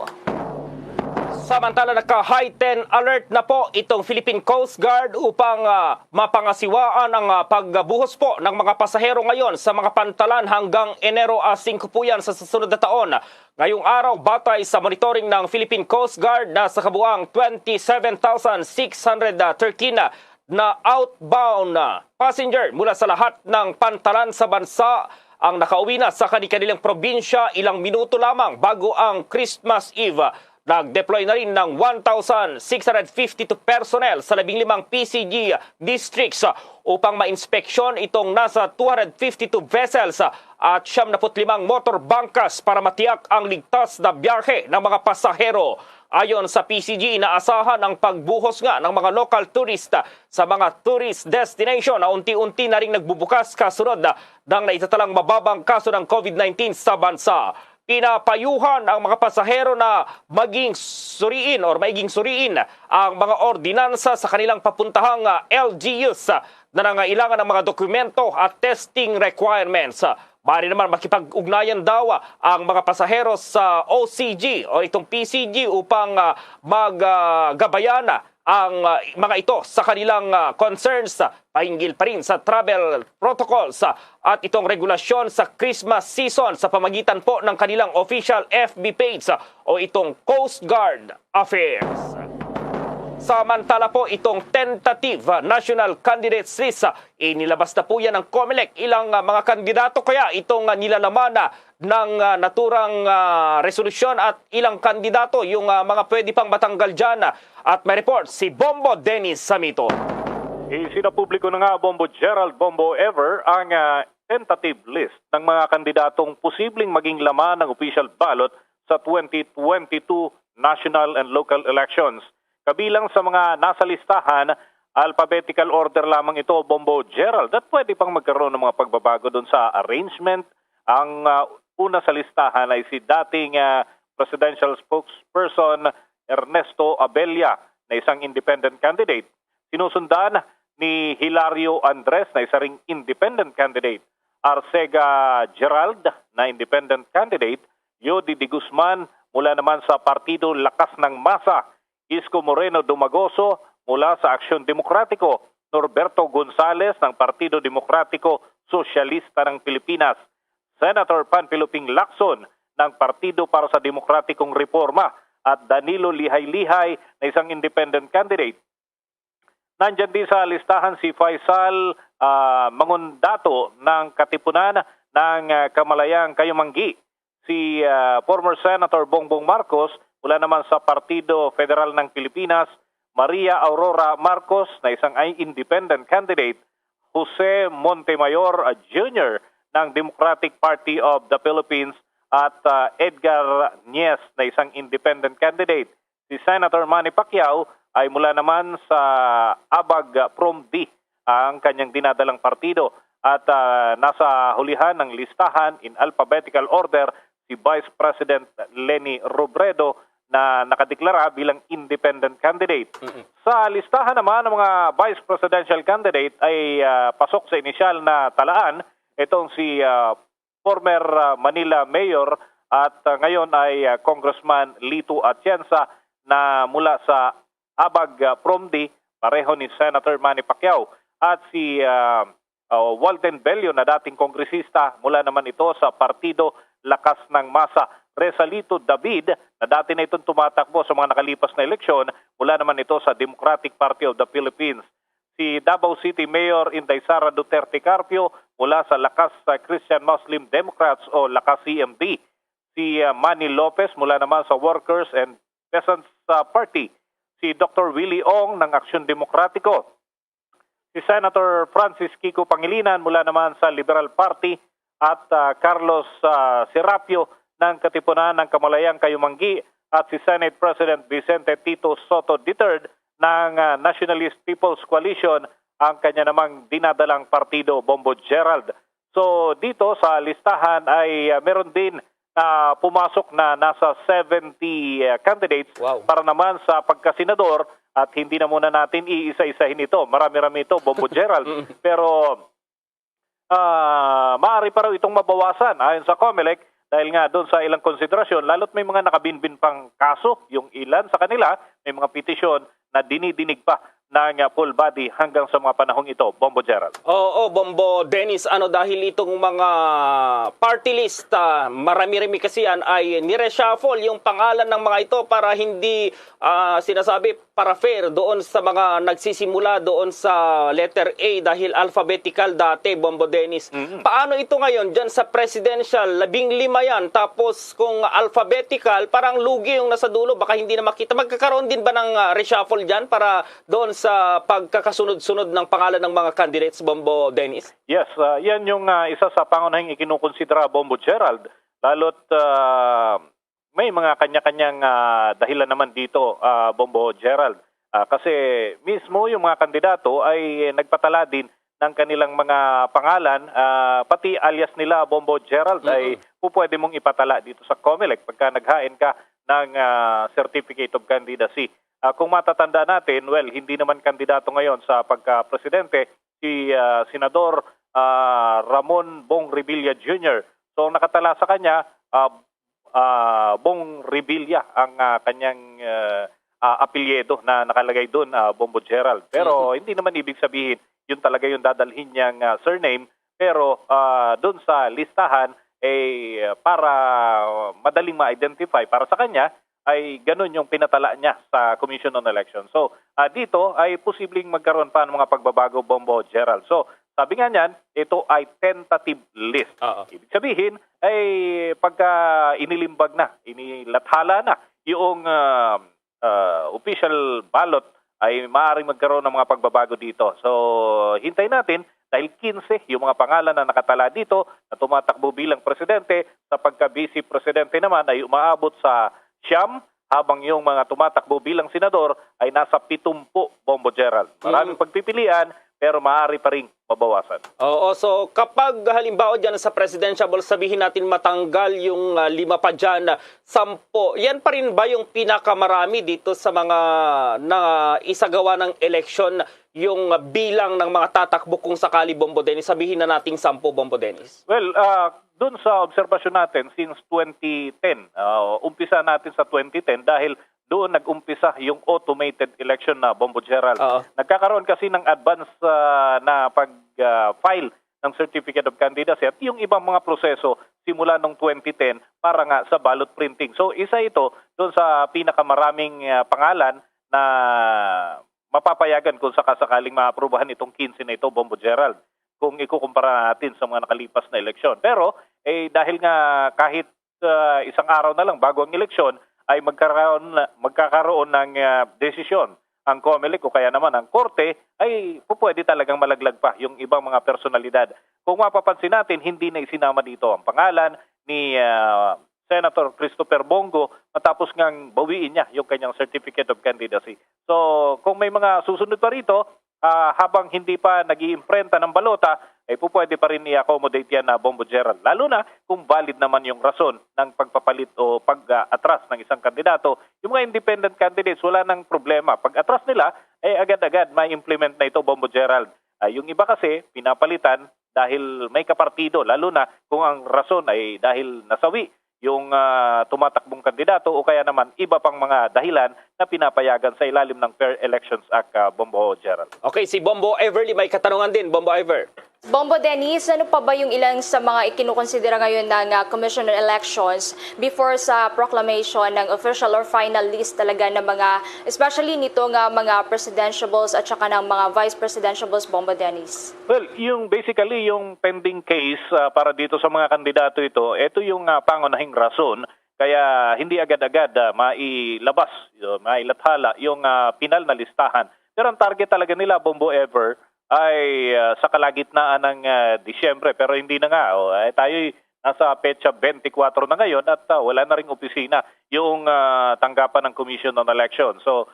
Samantala, naka-heightened alert na po itong Philippine Coast Guard upang mapangasiwaan ang pagbuhos po ng mga pasahero ngayon sa mga pantalan hanggang Enero 5 po yan sa susunod na taon. Ngayong araw, batay sa monitoring ng Philippine Coast Guard na sa kabuang 27,613 na outbound passenger mula sa lahat ng pantalan sa bansa ang nakauwi na sa kanilang probinsya ilang minuto lamang bago ang Christmas Eve. Nag-deploy na rin ng 1,652 personnel sa 15 PCG districts upang ma-inspeksyon itong nasa 252 vessels at 75 motor bunkers para matiyak ang ligtas na biyahe ng mga pasahero. Ayon sa PCG, inaasahan ang pagbuhos nga ng mga local tourista sa mga tourist destination na unti-unti na rin nagbubukas kasunod ng naitatalang mababang kaso ng COVID-19 sa bansa. Pinapayuhan ang mga pasahero na maging suriin ang mga ordinansa sa kanilang papuntahang LGUs na nangailangan ng mga dokumento at testing requirements. Maaari naman makipag-ugnayan daw ang mga pasahero sa OCG o itong PCG upang maggabayan ang mga ito sa kanilang concerns pahinggil pa rin sa travel protocols at itong regulasyon sa Christmas season sa pamagitan po ng kanilang official FB page o itong Coast Guard Affairs. Samantala po itong tentative national candidates list, inilabas na po yan ng COMELEC. Ilang mga kandidato kaya itong nilalaman ng naturang resolusyon at ilang kandidato yung mga pwede pang matanggal dyan. At may report si Bombo Dennis Samito.
Isinapubliko na nga Bombo Gerald, Bombo Ever ang tentative list ng mga kandidatong posibleng maging laman ng official ballot sa 2022 national and local elections. Kabilang sa mga nasa listahan, alphabetical order lamang ito, Bombo Gerald, at pwede pang magkaroon ng mga pagbabago doon sa arrangement. Ang una sa listahan ay si dating presidential spokesperson Ernesto Abella na isang independent candidate. Sinusundan ni Hilario Andres na isa ring independent candidate. Arcega Gerald na independent candidate. Yodi de Guzman mula naman sa Partido Lakas ng Masa. Isko Moreno Dumagoso mula sa Aksyon Demokratiko. Norberto Gonzales ng Partido Demokratiko Sosyalista ng Pilipinas. Senator Panfiloping Lacson ng Partido para sa Demokratikong Reforma. At Danilo Lihay-Lihay na isang independent candidate. Nandyan din sa listahan si Faisal Mangundato ng Katipunan ng Kamalayang Kayumanggi. Si former Senator Bongbong Marcos mula naman sa Partido Federal ng Pilipinas. Maria Aurora Marcos na isang independent candidate. Jose Montemayor Jr. ng Democratic Party of the Philippines. At Edgar Nies na isang independent candidate. Si Senator Manny Pacquiao ay mula naman sa Abag Prom-D ang kanyang dinadalang partido. At nasa hulihan ng listahan in alphabetical order si Vice President Leni Robredo na nakadeklara bilang independent candidate. Sa listahan naman ng mga Vice Presidential candidate ay pasok sa inisyal na talaan itong si former Manila Mayor at ngayon ay Congressman Lito Atienza na mula sa Abag Prom-D, pareho ni Senator Manny Pacquiao. At si Walden Bello na dating kongresista, mula naman ito sa Partido Lakas ng Masa. Resalito David na dati na itong tumatakbo sa mga nakalipas na eleksyon, mula naman ito sa Democratic Party of the Philippines. Si Davao City Mayor Inday Sara Duterte Carpio mula sa Lakas Christian Muslim Democrats o Lakas CMD. Si Manny Lopez mula naman sa Workers and Peasants Party. Si Dr. Willie Ong ng Aksyon Demokratiko. Si Senator Francis Kiko Pangilinan mula naman sa Liberal Party at Carlos Serapio ng Katipunan ng Kamalayang Kayumanggi at si Senate President Vicente Tito Soto III ng Nationalist People's Coalition ang kanya namang dinadalang partido, Bombo Gerald. So dito sa listahan ay meron din na pumasok na nasa 70 candidates para naman sa pagkasenador at hindi na muna natin iisa-isahin ito. Marami-rami ito, Bombo Gerald. Pero maaari pa raw itong mabawasan ayon sa COMELEC dahil nga doon sa ilang konsiderasyon, lalo't may mga nakabinbin pang kaso, yung ilan sa kanila, may mga petisyon na dinidinig pa ng full body hanggang sa mga panahong ito, Bombo Gerald.
Oo, Bombo Dennis, dahil itong mga party list, marami-rami kasi yan ay nireshuffle yung pangalan ng mga ito para hindi sinasabi para fair doon sa mga nagsisimula doon sa letter A dahil alphabetical dati, Bombo Dennis. Paano ito ngayon dyan sa presidential? 15 yan, tapos kung alphabetical, parang lugi yung nasa dulo, baka hindi na makita. Magkakaroon din ba ng reshuffle dyan para doon sa pagkakasunod-sunod ng pangalan ng mga candidates, Bombo Dennis?
Yes, yan yung isa sa pangunahing ikinukonsidera, Bombo Gerald. Lalo't may mga kanya-kanyang dahilan naman dito, Bombo Gerald. Kasi mismo yung mga kandidato ay nagpatala din ng kanilang mga pangalan, pati alias nila, Bombo Gerald, ay pwede mong ipatala dito sa COMELEC pagka naghain ka ng Certificate of Candidacy. Kung matatanda natin, well, hindi naman kandidato ngayon sa pagka-presidente si Senador Ramon Bong Revilla Jr. So nakatala sa kanya, Bong Revilla ang kanyang apelyido na nakalagay doon, Bombo Gerald. Pero hindi naman ibig sabihin yun talaga yung dadalhin niyang surname. Pero doon sa listahan, para madaling ma-identify para sa kanya, ay ganun yung pinatala niya sa Commission on Elections. So, dito ay posibleng magkaroon pa ng mga pagbabago, Bombo Gerald. So, sabi nga niyan, ito ay tentative list. Ibig sabihin, ay pagka inilimbag na, inilathala na yung official ballot ay maaaring magkaroon ng mga pagbabago dito. So, hintayin natin dahil 15 yung mga pangalan na nakatala dito na tumatakbo bilang presidente, sa pagka-vice presidente naman ay umaabot sa 9, habang yung mga tumatakbo bilang senador ay nasa 70, Bombo Gerald. Maraming pagpipilian, pero maaari pa rin mabawasan.
Oo, so kapag halimbawa dyan sa presidential, sabihin natin matanggal yung 5 pa dyan, 10, yan pa rin ba yung pinakamarami dito sa mga na isagawa ng election, yung bilang ng mga tatakbo kung sakali, Bombo Dennis? Sabihin na nating 10, Bombo Dennis.
Well, dun sa obserbasyon natin since 2010, umpisa natin sa 2010 dahil doon nag-umpisa yung automated election na, Bombo Gerald. Nagkakaroon kasi ng advance na pag-file ng Certificate of Candidacy at yung ibang mga proseso simula noong 2010 para nga sa ballot printing. So isa ito doon sa pinakamaraming pangalan na mapapayagan kung sakasakaling maaprubahan itong 15 na ito, Bombo Gerald, kung ikukumpara natin sa mga nakalipas na eleksyon. Pero dahil nga kahit isang araw na lang bago ang eleksyon, ay magkakaroon ng desisyon ang COMELEC o kaya naman ang Korte, ay pwede talagang malaglag pa yung ibang mga personalidad. Kung mapapansin natin, hindi na isinama dito ang pangalan ni Senator Christopher Bongo matapos ngang bawiin niya yung kanyang Certificate of Candidacy. So kung may mga susunod pa rito, habang hindi pa nag-iimprenta ng balota, ay pwede pa rin i-accommodate yan na, Bombo Gerald. Lalo na kung valid naman yung rason ng pagpapalit o pag-atras ng isang kandidato. Yung mga independent candidates, wala nang problema. Pag atras nila, ay agad-agad may implement na ito, Bombo Gerald. Yung iba kasi, pinapalitan dahil may kapartido, lalo na kung ang rason ay dahil nasawi yung tumatakbong kandidato o kaya naman iba pang mga dahilan na pinapayagan sa ilalim ng Fair Elections Act, Bombo Gerald.
Okay, si Bombo Everly may katanungan din, Bombo Ever.
Bombo Dennis, ano pa ba yung ilang sa mga ikinukonsidera ngayon ng Commission on Elections before sa proclamation ng official or final list talaga ng mga, especially nito nga mga presidentiables at saka ng mga vice presidentiables, Bombo Dennis?
Well, basically yung pending case para dito sa mga kandidato ito yung pangunahing rason kaya hindi agad-agad mailabas, mailathala yung pinal na listahan. Pero ang target talaga nila, Bombo Ever, ay sa kalagitnaan ng Disyembre, pero hindi na nga. Tayo'y nasa petsa 24 na ngayon at wala na ring opisina yung tanggapan ng Commission on Election. So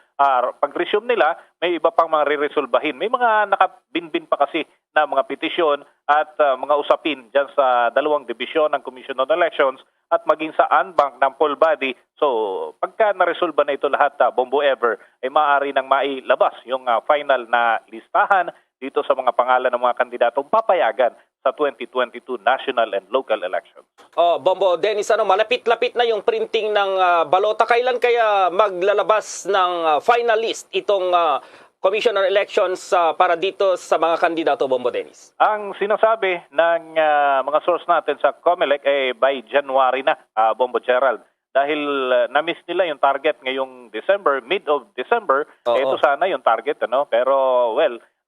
pag-resume nila, may iba pang mga re-resolbahin. May mga nakabinbin pa kasi na mga petisyon at mga usapin dyan sa dalawang dibisyon ng Commission on Elections at maging sa unbank ng poll body. So pagka naresolba na ito lahat, Bombo Ever, ay maaari nang mailabas yung final na listahan dito sa mga pangalan ng mga kandidatong papayagan sa 2022 national and local elections.
Bombo Dennis, malapit-lapit na yung printing ng balota. Kailan kaya maglalabas ng final list itong Commission on Elections para dito sa mga kandidato, Bombo Dennis?
Ang sinasabi ng mga source natin sa COMELEC ay by January na, Bombo Gerald. Dahil na-miss nila yung target ngayong December, mid of December, ito sana yung target. Pero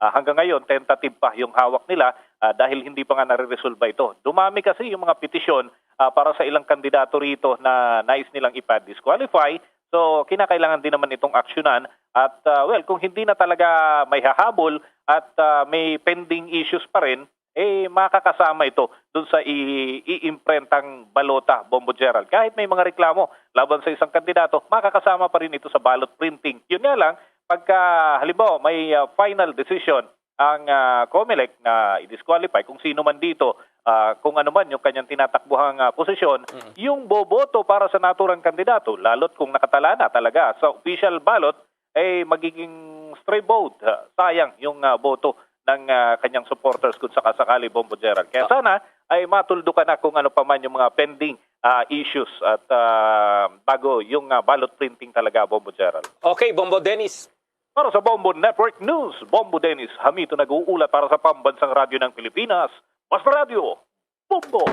hanggang ngayon, tentative pa yung hawak nila dahil hindi pa nga nare-resolve ito. Dumami kasi yung mga petisyon para sa ilang kandidato rito na nais nilang ipa-disqualify. So, kinakailangan din naman itong aksyonan. At kung hindi na talaga may hahabol at may pending issues pa rin, makakasama ito dun sa i-imprentang balota, Bombo Gerald. Kahit may mga reklamo laban sa isang kandidato, makakasama pa rin ito sa ballot printing. Yun nga lang, pagka halimbawa may final decision ang COMELEC na i-disqualify kung sino man dito, kung ano man yung kanyang tinatakbuhang posisyon, yung boboto para sa naturang kandidato, lalo't kung nakatala na talaga sa official ballot, magiging stray vote. Sayang yung boto ng kanyang supporters kung sakasakali, Bombo Gerald. Kaya sana ay matuldukan na kung ano pa man yung mga pending issues at bago yung ballot printing talaga, Bombo Gerald.
Okay, Bombo Dennis.
Para sa Bombo Network News, Bombo Dennis Hamito nag-uulat para sa Pambansang Radyo ng Pilipinas, Basta Radio, Bombo!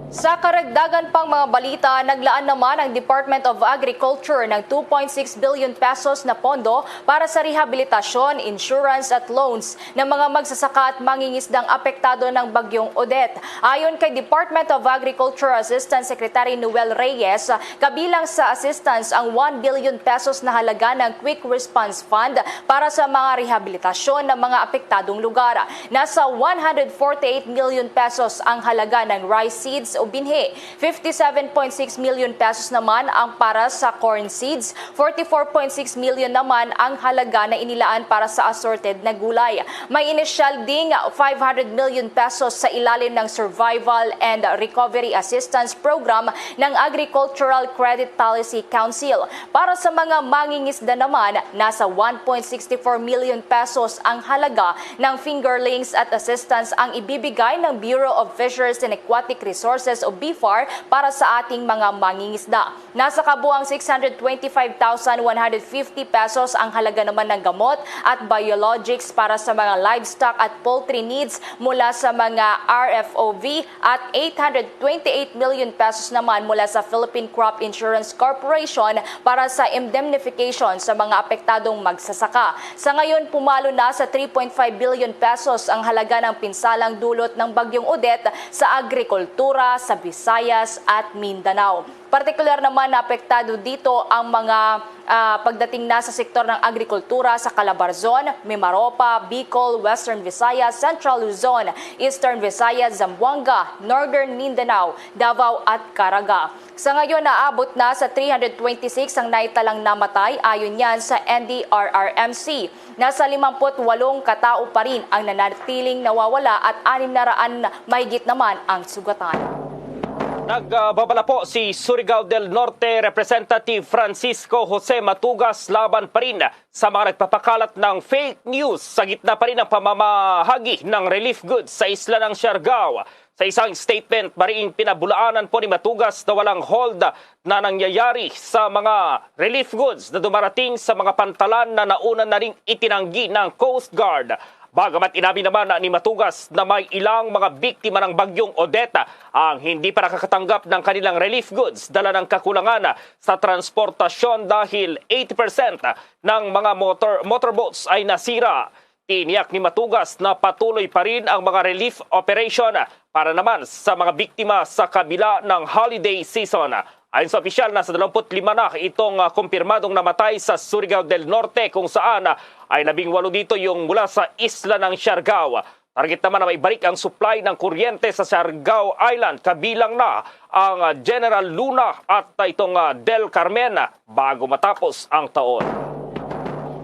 Sa karagdagan pang mga balita, naglaan naman ang Department of Agriculture ng 2.6 billion pesos na pondo para sa rehabilitasyon, insurance at loans ng mga magsasaka at mangingisdang apektado ng bagyong Odette. Ayon kay Department of Agriculture Assistant Secretary Noel Reyes, kabilang sa assistance ang 1 billion pesos na halaga ng Quick Response Fund para sa mga rehabilitasyon ng mga apektadong lugar. Nasa 148 million pesos ang halaga ng rice seeds o binhi. 57.6 million pesos naman ang para sa corn seeds. 44.6 million naman ang halaga na inilaan para sa assorted na gulay. May initial ding 500 million pesos sa ilalim ng Survival and Recovery Assistance Program ng Agricultural Credit Policy Council. Para sa mga mangingisda naman, nasa 1.64 million pesos ang halaga ng fingerlings at assistance ang ibibigay ng Bureau of Fisheries and Aquatic Resources o BFAR para sa ating mga mangingisda. Nasa kabuang 625,150 pesos ang halaga naman ng gamot at biologics para sa mga livestock at poultry needs mula sa mga RFOV at 828 million pesos naman mula sa Philippine Crop Insurance Corporation para sa indemnification sa mga apektadong magsasaka. Sa ngayon, pumalo na sa 3.5 billion pesos ang halaga ng pinsalang dulot ng bagyong Odette sa agrikultura sa Visayas at Mindanao. Partikular naman na apektado dito ang mga pagdating na sa sektor ng agrikultura sa Calabarzon, Mimaropa, Bicol, Western Visayas, Central Luzon, Eastern Visayas, Zamboanga, Northern Mindanao, Davao at Caraga. Sa ngayon, naabot na sa 326 ang naitalang namatay ayon yan sa NDRRMC. Nasa 58 katao pa rin ang nanatiling nawawala at 600 mahigit naman ang sugatan.
Nagbabala po si Surigao del Norte Representative Francisco Jose Matugas laban pa rin sa mga nagpapakalat ng fake news sa gitna pa rin ng pamamahagi ng relief goods sa isla ng Siargao. Sa isang statement, mariing pinabulaanan po ni Matugas na walang hold na nangyayari sa mga relief goods na dumarating sa mga pantalan na nauna na ring itinanggi ng Coast Guard. Bagamat inabi naman ni Matugas na may ilang mga biktima ng bagyong Odette ang hindi pa nakakatanggap ng kanilang relief goods dala ng kakulangan sa transportasyon dahil 80% ng mga motorboats ay nasira. Tiniyak ni Matugas na patuloy pa rin ang mga relief operation para naman sa mga biktima sa kabila ng holiday season. Ayon sa opisyal, nasa 25 na itong kumpirmadong namatay sa Surigao del Norte kung saan ay 18 dito yung mula sa isla ng Siargao. Target naman na maibalik ang supply ng kuryente sa Siargao Island kabilang na ang General Luna at itong Del Carmen bago matapos ang taon.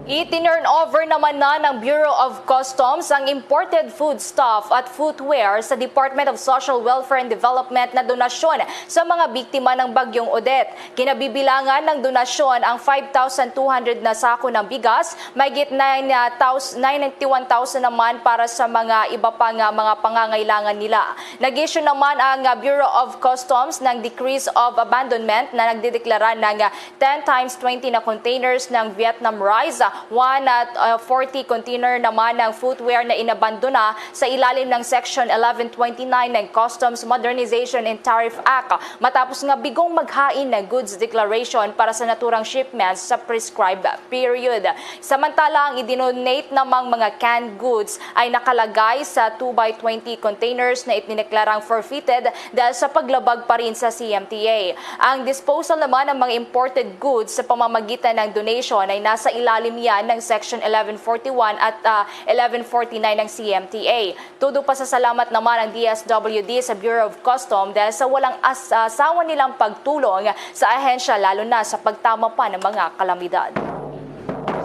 I-turn over naman na ng Bureau of Customs ang imported foodstuff at footwear sa Department of Social Welfare and Development na donasyon sa mga biktima ng bagyong Odette. Kinabibilangan ng donasyon ang 5,200 na sako ng bigas, mahigit 91,000 naman para sa mga iba pang mga pangangailangan nila. Nag-issue naman ang Bureau of Customs ng Decrease of Abandonment na nagdedeklara ng 10 times 20 na containers ng Vietnam rice, 140 container naman ng footwear na inabandona sa ilalim ng Section 1129 ng Customs Modernization and Tariff Act matapos nga bigong maghain ng goods declaration para sa naturang shipments sa prescribed period. Samantala, ang idinonate namang mga canned goods ay nakalagay sa 2x20 containers na itineklarang forfeited dahil sa paglabag pa rin sa CMTA. Ang disposal naman ng mga imported goods sa pamamagitan ng donation ay nasa ilalim yan ng Section 1141 at 1149 ng CMTA. Todo pasasalamat naman ang DSWD sa Bureau of Customs dahil sa walang asawa nilang pagtulong sa ahensya lalo na sa pagtama pa ng mga kalamidad.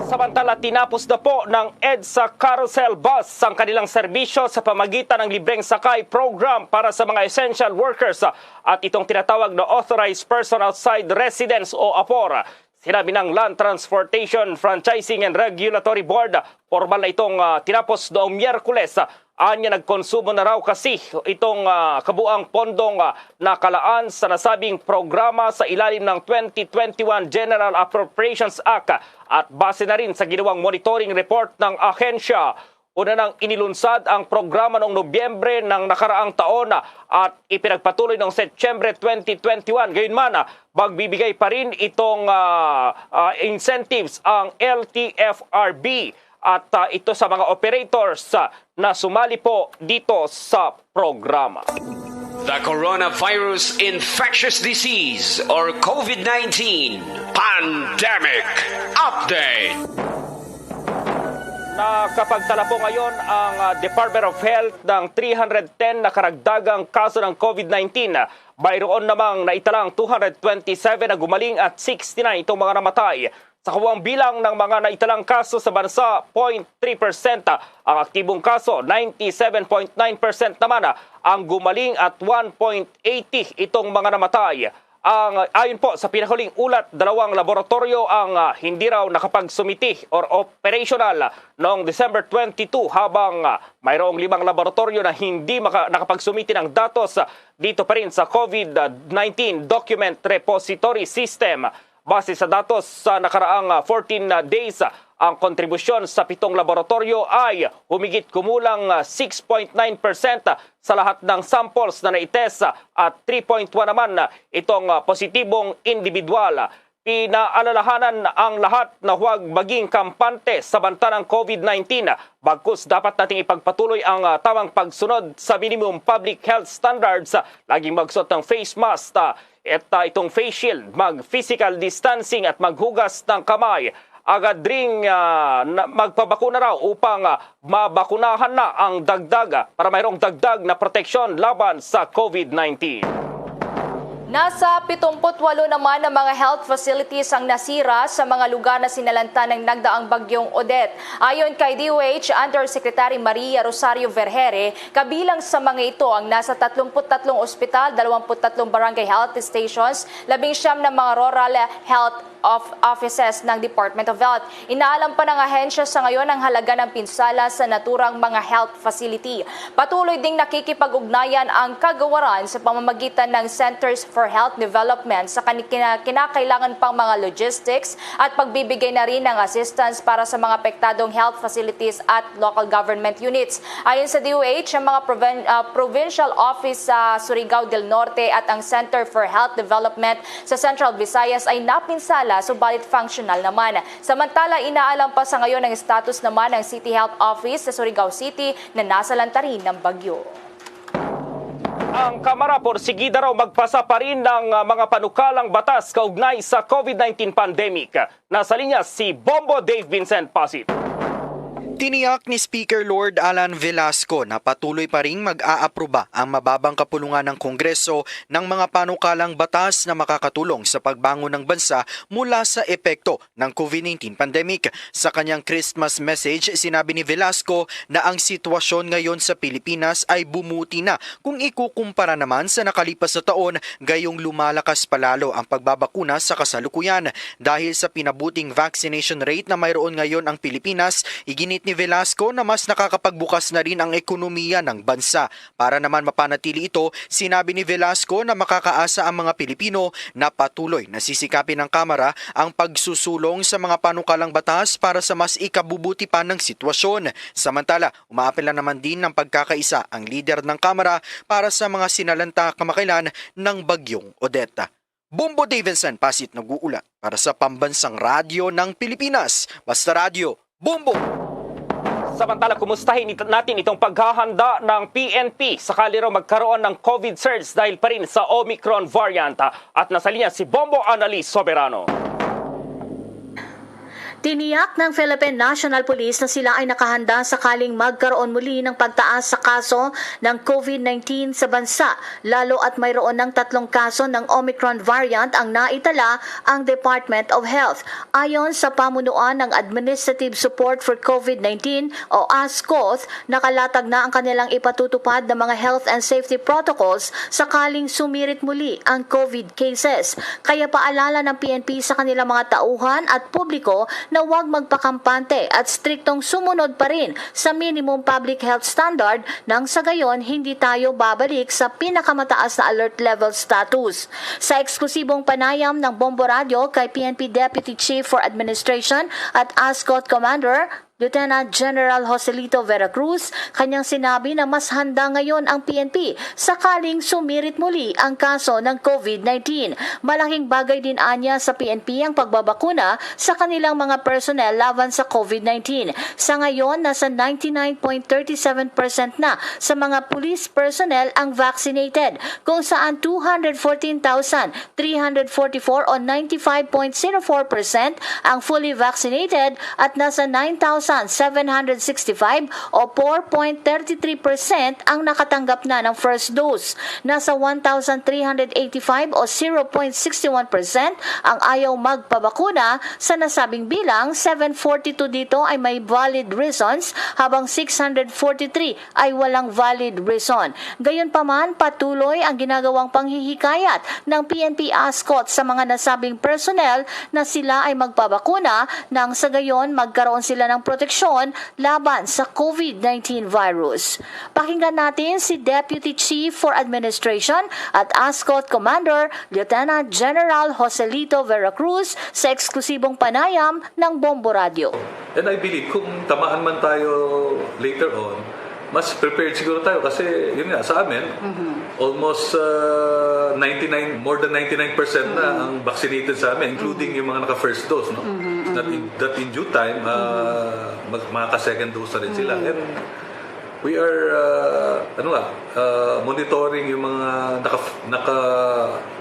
Samantala, tinapos na po ng EDSA Carousel Bus ang kanilang serbisyo sa pamagitan ng libreng sakay program para sa mga essential workers at itong tinatawag na Authorized Person Outside Residence o APOR. Sinabi ng Land Transportation Franchising and Regulatory Board, formal na itong tinapos noong Miyerkules. Anya nagkonsumo na raw kasi itong kabuang pondong nakalaan sa nasabing programa sa ilalim ng 2021 General Appropriations Act at base na rin sa ginawang monitoring report ng ahensya. una nang inilunsad ang programa noong Nobyembre ng nakaraang taon at ipinagpatuloy noong Setyembre 2021. Gayunman, magbibigay pa rin itong incentives ang LTFRB at ito sa mga operators na sumali po dito sa programa.
The Coronavirus Infectious Disease or COVID-19 Pandemic Update.
Nakapagtala po ngayon ang Department of Health ng 310 na karagdagang kaso ng COVID-19. Mayroon namang naitalang 227 na gumaling at 69 itong mga namatay. Sa kawang bilang ng mga naitalang kaso sa bansa, 0.3%. Ang aktibong kaso, 97.9% naman ang gumaling at 1.80 itong mga namatay. Ayon po sa pinahuling ulat, 2 laboratorio ang hindi raw nakapagsumiti or operational noong December 22 habang mayroong 5 laboratorio na hindi nakapagsumiti ng datos dito pa rin sa COVID-19 Document Repository System. Base sa datos sa nakaraang 14 days, ang kontribusyon sa 7 laboratorio ay humigit kumulang 6.9% sa lahat ng samples na naitest at 3.1 naman itong positibong individual. Pinaalalahanan ang lahat na huwag maging kampante sa banta ng COVID-19. Bagkus dapat nating ipagpatuloy ang tamang pagsunod sa minimum public health standards. Laging magsuot ng face mask at itong face shield, mag-physical distancing at maghugas ng kamay. Agad ring magpabakuna raw upang mabakunahan na ang dagdag para mayroong dagdag na proteksyon laban sa COVID-19.
Nasa 78 naman ng mga health facilities ang nasira sa mga lugar na sinalanta ng nagdaang bagyong Odette. Ayon kay DOH Undersecretary Maria Rosario Vergere, kabilang sa mga ito ang nasa 33 ospital, 23 barangay health stations, 19 na mga rural health offices ng Department of Health. Inaalam pa ng ahensya sa ngayon ang halaga ng pinsala sa naturang mga health facility. Patuloy ding nakikipag-ugnayan ang kagawaran sa pamamagitan ng Centers for Health Development sa kinakailangan pang mga logistics at pagbibigay na rin ng assistance para sa mga apektadong health facilities at local government units. Ayon sa DOH, ang mga provincial office sa Surigao del Norte at ang Center for Health Development sa Central Visayas ay napinsala, subalit functional naman. Samantala, inaalam pa sa ngayon ang status naman ng City Health Office sa Surigao City na nasalanta rin ng bagyo.
Ang Kamara porsigida raw magpasa pa rin ng mga panukalang batas kaugnay sa COVID-19 pandemic. Nasa linya si Bombo Dave Vincent Pasit.
Tiniyak ni Speaker Lord Alan Velasco na patuloy pa ring mag-aaproba ang mababang kapulungan ng Kongreso ng mga panukalang batas na makakatulong sa pagbangon ng bansa mula sa epekto ng COVID-19 pandemic. Sa kanyang Christmas message, sinabi ni Velasco na ang sitwasyon ngayon sa Pilipinas ay bumuti na kung ikukumpara naman sa nakalipas na taon, gayong lumalakas palalo ang pagbabakuna sa kasalukuyan. Dahil sa pinabuting vaccination rate na mayroon ngayon ang Pilipinas, iginit ni Velasco na mas nakakapagbukas na rin ang ekonomiya ng bansa. Para naman mapanatili ito, sinabi ni Velasco na makakaasa ang mga Pilipino na patuloy na sisikapin ng Kamara ang pagsusulong sa mga panukalang batas para sa mas ikabubuti pa ng sitwasyon. Samantala, umaapela naman din ng pagkakaisa ang lider ng Kamara para sa mga sinalanta kamakailan ng bagyong Odette. Bombo Davidson Pasit nag-uulat para sa Pambansang Radyo ng Pilipinas. Basta Radio, Bombo!
Samantala, kumustahin natin itong paghahanda ng PNP sakali raw magkaroon ng COVID surge dahil pa rin sa Omicron variant. At nasa linya si Bombo Annalise Soberano.
Tiniyak ng Philippine National Police na sila ay nakahanda sakaling magkaroon muli ng pagtaas sa kaso ng COVID-19 sa bansa, lalo at mayroon ng 3 kaso ng Omicron variant ang naitala ang Department of Health. Ayon sa pamunuan ng Administrative Support for COVID-19 o ASCOT, nakalatag na ang kanilang ipatutupad ng mga health and safety protocols sakaling sumirit muli ang COVID cases. Kaya paalala ng PNP sa kanilang mga tauhan at publiko na huwag magpakampante at striktong sumunod pa rin sa minimum public health standard nang sa gayon hindi tayo babalik sa pinakamataas na alert level status. Sa eksklusibong panayam ng Bombo Radio kay PNP Deputy Chief for Administration at ASCOT Commander Lieutenant General Joselito Veracruz, kanyang sinabi na mas handa ngayon ang PNP sakaling sumirit muli ang kaso ng COVID-19. Malaking bagay din anya sa PNP ang pagbabakuna sa kanilang mga personnel laban sa COVID-19. Sa ngayon, nasa 99.37% na sa mga police personnel ang vaccinated, kung saan 214,344 o 95.04% ang fully vaccinated at nasa 9,765 o 4.33% ang nakatanggap na ng first dose. Nasa 1,385 o 0.61% ang ayaw magpabakuna. Sa nasabing bilang, 742 dito ay may valid reasons habang 643 ay walang valid reason. Gayunpaman, patuloy ang ginagawang panghihikayat ng PNP ASCOT sa mga nasabing personnel na sila ay magpabakuna nang sa gayon magkaroon sila ng proteksyon laban sa COVID-19 virus. Pakinggan natin si Deputy Chief for Administration at ASCOT Commander Lieutenant General Joselito Veracruz sa eksklusibong panayam ng Bombo Radio.
And I believe kung tamaan man tayo later on, mas prepared siguro tayo kasi yun nga sa amin, almost more than 99% na ang vaccinated sa amin, including yung mga naka-first dose, no? That in due time, makaka-second dose na rin sila. And we are monitoring yung mga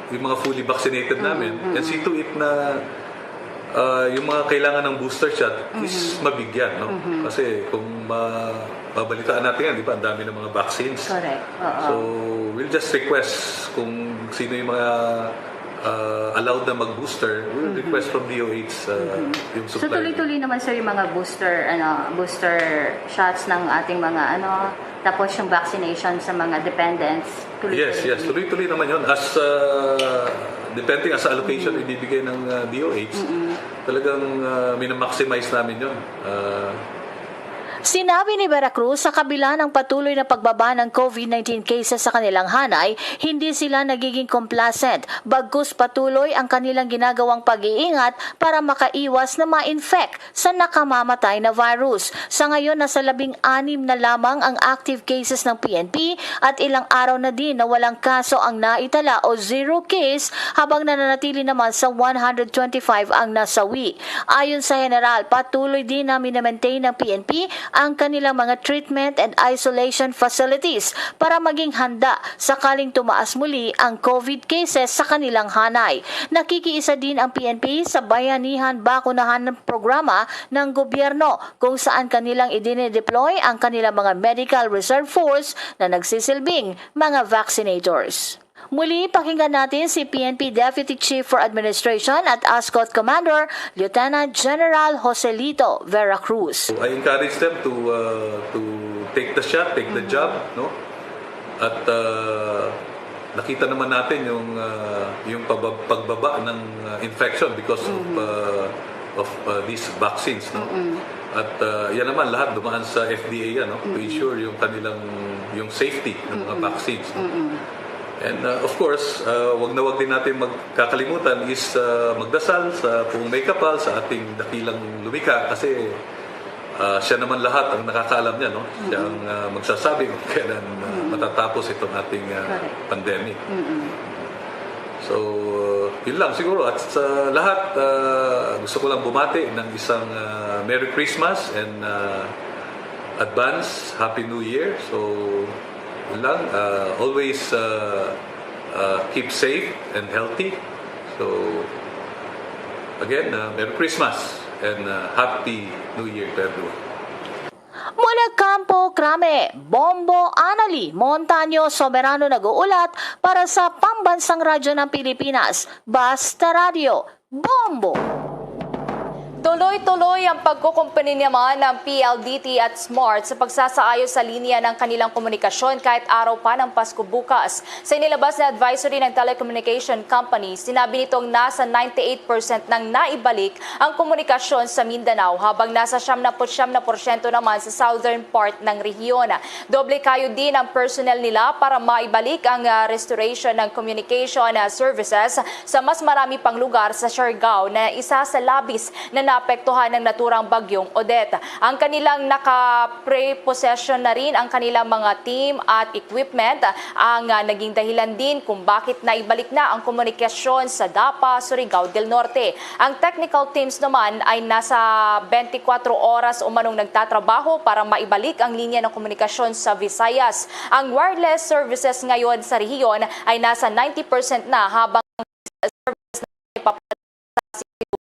yung mga fully vaccinated namin and see to it na yung mga kailangan ng booster shot is mabigyan, no? Kasi kung babalitaan natin yan, di ba, ang dami ng mga vaccines.
Correct.
So, we'll just request kung sino yung mga allowed na mag-booster, we'll request from DOH yung supply.
So tuloy-tuloy naman sir yung mga booster shots ng ating mga tapos yung vaccination sa mga dependents.
Yes, tuloy-tuloy naman yun. As depending sa allocation ibibigay ng DOH, talagang minamaximize namin yun.
Sinabi ni Veracruz sa kabila ng patuloy na pagbaba ng COVID-19 cases sa kanilang hanay, hindi sila nagiging complacent, bagkus patuloy ang kanilang ginagawang pag-iingat para makaiwas na ma-infect sa nakamamatay na virus. Sa ngayon, nasa 16 na lamang ang active cases ng PNP at ilang araw na din na walang kaso ang naitala o zero case habang nananatili naman sa 125 ang nasawi. Ayon sa general, patuloy din na minamaintain ng PNP ang kanilang mga treatment and isolation facilities para maging handa sakaling tumaas muli ang COVID cases sa kanilang hanay. Nakikiisa din ang PNP sa Bayanihan Bakunahan programa ng gobyerno kung saan kanilang idinedeploy ang kanilang mga Medical Reserve Force na nagsisilbing mga vaccinators. Muli, pakinggan natin si PNP Deputy Chief for Administration at ASCOT Commander Lieutenant General Joselito Veracruz.
I encourage them to take the shot, take the job, no? At nakita naman natin yung pagbaba ng infection because of these vaccines, no? At yan naman lahat dumaan sa FDA yan, no? To ensure yung kanilang safety ng mga vaccines. No? And of course, wag din natin magkakalimutan is magdasal sa buong may kapal sa ating dakilang lumikha kasi siya naman lahat ang nakakaalam niya, no? Siya ang magsasabi kung kailan matatapos itong ating pandemic. So, yun lang siguro. At sa lahat, gusto ko lang bumati ng isang Merry Christmas and advance Happy New Year. So, lang, always keep safe and healthy. So, again, Merry Christmas and Happy New Year to everyone.
Mula Campo Crame, Bombo Anali, Montaño Soberano nag-uulat para sa Pambansang Radyo ng Pilipinas, Basta Radio, Bombo!
Tuloy-tuloy ang pagkukumpani naman ng PLDT at Smart sa pagsasaayos sa linya ng kanilang komunikasyon kahit araw pa ng Pasko bukas. Sa inilabas na advisory ng telecommunication company, sinabi nitong nasa 98% nang naibalik ang komunikasyon sa Mindanao habang nasa 79% naman sa southern part ng rehiyon. Doble kayo din ang personnel nila para maibalik ang restoration ng communication services sa mas marami pang lugar sa Siargao na isa sa labis na naapektuhan ng naturang bagyong Odette. Ang kanilang naka-pre-possession na rin ang kanilang mga team at equipment ang naging dahilan din kung bakit naibalik na ang komunikasyon sa Dapa, Surigao del Norte. Ang technical teams naman ay nasa 24 oras umanong nagtatrabaho para maibalik ang linya ng komunikasyon sa Visayas. Ang wireless services ngayon sa rehiyon ay nasa 90% na habang service na ipapadala sa Cebu.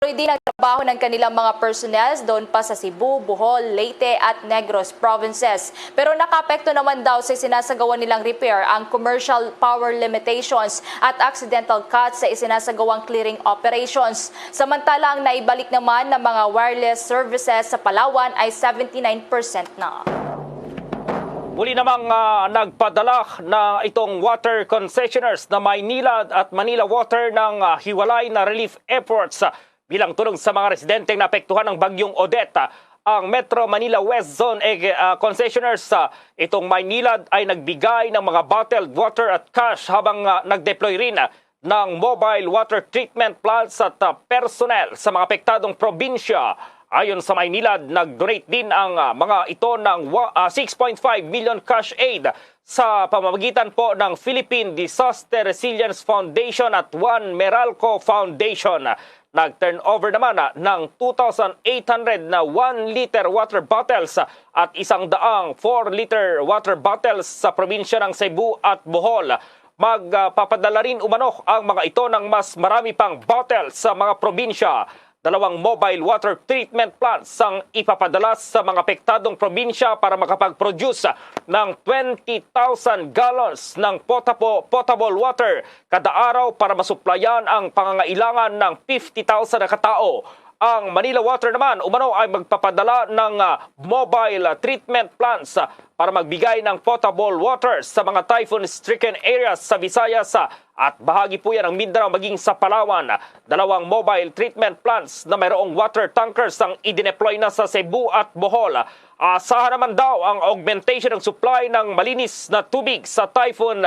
Tuloy din ang trabaho ng kanilang mga personnel doon pa sa Cebu, Bohol, Leyte at Negros provinces. Pero nakaapekto naman daw sa sinasagawa nilang repair ang commercial power limitations at accidental cuts sa isinasagawang clearing operations. Samantala, ang naibalik naman ng mga wireless services sa Palawan ay 79% na.
Muli namang nagpadala na itong water concessioners na Maynila at Manila Water ng hiwalay na relief efforts bilang tulong sa mga residenteng naapektuhan ng bagyong Odette. Ang Metro Manila West Zone concessioners itong Maynila ay nagbigay ng mga bottled water at cash habang nag-deploy rin ng mobile water treatment plants at personnel sa mga apektadong probinsya. Ayon sa Maynila, nag-donate din ang mga ito ng 6.5 million cash aid sa pamamagitan po ng Philippine Disaster Resilience Foundation at One Meralco Foundation. Nag-turnover naman ng 2,800 na 1-liter water bottles at 100 4-liter water bottles sa probinsya ng Cebu at Bohol. Magpapadala rin umano ang mga ito ng mas marami pang bottles sa mga probinsya. 2 mobile water treatment plants ang ipapadala sa mga apektadong probinsya para makapag-produce ng 20,000 gallons ng potable water kada araw para masuplayan ang pangangailangan ng 50,000 na katao. Ang Manila Water naman umano ay magpapadala ng mobile treatment plants para magbigay ng potable water sa mga typhoon-stricken areas sa Visayas at bahagi po yan ng Mindanao maging sa Palawan. 2 mobile treatment plants na mayroong water tankers ang idineploy na sa Cebu at Bohol. Asahan naman daw ang augmentation ng supply ng malinis na tubig sa typhoon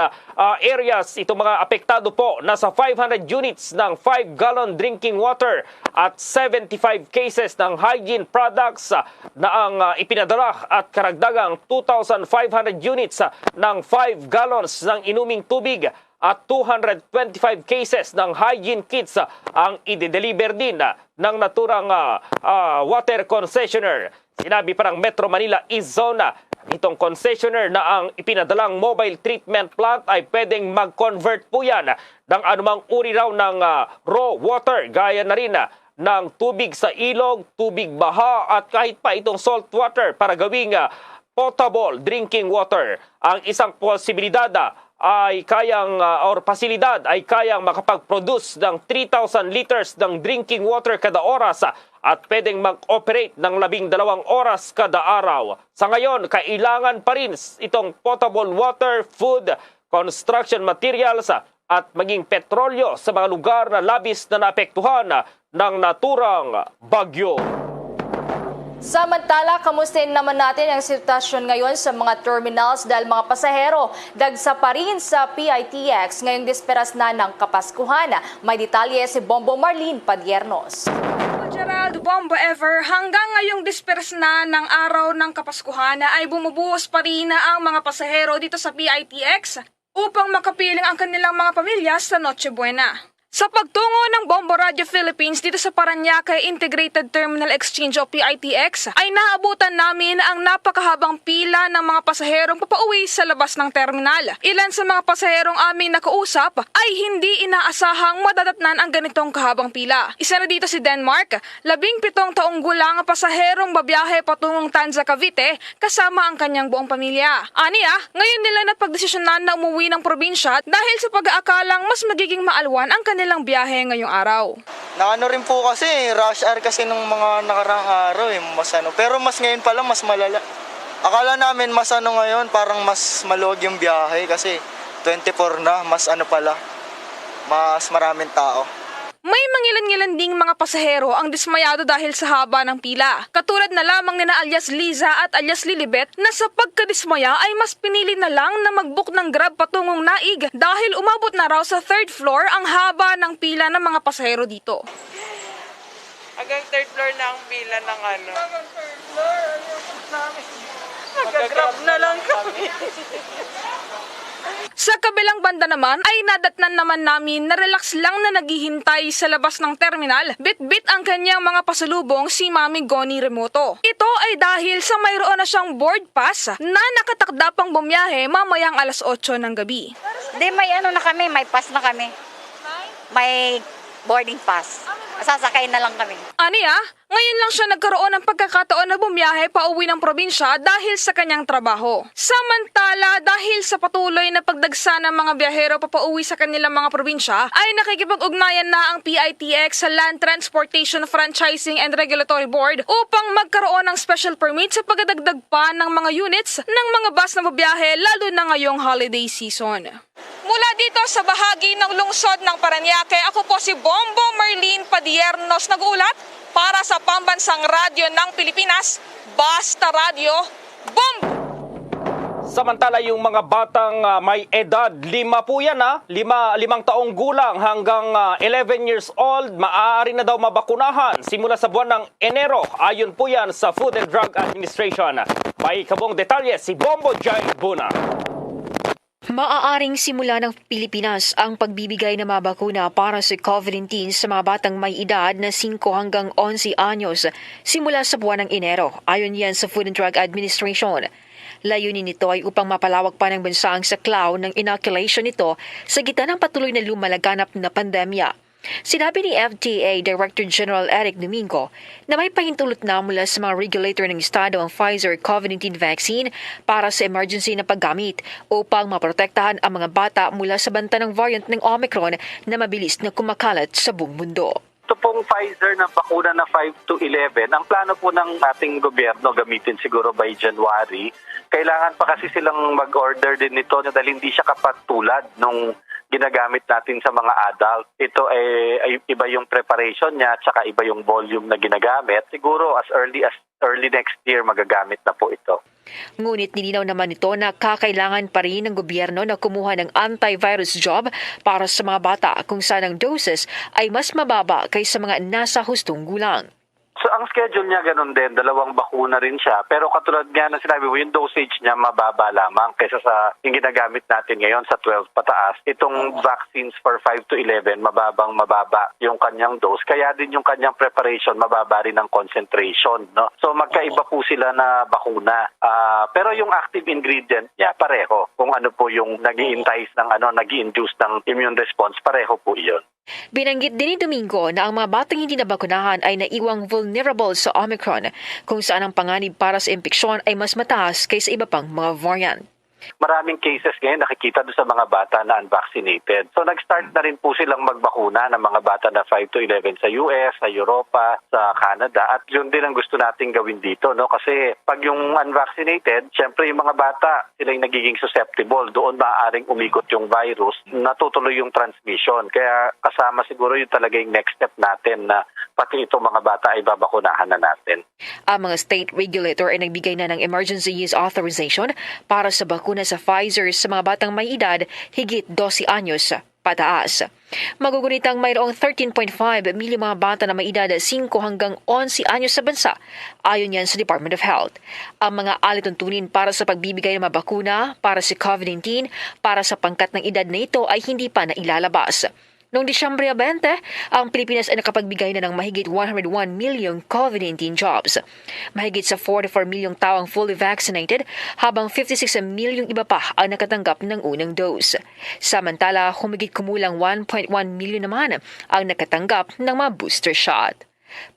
areas. Itong mga apektado po, nasa 500 units ng 5-gallon drinking water at 75 cases ng hygiene products na ang ipinadala at karagdagang 2,500 units ng 5 gallons ng inuming tubig at 225 cases ng hygiene kits ang i-deliver din ng naturang water concessioner. Sinabi pa ng Metro Manila East Zone itong concessioner na ang ipinadalang mobile treatment plant ay pwedeng mag-convert po yan ng anumang uri raw ng raw water gaya na rin ng tubig sa ilog, tubig baha at kahit pa itong salt water para gawing potable drinking water. Ang isang posibilidad ay kayang or pasilidad ay kayang makapag-produce ng 3,000 liters ng drinking water kada oras at pwedeng mag-operate ng 12 oras kada araw. Sa ngayon, kailangan pa rin itong potable water, food, construction materials at maging petrolyo sa mga lugar na labis na naapektuhan ng naturang bagyo.
Samantala, kamustahin naman natin ang sitwasyon ngayon sa mga terminals dahil mga pasahero dagsa pa rin sa PITX ngayong disperas na ng Kapaskuhan. May detalye si Bombo Marlene Padiernos.
Gerald, Bombo Ever, hanggang ngayong disperas na ng araw ng Kapaskuhan ay bumubuhos pa rin ang mga pasahero dito sa PITX upang makapiling ang kanilang mga pamilya sa Noche Buena. Sa pagtungo ng Bombo Radio Philippines dito sa Parañaque Integrated Terminal Exchange o PITX ay naabutan namin ang napakahabang pila ng mga pasaherong papauwi sa labas ng terminal. Ilan sa mga pasaherong aming nakausap ay hindi inaasahang madadatnan ang ganitong kahabang pila. Isa na dito si Denmark, 17 taong gulang pasaherong babiyahe patungong Tanza, Cavite kasama ang kanyang buong pamilya. Aniya, ngayon nila napagdesisyonan na umuwi ng probinsya dahil sa pag-aakalang mas magiging maalwan ang kanilang biyahe ngayong araw.
Naano rin po kasi, rush hour kasi nung mga nakarang araw mas pero mas ngayon pala mas malala. Akala namin mas ngayon, parang mas maluwag yung biyahe kasi 24 na, mas pala, mas maraming tao.
May mangilan-ngilan ding mga pasahero ang dismayado dahil sa haba ng pila. Katulad na lamang nina alias Liza at alias Lilibet na sa pagkadismaya ay mas pinili na lang na mag-book ng Grab patungong Naig dahil umabot na raw sa 3rd floor ang haba ng pila ng mga pasahero dito.
Hanggang third floor na ang pila ng ano.
Hanggang third floor, ayokot namin. Mag-grab na lang kami. Sa kabilang banda naman ay nadatnan naman namin na relax lang na naghihintay sa labas ng terminal. Bit-bit ang kanyang mga pasalubong si Mami Goni Remoto. Ito ay dahil sa mayroon na siyang board pass na nakatakda pang bumiyahe mamayang alas 8 ng gabi.
Di may ano na kami, may pass na kami. May boarding pass. Sasakay na lang kami.
Aniya, ngayon lang siya nagkaroon ng pagkakataon na bumiyahe pa uwi ng probinsya dahil sa kanyang trabaho. Samantala, dahil sa patuloy na pagdagsa ng mga biyahero papauwi sa kanilang mga probinsya, ay nakikipag-ugnayan na ang PITX sa Land Transportation Franchising and Regulatory Board upang magkaroon ng special permit sa pagdadagdag pa ng mga units ng mga bus na babiyahe lalo na ngayong holiday season. Mula dito sa bahagi ng lungsod ng Parañaque, ako po si Bombo Marlene Padiernos nag-uulat para sa Pambansang Radyo ng Pilipinas, Basta Radio, Bombo!
Samantala yung mga batang may edad, 5 po yan 5 taong gulang hanggang 11 years old, maaari na daw mabakunahan simula sa buwan ng Enero. Ayon po yan sa Food and Drug Administration. May kabong detalye si Bombo Jai Buna.
Maaaring simula ng Pilipinas ang pagbibigay ng mga bakuna para sa COVID-19 sa mga batang may edad na 5 hanggang 11 anyos simula sa buwan ng Enero, ayon yan sa Food and Drug Administration. Layunin nito ay upang mapalawak pa ng bansa ang saklaw ng inoculation nito sa gitna ng patuloy na lumalaganap na pandemya. Sinabi ni FDA Director General Eric Domingo na may pahintulot na mula sa mga regulator ng estado ang Pfizer COVID-19 vaccine para sa emergency na paggamit upang maprotektahan ang mga bata mula sa banta ng variant ng Omicron na mabilis na kumakalat sa buong mundo.
Ito pong Pfizer na bakuna na 5 to 11, ang plano po ng ating gobyerno gamitin siguro by January. Kailangan pa kasi silang mag-order din nito dahil hindi siya kapatulad nung ginagamit natin sa mga adult. Ito ay iba yung preparation niya at saka iba yung volume na ginagamit. Siguro as early next year magagamit na po ito.
Ngunit nilinaw naman ito na kakailangan pa rin ng gobyerno na kumuha ng antivirus job para sa mga bata kung saan ang doses ay mas mababa kaysa mga nasa hustong gulang.
So ang schedule niya ganun din, 2 bakuna rin siya. Pero katulad nga na sinabi mo, yung dosage niya mababa lamang kaysa sa yung ginagamit natin ngayon sa 12 pataas. Itong vaccines for 5 to 11, mababa yung kanyang dose. Kaya din yung kanyang preparation, mababa rin ang concentration. No? So magkaiba po sila na bakuna. Pero yung active ingredient niya, pareho. Kung ano po yung nag-i-entice nag-i-induce ng immune response, pareho po yun.
Binanggit din ni Domingo na ang mga batang hindi nabakunahan ay naiwang vulnerable sa Omicron, kung saan ang panganib para sa impeksyon ay mas mataas kaysa iba pang mga variant.
Maraming cases ngayon nakikita doon sa mga bata na unvaccinated. So nag-start na rin po silang magbakuna ng mga bata na 5 to 11 sa US, sa Europa, sa Canada. At yun din ang gusto nating gawin dito. No? Kasi pag yung unvaccinated, syempre yung mga bata, sila yung nagiging susceptible. Doon maaaring umikot yung virus, natutuloy yung transmission. Kaya kasama siguro yung talaga yung next step natin na pati itong mga bata ay babakunahan na natin.
Ang mga state regulator ay nagbigay na ng emergency use authorization para sa bakuna sa Pfizer sa mga batang may edad higit 12 anyos pataas. Magugunit ang mayroong 13.5 milyong mga bata na may edad 5 hanggang 11 anyos sa bansa, ayon yan sa Department of Health. Ang mga alituntunin para sa pagbibigay ng mga bakuna para sa COVID-19 para sa pangkat ng edad na ito ay hindi pa nailalabas. Noong Disyembre 20, ang Pilipinas ay nakapagbigay na ng mahigit 101 milyong COVID-19 jobs. Mahigit sa 44 milyong taong fully vaccinated, habang 56 milyong iba pa ang nakatanggap ng unang dose. Samantala, humigit kumulang 1.1 milyon naman ang nakatanggap ng mga booster shot.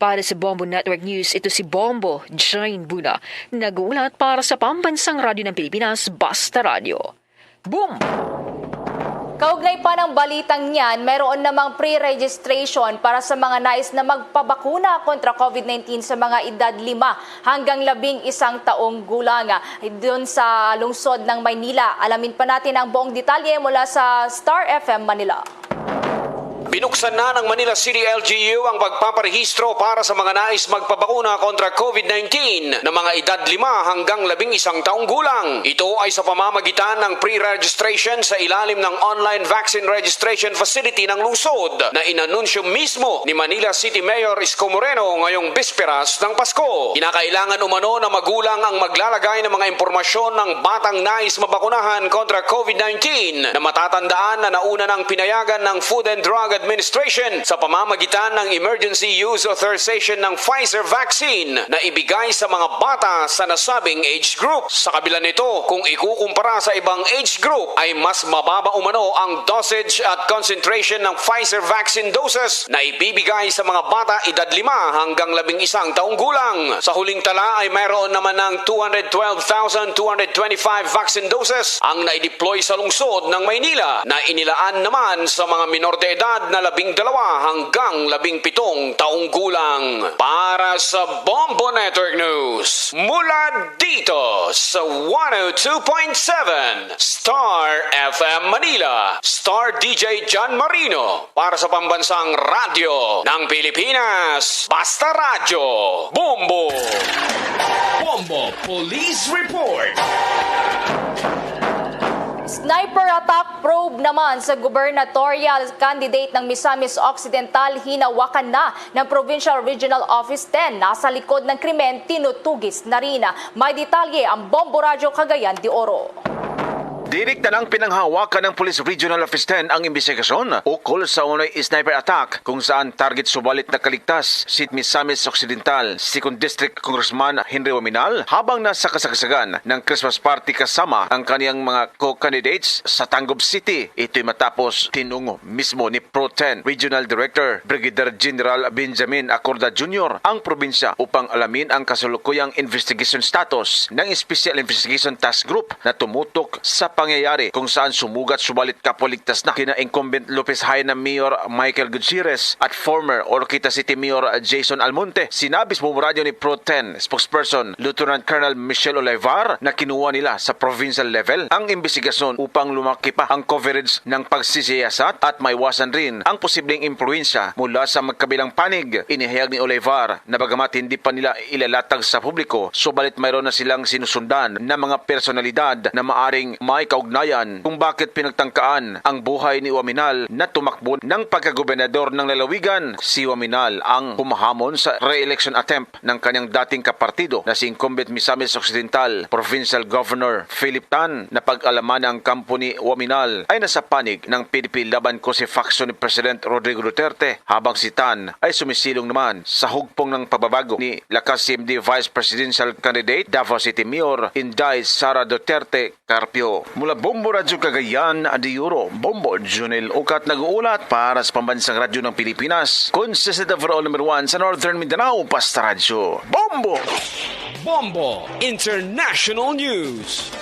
Para sa Bombo Network News, ito si Bombo Jane Buna, nag-uulat para sa Pambansang Radyo ng Pilipinas, Basta Radio. Boom!
Kaugnay pa ng balitang niyan, mayroon namang pre-registration para sa mga nais na magpabakuna kontra COVID-19 sa mga edad 5 hanggang 11 taong gulang doon sa lungsod ng Maynila. Alamin pa natin ang buong detalye mula sa Star FM Manila.
Binuksan na ng Manila City LGU ang pagpaparehistro para sa mga nais magpabakuna kontra COVID-19 na mga edad 5 hanggang 11 taong gulang. Ito ay sa pamamagitan ng pre-registration sa ilalim ng online vaccine registration facility ng lungsod na inanunsyo mismo ni Manila City Mayor Isko Moreno ngayong bisperas ng Pasko. Kinakailangan umano na magulang ang maglalagay ng mga impormasyon ng batang nais mabakunahan kontra COVID-19 na matatandaan na nauna ng pinayagan ng Food and Drug Administration sa pamamagitan ng Emergency Use Authorization ng Pfizer vaccine na ibigay sa mga bata sa nasabing age group. Sa kabila nito, kung ikukumpara sa ibang age group, ay mas mababa umano ang dosage at concentration ng Pfizer vaccine doses na ibibigay sa mga bata edad 5 hanggang 11 taong gulang. Sa huling tala ay mayroon naman ng 212,225 vaccine doses ang naideploy sa lungsod ng Maynila na inilaan naman sa mga minor de edad na 12 hanggang 17 taong gulang. Para sa Bombo Network News, mula dito sa 102.7 Star FM Manila, Star DJ John Marino para sa pambansang radyo ng Pilipinas, Basta Radyo, Bombo!
Bombo Police Report.
Sniper attack probe naman sa gubernatorial candidate ng Misamis Occidental, hinawakan na ng Provincial Regional Office 10. Nasa likod ng krimen, tinutugis na rin. May detalye ang Bombo Radyo Cagayan de Oro.
Direkta ng pinanghawakan ng Police Regional Office 10 ang investigasyon ukol sa unay sniper attack kung saan target subalit na kaligtas si Misamis Occidental 2nd District Congressman Henry Waminal habang nasa kasagsagan ng Christmas party kasama ang kaniyang mga co-candidates sa Tangub City. Ito'y matapos tinungo mismo ni Pro 10 Regional Director Brigadier General Benjamin Acorda Jr. ang probinsya upang alamin ang kasalukuyang investigation status ng Special Investigation Task Group na tumutok sa pangyayari kung saan sumugat subalit kapuligtas na kina incumbent Lopez Haina Mayor Michael Gutierrez at former Oroquita City Mayor Jason Almonte. Sinabi sa radyo ni Pro 10 spokesperson Lieutenant Colonel Michelle Olivar na kinuha nila sa provincial level ang investigasyon upang lumaki pa ang coverage ng pagsisiyasat at maiwasan rin ang posibleng impluensya mula sa magkabilang panig. Inihayag ni Olivar na bagamat hindi pa nila ilalatag sa publiko, subalit mayroon na silang sinusundan na mga personalidad na maaring may kaugnayan kung bakit pinagtangkaan ang buhay ni Waminal na tumakbo ng pagkagobernador ng lalawigan. Si Waminal ang humahamon sa re-election attempt ng kanyang dating kapartido na si incumbent Misamis Occidental Provincial Governor Philip Tan na pag-alaman ang kampo ni Waminal ay nasa panig ng PDP laban ko si faction ni President Rodrigo Duterte habang si Tan ay sumisilong naman sa hugpong ng pagbabago ni lakas CMD Vice Presidential Candidate Davao City Mayor Inday Sara Duterte Carpio. Mula Bombo Radyo Cagayan de Oro, Bombo Junel Ukat nag-uulat para sa pambansang radyo ng Pilipinas. Consistent overall number 1 sa Northern Mindanao, Basta Radyo. Bombo!
Bombo International News.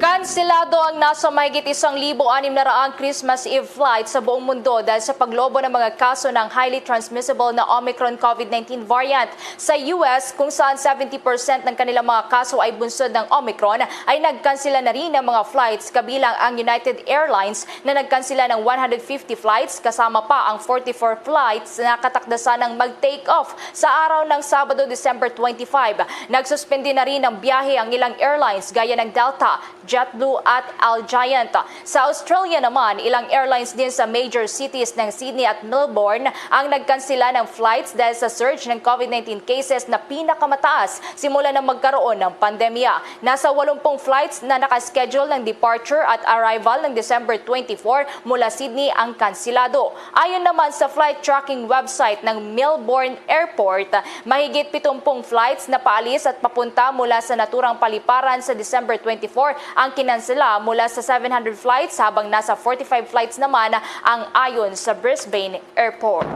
Kanselado ang nasa mahigit 1,600 Christmas Eve flight sa buong mundo dahil sa paglobo ng mga kaso ng highly transmissible na Omicron COVID-19 variant. Sa US, kung saan 70% ng kanilang mga kaso ay bunsod ng Omicron, ay nagkansela na rin ng mga flights kabilang ang United Airlines na nagkansela ng 150 flights kasama pa ang 44 flights na katakdasan ng mag-take off sa araw ng Sabado, December 25. Nagsuspende na rin ng biyahe ang ilang airlines gaya ng Delta, JetBlue at Algiant. Sa Australia naman, ilang airlines din sa major cities ng Sydney at Melbourne ang nagkansela ng flights dahil sa surge ng COVID-19 cases na pinakamataas simula nang magkaroon ng pandemya. Nasa 80 flights na nakaschedule ng departure at arrival ng December 24 mula Sydney ang kansilado. Ayon naman sa flight tracking website ng Melbourne Airport, mahigit 70 flights na paalis at papunta mula sa naturang paliparan sa December 24 ang kinansela mula sa 700 flights habang nasa 45 flights naman ang ayon sa Brisbane Airport.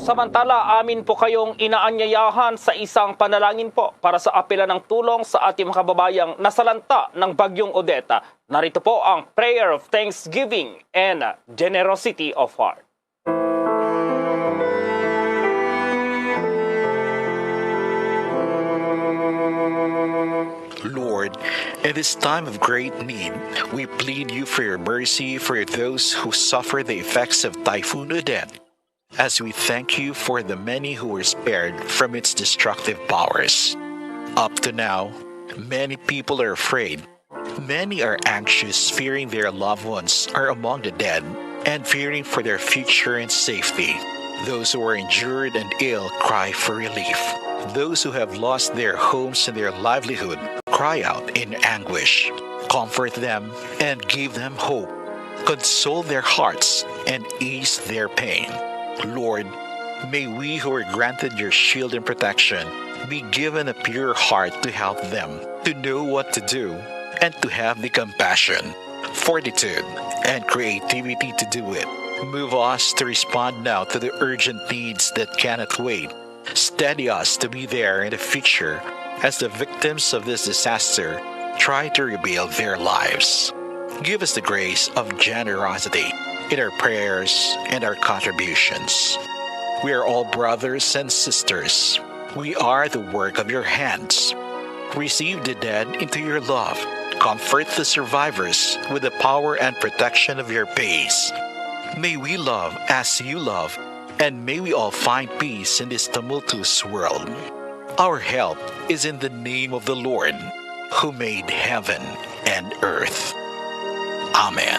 Samantala, amin po kayong inaanyayahan sa isang panalangin po para sa apela ng tulong sa ating mga kababayang nasalanta ng Bagyong Odette. Narito po ang prayer of thanksgiving and generosity of heart.
Lord,
In this time of great need, we plead you for your mercy for those who suffer the effects of Typhoon Odette, as we thank you for the many who were spared from its destructive powers. Up to now, many people are afraid. Many are anxious, fearing their loved ones are among the dead and fearing for their future and safety. Those who are injured and ill cry for relief. Those who have lost their homes and their livelihood cry out in anguish. Comfort them and give them hope. Console their hearts and ease their pain. Lord, may we who are granted your shield and protection be given a pure heart to help them, to know what to do, and to have the compassion, fortitude, and creativity to do it. Move us to respond now to the urgent needs that cannot wait. Steady us to be there in the future as the victims of this disaster try to rebuild their lives. Give us the grace of generosity in our prayers and our contributions. We are all brothers and sisters. We are the work of your hands. Receive the dead into your love. Comfort the survivors with the power and protection of your peace. May we love as you love, and may we all find peace in this tumultuous world. Our help is in the name of the Lord, who made heaven and earth. Amen.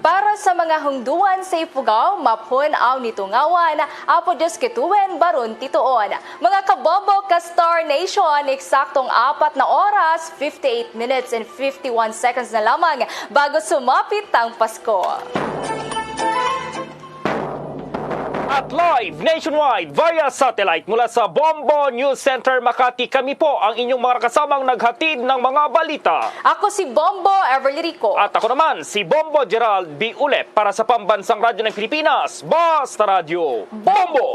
Para sa mga hungduan sa ipugaw, mapon aw nitungawan, apo Diyos kituwen baron tituon. Mga kabobo ka Star Nation, eksaktong 4 na oras, 58 minutes and 51 seconds na lamang bago sumapit ang Pasko.
At live nationwide via satellite mula sa Bombo News Center Makati, kami po ang inyong mga kasamang naghatid ng mga balita.
Ako si Bombo Everly Rico.
At ako naman si Bombo Gerald B. Ulep para sa Pambansang Radyo ng Pilipinas, Basta Radio Bombo!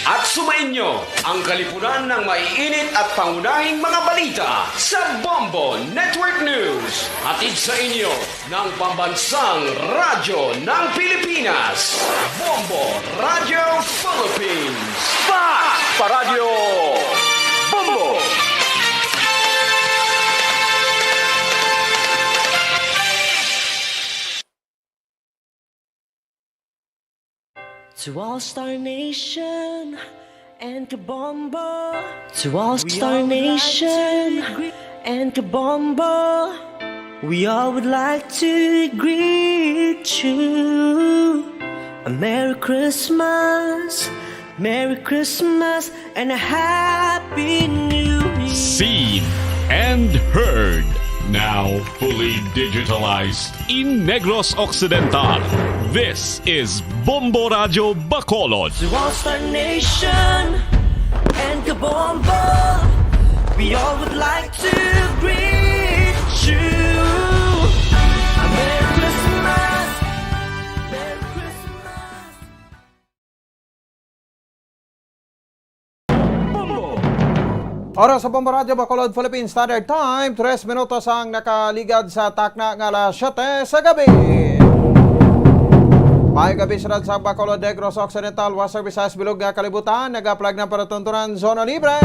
At sumainyo ang kalipunan ng maiinit at pangunahing mga balita sa Bombo Network News. Hatid sa inyo ng Pambansang Radyo ng Pilipinas, Bombo Radio Philippines.
Basta Radio Bombo!
To All Star Nation and Kabombo. To All Star Nation and Kabombo. We all would like to greet you. A Merry Christmas, Merry Christmas, and a Happy New Year.
Seen and heard. Now fully digitalized in Negros Occidental. This is Bombo Radio Bacolod.
To All Star Nation and Kabombo, we all would like to greet you. A Merry Christmas, Merry Christmas.
Oras sa Bombo Radio Bacolod, Philippine Standard Time, 3 minutos ang nakaligad sa takna ng alas 7 sa gabi. May gabi sirad sa Bacolod, Negros Occidental, Western Visayas, Bilog nga kalibutan, nag-aplag ng paratuntunan zona libre.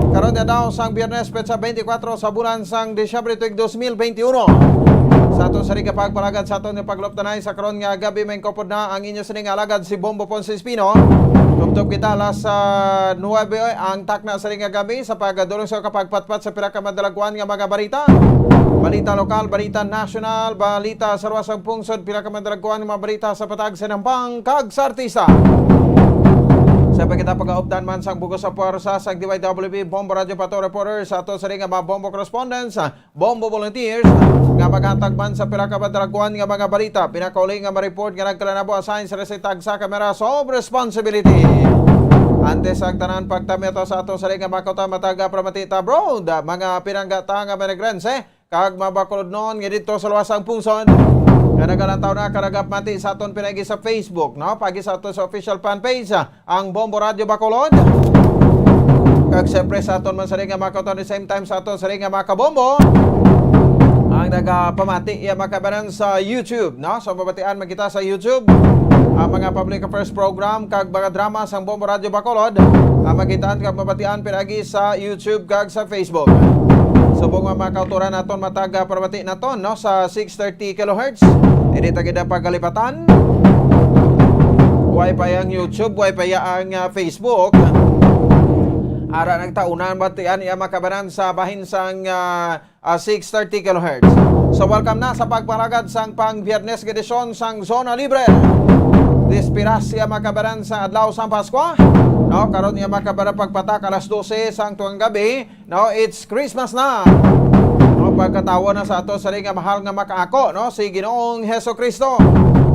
Karon na daw sang Biyernes, petsa 24 sa bulan sang Disyembre tuig 2021. Sa aton sa ring pagpalagad sa aton yung pagluptanay sa karon nga gabi, may kopod na ang inyo sining alagad si Bombo Ponce Espino. Tubtob kita alas 9 ang takna sa ring gabi sa pagdulong sa kapagpatpat sa pinakamandalagwan nga mga balita. Balita lokal, balita nasyonal, balita sa ruwasang pungsod, pinakamandalagwan nga mga balita sa patag sinampang kag sa artista. Sa pagkita pag-aupdan man sang bugos sa puwersa sa DYWB Bombo Radio Pato Reporters sa ato sa ring mga Bombo Correspondents, Bombo Volunteers nga maghatag man sa pinakabadragwan nga mga balita. Pinakauli nga ma-report nga nagkalanabo assign sa resitag sa kamera of responsibility. Antes ang tanan pagtamito sa ato sa ring nga makota mataga pramatita broad mga pinanggata nga menegrense kag mabakulod noon nga dito sa luwasang pungsod. Nga nagalantaw na karagap mati sa aton pinagi sa Facebook, no? Pagi sa aton sa official fan page, ang Bombo Radio Bacolod. Kag siyempre sa aton man sa ring nga makaton, the same time sa aton sa ring nga makabombo. Ang nagapamati iya makabaran sa YouTube, no? So mabatian man kita sa YouTube. ang mga public affairs program kag mga drama sang Bombo Radio Bacolod magitaan kag mabatian pinagi sa YouTube kag sa Facebook. Subong mga kauturan naton mataga parabati naton no sa 630 kHz. Ini tagida pagalipatan. Wi-Fi ang YouTube, Wi-Fi ang Facebook. Ara nagtaunan batian iya makabanan sa bahin sang 630 kHz. So welcome na sa pagparagad sang pang Biyernes edisyon sang Zona Libre. Dispiras iya makabanan sa adlaw sang Pasko. No, karon iya makabanan pagpatak alas 12 sang tuwang gabi. No, it's Christmas na. No, pagkatawa na sa ato sa ring mahal nga makaako, no, si Ginoong Hesukristo.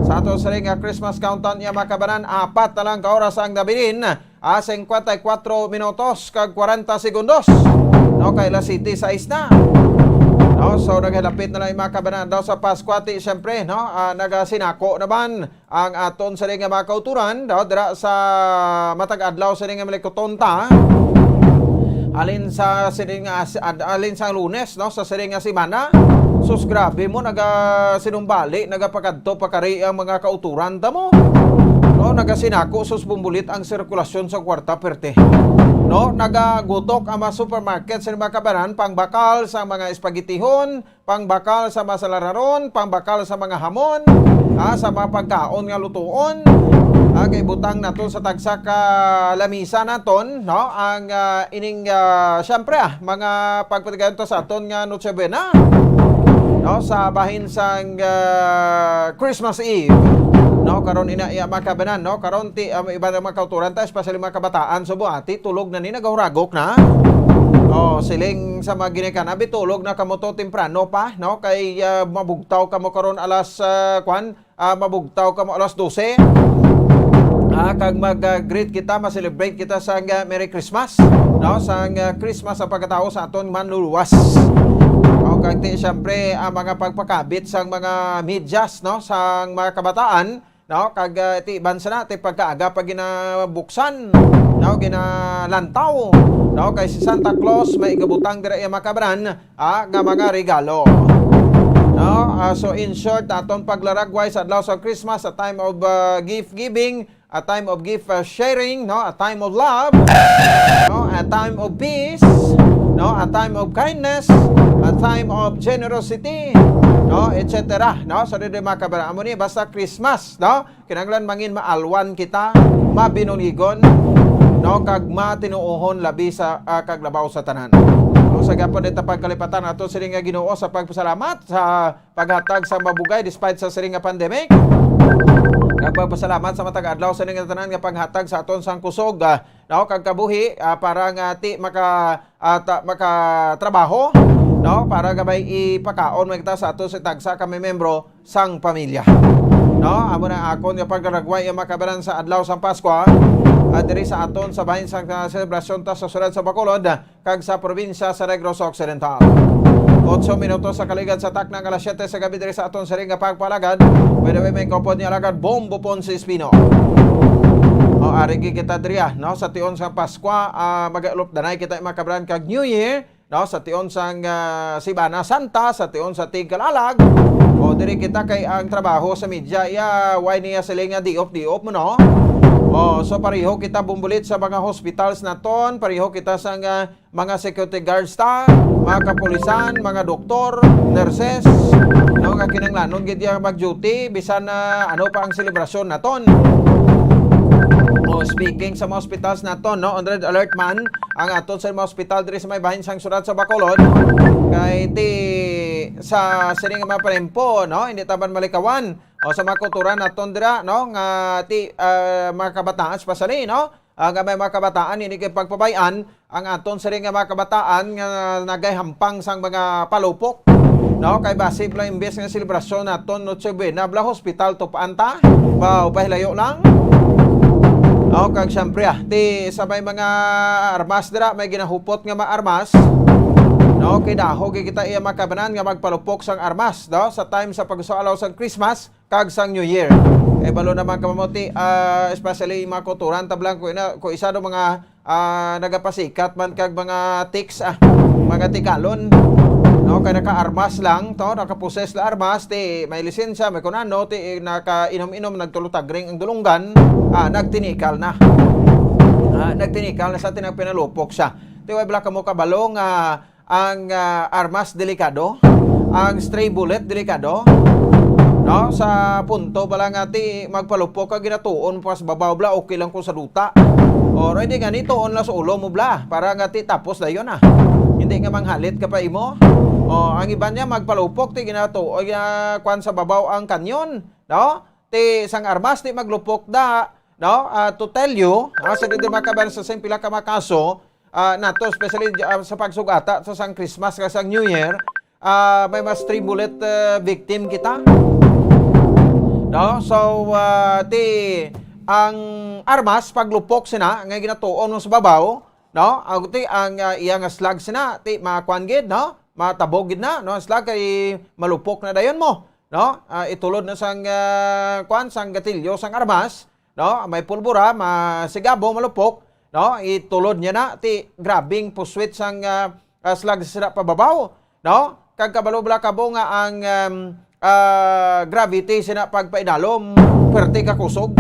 Sa ato sa ring Christmas countdown iya makabanan 4 na lang ka oras ang gabi 54 minutos kag 40 segundos. No, kay alas 7:06 na. No, so naghilapit na lang yung mga kabanan daw sa Paskwati, siyempre, no, nagasinako naman ang aton sa ring mga kauturan daw dira sa matag-adlaw sa ring malikutonta. Alin sa Lunes, no, sa siring semana. Sus grabe mo sinubali, nagapakadto pakari ang mga kauturan mo. No, nagasinako sus bumbulit ang sirkulasyon sa kwarta perte. No, nagagutok ang mga supermarket sa mga kabanan, pangbakal sa mga espagetihon, pangbakal sa mga salararon, pangbakal sa mga hamon, sa mga pagkaon nga lutuon. Kay butang naton sa tagsa ka lamisa naton, no, ang ining syempre mga pagpatigayon to sa aton nga Noche Buena. No, sa bahin sang Christmas Eve. No, karon ina iya makabanan, no, karon ti iba na mga kauturan ta, especially mga kabataan sa buati tulog na ni nagahuragok na. Oh, siling sa mga ginikan abi tulog na kamo to temprano pa, no, kay mabugtaw kamo karon alas mabugtaw kamo alas 12. Kag mag-greet kita, ma-celebrate kita sa Merry Christmas, no, sa Christmas sa pagkatao sa aton manluluwas. O kag ti syempre mga pagpakabit sang mga medyas, no, sang mga kabataan, no, kag ti bansa na ti pagkaaga pag ginabuksan, no, ginalantaw, no, kay si Santa Claus may igabutang dira iya makabran nga mga regalo. No, so in short aton paglaragway sa adlaw sa Christmas, a time of gift giving, a time of gift sharing, no, a time of love, no, a time of peace, no, a time of kindness, a time of generosity, no, etc. No, so dito makabara amo ni basta Christmas, no, kinahanglan mangin maalwan kita, mabinunigon, no, kag matinuohon labi sa kaglabaw sa tanan. No, sa gapon dito pagkalipatan ato siring nga Ginoo sa pagpasalamat sa paghatag sa mabugay despite sa siring nga pandemic. Nagpapasalamat sa matag adlaw sa ning tanan nga paghatag sa aton sang kusog, no, kag kabuhi para nga ti makatrabaho, no, para gabay ipakaon magta sa ato sa tagsa kami membro sang pamilya. No, amo na akon nga pagdaragway ang makabaran sa adlaw sang Pasko diri sa aton sa bahin sang selebrasyon ta sa syudad sa Bacolod kag sa probinsya sa Negros Occidental. 8 minutos sa kaligad sa taknang alas 7 sa gabi diri sa aton sa ring nga pagpalagad. By the way, may kopod ni alagad Bombo Ponce Espino. Ari kita diri no, sa tion sa Pasko mag-alop danay kita makabran kag New Year, no, sa tion sang Sibana Santa, sa tion sa Tigkalalag. O diri kita kay ang trabaho sa media why niya sila nga diop mo, no. So pareho kita bumbulit sa mga hospitals naton, pareho kita sa mga security guards ta, mga kapulisan, mga doktor, nurses, no, nga kinahanglanon gid mag-duty bisan ano pa ang selebrasyon naton. Speaking sa mga hospitals naton, no, on red alert man ang aton sa mga hospital diri sa may bahin sang syudad sa Bacolod. Kay ti sa siring mga parempo, no, hindi taban malikawan. O sa mga kultura naton dira, no, nga ti mga kabataan especially, no, ang may mga kabataan ini kay pagpabayan ang aton siring mga kabataan nga nagayhampang sang mga palupok, no, kay basib lang imbes nga selebrasyon naton Noche Buena bla hospital to paanta ba upahilayo lang. O kag syempre ti sa may mga armas dira may ginahupot nga mga armas, no, kay daho kita iya makabanan nga magpalupok sang armas, no, sa time sa pagsualaw sang Christmas kag sang New Year. Balo naman kamamuti, especially mga kulturan tablang ko isa do mga nagapasikat man kag mga tics, mga tikalon, no, No, kay naka-armas lang to, naka-possess la armas, ti may lisensya, may kunano, ti naka-inom-inom, nagtulutagring ang dulunggan, nagtinikal na. Nagtinikal na sa tinang pinalupok siya. Ti way bala kamo kabalo nga ang armas delikado, ang stray bullet delikado. No, sa punto bala nga ti magpalupok ka ginatuon pas babaw bla, okay lang ko sa duta. O hindi nga nito on la sa ulo mo bla, para nga ti tapos dayon Hindi nga manghalit ka pa imo. O ang iba niya magpalupok ti ginato o kwan sa babaw ang kanyon, no? Ti sang armas ti maglupok da, no? To tell you, sa dito makaban sa pila ka makaso, nato especially sa pagsugata sa sang Christmas ka sang New Year, may mas 3 bullet victim kita. No? So ti ang armas paglupok sina nga ginatuon mo sa babaw, no? Ti ang iyang slag sina ti makuan gid, no? Matabog gid na, no? Slag kay malupok na dayon mo, no? Itulod na sang kuan sang gatilyo sang armas, no? May pulbura, masigabo, malupok, no? Itulod niya na ti grabing puswit sang slag sina pababaw, no? Kag kabalo bala kabo nga ang gravity sina pagpainalom, pwerte ka kusog,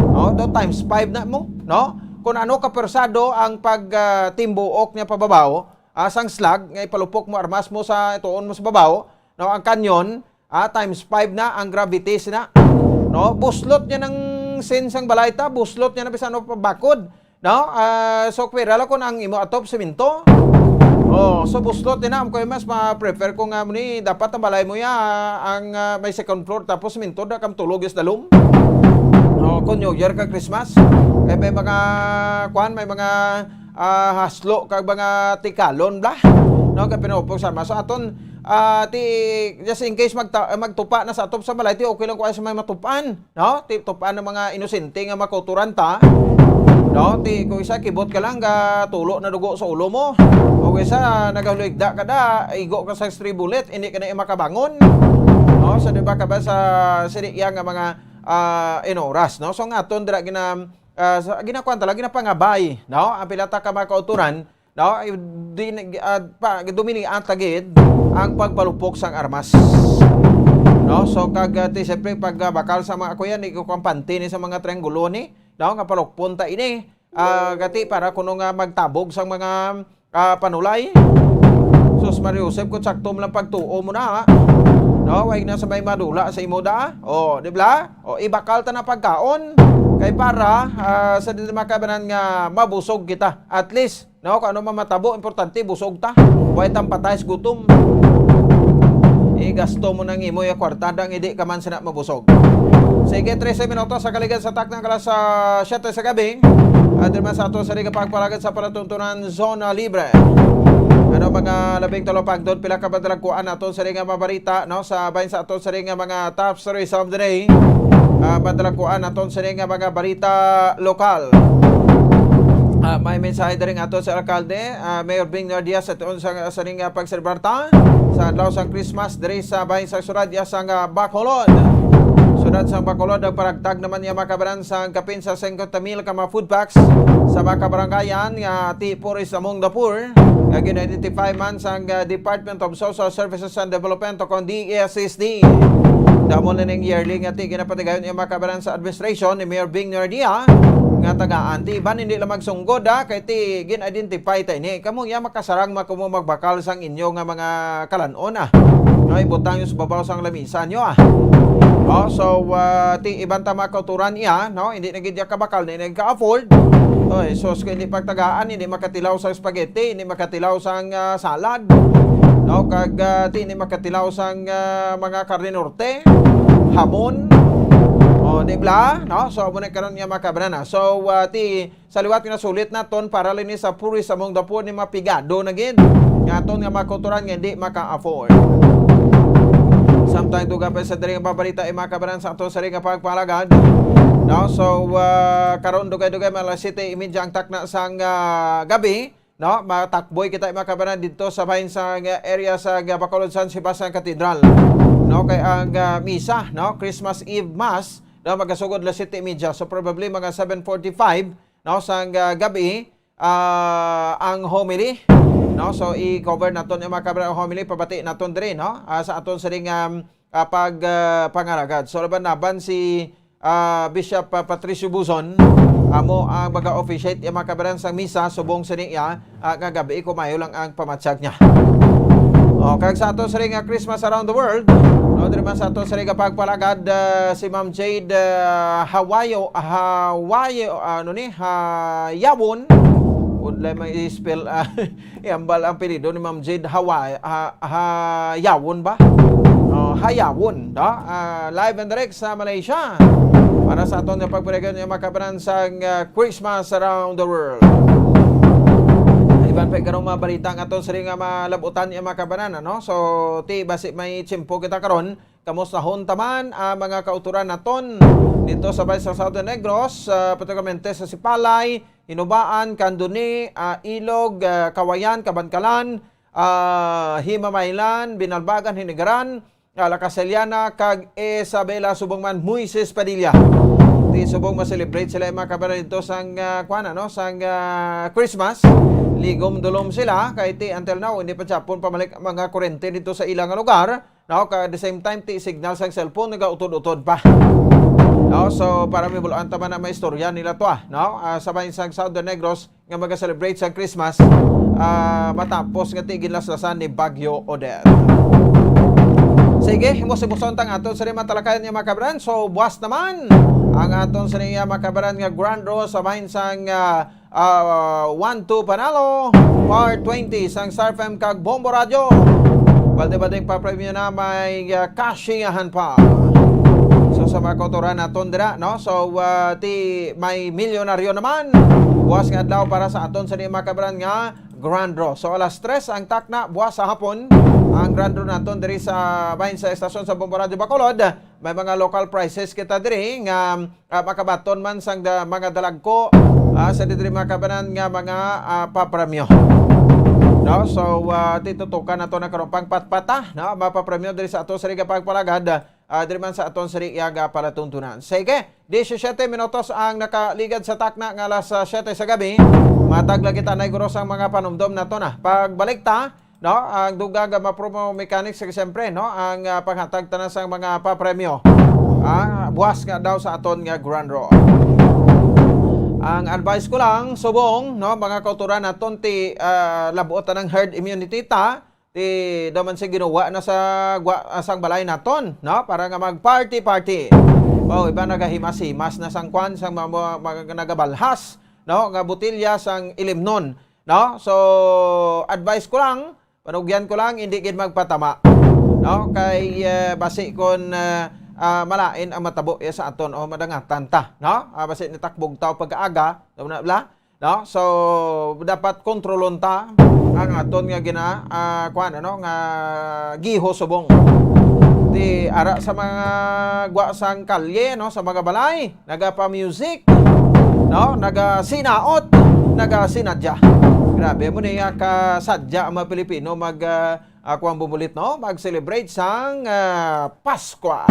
no? Do times 5 na mo, no? Kung ano kapersado ang pagtimbuok niya pababaw, sang slag, nga ipalupok mo, armas mo sa ituon mo sa babaw, no? Ang kanyon, times 5 na ang gravity sina, no? Buslot niya ng sensang balayta, buslot niya na bisano pabakod, no? So kwera ko ang imo atop semento. So buslot din na ko mas ma-prefer ko nga muni dapat ang balay mo ya ang may second floor tapos semento da kam tulog is dalom. Kung New Year ka Christmas, may mga kuan, may mga haslo kag mga tikalon bla, no? Kay pinupog sa maso aton just in case magtupa na sa atop sa balay, okay lang ko ay sa may matupan, no? Tupan ng mga inosente nga makuturan ta, no? Kung isa kibot ka lang ga tulo na dugo sa ulo mo, o isa nagahuligda ka da, igo ka sa 3 bullet, hindi ka na makabangon, no? So diba ka ba sa siriya nga mga inoras, no? So nga aton dira ginakuan talaga ginapangabay, no? Ang pilata ka makauturan, no? Dumini ang tagid ang pagpalupok sang armas, no? So kag siyempre pag bakal sa mga kuya ni ko kampante ni sa mga triangulo ni, no? Nga palukpunta ini gati para kuno nga magtabog sang mga panulay. Sus Mario Joseph kung sakto mo lang pagtuo mo na, no? Wag na sabay madula sa imo da, di ba? Ibakal ta na pagkaon kay para sa dito makabanan nga mabusog kita at least, no? Kung ano mamatabo, importante busog ta, way tang patay gutom. Gasto mo nang imo ya kwartada ang hindi ka man sina mabusog. Sige, 13 minutos sa kaligan sa tak ng kalas sa 7 sa gabi. At naman sa ato sa rin kapagpalagad sa palatuntunan Zona Libre. Ano mga labing talopag doon, pila ka ba dalagkuan ato sa rin nga mabarita, no? Sa bayan sa ato sa rin nga mga top stories of the day. Madalagkuan ato sa rin nga mga barita lokal. May mensahe rin ato sa alkalde, Mayor Bing Nardias at sa rin nga pagserbarta sa adlaw sang Christmas diri sa bahin sa Suradya sang Bacolod. Sunod sa Bacolod, ang paragtag naman niya makabaran sa kapin sa 50,000 ka mga food packs sa mga kabaranggayan nga T4 among the poor. Gina-identify man sa Department of Social Services and Development o kung DSSD. Damo na ng yearly nga ginapatigayon niya makabaran sa administration ni Mayor Bing Nardia nga tagaan. Iban hindi lang magsunggod kay gin-identify tayo ni. Kamu ya makasarang magbakal sang inyo nga mga kalanon no, ibutang yung sa babaw sang lamisa nyo so ibang tama kauturan iya, no? Hindi nagidya kabakal, hindi nagka-afford. So hindi pagtagaan, hindi makatilaw sa spaghetti, hindi makatilaw sang salad, no? Kag hindi makatilaw sang mga karne norte, hamon, di ba? No? So muna karon niya makabanana. So sa liwat nga sulit naton para linis sa puris among the poor ni mapigado na gid. Nga ton nga makuturan nga hindi maka-afford. Samtang duga pa sa diri nga pabalita ay makabaran sa ato sa ring nga pagpalagad. No? So karon dugay-dugay alas 7:30 ang takna sang gabi, no? Matakboy kita makabaran dito sa bahin sa area sa Bacolod San Sebastian Cathedral. No? Kay ang misa, no? Christmas Eve Mass, no? Magasugod alas 7:30. So probably mga 7:45, no? Sang gabi ang homily, no? So i-cover naton yung mga kabaran homily pabati naton diri, no? Sa aton sa ring pangaragad. So laban si Bishop Patricio Buzon amo ang mag-officiate yung mga kabaran sa misa subong sa niya nga gabi kumayo lang ang pamatsag niya. Kag sa aton sa ring Christmas around the world, no, diri man sa aton sa ring pagpalagad si Ma'am Jade Hayawon udlay may spell iambal ang pinido ni Ma'am Jade Hayawon ba? Hayawon, no? Live and direct sa Malaysia para sa aton nga pagpalagan yung makabanan sa Christmas around the world. Iban pa karong mga balita nga aton sa ring malabutan yung makabanan, no? So ti basi may tsimpo kita karon kamusta taman ang mga kauturan naton dito sa bayan sa Southern Negros, particularmente sa Sipalay, Hinubaan, Candoni, Ilog, Kawayan, Kabankalan, Himamaylan, Binalbagan, Hinigaran, La Casellana, kag Isabela subong man Moises Padilla. Di subong ma-celebrate sila mga kabaran dito sang sang Christmas. Ligom dulom sila kay ti until now hindi pa Japon pamalik mga kurente dito sa ilang lugar, no? At the same time ti signal sang cellphone nagautod-utod pa. No, so para may bulan taman na may istorya nila to, no? Sabay sang Southern Negros nga maga-celebrate sang Christmas matapos nga ti ginlaslasan ni Bagyo Odette. Sige, himos-himuson tang aton sa mga talakayan niya mga kabaran. So buwas naman ang aton sa niya mga kabaran nga Grand Draw sa bahin sang 1-2 panalo Part 20 sang Star FM kag Bombo Radio. Balde-baldeng pa-premyo na may cashingahan pa. So sa mga kauturan naton dira, no? So ti may milyonaryo naman. Buwas nga daw para sa aton sa niya mga kabaran nga Grand Draw. So alas 3 ang takna buwas sa hapon. Ang Grand Draw naton diri sa bahin sa estasyon sa Bombo Radio Bacolod. May mga local prices kita diri nga makabaton man sang mga dalagko sa diri mga kabanan nga mga papremyo. No, so titutukan nato na karon pangpatpata, no, mapapremyo diri sa aton sa riga pagpalagad diri man sa aton sa riga palatuntunan. Sige, 17 minutos ang nakaligad sa takna nga alas 7 sa gabi. Matagla kita nay guro sang mga panumdom nato na. Pagbalik ta, no, ang dugag ma-promo mechanics siyempre, no, ang panghatag tanan sang mga papremyo. Buwas nga daw sa aton nga Grand Draw. Ang advice ko lang subong, no, mga kauturan naton ti labuotan ng herd immunity ta ti daman si ginawa na sa sang balay naton, no, para nga mag-party. Iba nagahimas-himas na sang kwan sang nagabalhas, no, nga botilya sang ilimnon, no. So advice ko lang, panugyan ko lang hindi gid magpatama, no, kay basi kon malain ang matabo sa aton o madangatan ta, no? Basi ni takbog taw pag-aga, no? So dapat kontrolon ta ang aton nga nga giho subong. Di ara sa mga gwa sang kalye, no, sa mga balay, naga-pa-music, no? Naga-sinaot, naga-sinadya. Grabe mo niya kasadya ang mga Pilipino kuwang bumulit, no? Mag-celebrate sang Pasko.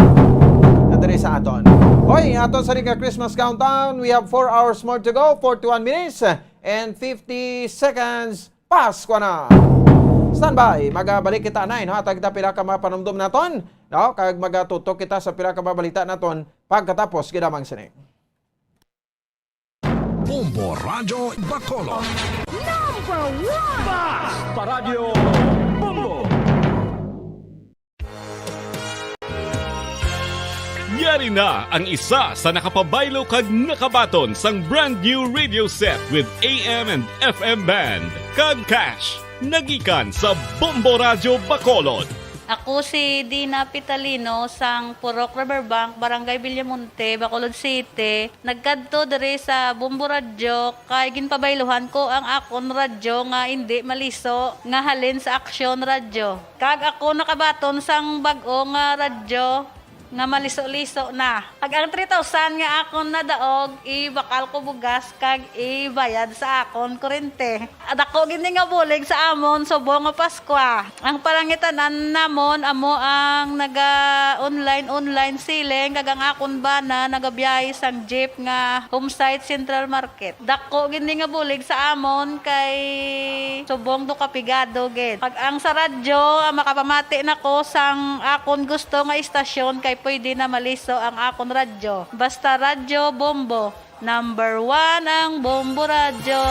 Diri sa aton. Hoy, aton sa ring Christmas countdown, we have 4 hours more to go, 41 minutes and 50 seconds. Pasko na. Standby, magabalik kita na, no? Atag kita pila ka mga panumdum naton, no? Kag magatutok kita sa pila ka balita naton pagkatapos gidamang sining.
Bombo Radio Bacolod.
Number 1
Basta Radio Bombo.
Yari na ang isa sa nakapabaylo kag nakabaton sang brand new radio set with AM and FM band. Kag cash, nagikan sa Bombo Radio Bacolod.
Ako si Dina Pitalino sang Purok Riverbank, Barangay Villamonte, Bacolod City. Nagkadto diri sa Bombo Radio kay ginpabayluhan ko ang akon radyo nga hindi maliso nga halin sa Aksyon Radio. Kag ako nakabaton sang bag-o nga radyo nga maliso-liso na. Kag ang 3,000 nga akon nadaog, ibakal ko bugas kag ibayad sa akon kurente. At ako gini nga bulig sa amon subong nga Pasko. Ang palangitanan namon amo ang online siling kagang akon ba na nagabiyahe sang jeep nga homesite Central Market. Dako gindi nga bulig sa amon kay subong do kapigado gid. Pag ang sa radyo makapamati nako sang akon gusto nga istasyon kay pwede na maliso ang akon radyo. Basta Radyo Bombo. Number 1 ang Bombo Radyo.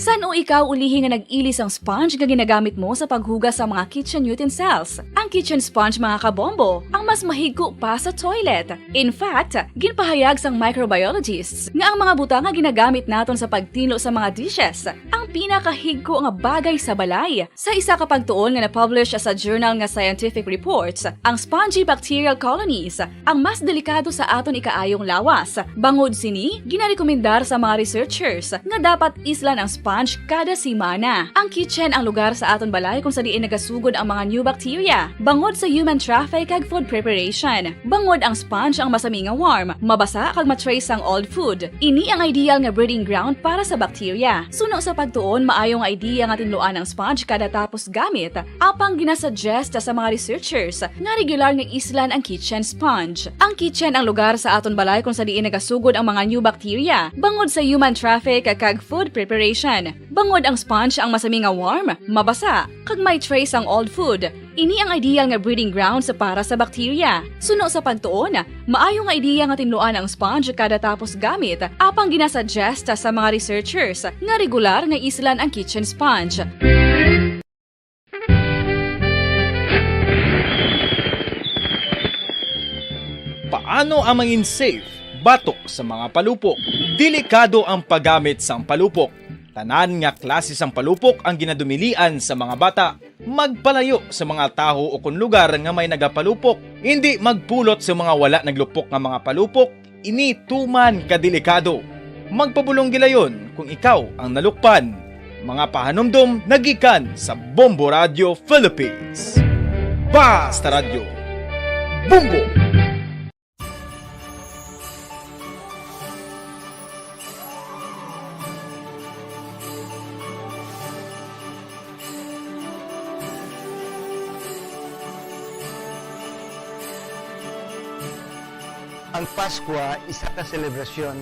San o ikaw ulihi nga nag-ilis ang sponge nga ginagamit mo sa paghugas sa mga kitchen utensils? Ang kitchen sponge mga kabombo, ang mas mahigko pa sa toilet. In fact, ginpahayag sang microbiologists nga ang mga butang nga ginagamit naton sa pagtilo sa mga dishes, ang pinakahigko nga bagay sa balay. Sa isa ka pagtuon nga na-publish sa journal nga Scientific Reports, ang spongy bacterial colonies ang mas delikado sa aton ikaayong lawas. Bangod sini, ginarekomendar sa mga researchers nga dapat islan ang sponge kada simana. Ang kitchen ang lugar sa aton balay kung sa diin nagasugod ang mga new bacteria. Bangod sa human traffic kag food preparation. Bangod ang sponge ang masami nga warm, mabasa kag matrace ang old food. Ini ang ideal nga breeding ground para sa bacteria. Suno sa pagtuon, maayong idea nga tinluan ang sponge kada tapos gamit. Apang ginasuggest sa mga researchers nga regular nga islan ang kitchen sponge. Ang kitchen ang lugar sa aton balay kung sa diin nagasugod ang mga new bacteria. Bangod sa human traffic kag food preparation. Bangod ang sponge ang masami nga warm, mabasa, kag may trace ang old food. Ini ang ideal nga breeding ground sa para sa bacteria. Suno sa pagtuon, maayong idea nga tinluan ang sponge kada tapos gamit, apang ginasuggest sa mga researchers nga regular nga islan ang kitchen sponge.
Paano ang mangin safe batok sa mga palupok? Delikado ang paggamit sang palupok. Tanan nga klase sang palupok ang ginadumilian sa mga bata. Magpalayo sa mga taho o kung lugar nga may nagapalupok. Hindi magpulot sa mga wala naglupok nga mga palupok. Ini tuman kadelikado. Magpabulong gilayon kung ikaw ang nalukpan. Mga pahanumdum nagikan sa Bombo Radio Philippines. Basta Radio Bombo!
Ang Pasko isa ka selebrasyon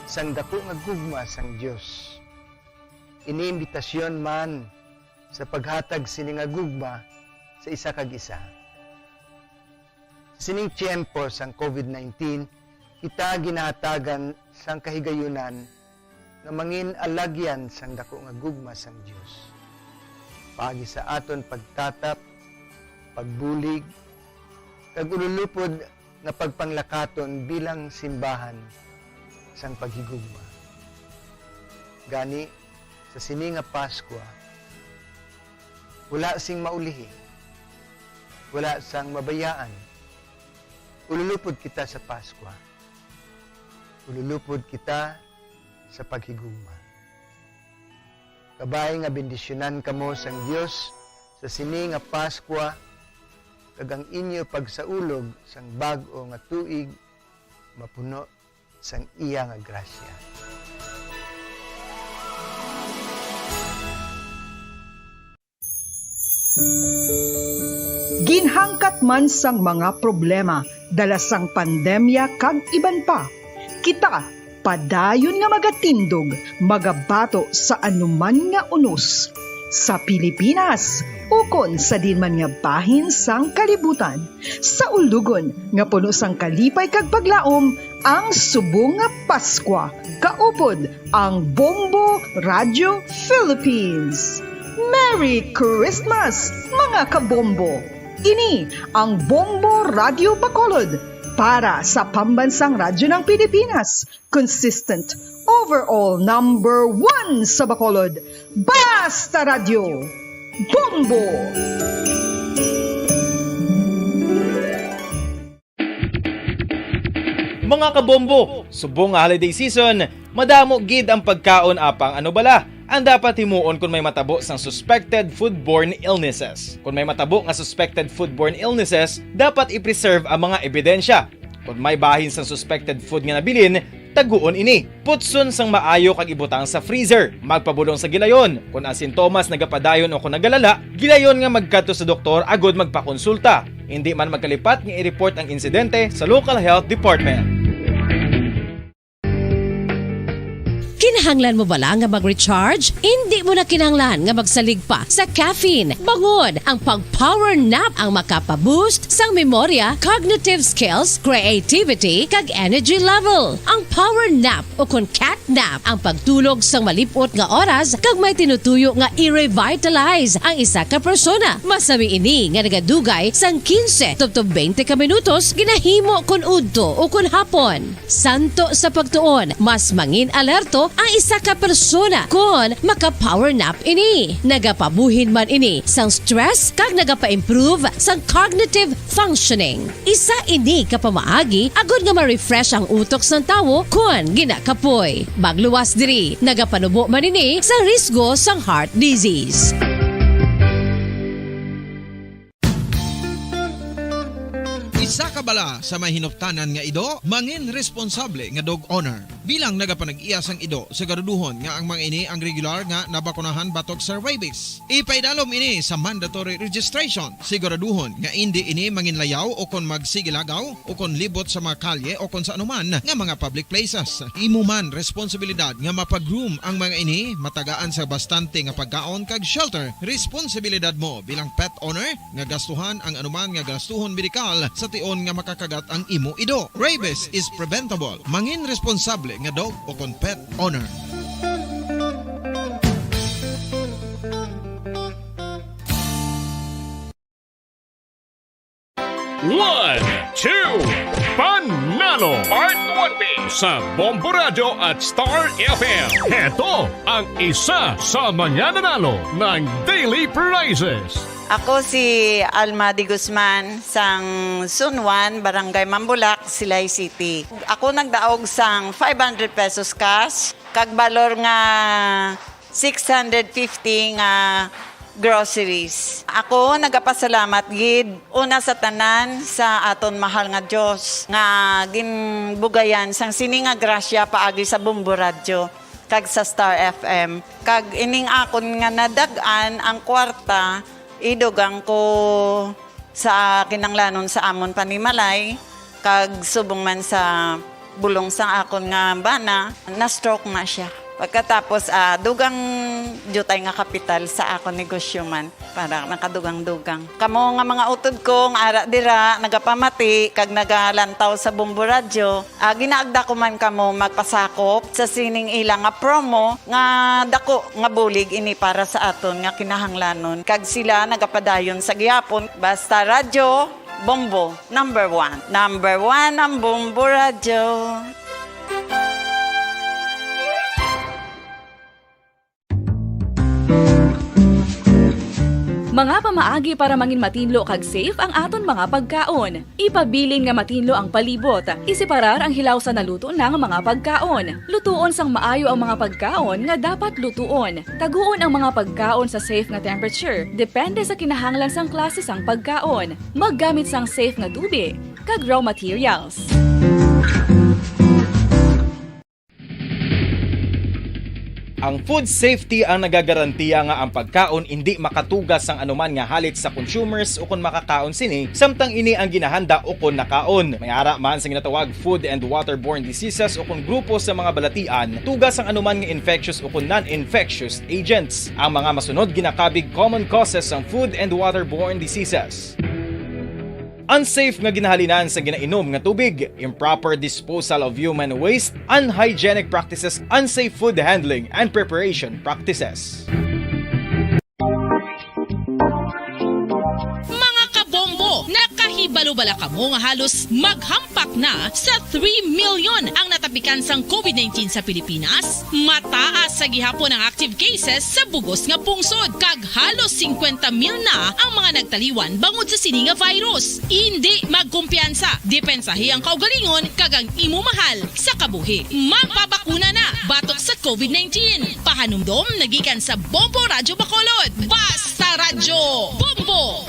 sang dako nga gugma sang Dios. Iniimbitasyon man sa paghatag sini nga gugma sa isa kag isa. Sining tiyempo sang COVID-19, kita ginahatagan sang kahigayunan nga mangin alagyan sang dako nga gugma sang Dios. Pagi sa aton pagtatap, pagbulig, kag ululupod nga pagpanglakaton bilang simbahan sang paghigugma. Gani, sa sini nga Pasko, wala sing maulihi, wala sang mabayaan. Ululupod kita sa Pasko. Ululupod kita sa paghigugma. Kabay nga bendisyonan kamo sang Dios sa sini nga Pasko, kag ang inyo pagsaulog sang bag-o nga tuig mapuno sang iya nga grasya.
Ginhangkat man sang mga problema dala sang pandemya kag iban pa. Kita padayon nga magatindog, magabato sa anuman nga unos. Sa Pilipinas, ukon sa dinman nga bahin sang kalibutan, sa ulugon nga puno sang kalipay kag paglaom, ang subong nga Pasko, kaupod ang Bombo Radio Philippines. Merry Christmas, mga kabombo! Ini ang Bombo Radio Bacolod para sa pambansang radyo ng Pilipinas. Consistent, overall number 1 sa Bacolod. Basta Radio Bombo!
Mga kabombo, subong nga holiday season, madamo gid ang pagkaon apang ano bala ang dapat himuon kung may matabo sang suspected foodborne illnesses. Kung may matabo nga suspected foodborne illnesses, dapat i-preserve ang mga ebidensya. Kung may bahin sang suspected food nga nabilin, taguon ini. Putson sang maayo kag ibutang sa freezer. Magpabulong sa gilayon. Kung ang sintomas nagapadayon o kung nagalala, gilayon nga magkadto sa doktor agod magpakonsulta. Hindi man magkalipat nga i-report ang insidente sa local health department.
Kinahanglan mo bala nga mag-recharge? Hindi mo na kinahanglan nga magsalig pa sa caffeine. Bangod ang pag-power nap ang makapaboost sang memorya, cognitive skills, creativity, kag energy level. Ang power nap o kun cat nap ang pagtulog sang malipot nga oras kag may tinutuyo nga i-revitalize ang isa ka persona. Masami ini nga nagadugay sang 15 tubtob 20 ka minutos ginahimo kun udto o kun hapon. Santo sa pagtuon, mas mangin alerto ang isa ka persona kung maka-power nap ini. Nagapabuhin man ini sang stress kag nagapa-improve sang cognitive functioning. Isa ini kapamaagi agud nga ma-refresh ang utok sang tawo kung ginakapoy. Magluwas diri, nagapanubo man ini sa risgo sang heart disease.
Isa ka bala sa may hinuptanan nga ido, mangin responsable nga dog owner. Bilang nagapanag-iyas ang ido, siguraduhon nga ang mga ini ang regular nga nabakunahan batok sa rabies. Ipaidalom ini sa mandatory registration. Siguraduhon nga hindi ini manginlayaw o kon magsigilagaw o kon libot sa mga kalye o kon sa anuman nga mga public places. Imo man responsibilidad nga mapag-groom ang mga ini, matagaan sa bastante nga pagkaon kag shelter. Responsibilidad mo bilang pet owner nga gastuhan ang anuman nga gastuhon medikal sa tion nga makakagat ang imo ido. Rabies is preventable. Mangin responsable nga dog o kon pet owner.
One, two, Panalo Part 1B sa Bombo Radio at Star FM. Heto ang isa sa mananalo ng daily prizes.
Ako si Alma de Guzman sang Sunwan, Barangay Mambulak, Silay City. Ako nagdaog sang 500 pesos cash, kag balor nga 650 nga groceries. Ako nagapasalamat gid una sa tanan sa aton mahal nga Dios nga ginbugayan sang sini nga grasya paagi sa Bombo Radio kag sa Star FM. Kag ining akon nga nadagan ang kwarta idugang ko sa kinanglanon sa amon panimalay kag subong man sa bulong sa akon nga bana na stroke na siya. Pagkatapos dugang jutay nga kapital sa akon negosyo man para makadugang-dugang. Kamo nga mga utod ko nga ara dira nagapamati kag nagalantaw sa Bombo Radio, ginaagda ko man kamo magpasakop sa sining ilang nga promo nga dako nga bulig ini para sa aton nga kinahanglanon. Kag sila nagapadayon sa gihapon. Basta Radio Bombo number 1. Number 1 ang Bombo Radio.
Mga pamaagi para mangin matinlo kag safe ang aton mga pagkaon. Ipabilin nga matinlo ang palibot. Isiparar ang hilaw sa naluto ng mga pagkaon. Lutuon sang maayo ang mga pagkaon nga dapat lutuon. Taguon ang mga pagkaon sa safe nga temperature. Depende sa kinahanglan sang klase sang pagkaon. Maggamit sang safe nga tubig kag raw materials.
Ang food safety ang nagagarantiya nga ang pagkaon hindi makatugas sang anuman nga halit sa consumers o kung makakaon sini, samtang ini ang ginahanda o kung nakaon. May ara man sa ginatawag food and waterborne diseases o kung grupo sa mga balatian, tugas ang anuman nga infectious o kung non-infectious agents. Ang mga masunod ginakabig common causes ng food and waterborne diseases. Unsafe nga ginahalinan sa ginainom nga tubig, improper disposal of human waste, unhygienic practices, unsafe food handling, and preparation practices.
Mga kabombo, nakahibalo-bala ka mo nga halos maghampak na sa 3 million ang natapikan sang COVID-19 sa Pilipinas. Mataas sa gihapon ang active cases sa bugos nga pungsod, kag halos 50,000 na ang mga nagtaliwan bangod sa sini nga virus. Hindi magkumpiyansa, depensahi ang kaugalingon kag ang imo mahal sa kabuhi. Magpabakuna na batok sa COVID-19. Pahanumdom nagikan sa Bombo Radio Bacolod. Basta Radio Bombo!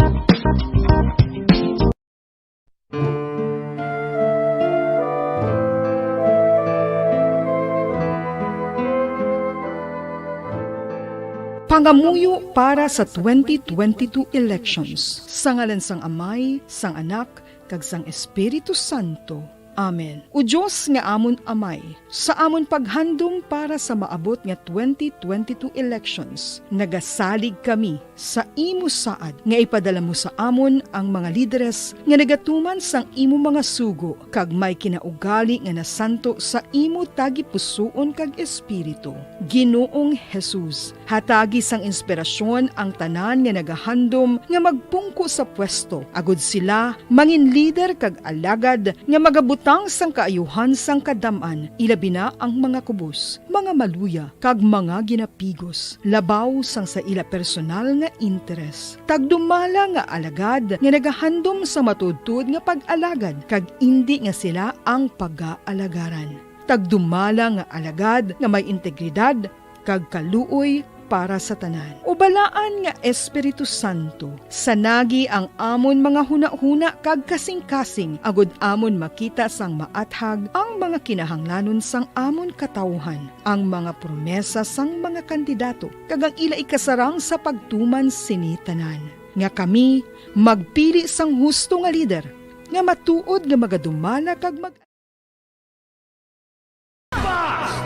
Pangamuyo para sa 2022 elections. Sa ngalan sang Amay, sang Anak, kag sang Espiritu Santo. Amen. O Diyos nga amon Amay, sa amon paghandom para sa maabot nga 2022 elections, nagasalig kami sa imo saad nga ipadala mo sa amon ang mga lideres nga nagatuman sang imo mga sugo kag may kinaugali nga nasanto sa imo tagi pusoon kag espiritu. Ginoong Jesus, hatagi sang inspirasyon ang tanan nga nagahandom nga magpungko sa pwesto, agud sila mangin leader kag alagad nga magabutang sang kaayuhan sang kadaman, ilabi na ang mga kubos, mga maluya kag mga ginapigos, labaw sang sa ila personal nga interes. Tagdumala nga alagad nga nagahandom sa matudtud nga pag-alagad kag indi nga sila ang pag-aalagaran. Tagdumala nga alagad nga may integridad kag kaluoy para sa tanan. Ubalaan nga Espiritu Santo, sanagi ang amon mga huna-huna kag kasing-kasing, agud amon makita sang maathag ang mga kinahanglanon sang amon katawhan, ang mga promesa sang mga kandidato, kag ang ila ikasarang sa pagtuman sini tanan. Nga kami magpili sang husto nga lider, nga matuod nga magadumala kag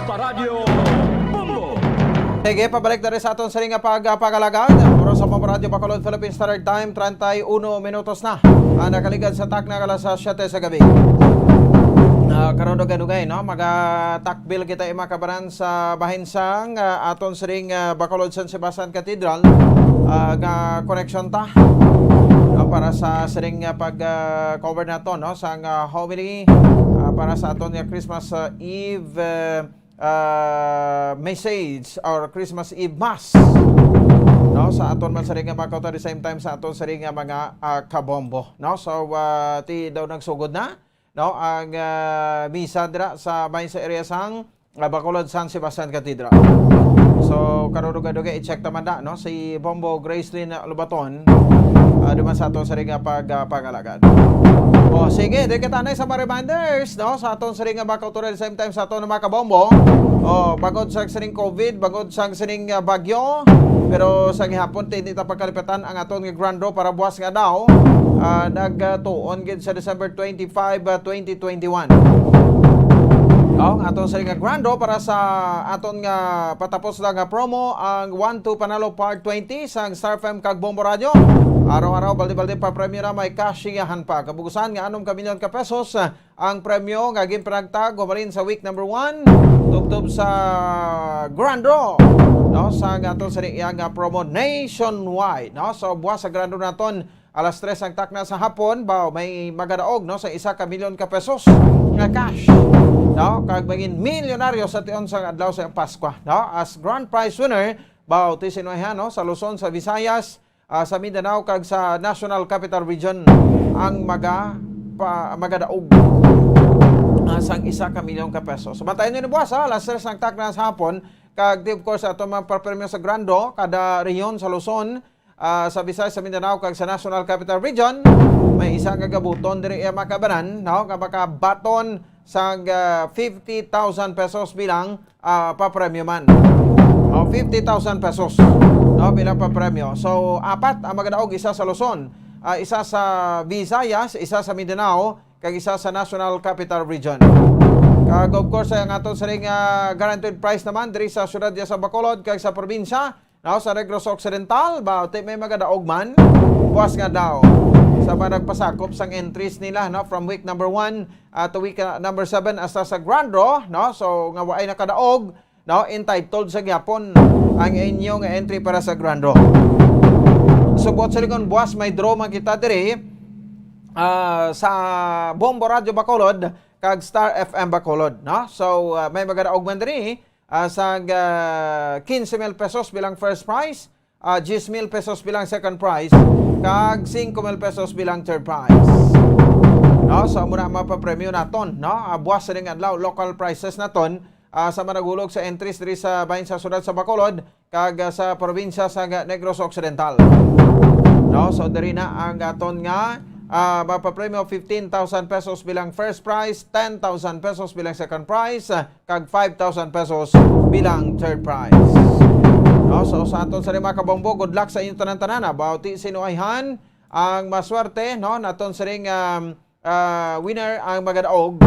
Paradyo Bombo!
Sige, pabalik na rin sa aton sa ring pag-alagad. Puro sa Pambaradyo Bacolod, Philippine Standard Time, 31 minutos na. Nakaligad sa tak na kalas sa 7 sa gabi. Karon dugay-dugay, no? Mag-takbil kita makabaran sa bahinsang aton sa ring Bacolod San Sebastian Cathedral. Nga connection ta. Para sa ring pag-cover na to, no? Sang homily para sa aton Christmas Eve message or Christmas Eve Mass, no, sa aton man sa ring mga at the same time sa aton sa ring mga kabombo, no. So ti daw nagsugod na, no, ang misa dira sa bahin sa area sang Bacolod San Sebastian Cathedral. So karon dugay i-check taman na, no, si Bombo Gracelyn Lubaton duman sa aton sa ring pag-alagad. O sige, di kita na sa mga reminders, no, sa aton sa ring mga at the same time sa aton mga kabombo. O bagod sa sining COVID, bagod sa sining bagyo, pero sa gihapon hindi ta pagkalipitan ang aton nga grand draw para buwas nga daw nagtuon gid sa December 25, 2021. Ang aton sa ring grand draw para sa aton nga patapos lang nga promo ang 1-2 Panalo Part 20 sang Star FM kag Bombo Radio. Araw-araw balde-balde pa premyo na may kashiyahan pa. Kabugusan nga 6 milyon ka pesos ang premyo nga ginpanagtag gumarin sa week number 1 tubtob sa grand draw, no, sa aton sa ring nga promo nationwide, no. So buwas sa grand draw naton alas 3 ang takna sa hapon, baw may magadaog, no, sa 1 milyon ka pesos nga cash, no, kag maging milyonaryo sa tion sa adlaw sa Pasko, no, as grand prize winner baw tisinoyhan, no, sa Luzon, sa Visayas, sa Mindanao kag sa National Capital Region ang magadaog sang 1 milyon ka pesos. So bantayan niyo ni buwas, alas 3 ang takna sa hapon, kag of course ato mga papremyo sa grand draw kada rehiyon sa Luzon, sa Visayas, sa Mindanao kag sa National Capital Region may isa nga gabuton diri makabanan, no, kapag baton sang 50,000 pesos bilang papremyo man. 50,000 pesos, no, bilang papremyo. So 4 ang magadaog, isa sa Luzon, isa sa Visayas, isa sa Mindanao kag isa sa National Capital Region. Kag of course ang aton sa ring guaranteed prize naman diri sa syudad sa Bacolod kag sa probinsya, no, sa Negros Occidental, bawti may magadaog man, buwas nga daw sa mga nagpasakop sang entries nila, no, from week number 1 to week number 7 hasta sa grand draw, no. So nga waay nakadaog, no, entitled sa gyapon ang inyong entry para sa grand draw. So buot sa likon buwas may draw man kita diri sa Bombo Radio Bacolod kag Star FM Bacolod, no. So may magadaog man diri sa 15,000 pesos bilang first prize, 10,000 pesos bilang second prize, kag 5,000 pesos bilang third prize. No, so muna mapapremyo naton, no. Buwas sa ring adlaw local prices naton sa managulog sa entries diri sa bahin sa syudad sa Bacolod kag sa probinsya sa Negros Occidental. No, so diri na ang aton nga mapapremyo 15,000 pesos bilang first prize, 10,000 pesos bilang second prize, kag 5,000 pesos bilang third prize. No, so sa aton sa mga kabombo, good luck sa inyong tanan-tanan. Bauti sinuayhan ang maswerte, no, naton sa ring winner ang magadaog,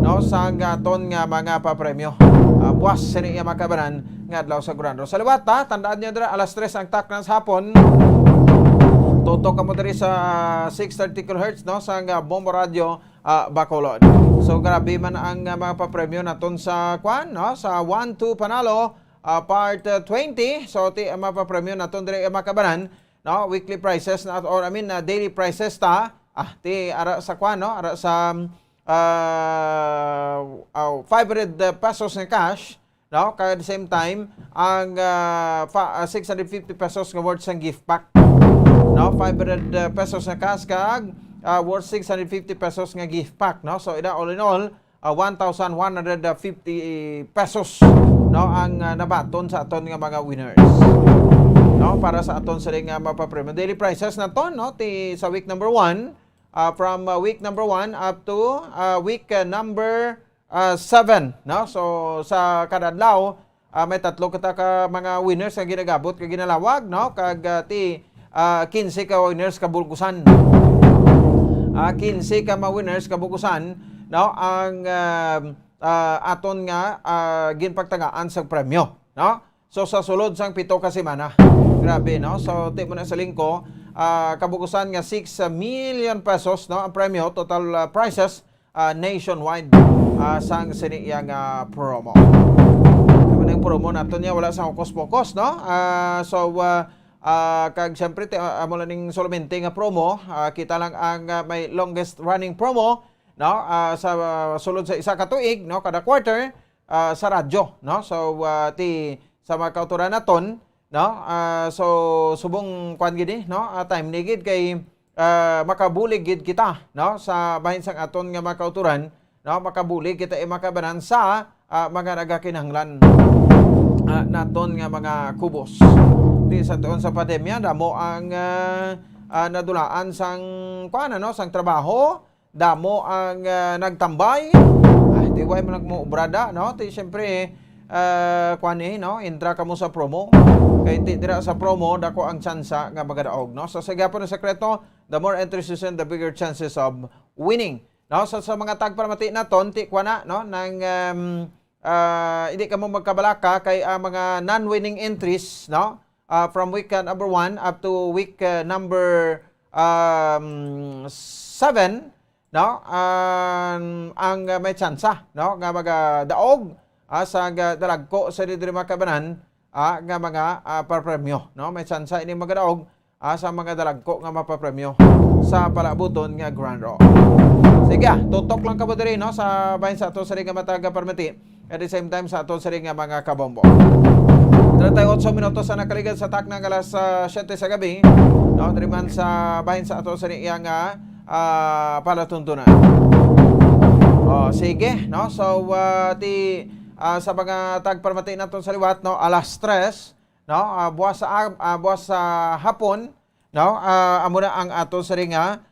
no, sa aton nga mga papremyo. Buwas sa niya makabanan nga adlaw sa Grandro. Sa liwat, tandaan niyo dira alas 3 ang taknan sa hapon. Tutok ka mo diri sa 630 kHz, no, sa Bombo Radio Bacolod. So grabe man ang mga papremyo naton sa kwan, no, sa 1-2 panalo part 20. So ti mga papremyo naton diri makabanan, no, weekly prices na or daily prices ti ara sa kwan, no, ara sa 500 pesos na cash, no, kaya at the same time ang 650 pesos nga worth sang gift pack, no, 500 pesos na cash kag worth 650 pesos nga gift pack, no. So ida all in all 1,150 pesos, no, ang nabaton sa aton nga mga winners, no, para sa aton sa nga mapapremyo. Daily prices na ton, no, ti sa week number 1, from week number 1 up to week number 7, no. So sa kada adlaw may tatlo ka mga winners nga ginagabot ka ginalawag, no, kag ti 15 ka winners kabulgusan. 15 ka mga winners kabulgusan, no, ang aton nga ginpagtagaan sa premyo, no. So sa sulod sang 7 ka semana. Grabe, no. So ti mo na sa lingko kabukusan nga 6 million pesos, no, ang premyo, total prizes nationwide sang siniyang promo. Ang promo nato niya wala sa hukos-pokos, no. Kag siyempre amo lang ning solamente nga promo, kita lang ang may longest running promo, no, sa sulod sa isa ka tuig, no, kada quarter sa radyo, no. So ti sa mga kauturan naton, no, so subong kwan gid, no, time ni gid kay makabulig gid kita, no, sa bahin sang aton nga mga kauturan, no, makabulig kita makabanan sa mga nagakinahanglan naton nga mga kubos. Di sa tuon sa pandemya damo ang nadulaan sang kwan, no, sang trabaho, damo ang nagtambay. Di way man mo brada, no, ti syempre kwan no, intra ka mo sa promo. Kay ti dira sa promo dako ang tsansa nga magadaog, no. So sa gyapon na sekreto, the more entries you send, the bigger chances of winning, no. So sa mga tagparamati naton ti kwana, no, nang hindi ka mo magkabalaka kay mga non-winning entries, no, from week number 1 up to week number 7, no, ang may tsansa, no, nga magadaog sa dalagko sa diri makabanan nga mga papremyo, no. May tsansa ini magadaog sa mga dalagko nga mapapremyo sa palabuton nga Grand Raw. Sige, tutok lang ka mo diri, no, sa bahin sa ato sa nga mataga parmati, at the same time sa ato sa nga mga kabombo. 38 minutos sa nakaligad sa taknang alas 7 sa gabi, no, driman sa bahin sa ato sa nga palatuntunan. Sige, no, so sa mga tagparmati naton sa liwat, no, alas 3, no, buwas sa hapon, no, amo na ang ato sa nga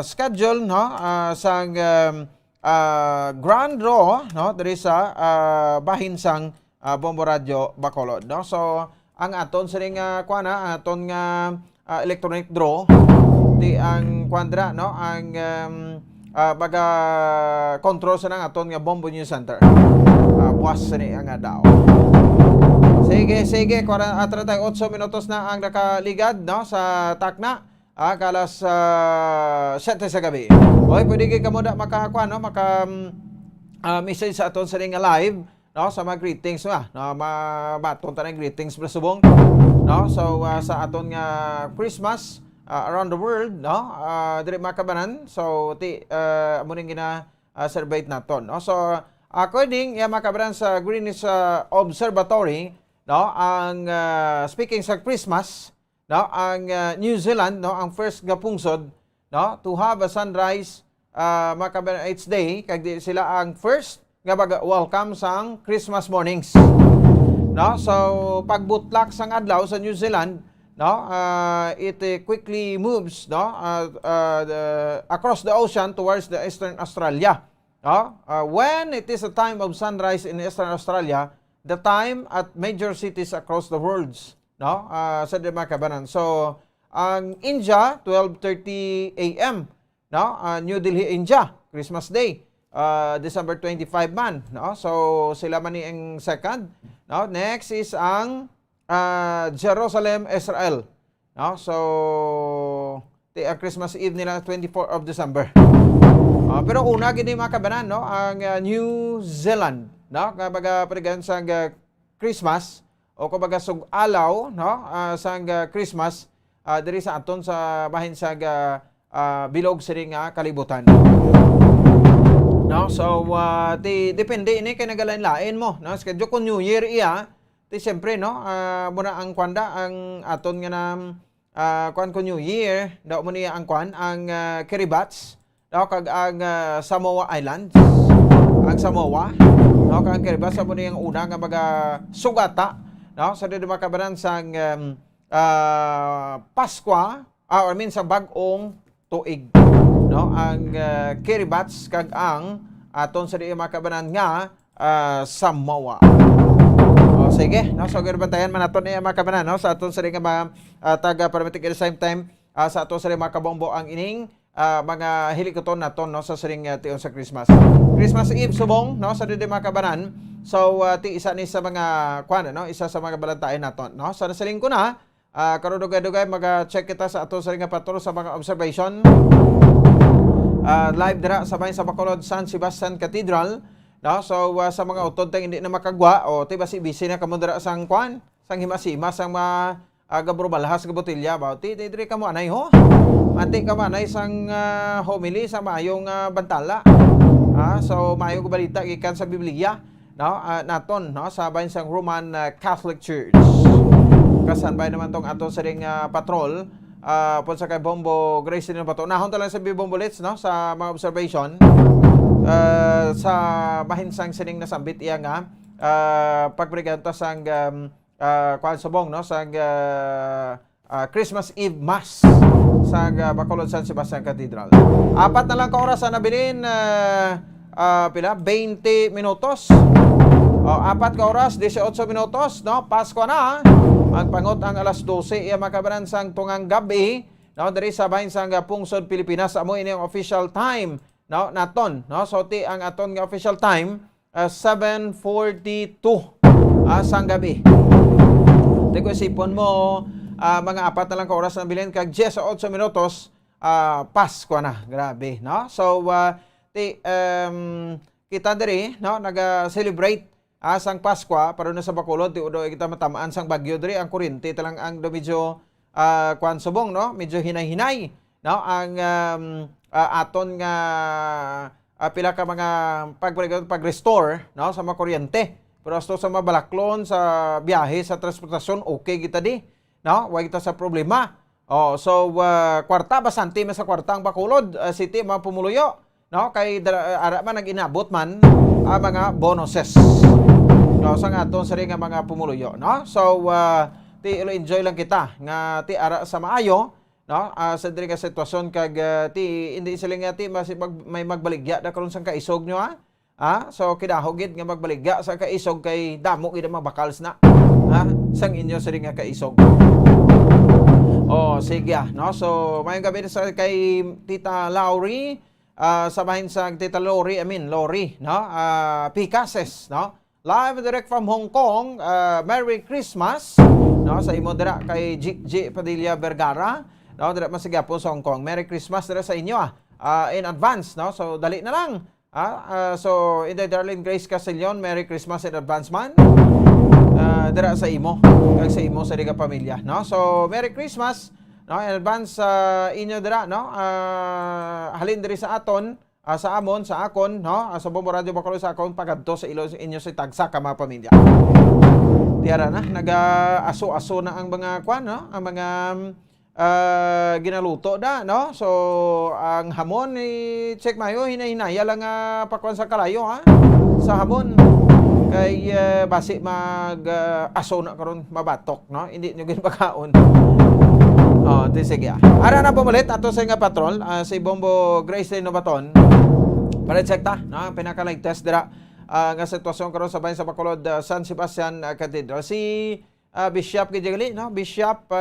schedule, no, sang Grand Draw, no, diri sa bahin sang Bombo Radio Bacolod, no. So ang aton sa nga kuana, aton nga electronic draw, di ang kwadra, no, ang baga control sa nang aton nga Bombo News Center. Buwas sa ni ang daw. Sige, 38 minutos na ang nakaligad, no, sa takna. Kalas 7 sa gabi. Okay, pwede kayo mo na makakuha, no, message sa aton sa nga live, no, sa mga greetings, no, mabaton ta ng greetings para subong, no. So sa aton nga Christmas around the world, no, dire makabanan. So amo ning celebrate naton, no. So according makabanan sa Greenwich Observatory, no, ang speaking sa Christmas, no, ang New Zealand, no, ang first nga pungsod, no, to have a sunrise makabanan each day, kag sila ang first nga welcome sang Christmas mornings, no. So pagbutlak sang adlaw sa New Zealand, no, it quickly moves, no, across the ocean towards the Eastern Australia, no. When it is a time of sunrise in Eastern Australia, the time at major cities across the world, no? Sa mga kabanan. So, ang India 12:30 AM, no? New Delhi, India, Christmas Day, December 25 man, no? So, sila man ni ang second, no? Next is ang Jerusalem, Israel, no? So, ang Christmas Eve nila 24 of December. Pero una gini mga kabanan, no? Ang New Zealand, no? Kabaga parigan sa Christmas o kabaga sug-alaw, no? Sa Christmas diri sa aton sa bahin sa bilog siri nga kalibutan. No? So depende ini kay nagalain-lain mo, no? Schedule ko New Year iya, ti siyempre, no? Muna ang kwanda ang aton nga kwan ko New Year, daw mo niya ang kwan ang Kiribati, no? Kag ang Samoa Islands, ang Samoa, no? Kag ang Kiribati sa mo niya ang una nga mga sugata, no? Sa mga kabanan sang Paskwa, sa bagong tuig, no? Ang Kiribati kag ang aton sa mga kabanan nga Samoa. Sige, no? So bantayan man naton niya mga kabanan, no? Sa aton sa mga taga paramitik at the same time sa aton sa mga kabombo ang ining mga hilikoton naton, no? Sa siring tion sa Christmas. Christmas Eve subong, no? Sa mga kabanan. So ti isa ni sa mga kwan, no? Isa sa mga balantayan naton, no? Sa nasaling ko na karon dugay-dugay mag-check kita sa aton sa ring patro sa mga observation. Live dira sa bahin sa Bacolod San Sebastian Cathedral, no? So sa mga utod tang hindi na makagwa o ti basi-bisi na kamo dira sang kwan, sang himasimas sang mga gabro balhas nga botelya ba ti diri kamo anay ho. Manti ka manay sang homily sa maayong bantala. So maayong balita gikan sa Biblia, no? Naton, no? Sa bahin sang Roman Catholic Church. Kasanbay naman tong aton sa ring patrol pun sa kay Bombo Grace din bato. Nahon ta lang sa Bombo Lits, no? Sa mga observation sa bahin sang sining nasambit iya nga pagpreganta sang kwan subong, no? Sang Christmas Eve Mass sa Bacolod San Sebastian Cathedral. Apat na lang ka oras na nabilin pila 20 minutos. Apat ka oras 18 minutos, no? Pasko na. Magpangot ang alas 12 iya makabanan sang tungang gabi, no? Diri sa bahin sang Pungsod, Pilipinas. Amo ini ang official time, no? Naton, no? So ti ang aton nga official time 7:42 sang gabi. Di ko isipon mo mga apat na lang ka oras na bilin kag 18 minutos Pasko na. Grabe, no? So kita diri, no, naga-celebrate sang Paskwa pero na sa Bacolod ti udo kita matamaan sang bagyo diri ang kuryente talang ang medyo kwan subong, no? Medyo hinay-hinay, no? Ang aton nga pila ka mga pag-restore, no, sa mga kuryente. Pero asto sa mga balaklon, sa biyahe, sa transportasyon, okay kita di, no? Wa kita sa problema. So kwarta basante man sa kwarta ang Bacolod City mga pumuluyo, no? Kay ara man nag-inabot man mga bonuses, no? Sa aton sa nga mga pumuluyo, no? So ti enjoy lang kita nga ti ara sa maayo, no? Sa diri ka sitwasyon kag ti hindi sila nga ti may magbaligya da karon sang kaisog nyo so kidahogid nga magbaligya sa kaisog kay damo gid mabakals na sang inyo sa nga kaisog. Sige no? So mayong gabi sa kay Tita Lowry, sa bahin sa Tita Lori, no? Picases, no? Live direct from Hong Kong. Merry Christmas, no? Sa imo dira kay G. Padilla Vergara, no? Dira man sa Gapon sa Hong Kong. Merry Christmas dira sa inyo in advance, no? So dali na lang. So in the Darlene Grace Castellon, Merry Christmas in advance man. Dira sa imo, kag sa imo sa diga pamilya, no? So Merry Christmas, no? In advance inyo dira, no? Halin diri sa aton, sa amon, sa akon, no? Sa Bombo Radio Bacolod sa akon pagadto sa ilo inyo sa tagsa ka mga pamilya. Tiara na naga-aso-aso na ang mga kwan, no? Ang mga ginaluto da, no? So ang hamon check mayo hinay-hinaya lang pakwan sa kalayo sa hamon kay basi mag-aso na karon mabatok, no? Hindi nyo ginpakaon. Sige. Ara na pumulit ato sa nga patrol si Bombo Grace Novaton para check ta, no? Pinaka-light test dira nga sitwasyon karon sa bahin sa Bacolod, San Sebastian Cathedral. Si Bishop Gijagali, no? Bishop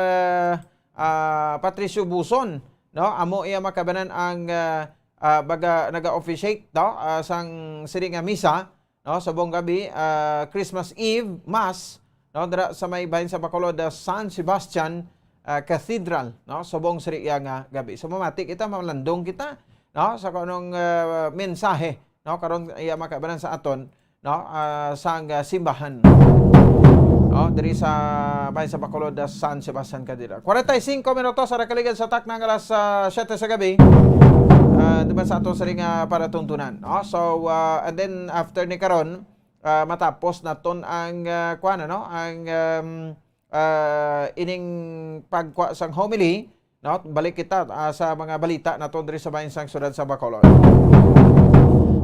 Patricio Buson, no? Amo iya makabanan ang baga naga-officiate, no? Sang siring nga misa, no? Sa buong gabi, Christmas Eve Mass, no? Dira sa may bahin sa Bacolod, San Sebastian Cathedral, no? Sa buong siring nga gabi. So mamati kita, malandong kita, no? Sa kanong mensahe, no? Karon iya makabanan sa aton, no? Sang simbahan, no? Diri sa bahin sa Bacolod, San Sebastian Cathedral. 45 minutos sa nakaligan sa tak ng alas 7 sa gabi. Diba sa ato sa ring para tuntunan, no? So and then after ni karon matapos naton ang kuan, no? Ang ining pagkwa sang homily, no? Balik kita sa mga balita naton diri sa bahin sang syudad sa Bacolod.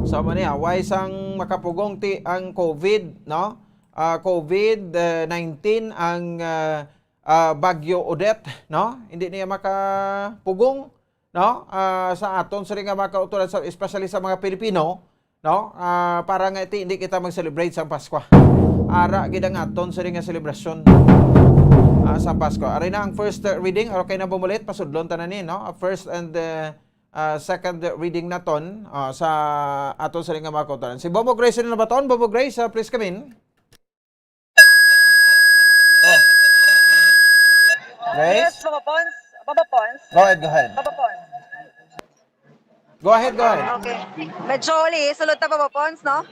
So maniya, way sang makapugong ti ang COVID, no? COVID-19 ang Bagyo Odette, no? Hindi niya makapugong, no? Sa aton sa ring makauturan, especially sa mga Pilipino, no? Para nga hindi kita mag-celebrate sa Pasko. Ara gid ang aton sa ring selebrasyon sa Pasko. Ari na ang first reading, okay na bumulit pasudlon tanan ni, no? First and second reading naton sa aton sa ring makauturan. Si Bobo Grace na baton. Bobo Grace, please come in. Grace?
Yes, Baba Pons. Baba Pons.
Go ahead.
Baba Pons.
Go ahead.
Okay. Medyo uli, sulod na Baba Pons, no?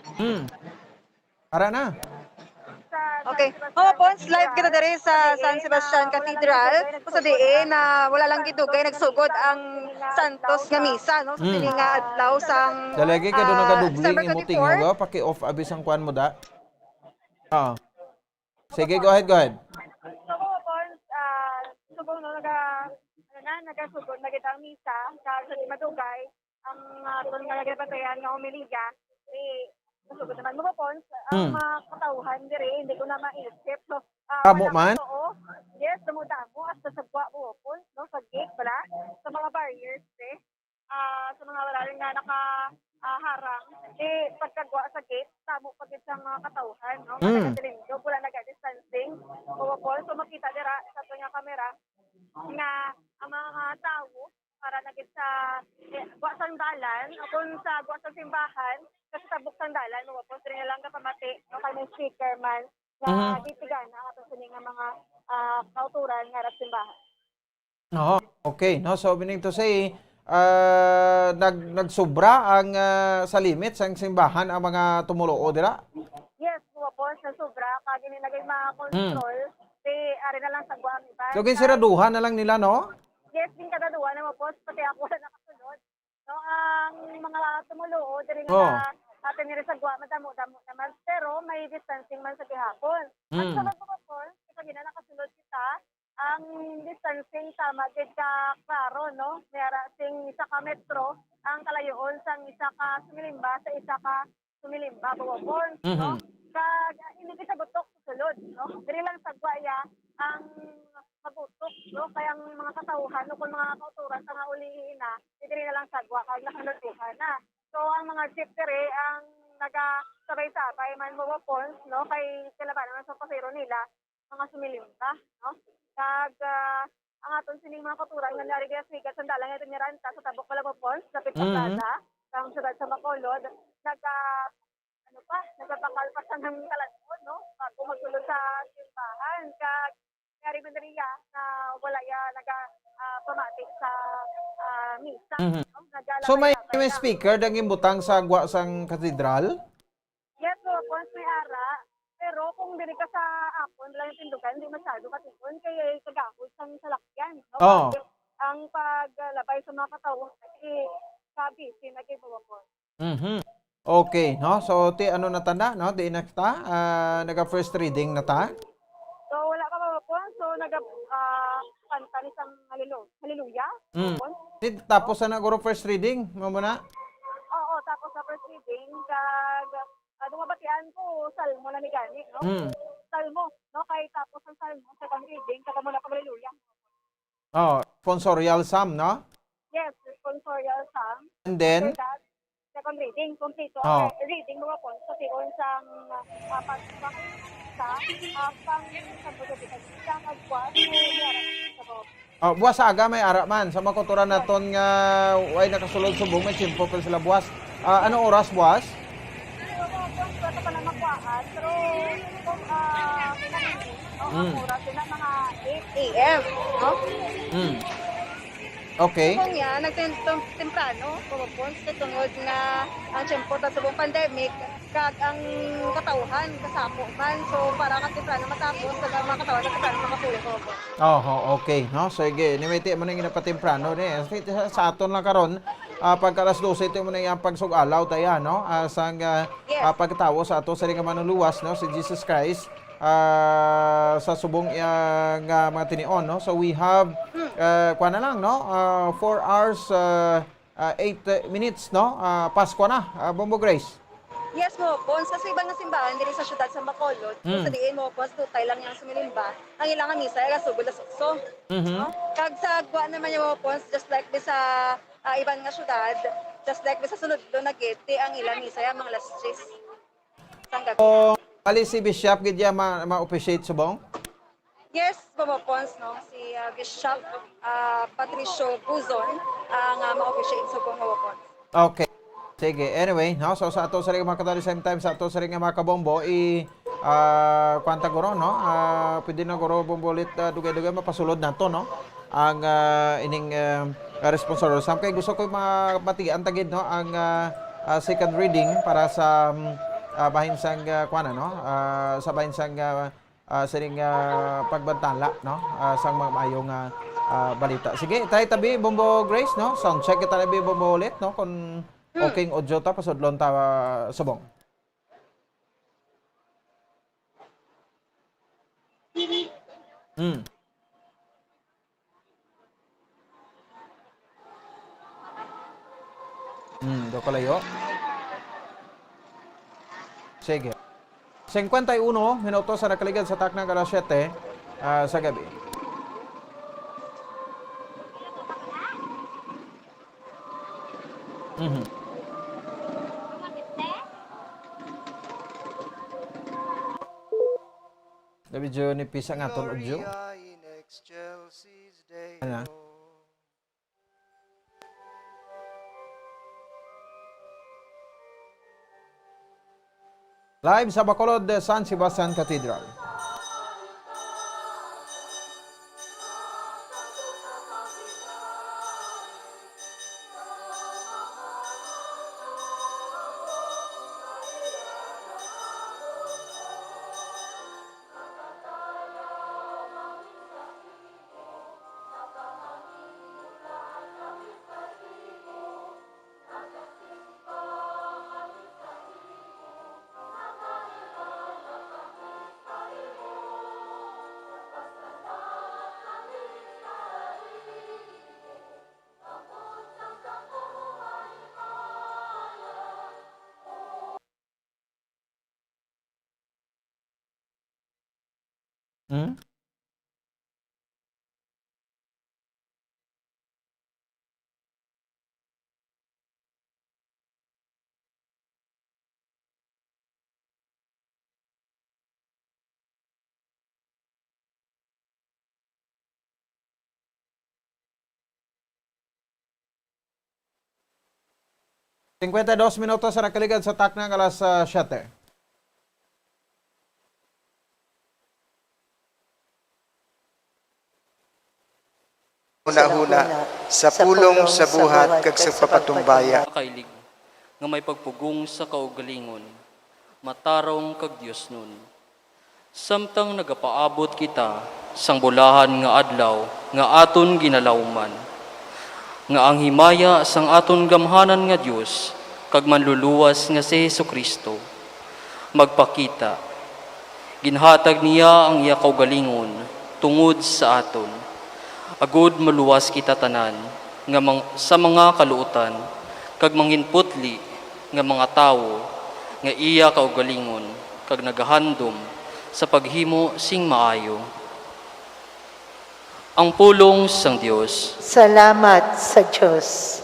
Ara na.
Okay. Baba Pons, live kita diri sa San Sebastian Cathedral. Kung sa diin na wala lang gidugay, nagsugod ang Santos nga misa, no? Sa piling nga adlaw sang
Dalagi ka doon nagadubling
December
yung
24.
tingaw ba? Paki-off abis ang kwan mo da. Sige, go ahead.
Subong no nagasugod na kita ang misa sa madugay ang tun nga nagapatayan nga umiliga nasugod naman mo Pons ang mga katauhan diri hindi ko na maisip so
Amo man?
Yes, dumudamo hasta sa buwa mo Pons no sa gate pala sa mga barriers sa mga wala nga nakaharang pagkagwa sa gate tamo pagit sa mga katauhan no nagadilimdo pula nagadistancing o Pons so makita dira sa tunya kamera na ang mga tao para nagit sa guwasang dalan kung sa guwasang simbahan kasi sa buksang dalan mo po rin lang kapamati no kay speaker man na titigana ato sa nga mga kauturan nga sa simbahan.
Okay, no, so meaning to say nagsobra ang sa limit sa simbahan ang mga tumuluo dira.
Yes, po sa sobra kag nilagay mga control ari na lang sa guwang iba.
So ginsiraduhan na lang nila, no?
Yes, din kadaduhan na po pati ako na nakasunod. No, ang mga tumuluo diri nga atin nila sa guwang madamo naman pero may distancing man sa gihapon. At sa po kasi na nakasunod kita ang distancing tama gid ka klaro no. Mayara sing isa ka metro ang kalayoon sang isa ka sumilimba sa isa ka sumilimba bawon, no? Kag hindi kita butok sa sulod, no? Diri lang sa guaya ang mabutok, no? Kaya ang mga katauhan no kung mga kauturan sa nga ulihin na, diri na lang sa gua kag nakalutuhan na. So ang mga jeep diri ang nagasabay-sabay man mo Pons, no? Kay kailangan naman sa pasero nila mga sumilimba, no? Kag ang aton sining mga kauturan nga nari kaya sigat sandalan nga tiniranta sa tabok pala mo Pons, sa Pitagada, ang syudad sa Bacolod, nagpakalpasan ng kalanod, no? Bago magsulod sa simbahan. Kag nangyari man diriya na wala ya pamati sa misa. No?
So may speaker dang imbutang sa sang katedral?
Yes, so once may ara. Pero kung diri ka sa apon, lang yung tindugan, hindi masyado katikon. Kaya kagahos sang salakyan. No? Ang paglabay sa mga katawang sabi, sinagay-bawa po.
Okay, no? So, ano na tanda, no? Di na kita, naga-first reading na ta?
So, wala ka ba po? So, kanta ni sang hallelujah.
Tapos na guro first reading, mo muna?
Oo, tapos sa first reading, dumabatian ko, salmo na ni Gani, no? Salmo, no? Kaya tapos ang salmo, second reading, kata mo na ka hallelujah.
Sponsorial psalm, no?
Yes, sponsorial psalm.
And then?
second reading, kompleto
Oh.
reading mga po, kasi kung sang pag-pang sa pang sa pagkabitan sa magbuwas, sa po.
Buwas aga may ara man sa makuturan naton nga way nakasulod subong may simpo pa sila buwas. Anong oras buwas?
Pero pa lang makuhaan, pero kung
Mm.
oras sila mga 8 a.m. No?
Okay.
Kung yan, nagtemprano, pumapon sa tungod na ang tiyempo sa subong pandemic, kag ang katauhan, kasapo man. So, para ka temprano matapos, kag ang mga katauhan, temprano makapulong ko po.
Okay, no? Sige, nimiti mo nang inapatemprano ni. Sa aton lang karon, pagka alas 12 ito mo na yung pagsugalaw tayo, no? Sang pagkatawo sa ato sa ring manuluwas, no? Si Jesus Christ. Sa subong nga mga tinion, no? So we have kuha na lang, no? 4 hours 8 minutes, no? Pasko na, Bombo Grace.
Yes mo po, sa ibang nga simbahan diri sa syudad sa Bacolod, sa diin mo po, tutay lang yang sumilimba, ang ilang nga misa ay gasugod sa sukso. No? Kag sa gwa naman yung mga po, just like sa ibang nga syudad, just like sa sunod do nagiti ang ilang misa ay mga last 3 sang gabi.
Ali si Bishop gidya ma-appreciate subong?
Yes, Bomopons, no? Si Bishop Patricio Buzon ang ma-appreciate sa Bomopons.
Okay. Sige, anyway, no? So sa ato sa ring mga kadali same time, sa ato sa ring mga kabombo, kwanta guro, no? Pwede na guro bombolit dugay-dugay mapasulod na to, no? Ang ining responsible. Sam kay gusto ko matigaan tagid, no? Ang second reading para sa bahin sang kuana, no? Sa bahin sang siring pagbantala, no? Sang mga mayong balita. Sige, tayo tabi Bombo Grace, no? Sound check kita tabi Bombo ulit, no? Kung okay audio ta pasudlon ta subong. Do kalayo. Sige. 51 minutos sa nakaligad sa taknang alas 7 sa gabi. Dabi jo ni pisa nga ton audio. Ano? Live sa Bacolod de San Sebastian Cathedral. Minutos sa nakaligad sa taknang alas 7.
Huna-huna sa pulong sa buhat kag sa papatumbaya.
Kailig nga may pagpugong sa kaugalingon, matarong kag Dios nun. Samtang nagapaabot kita sang bulahan nga adlaw nga aton ginalawman. Nga ang himaya sang aton gamhanan nga Dios kag manluluwas nga si Hesukristo magpakita. Ginhatag niya ang iya kaugalingon tungod sa aton. Agud maluwas kita tanan nga sa mga kaluotan kag manginputli nga mga tawo nga iya kaugalingon kag nagahandom sa paghimo sing maayo. Ang pulong sang Dios.
Salamat sa Diyos.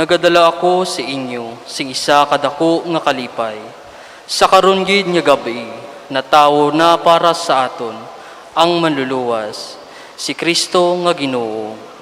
nagadala ako sa inyo sing isa kadako nga kalipay. Sa karon gid nga gabi, natawo na para sa aton ang manluluwas, si Kristo nga Ginoo.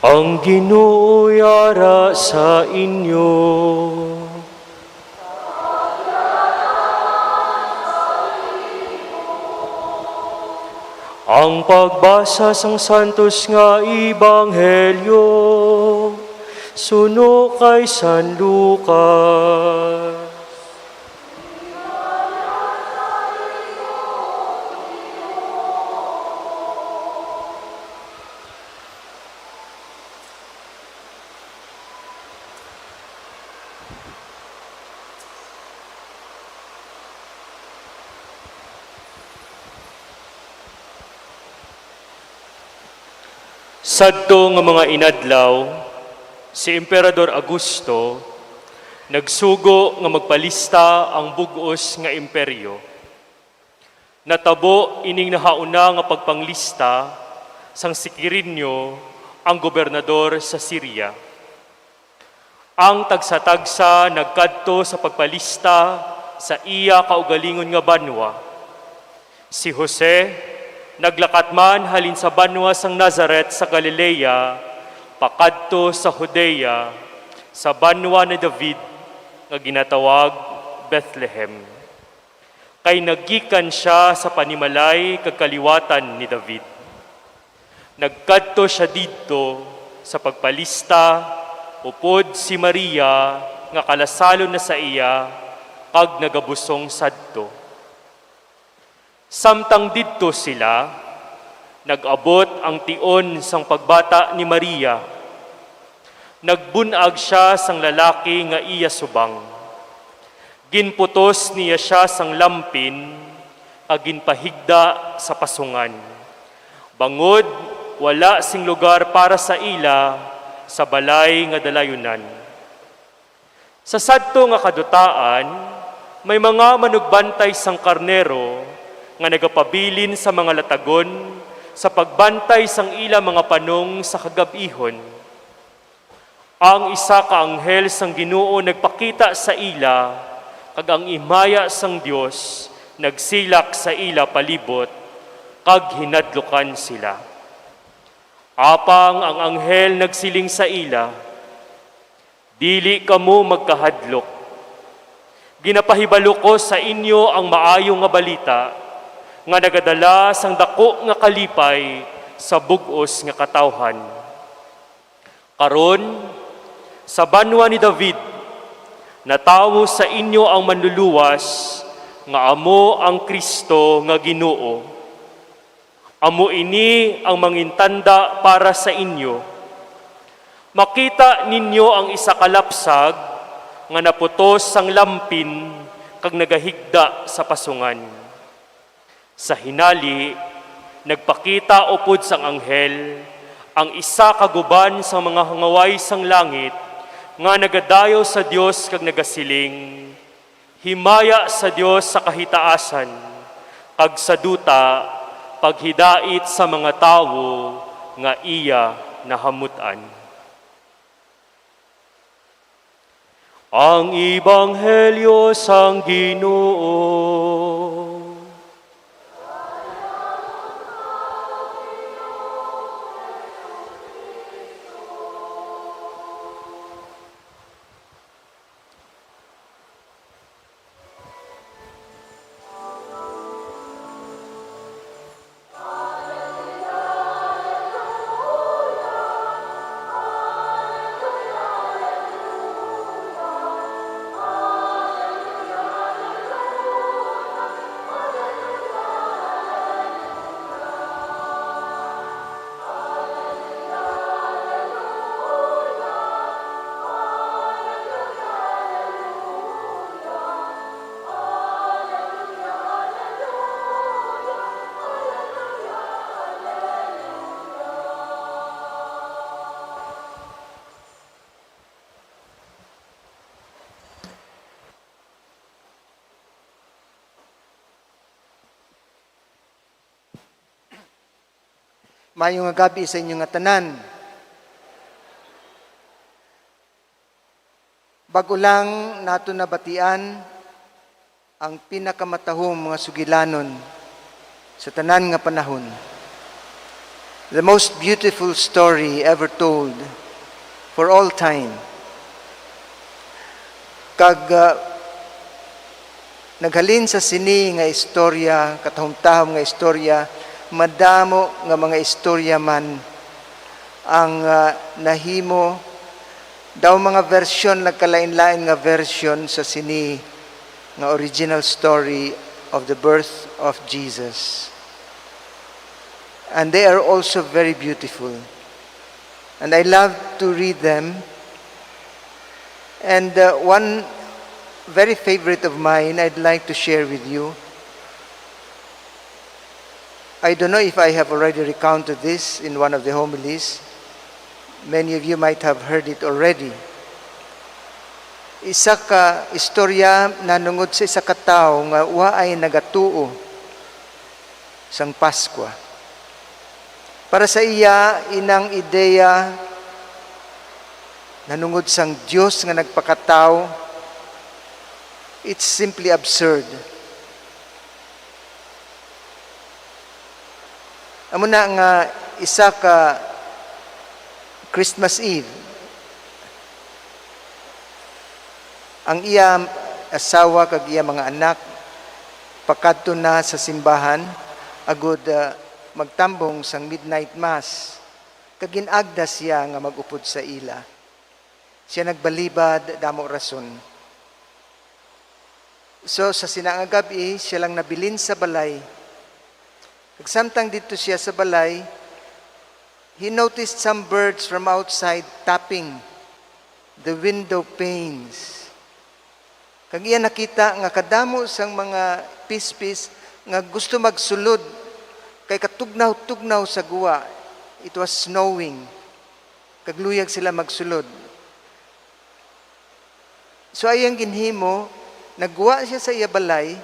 Ang Ginoo yara sa inyo. Ang pagbasa sang santos nga Ebanghelyo suno kay San Lucas. Sadto nga mga inadlaw, si Emperador Augusto nagsugo nga magpalista ang bug-os nga imperyo. Natabo ining nahauna nga pagpanglista sang si Quirinio ang gobernador sa Syria. Ang tagsa-tagsa nagkadto sa pagpalista sa iya kaugalingon nga banwa. Si Jose naglakat man halin sa banwa sang Nazareth sa Galilea, pakadto sa Judea, sa banwa ni David, nga ginatawag Bethlehem. Kay naggikan siya sa panimalay kag kaliwatan ni David. Nagkadto siya didto sa pagpalista, upod si Maria, nga kalasalon na sa iya, kag nagabusong sadto. Samtang didto sila, nag-abot ang tion sang pagbata ni Maria. Nagbunag siya sang lalaki nga iya subang. Ginputos niya siya sang lampin, agin pahigda sa pasungan. Bangod, wala sing lugar para sa ila sa balay nga dalayunan. Sa sadto nga kadutaan, may mga manugbantay sang karnero nga nagapabilin sa mga latagon sa pagbantay sang ila mga panong sa kagabihon. Ang isa ka anghel sang Ginoo nagpakita sa ila, kag ang imaya sang Dios nagsilak sa ila palibot, kag hinadlukan sila. Apang ang anghel nagsiling sa ila, dili kamo magkahadlok. Ginapahibalo ko sa inyo ang maayo nga balita, nga nagadala sang dako nga kalipay sa bug-os nga katawhan. Karon, sa banwa ni David, natawo sa inyo ang manluluwas, nga amo ang Kristo nga Ginoo. Amo ini ang mangintanda para sa inyo. Makita ninyo ang isa kalapsag, nga naputos sang lampin, kag nagahigda sa pasungan. Sa hinali, nagpakita upod sang anghel, ang isa kaguban sa mga hangaway sang langit, nga nagadayo sa Dios kag nagasiling, himaya sa Dios sa kahitaasan, kag sa duta, paghidait sa mga tawo, nga iya nahamutan. Ang Ebanghelyo sang Ginoo.
Mayong nga gabi sa inyong nga tanan. Bago lang nato nabatian ang pinakamatahong mga sugilanon sa tanan nga panahon. The most beautiful story ever told for all time. Kag naghalin sa sini nga istorya, katahom-tahom nga istorya, madamo nga mga istorya man ang nahimo daw mga version, nagkalain-lain nga version sa sini nga original story of the birth of Jesus. And they are also very beautiful. And I love to read them. And one very favorite of mine I'd like to share with you. I don't know if I have already recounted this in one of the homilies. Many of you might have heard it already. Isa ka istorya nanungod sa isa ka tawo nga waay nagatuo sang Paskwa. Para sa iya, inang ideya nanungod sang Dios nga nagpakatao, it's simply absurd. Amo na nga isa ka Christmas Eve, ang iya asawa kag iya mga anak pakadto na sa simbahan agud magtambong sang midnight mass. Kag ginagda siya nga magupod sa ila. Siya nagbalibad damo rason. So sa sinaang gabi siya lang nabilin sa balay. Kag samtang dito siya sa balay, he noticed some birds from outside tapping the window panes. Kag iya nakita nga kadamo sang mga pispis nga gusto magsulod kay katugnaw-tugnaw sa guwa. It was snowing. Kag luyag sila magsulod. So ayang ginhimo, nagguwa siya sa iya balay,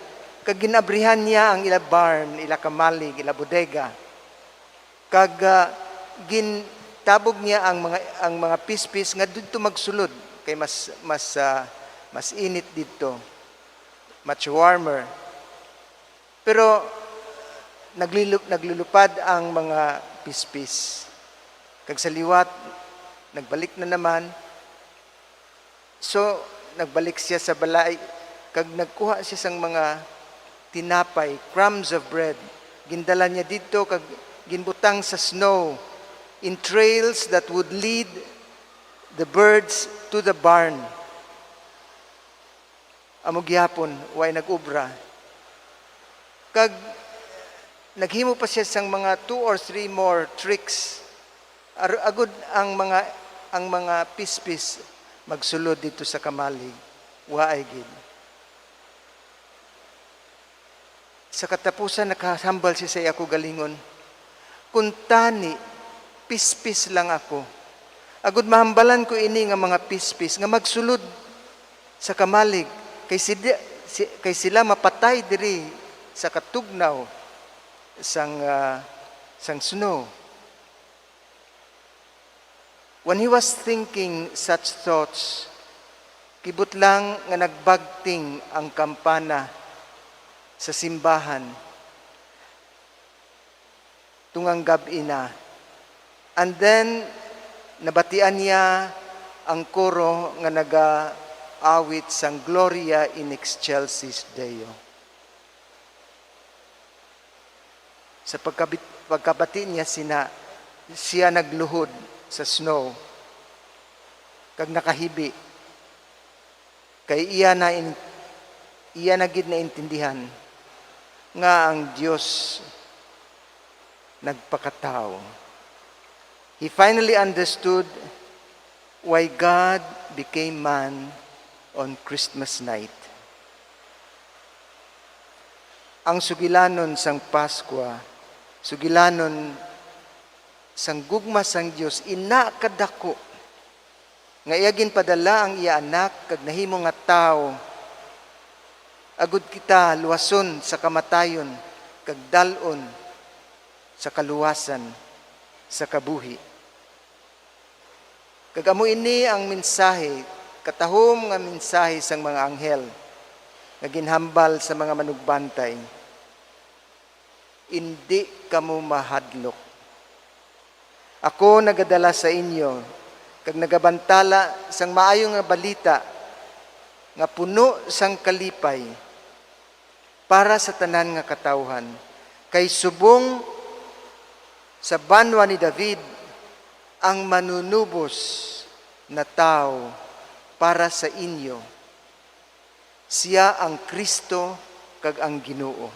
kag ginabrihan niya ang ila barn, ila kamalig, ila bodega. Kag gintabog niya ang mga pispis nga dito magsulod kay mas init dito, much warmer. Pero naglulupad ang mga pispis. Kag sa liwat, nagbalik na naman. So, nagbalik siya sa balay, kag nagkuha siya sang mga tinapay, crumbs of bread. Gindala niya dito, kag ginbutang sa snow, in trails that would lead the birds to the barn. Amo gihapon, way nag-ubra. Kag naghimo pa siya sang mga 2 or 3 more tricks. Agud ang mga pispis magsulod dito sa kamalig. Waay gid. Sa katapusan nakahambal siya sa ako galingon. Kung tani, pispis lang ako. Agud mahambalan ko ini nga mga pispis nga magsulod sa kamalig. Kay sila mapatay diri sa katugnaw sang snow. When he was thinking such thoughts, kibot lang nga nagbagting ang kampana sa simbahan tungang gabi na. And then nabatian niya ang koro nga nag-awit sang Gloria in Excelsis Deo. Sa pagkabati niya siya nagluhod sa snow kag nakahibi kay iya na gid na intindihan nga ang Dios nagpakatao. He finally understood why God became man on Christmas night. Ang sugilanon sang Paskwa, sugilanon sang gugma sang Dios ina kadako nga iyagin padala ang iya anak kag nahimo nga tao agud kita luwason sa kamatayon kag dalon sa kaluwasan. sa kabuhi. Kag amo ini ang mensahe, katahom nga mensahe sang mga anghel nga ginhambal sa mga manugbantay. Hindi kamo mahadlok. Ako nagadala sa inyo kag nagabantala sang maayo nga balita nga puno sang kalipay para sa tanan nga katawhan. Kay subong sa banwa ni David ang manunubos na tao para sa inyo. Siya ang Kristo kag ang Ginoo.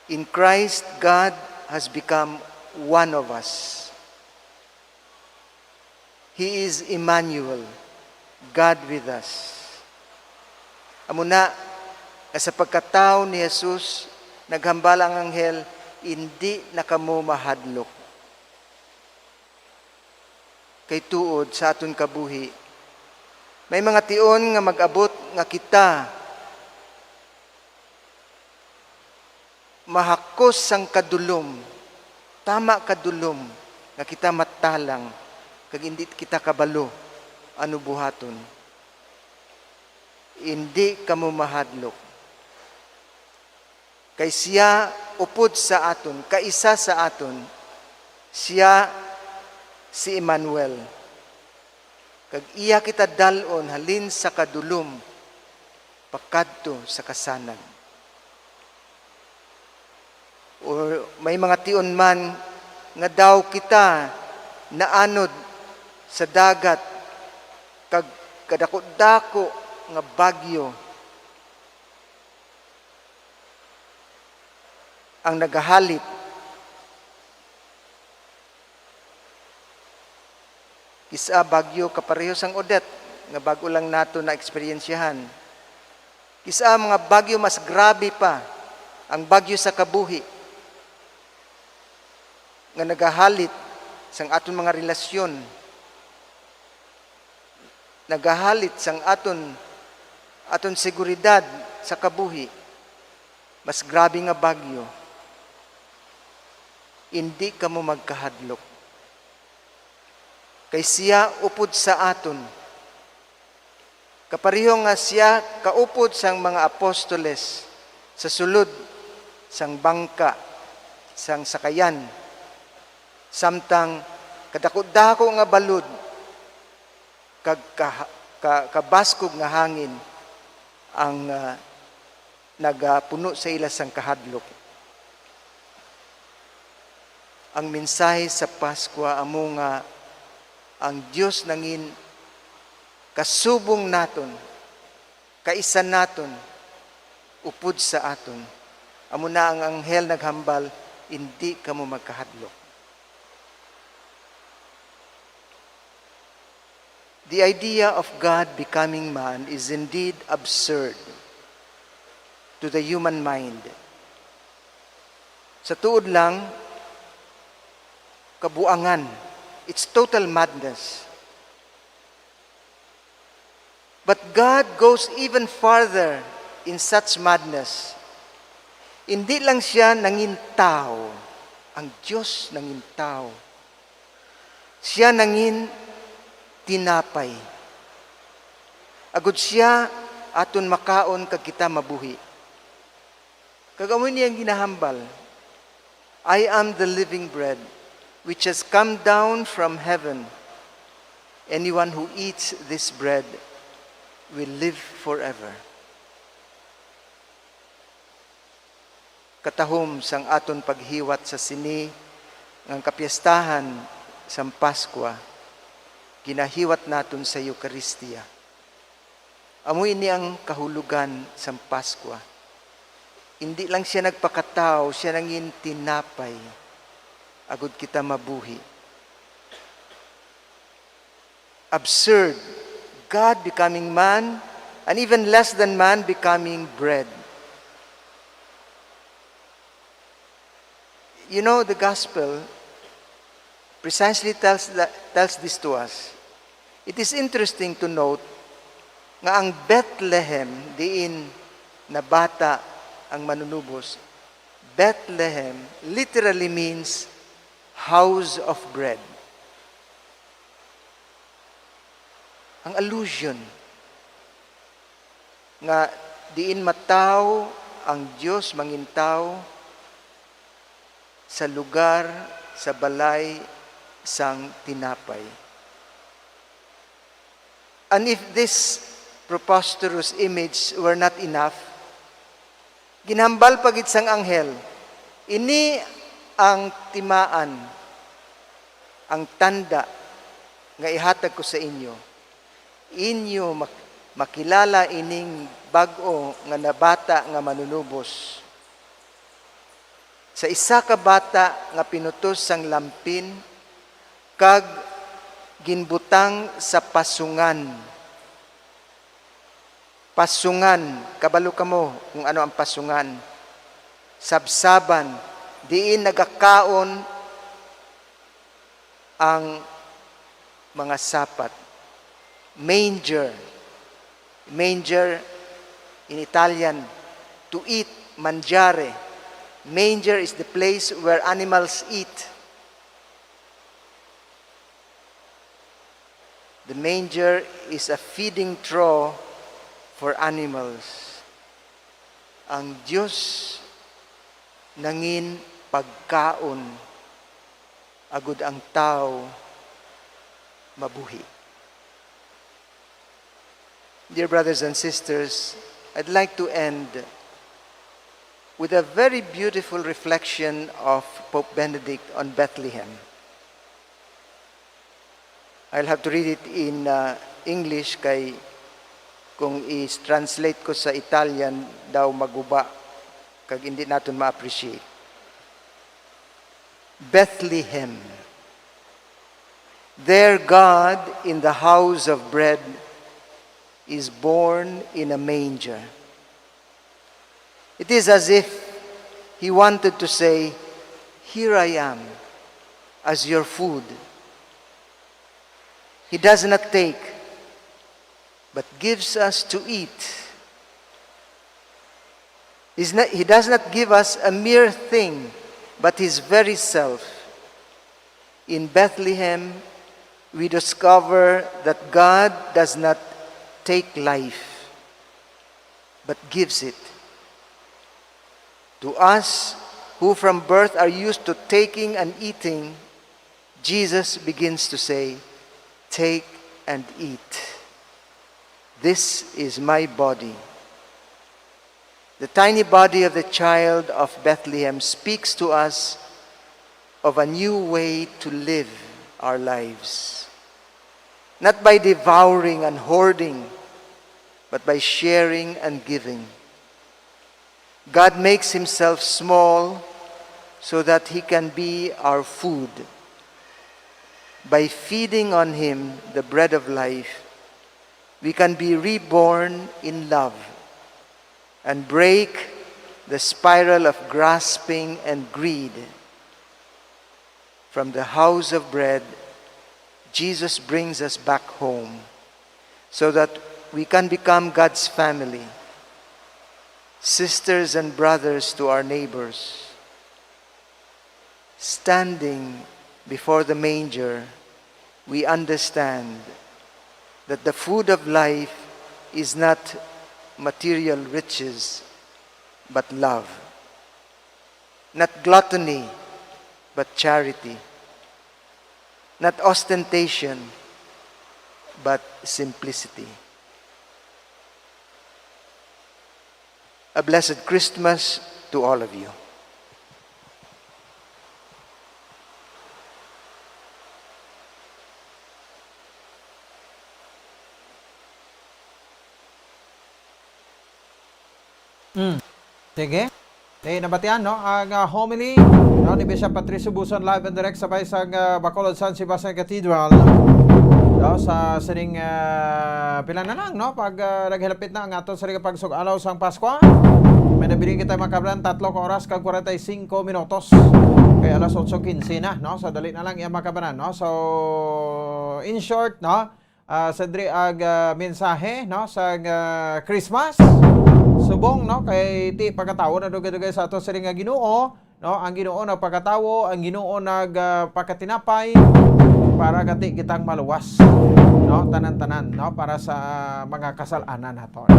In Christ, God has become one of us. He is Emmanuel, God with us. Amo na, sa pagkatao ni Jesus, naghambal ang anghel, hindi na kamo mahadlok. Kay tuod sa aton kabuhi, may mga tion nga mag-abot nga kita mahakos sang kadulom, tama kadulom, nga kita matalang, kag hindi kita kabalo, ano buhaton. Hindi kamo mahadlok. Kay siya upod sa aton, kaisa sa aton, siya si Emmanuel. Kag iya kita dalon halin sa kadulom, pakadto sa kasanan. O may mga tion man nga daw kita naanod sa dagat kag kadako-dako nga bagyo ang nagahalit. Kisa bagyo kapareho sang Odette nga bago lang nato na eksperyensyahan. Kisa mga bagyo mas grabe pa ang bagyo sa kabuhi nga nagahalit sang aton mga relasyon, nagahalit sang aton seguridad sa kabuhi. Mas grabe nga bagyo. Hindi kamo magkahadlok. Kay siya upod sa aton. Kapareho nga siya kaupod sang mga apostoles sa sulod sang bangka, sang sakayan, samtang kadako-dako nga balud kag kabaskog nga hangin ang nagapuno sa ila sang kahadlok. Ang mensahe sa Pasko amo nga ang Dios nangin kasubong naton, kaisa naton, upod sa aton. Amo na ang anghel naghambal, hindi kamo magkahadlok. The idea of God becoming man is indeed absurd to the human mind. Sa tuod lang, kabuangan. It's total madness. But God goes even farther in such madness. Hindi lang siya nangin tao. Ang Diyos nangin tao. Siya nangin tinapay. Agud siya aton makaon kag kita mabuhi. Kagamoy niyang ginahambal, I am the living bread which has come down from heaven. Anyone who eats this bread will live forever. Katahom sang aton paghiwat sa sini ng kapiyastahan sang Paskwa, ginahiwat naton sa Eucharistia. Amoy ini ang kahulugan sang Paskwa. Hindi lang siya nagpakatao, siya nangin tinapay. Agud kita mabuhi. Absurd. God becoming man, and even less than man becoming bread. You know, the gospel precisely tells this to us. It is interesting to note nga ang Bethlehem, diin na bata ang manunubos, Bethlehem literally means house of bread. Ang allusion nga diin mataw ang Dios mangintaw sa lugar sa balay sang tinapay. And if this preposterous image were not enough, ginhambal pagit sang anghel, ini ang timaan, ang tanda nga ihatag ko sa inyo. Inyo makilala ining bag-o nga nabata nga manunubos. Sa isa ka bata nga pinutos sang lampin, kag ginbutang sa pasungan. Pasungan, kabalo ka mo kung ano ang pasungan. Sabsaban, diin nagakaon ang mga sapat. Manger. Manger in Italian, to eat, mangiare. Manger is the place where animals eat. The manger is a feeding trough for animals. Ang Diyos nangin pagkaon agud ang tao mabuhi. Dear brothers and sisters, I'd like to end with a very beautiful reflection of Pope Benedict on Bethlehem. I'll have to read it in English kay kung i-translate ko sa Italian daw maguba kag hindi natin ma-appreciate. Bethlehem. There God in the house of bread is born in a manger. It is as if he wanted to say, here I am as your food. He does not take, but gives us to eat. He does not give us a mere thing, but his very self. In Bethlehem, we discover that God does not take life, but gives it. To us, who from birth are used to taking and eating, Jesus begins to say, take and eat. This is my body. The tiny body of the child of Bethlehem speaks to us of a new way to live our lives. Not by devouring and hoarding, but by sharing and giving. God makes himself small so that he can be our food. By feeding on him, the bread of life, we can be reborn in love and break the spiral of grasping and greed. From the house of bread, Jesus brings us back home so that we can become God's family, sisters and brothers to our neighbors. Standing before the manger, we understand that the food of life is not material riches, but love. Not gluttony, but charity. Not ostentation, but simplicity. A blessed Christmas to all of you.
Sige. Nabatian, no? Ang homily, no, ni Bishop Patricio Buson live and direct sabay sa Bacolod San Sebastian Cathedral. No, sa sining pila na lang, no? Pag naghilapit na ang aton sa pagsugalaw sang Pasko. May nabiling kita makablan 3 oras kag 45 minutos. Kay alas 8:15 na, no? So dali na lang iya makabanan, no? So in short, no? Sa diri ag mensahe, no? Sa Christmas. subong no kay ti pagkatawo na dugay-dugay sa ato sa nga Ginoo, no? Ang Ginoo nagpakatawo, ang Ginoo nagpakatinapay para gati kitang maluwas, no? Tanan-tanan, no? Para sa mga kasalanan naton.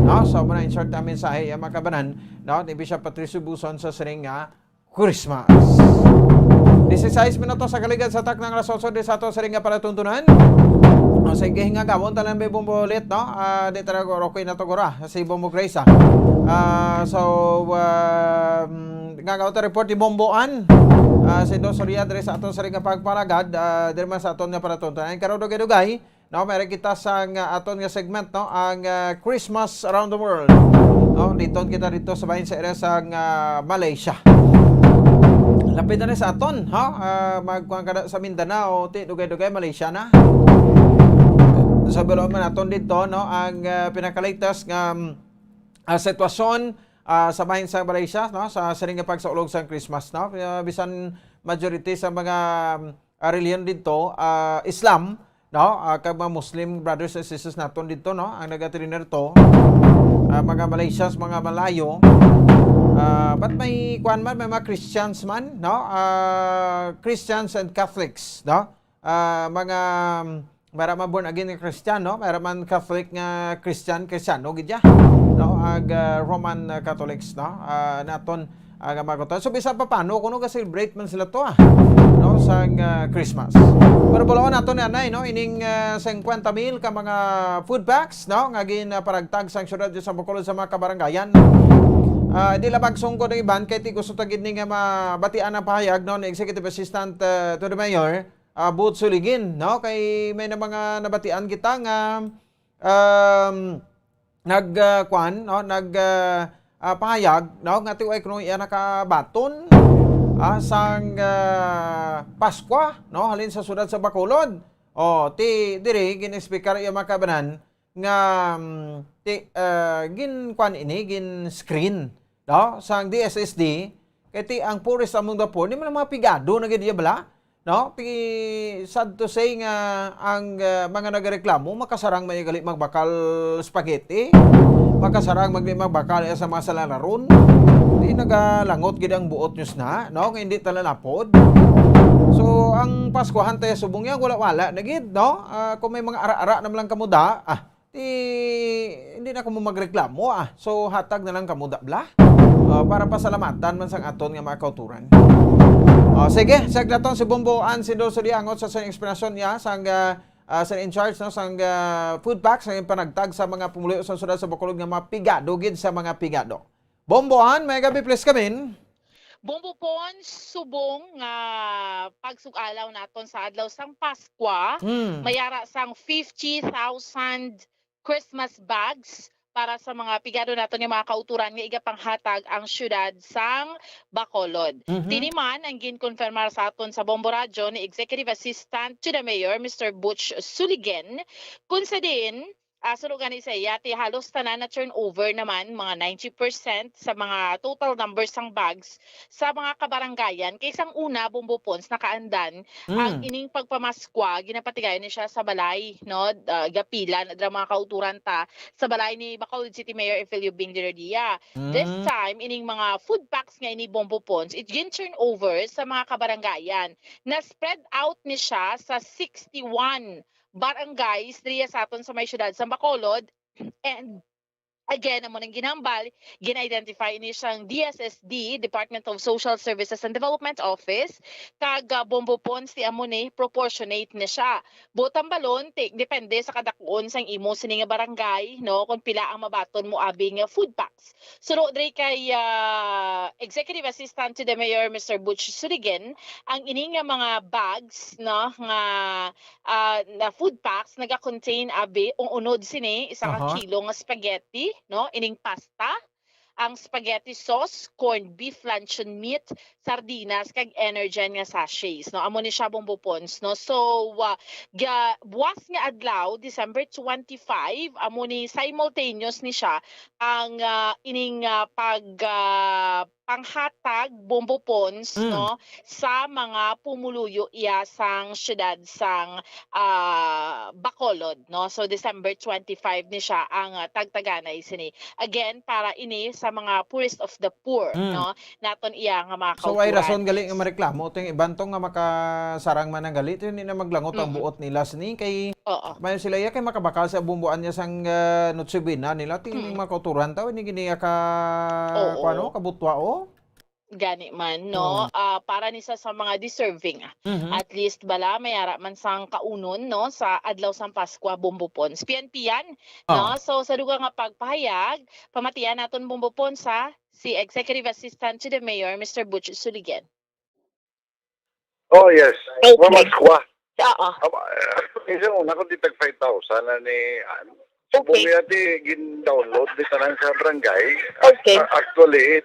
No? So muna insert namin sa ay makabanan, no? Ni Bishop Patricio Buson sa siring nga Christmas. 16 minutos sa kaligad sa tak ng alas 8 di sa ato siring nga palatuntunan. O sige nga gawon tanan may bumbulit, no? Di talaga okay na to gora sa Bombo Grace. Gagawin ta report ni Bomboan. Si Don Soria diri sa aton siring nga pagparagad, diri man sa aton nga palatuntunan. Karon dugay-dugay, no? Meron kita sa aton nga segment, no? Ang Christmas around the world. No? Dito kita dito sa bahin sa area sa Malaysia. Lapit na rin sa aton, ha? Magkuhan ka sa Mindanao, dugay-dugay, Malaysia na. Sa bilog man aton dito, no? Ang pinakaligtas nga sitwasyon sa bahin sa Malaysia, no? Sa siring nga pagsaulog sa Christmas, no? Bisan majority sa mga reliyon dito, Islam, no? Kag mga Muslim brothers and sisters naton dito, no? Ang nagatriner to, mga Malaysians, mga Malayo. But may kuan man, may mga Christians man, no? Christians and Catholics, no? Mga mara born again nga Christian, no? Mara man Catholic nga Cristiano gidya, no? Ag Roman Catholics, no? Naton aga magoton. So bisa pa paano kuno ga celebrate man sila to, no? Sa Christmas. Pero bulawan naton nanay, no? Ining 50,000 ka mga food packs, no? Nga paragtag sang syudad sa Bacolod sa mga kabarangayan. Di labag sungko ng iban kay ti gusto tagid ni nga mabatian ang pahayag, no? Ni Executive Assistant to the Mayor, Boots Suligin, no? Kay may na mga nabatian kita nga pahayag, no? Nga tiway kuno iya nakabaton sang Pasko, no? Halin sa sudad sa Bacolod. Ti diri gin-speaker iya makabanan nga gin screen, no? Sang DSSD kay ti ang poorest among the poor, di man mga pigado na gid bala, no? Ti sad to say nga ang mga nagareklamo makasarang may gali magbakal spaghetti, makasarang magbakal sa mga salalaron. Di nagalangot gid ang buot news na, no? Nga hindi talalapod. So ang Paskuhan tayo subong yan wala na gid, no? Kung may mga ara-ara naman lang kamuda, hindi na ko magreklamo, So hatag na lang kamuda bla. Para pasalamatan man sang aton nga mga kauturan. Sige, saglaton si Bomboan si Doso Diangot sa explanation niya sang sa in charge, no, sang food packs nga panagtag sa mga pumuliw sa sudad sa Bacolod nga mga pigado gid sa mga pigado. Bomboan, may gabi please kamin.
Bombo pon subong nga pagsugalaw naton sa adlaw sang Paskwa, mayara sang 50,000 Christmas bags para sa mga pigado naton nga mga kauturan nga igapanghatag ang syudad sang Bacolod. Tiniman ang ginkonfirmar sa aton sa Bombo Radio ni Executive Assistant to the Mayor Mr. Butch Suligen kung sa din sunog ni sa yati halos tanan na turnover naman mga 90% sa mga total numbers ng bags sa mga kabarangayan kaysa ang una Bombo Pons nakaandan ang ining pagpamaskwa ginapatigayon ni siya sa balay, no, gapilan adra mga kauturan ta sa balay ni Bacolod City Mayor Efelio Bing Diradia. This time ining mga food packs nga ini Bombo Pons it gin turnover sa mga kabarangayan na spread out ni siya sa 61 barangays diriya sa aton sa may syudad sa Bacolod. And again, amo nang ginambal, gin-identify ni siyang DSSD, Department of Social Services and Development Office, kag Bombo Pons ti amo ni proportionate ni siya. Butang balon, depende sa kadakon sang imo sini nga barangay, no, kung pila ang mabaton mo abing food packs. So dre kay Executive Assistant to the Mayor Mr. Butch Suligen, ang ini nga mga bags, no, nga na food packs naga-contain abi unod sini isang kilo nga spaghetti, no, ining pasta, ang spaghetti sauce, corned beef, luncheon meat, sardinas, kag Energen nga sachets, no. Amo ni siya Bombo Pons, no. So buwas nga adlaw December 25 amo ni simultaneous ni siya ang ining panghatag bombo pons no sa mga pumuluyo iya sang syudad sang Bacolod no. So December 25 ni siya ang tagtaganay sini. Again para ini sa mga poorest of the poor no. Naton iya nga mga
So ay rason gali nga mareklamo ting ibantong nga makasarang man ang gali hindi na maglangot ang buot nila sini kay mayo sila ya kay makabakal sa bumbuan niya sang Notsibina nila ting makauturan taw ni gini ka kuano kabutwa
gani man no para ni sa mga deserving at least bala mayara man sang kaunon no sa adlaw sang Pasko bumbupon PNP yan no. So sa dugang nga pagpahayag pamatian naton bumbupon sa si Executive Assistant to the Mayor Mr. Butch Suligan.
Oh yes, Mamakwa.
Isa
una ko ditag 5,000 na ni Bumi ati gin-download di tanan sa barangay. Actually,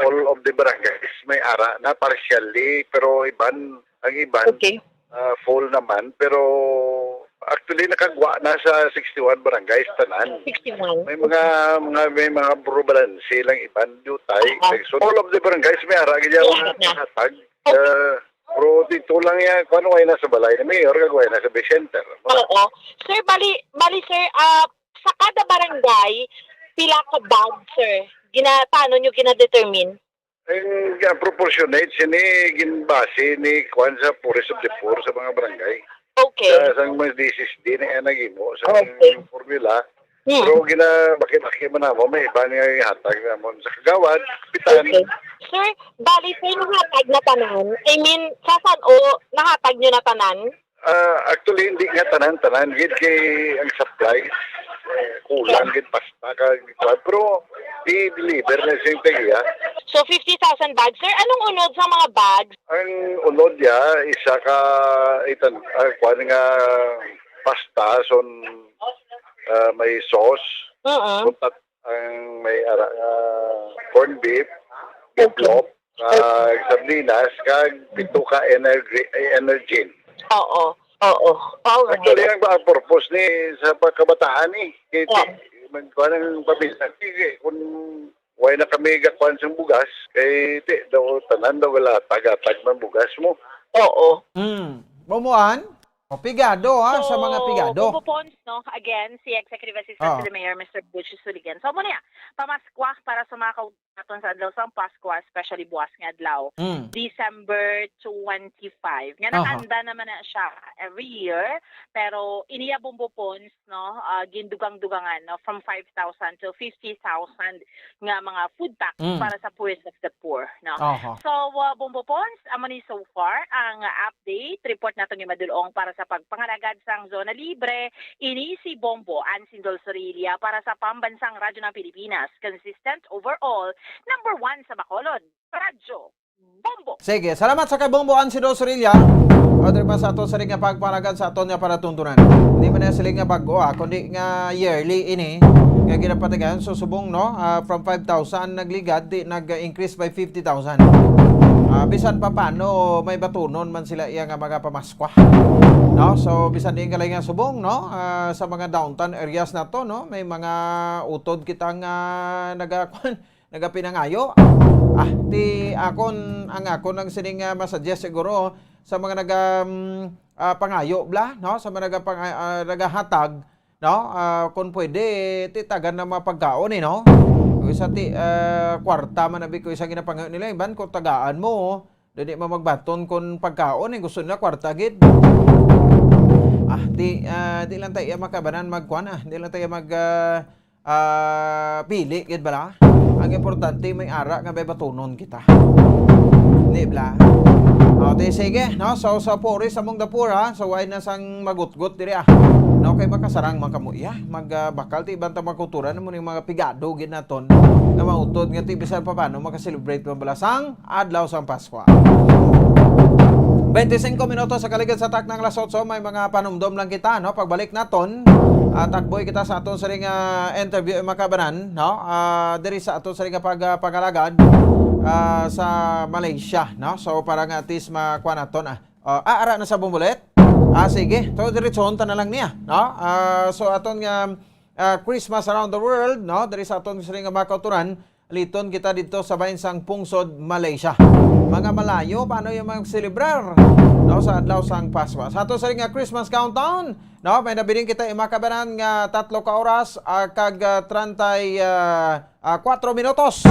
all of the barangays may ara na partially pero ang iban full naman pero actually nakagwa na sa 61 barangays tanan. 61. May mga probalan silang iban dutay. So all of the barangays may ara gid hatag. Pero dito lang yan, kung ano ay nasa balay na mayor, kagawin nasa base center.
Oo. Sir, bali sir, sa kada barangay, pila ka bag, sir? Paano nyo gina-determine?
Proportionate, ginbase ni Kwan sa Poorest of the Poor sa mga barangay.
Okay.
Sa mga DSSD na yan nagimo sa formula. Pero bakit man mo, may iba niya hatag namon sa kagawad, kapitan.
Okay. Sir, bali sir, nahatag na tanan? I mean, sa saan nahatag nyo na tanan?
Actually, hindi nga tanan-tanan. Gid kay ang supplies, kulang gid pasta pero i-deliver na siyang tagiya.
So, 50,000 bags. Sir, anong unod sa mga bags?
Ang unod niya, isa ka, kuha nga pasta, may sauce, puntat ang may corned beef, itlog, sardinas, kag pito ka energy.
Oo.
Actually, ang purpose ni sa pagkabataan magkuha ng pamilya. Kung why na kami gakuan sa bugas, kay daw tanan daw wala tagatag ng bugas mo.
Oo.
Bumuan? Pigado sa mga pigado.
Bubupons, no? Again, si Executive Assistant to the Mayor, Mr. Butch Suligan. So, muna pamaskwa para sa mga kaunaton sa adlaw sa Pasko, especially buwas nga adlaw. December 25. Nga nakanda naman na siya every year, pero iniya bubupons, no? Gindugang-dugangan, no? From 5,000 to 50,000 nga mga food packs para sa poorest of the poor, no? So, bubupons, amo ni so far, ang update, report nato ni Madulong para sa pagpangalagad sang zona libre, ini si Bombo Ansindol Sorilla para sa pambansang radyo ng Pilipinas. Consistent overall, number 1 sa Bacolod. Radyo Bombo.
Sige, salamat sa kay Bombo Ansindol Sorilla. Other pa sa ato sa ring nga pagpanagad sa aton nga para tuntunan. Hindi man na siling nga bago kundi nga yearly ini. Kaya ginapatigan so subong no from 5,000 nagligad nag-increase by 50,000. Bisan pa paano may batunon man sila iya nga mga pamaskwa. No, so bisan din kalay nga subong no sa mga downtown areas na to no may mga utod kitang nagapinangayo. Ti akon ang sining masuggest siguro sa mga pangayo bla no sa mga nagahatag no kung pwede titagan na mapagkaon no. Isa kwarta man abi ko isa ginapangayo nila iban ko tagaan mo dili magbaton kon pagkaon gusto nila kwarta gid. Di lang tayo makabanan magkuan di lang tayo pili gid bala. Ang importante may ara nga may batunon kita. Di bala. Sige, no? So sa Poorest among the poor so why na sang magutgot diri no kay makasarang man kamo magbakal ti banta makultura mo ning mga pigado gid naton nga mautod nga ti bisan pa paano makaselebrate man bala sang adlaw sang Pasko. 25 minutos sa kaligid sa tak ng alas 8 may mga panumdom lang kita no pagbalik naton takboy kita sa aton sa ring interview makabanan no diri sa aton sa ring pagalagad sa Malaysia no so para nga atis makuha naton ara na sa bumulet. Sige, so diretsyon ta na lang niya no so aton nga Christmas around the world no diri sa aton sa ring makauturan liton kita dito sa bahinsang Pungsod, Malaysia. Mga malayo, paano yung mag-celebrar no, sa adlaw sang Pasko? Sa ato sa ring nga Christmas countdown, no, may nabiling kita imakabanan nga 3 ka oras kag 34 minutos.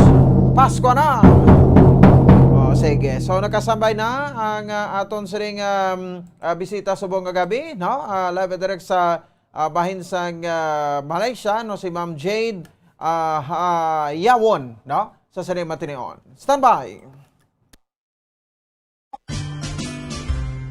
Pasko na! O, sige. So, nakasambay na ang aton sa ring bisita subong kagabi, no? Live and direct sa bahinsang Malaysia, no, si Ma'am Jade Yawon, no? Sa Saring Matinion. Stand by!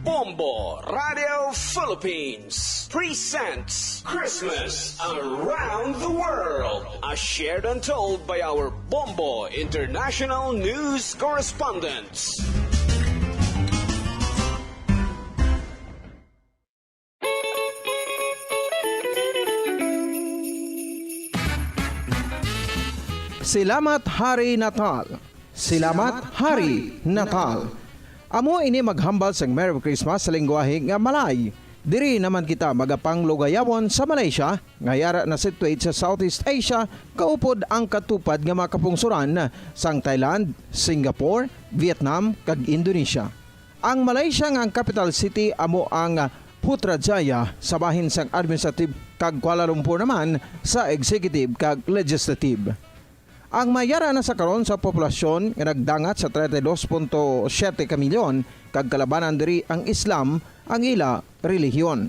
Bombo Radio Philippines presents Christmas Around the World, as shared and told by our Bombo International News correspondents.
Salamat Hari Natal. Salamat Hari Natal. Amo ini maghambal sang Merry Christmas sa lingwahe nga Malay. Diri naman kita magapanglugayawon sa Malaysia, nga yara na situate sa Southeast Asia, kaupod ang katupad nga makapungsuran sang Thailand, Singapore, Vietnam kag Indonesia. Ang Malaysia nga ang capital city amo ang Putrajaya sa bahin sang administrative kag Kuala Lumpur naman sa executive kag legislative. Ang mayara na sa karon sa populasyon nga nagdangat sa 32.7 ka milyon kag kalabanan diri ang Islam ang ila relihiyon.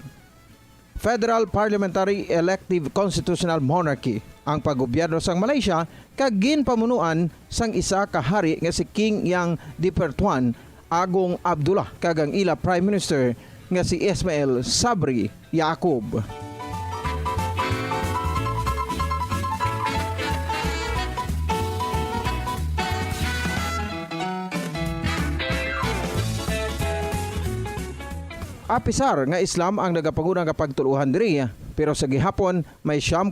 Federal Parliamentary Elective Constitutional Monarchy ang paggobyerno sang Malaysia kag ginpamunuan sang isa ka hari nga si King Yang di Pertuan Agong Abdullah kag ang ila Prime Minister nga si Ismail Sabri Yaakob. Apisar nga Islam ang nagapangunang kapagtuluhan diri, pero sa gihapon may 9%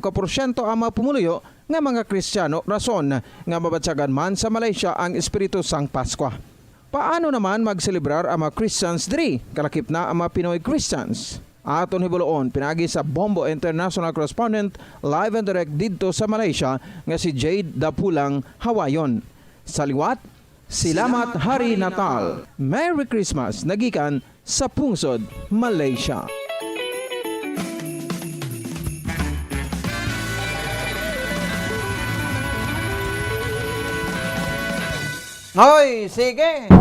ang mga pumuluyo nga mga Kristiyano rason nga mabatsagan man sa Malaysia ang espiritu sang Pasko. Paano naman magselebrar ang mga Christians diri? Kalakip na ang mga Pinoy Christians. Aton hibuloon pinagi sa Bombo International Correspondent live and direct dito sa Malaysia nga si Jade Dapulang Hawayon. Sa liwat, Salamat Hari Natal. Merry Christmas nagikan sa Pungsod, Malaysia. Hoy, sige.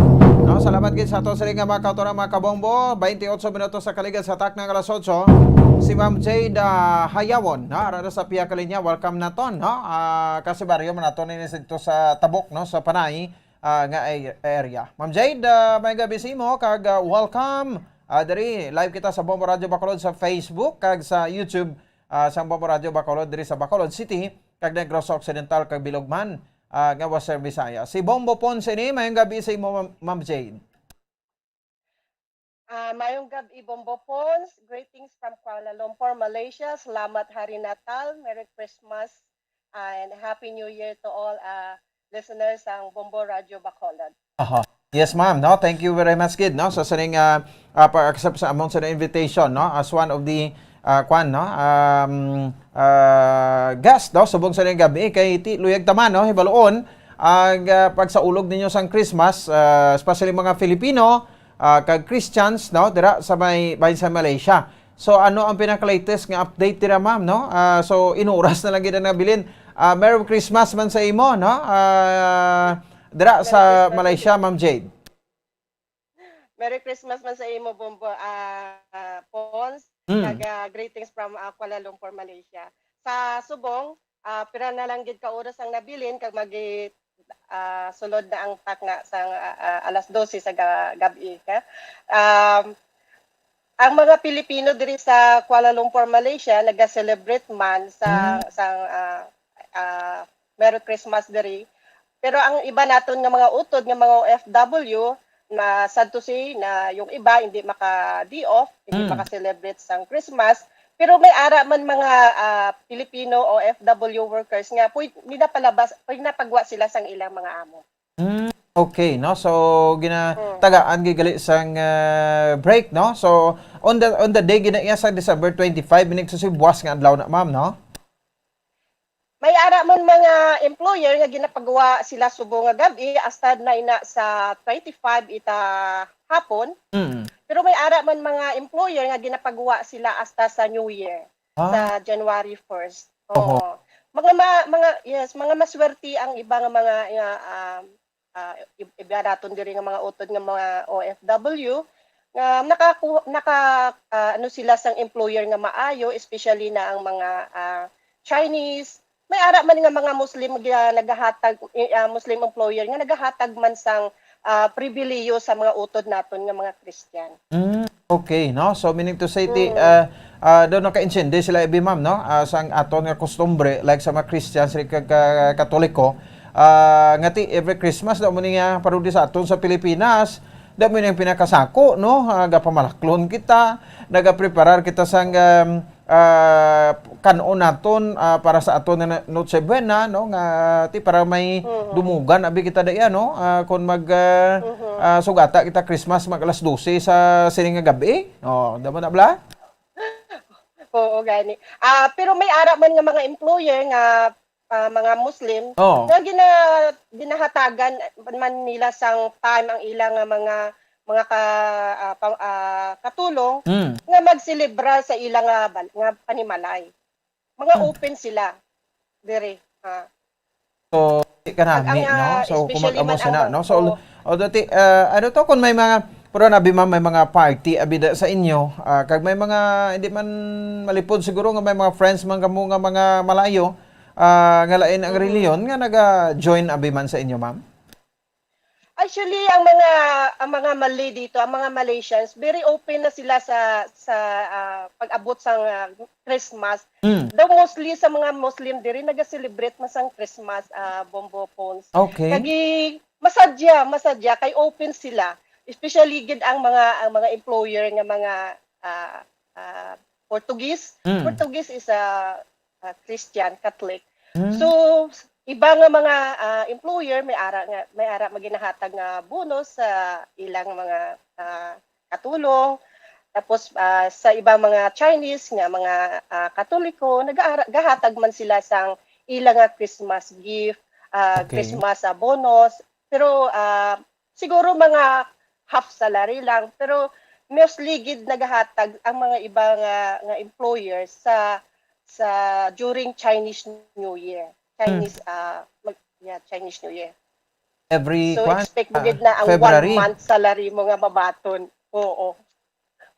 No, salamat gid sa ato sa nga mga kautora mga kabombo. 28 minutos sa kaligad sa tak ng alas 8. Si Ma'am Jade Hayawon, no, ara sa piya kalinya. Welcome na ton, no. Kasi baryo man naton ini dito sa Tabok, no, sa Panay. Nga area. Ma'am Jade, may gabi si mo kag welcome. Diri live kita sa Bombo Radio Bacolod sa Facebook kag sa YouTube sa Bombo Radio Bacolod diri sa Bacolod City kag Negros Occidental kag Bilogman nga Western Visayas. Si Bombo Ponce ni may gabi si mo Ma'am Jade.
Mayong gabi Bombo Ponce. Greetings from Kuala Lumpur, Malaysia. Salamat Hari Natal, Merry Christmas and Happy New Year to all listeners ang Bombo Radio Bacolod.
Yes ma'am, no, thank you very much kid, no, sa saning pa-accept sa amount sa invitation, no, as one of the guest, no, subong sa ning gabi kay Ti Luyag Taman, no, hibaluon ang pagsaulog ninyo sang Christmas, especially mga Filipino kag Christians, no, dira sa may bahin sa Malaysia. So ano ang pinaka-latest nga update dira ma'am, no? So inuras na lang gid na bilin. Merry Christmas man sa imo, no? Dira sa Malaysia, Ma'am Jade.
Merry Christmas man sa imo, Bombo Pons. Greetings from Kuala Lumpur, Malaysia. Sa Subong, pira na lang gid ka oras ang nabilin kag magi sulod na ang tak nga sa alas 12 sa gabi ka. Ang mga Pilipino diri sa Kuala Lumpur, Malaysia, naga-celebrate man sa Merry Christmas diri. Pero ang iba naton nga mga utod nga mga OFW na sad to say na yung iba hindi maka-day off, hindi maka-celebrate sang Christmas. Pero may ara man mga Filipino OFW workers nga pwede palabas, pwede napagwa sila sang ilang mga amo.
Okay, no? So ginatagaan gigali sang break, no? So on the day ginaiya sa December 25 minig sa buwas nga adlaw na ma'am, no?
May ara man mga employer nga ginapagawa sila subong nga gabi hasta na ina sa 25 ita hapon. Pero may ara man mga employer nga ginapagawa sila hasta sa New Year, sa January 1st. Mga maswerte ang iba nga mga iba naton diri nga mga utod nga mga OFW nga ano sila sang employer nga maayo, especially na ang mga Chinese. May ara man nga mga Muslim nga nagahatag Muslim employer nga nagahatag man sang pribileyo sa mga utod naton nga mga Christian.
Okay, no? So meaning to say daw naka-insindi sila ibi ma'am, no? Sang aton nga kostumbre like sa mga Christians Katoliko, ngati every Christmas daw mo nga parudi sa aton sa Pilipinas, daw mo yung pinakasako, no? Gapamalaklon kita, nagapreparar kita sang kanon naton para sa aton na Noche Buena, no? Nga ti para may dumugan abi kita daya, no? Kung mag sugata kita Christmas mag alas 12 sa sining nga gabi. Oh, damo na bla?
Oo, gani. Pero may ara man nga mga employer nga mga Muslim na ginahatagan man nila sang time ang ilang mga katulong nga magselebra sa ilang nga panimalay. Mga open sila dire.
So kanami, no? So kumag-amo sila, no? So dati ano to kung may mga pero nabi ma'am may mga party abida sa inyo, kag may mga hindi man malipod siguro nga may mga friends man kamo nga mga malayo nga lain ang reliyon nga naga-join abi man sa inyo ma'am.
Actually, ang mga Malay dito, ang mga Malaysians, very open na sila sa pag-abot sa Christmas. Though mostly sa mga Muslim diri naga-celebrate man sang Christmas, bombo phones.
Okay.
Kagi masadya kay open sila. Especially gid ang mga employer nga mga Portuguese. Portuguese is a Christian Catholic. So iba nga mga employer may ara maginahatag nga bonus sa ilang mga katulong. Tapos sa ibang mga Chinese nga mga Katoliko nagahatag man sila sang ilang nga Christmas gift, Christmas bonus. Pero siguro mga half salary lang, pero mostly gid nagahatag ang mga iba nga employers sa during Chinese New Year. Chinese New Year.
So
expect mo gid na ang
February.
1 month salary mo nga mabaton. Oo.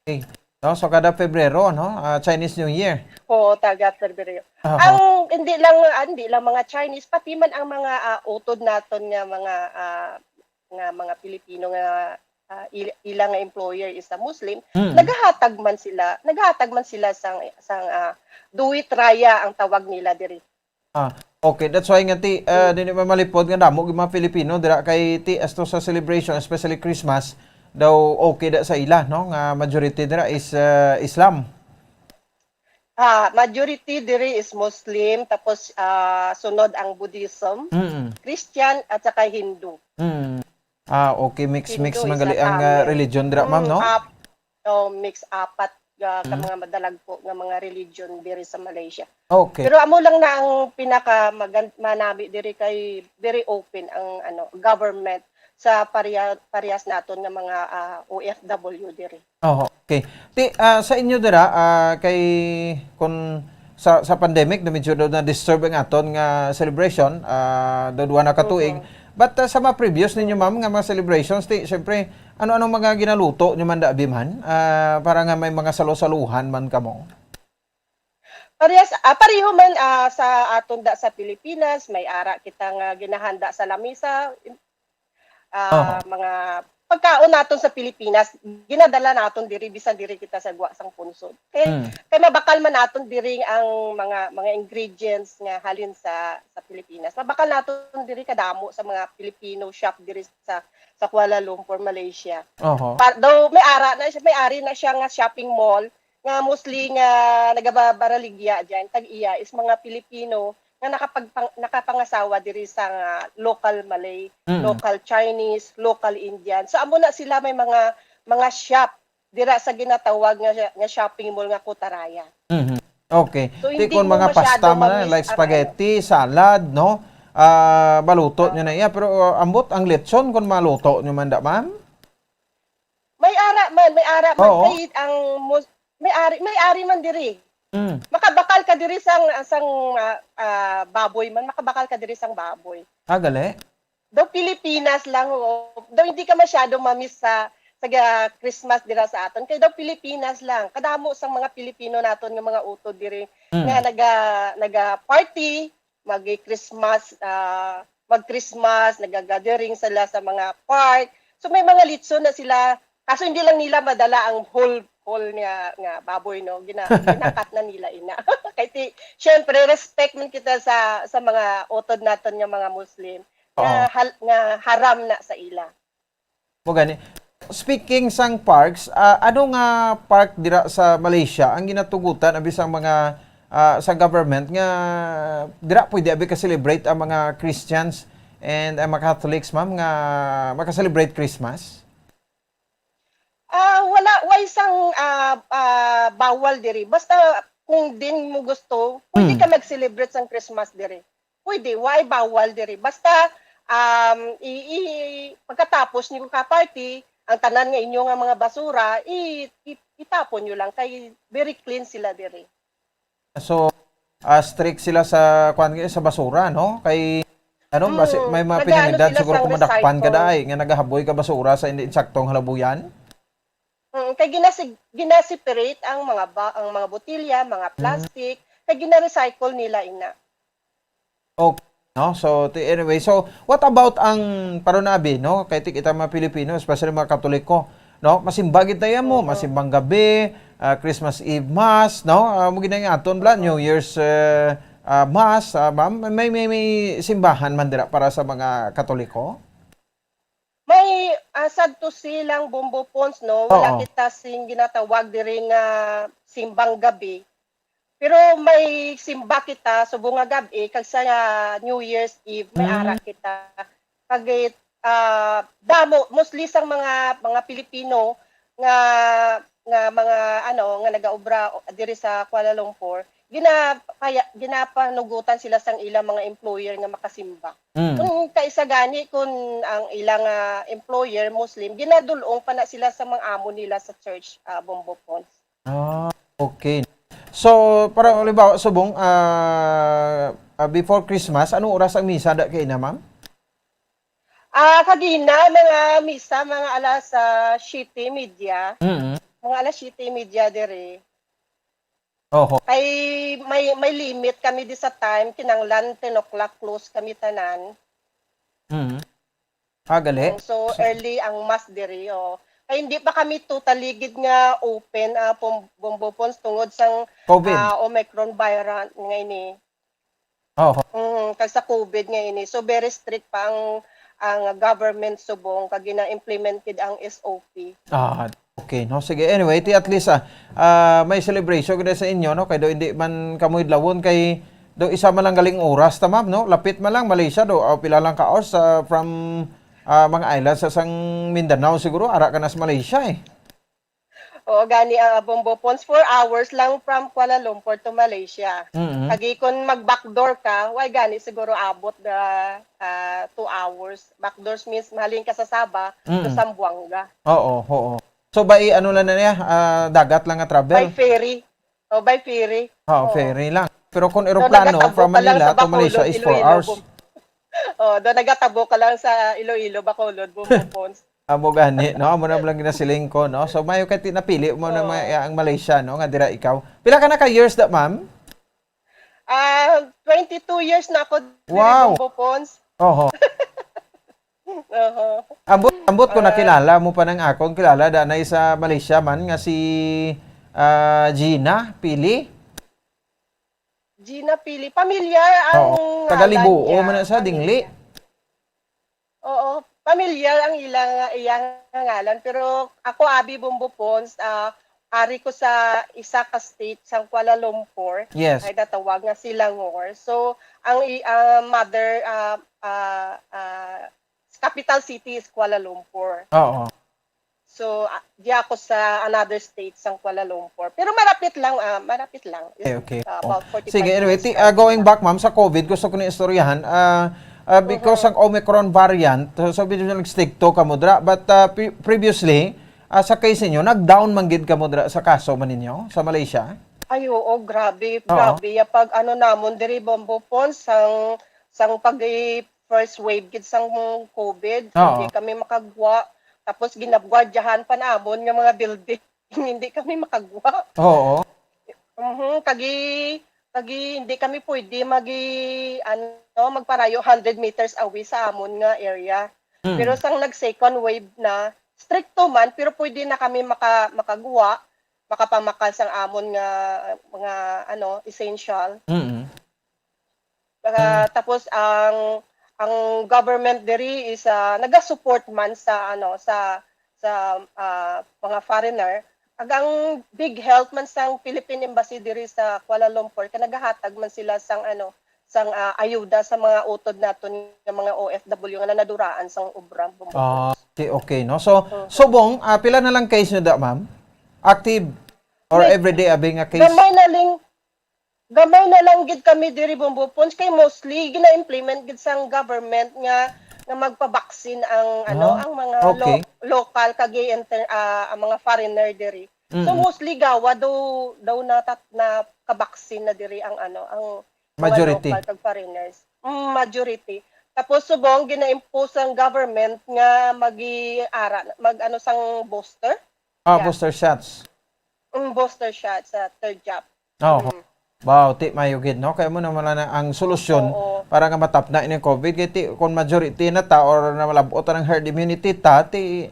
Okay. No, so kada Pebrero, no? Chinese New Year.
Oo, taga Pebrero. Ang hindi lang mga Chinese, pati man ang mga utod naton nga mga Pilipino nga ilang nga employer is a Muslim, nagahatag man sila sang duwit raya ang tawag nila diri.
Okay, that's why nga ti dili man malipod nga damo gyud mga Pilipino dira kay ti asto sa celebration, especially Christmas, daw okay da sa ila, no? Nga majority dira is Islam.
Majority diri is Muslim, tapos sunod ang Buddhism, Christian at saka Hindu.
Okay, mix magali ang religion dira ma'am, no?
Mix apat ka mga madalagpo nga mga religion diri sa Malaysia.
Okay.
Pero amo lang na ang pinaka manami diri kay very open ang government sa parehas naton nga mga OFW diri.
Okay. Sa inyo dira kay kun sa pandemic na medyo na disturb ang aton nga celebration duwa na ka tuig. But sa mga previous ninyo ma'am nga mga celebrations, syempre ano mga ginaluto nyo man da abiman para nga may mga salo-saluhan man kamo?
Pareho man sa aton da sa Pilipinas, may ara kita nga ginahanda sa lamisa. Mga pagkaon naton sa Pilipinas, ginadala naton diri bisan diri kita sa guwa sang punsod. Kay mabakal man naton diri ang mga ingredients nga halin sa Pilipinas. Mabakal naton diri kadamo sa mga Filipino shop diri sa Kuala Lumpur, Malaysia. Though may ari na siya nga shopping mall nga mostly nga nagabaraligya diyan tag-iya is mga Pilipino nga nakapangasawa diri sa local Malay, local Chinese, local Indian. So amo na sila may mga shop dira sa ginatawag nga shopping mall nga Kutaraya.
Okay.
So,
Di
hindi
kung
mo
mga pasta
masyadong
man na,
ma-miss
like
ang
spaghetti, salad, no? Baluto nyo na iya. Pero ambot ang lechon kung maluto nyo man da, ma'am?
May ara man.
Oo.
Kay may ari man diri.
Mm.
Makabakal ka diri sang baboy man, makabakal ka diri sang baboy.
Gali?
Daw Pilipinas lang, daw hindi ka masyado mamiss sa Christmas dira sa aton. Kay daw Pilipinas lang. Kadamo sang mga Pilipino naton nga mga utod diri nga naga-party, mag-Christmas, mag-Christmas, nagagathering sila sa mga park. So may mga litson na sila. Kaso hindi lang nila madala ang whole nga baboy, no. Ginakat na nila ina. Kay syempre respect man kita sa mga utod naton nga mga Muslim. Nga haram na sa ila.
Mo gani. Speaking sang parks, ano nga park dira sa Malaysia ang ginatugutan abis ang mga sa government nga dira pwede abi ka-celebrate ang mga Christians and ang mga Catholics, ma'am, nga maka-celebrate Christmas?
Wala isang bawal diri. Basta kung din mo gusto, pwede ka mag-celebrate sang Christmas diri. Pwede, why bawal diri. Basta pagkatapos niyo ka party, ang tanan nga inyo nga mga basura, itapon nyo lang kay very clean sila diri.
So, strict sila sa sa basura, no? Kay basi may mga pinanindad siguro kung madakpan ka daay nga nagahaboy ka basura sa hindi insaktong halabuyan.
Kay ginaseparate ang mga botilya, mga plastic, kay gina-recycle nila ina.
Okay. No, so anyway, so what about ang parunabi, no? Kay kita mga Pilipino, especially mga Katoliko, no? Masimbagit tayo mo, masimbang gabi, Christmas Eve Mass, no? Mo ginay aton bla New Year's Mass, ma'am, may simbahan man dira para sa mga Katoliko?
May sadto silang Bombo Pons, no? Wala kita sing ginatawag diri nga simbang gabi. Pero may simba kita subong nga gabi kag sa New Year's Eve may ara kita. Kag damo mostly sang mga Pilipino nga mga nga nagaobra diri sa Kuala Lumpur, ginapanugutan sila sang ilang mga employer nga makasimba. Kung kaisa gani kun ang ilang employer Muslim, ginadulong pa na sila sa mga amo nila sa church Bombo Pons.
Okay. So, para halimbawa, subong, before Christmas, anong oras ang misa da kay na, ma'am?
Kagina, mga misa, mga alas 7:30. Mga alas 7:30 dere. Kay may limit kami di sa time, kinanglan 10 o'clock close kami tanan.
Gali?
So, early ang mass dere, Ay, hindi pa kami totally gid nga open Bombo Pons tungod sang
COVID.
Omicron variant nga ini. Kag sa COVID nga ini. So very strict pa ang government subong kag gina-implemented ang SOP.
Okay, no, sige. Anyway, at least may celebration gid sa inyo, no? Kay do hindi man kamoy lawon kay do isa man lang galing oras ta, ma'am, no? Lapit man lang Malaysia do pila lang ka hours from mga islands sa sang Mindanao siguro, ara ka na sa Malaysia eh.
Gani Bombo Pons, 4 hours lang from Kuala Lumpur to Malaysia. Kagi kung mag-backdoor ka, gani siguro abot 2 hours. Backdoors means mahalin ka sa Sabah to Zamboanga.
Oo. So by ano lang na niya, dagat lang nga travel?
By ferry. By ferry.
Ferry lang. Pero kung eroplano from Manila to Malaysia is 4 hours.
Doon nagatabo ka lang sa Iloilo, Bacolod, Bombo Pons.
Amo gani, no? Amo na lang ginasiling ko, no? So mayo kay napili mo na ang Malaysia, no? Nga dira ikaw. Pila ka na ka years da, ma'am?
22 years na ako diri Bombo Pons.
Ambot ko nakilala mo pa ng akong kilala danay sa Malaysia man nga si Gina Pili.
Gina Pili. Pamilyar ang
Tagalibuo man na sa Dingli.
Pamilyar ang iyang ngalan. Pero ako, Abi Bombo Pons, ari ko sa isa ka state sa Kuala Lumpur.
Yes.
Ay datawag nga Selangor. So, ang mother capital city is Kuala Lumpur. So di ako sa another state sang Kuala Lumpur. Pero marapit lang, marapit lang.
Okay.
About 45
Sige, anyway,
minutes
going back ma'am sa COVID, gusto ko na istoryahan. Because ang Omicron variant, so medyo nag-stick to kamudra, but previously, sa case ninyo, nag-down man gid kamudra sa kaso man ninyo sa Malaysia?
Ay, oo, grabe, grabe. Pag ano namon, diri bombopon, sang pag first wave gid sang COVID, hindi kami makagwa. Tapos ginabgwadyahan pa namon nga mga building, hindi kami makagwa.
Oo.
Kagi hindi kami pwede magparayo 100 meters away sa amon nga area. Pero sang nag-second wave na, stricto man, pero pwede na kami makagwa, makapamakal sang amon nga mga essential. Tapos ang government diri is naga-support man sa mga foreigner. Ang big help man sang Philippine Embassy diri sa Kuala Lumpur kay nagahatag man sila sang ayuda sa mga utod naton nga mga OFW nga naduraan sang ubra.
Okay, no. So subong pila na lang case nyo da, ma'am? Active or everyday abi nga case?
Gamay na lang gid kami diri Bumbupons kay mostly gina-implement gid sang government nga magpa-vaccine ang ang mga local kagi ang mga foreigner diri. So mostly gawa daw na ka-vaccine na diri ang ang
majority
local kag foreigners. Majority. Tapos subong gina-impose ang government nga sang booster.
Booster shots.
Booster shots sa third jab.
Wow, ti mayugid no kay mo naman na ang solusyon para nga matap na ini COVID kay ti kon majority na ta or na malabot ng herd immunity ta ti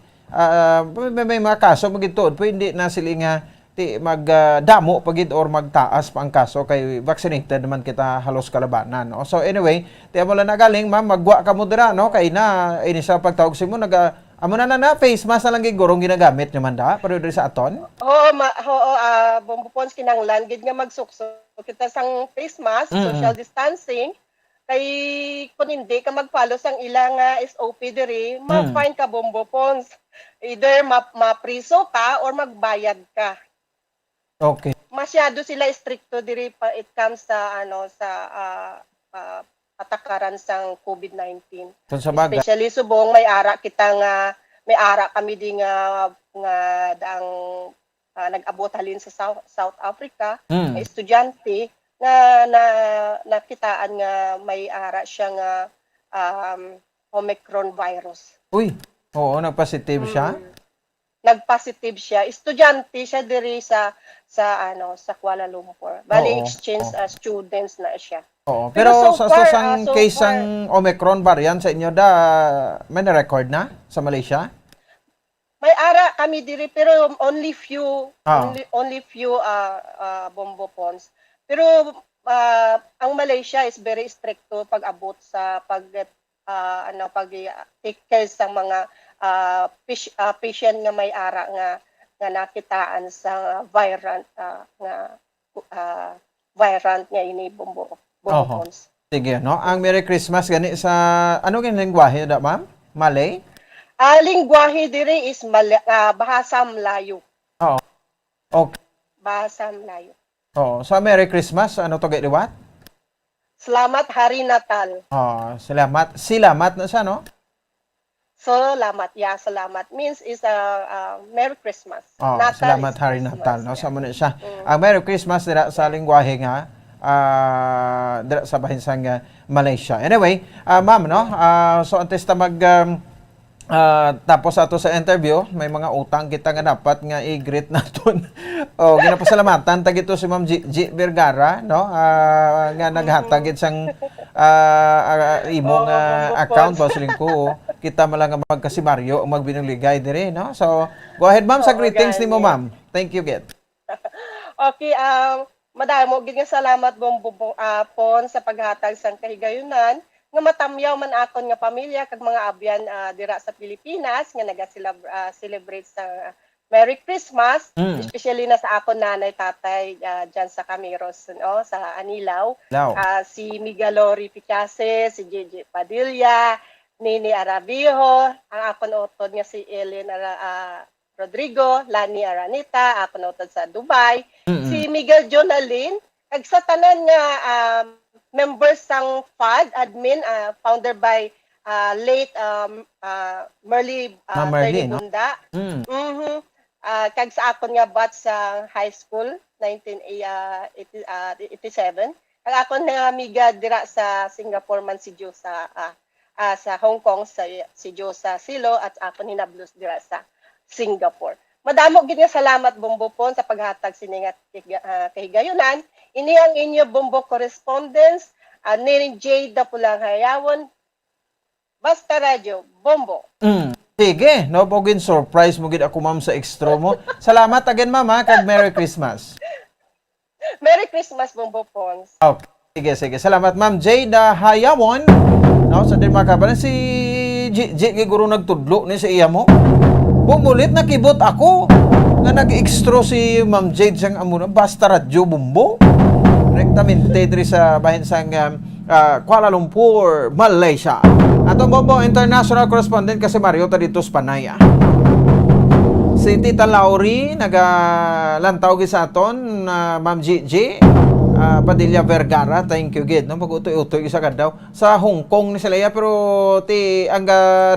may mga kaso magituod pwede na sila nga ti magdamo pagid or magtaas pa ang kaso kay vaccinated naman kita halos kalabanan no. So anyway, ti mo lang nagaling ma'am magwa ka mo dira no kay na ini sa pagtawag simo amo na face mask na lang gigurong ginagamit nyo man da pero diri sa aton?
Bumbupons kinanglan gid nga magsukso kita sang face mask, social distancing. Kay kung hindi ka mag-follow sang ilang SOP diri, ma-fine ka Bumbupons. Either mapriso ka or magbayad ka.
Okay.
Masyado sila stricto diri pa it comes sa patakaran sang COVID-19. Especially subong may ara kami di nga daang nag-abot halin sa South Africa, estudyante na nakitaan nga may ara siya nga Omicron virus.
Uy, oo, nagpositive siya?
Nagpositive siya. Estudyante siya diri sa Kuala Lumpur. Bali exchange students na siya.
Oo. Pero sa case ng Omicron variant sa inyo may na-record na sa Malaysia?
May ara kami diri pero only few Bumbupons. Pero ang Malaysia is very stricto pag abot sa take care sa mga patient nga may ara nga nakitaan sa variant nga ini Bumbupons.
Sige, no? Ang Merry Christmas gani sa ano kang lengguwahe da, ma'am? Malay?
Lingwahe diri is bahasa Melayu.
Oo. Okay.
Bahasa Melayu.
Oo. So, Merry Christmas. Ano to liwat?
Selamat Hari Natal.
Salamat. Silamat na siya, no?
Salamat. Yeah, salamat. Means is Merry Christmas.
Natal salamat Hari Natal. No? So, muna siya. Ang Merry Christmas dira sa lingwahe nga dira sa bahinsang Malaysia. Anyway, ma'am, no? So, antes ta tapos ato sa interview, may mga utang kita nga dapat nga i-greet naton. Ginapasalamatan tag ito si Ma'am G Vergara, no? Nga naghatag gid sang imong account ba ko. Kita malang magkasibaryo magbinuligay dire, no? So, go ahead ma'am sa greetings nimo, ma'am. Thank you, Git.
Okay, madamo gid nga salamat pon sa paghatag sang kahigayunan. Nga matamyaw man akon nga pamilya kag mga abyan dira sa Pilipinas nga naga-celebrate sa Merry Christmas, especially na sa akon nanay tatay diyan sa Camiros, no, sa Anilaw. Si Migalori Picase, si JJ Padilla, Nini Arabijo, ang akon utod nga si Ellen Rodrigo, Lani Aranita, ako nautad sa Dubai, si Miguel Jonalyn, kag sa tanan nga members sang FAD, admin, founder by late Merly Bunda. Kag sa akon nga batch sa high school, 1987. Kag akon nga amiga dira sa Singapore man si Jo sa Hong Kong, si Jo sa Silo, at akon hinablos dira sa Singapore. Madamo gid nga salamat Bombo Pon sa paghatag siningat kahigayunan. Ini ang inyo Bombo correspondence ni Jade Pulang Hayawon. Basta Radio Bombo.
Sige, no pogin surprise mo gid ako ma'am sa extra mo. Salamat again ma'am ha, kag Merry Christmas.
Merry Christmas Bombo Pons.
Okay, sige. Salamat ma'am Jade Hayawon. No, sa din makabalan si G guro nagtudlo ni sa iya mo. Bumulit nakibot ako nga nag-extra si Ma'am Jade sang amuna Basta Radio Bombo. Direktamente diri sa bahin sang Kuala Lumpur, Malaysia. Atong Bombo international correspondent kasi Mario dito sa Panay. Si Tita Lauri nagalantaw gi sa aton Ma'am Gigi Padilla Vergara, thank you gid no pag-utoy-utoy isa kadlaw sa Hong Kong ni sila pero ang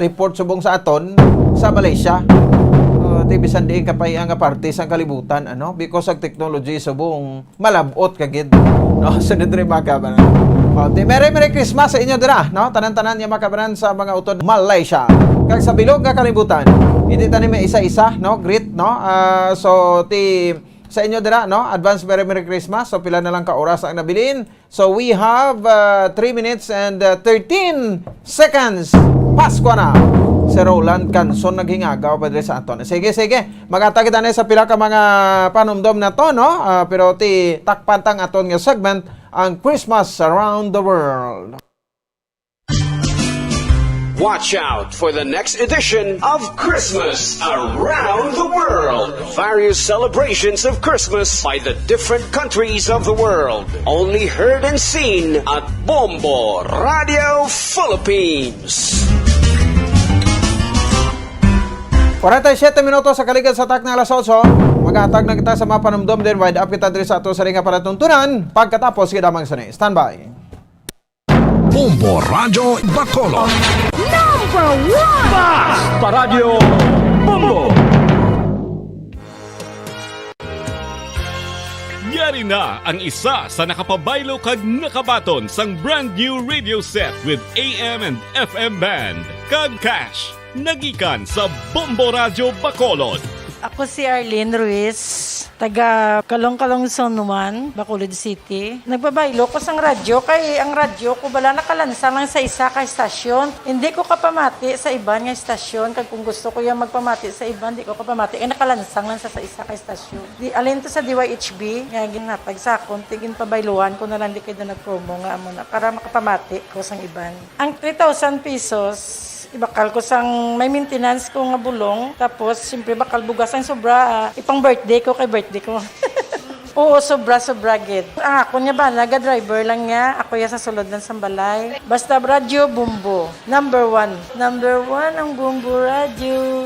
report subong sa aton sa Malaysia. Ti bisan diin kapay ang parte sang kalibutan because ang technology subong malabot kagid no sunod rin makabanan. Merry Christmas sa inyo dira no tanan-tanan yang makabanan sa mga utod Malaysia. Kag sa bilog nga kalibutan hindi tani may isa-isa no greet no so sa inyo dira no advance Merry Christmas. So pila na lang ka oras ang nabilin. So we have 3 minutes and 13 seconds. Pasko na. Si Roland Canson naghingagaw pa sa aton. Sige. Magatag kita na sa pila ka mga panumdom na to no. Pero takpantang aton nga segment ang Christmas Around the World.
Watch out for the next edition of Christmas Around the World. Various celebrations of Christmas by the different countries of the world. Only heard and seen at Bombo Radio Philippines.
47 minutos sa kaligid sa tak na alas 8. Mag-atag na kita sa mga panumdom din. Wide up kita diri sa ato sa ringa palatuntunan. Pagkatapos kita mang sanay. Standby.
Bombo Radio Bacolod.
Number 1!
Basta Radio Bombo!
Yari na ang isa sa nakapabaylo kag nakabaton sang brand new radio set with AM and FM band. Kag Cash, nagikan sa Bombo Radio Bacolod.
Ako si Arlene Ruiz, taga Kalong-Kalong Zone 1, Bacolod City. Nagbabaylo ko sang radyo, kay ang radyo ko bala nakalansang lang sa isa ka estasyon. Hindi ko kapamati sa iban nga estasyon, kag kung gusto ko yung magpamati sa iban, hindi ko kapamati. Kaya nakalansang lang sa isa ka estasyon. Alin to sa DYHB, nga ginatag sa akon, tigin pabayluan ko na lang di kayo na nag-promo nga amo na, para makapamati ko sang iban. Ang 3,000 pesos, ibakal ko sang may maintenance ko nga bulong, tapos siyempre bakal bugas ang sobra, ipang birthday ko kay birthday ko. Oo, sobra gid. Ako niya ba, naga-driver lang niya, ako ya sa sulod ng sambalay. Basta Radio Bombo, number 1 ang Bombo Radio.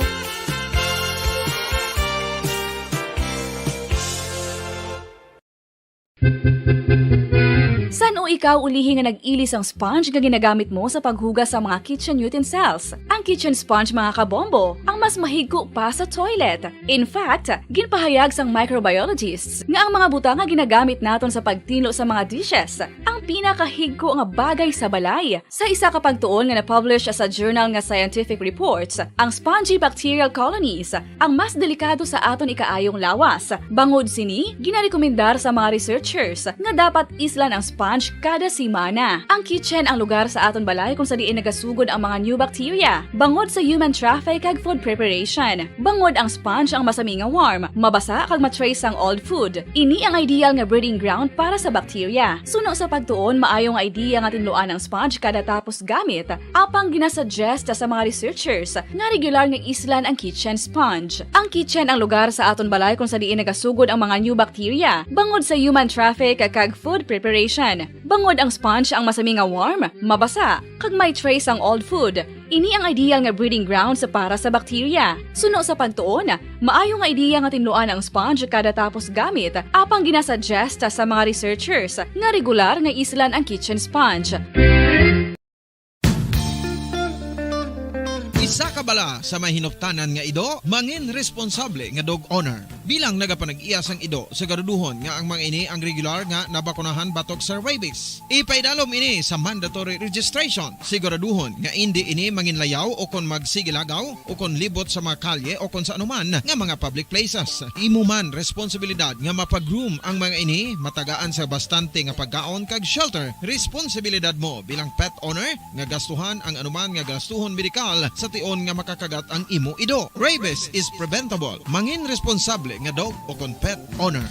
San o ikaw ulihi nga nag-ilis ang sponge nga ginagamit mo sa paghugas sa mga kitchen utensils? Ang kitchen sponge mga kabombo, ang mas mahigko pa sa toilet. In fact, ginpahayag sang microbiologists nga ang mga butang nga ginagamit naton sa pagtino sa mga dishes ang pinakahigko nga bagay sa balay. Sa isa ka pagtuon nga na-publish sa journal nga Scientific Reports, ang spongy bacterial colonies ang mas delikado sa aton ikaayong lawas. Bangod sini, ginarekomendar sa mga researchers nga dapat islan ang sponge kada simana. Ang kitchen ang lugar sa aton balay kung sa diin nagasugod ang mga new bacteria. Bangod sa human traffic kag food preparation. Bangod ang sponge ang masami nga warm, mabasa kag matrace ang old food. Ini ang ideal nga breeding ground para sa bacteria. Suno sa pagtuon, maayong idea nga tinluan ang sponge kada tapos gamit. Apang ginasuggest sa mga researchers nga regular nga islan ang kitchen sponge. Ang kitchen ang lugar sa aton balay kung sa diin nagasugod ang mga new bacteria. Bangod sa human traffic kag food preparation. pagtuon. Bangod ang sponge ang masami nga warm, mabasa, kag may trace ang old food. Ini ang ideal nga breeding ground sa para sa bakterya. Suno sa pagtuon, maayo nga ideya nga tinluan ang sponge kada tapos gamit, apang ginasuggest sa mga researchers nga regular nga islan ang kitchen sponge.
Isa ka bala sa may hinuptanan nga ido, mangin responsable nga dog owner. Bilang nagapanag-iyas ang ido, siguraduhon nga ang mga ini ang regular nga nabakunahan batok sa rabies. Ipaidalom ini sa mandatory registration. Siguraduhon nga hindi ini manginlayaw o kon magsigilagaw o kon libot sa mga kalye o kon sa anuman nga mga public places. Imo man responsibilidad nga mapag-groom ang mga ini, matagaan sa bastante nga pagkaon kag shelter. Responsibilidad mo bilang pet owner nga gastuhan ang anuman nga gastuhon medikal sa tion nga makakagat ang imo ido. Rabies is preventable. Mangin responsable nga dog o kon pet owner.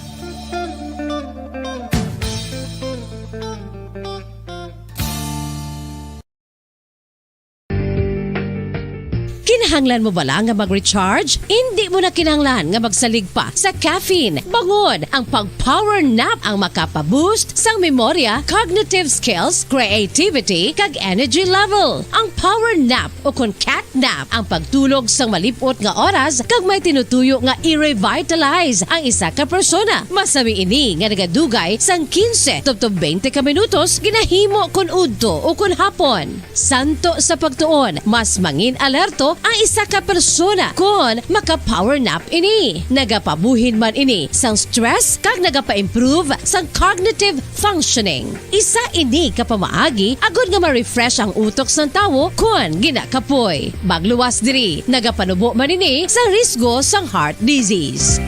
Kinahanglan mo bala nga mag-recharge? Hindi mo na kinahanglan nga magsalig pa sa caffeine. Bangod ang pag-power nap ang makapaboost sang memorya, cognitive skills, creativity, kag energy level. Ang power nap o kon cat nap ang pagtulog sang malipot nga oras kag may tinutuyo nga i-revitalize ang isa ka persona. Masami ini nga nagadugay sang 15 to 20 ka minutos ginahimo kun udto o kun hapon. Santo sa pagtuon, mas mangin alerto ang isa ka persona kung maka-power nap ini. Nagapabuhin man ini sang stress kag nagapa-improve sang cognitive functioning. Isa ini kapamaagi agud nga ma-refresh ang utok sang tawo kung ginakapoy. Bagluwas diri, nagapanubo man ini sa risgo sang heart disease.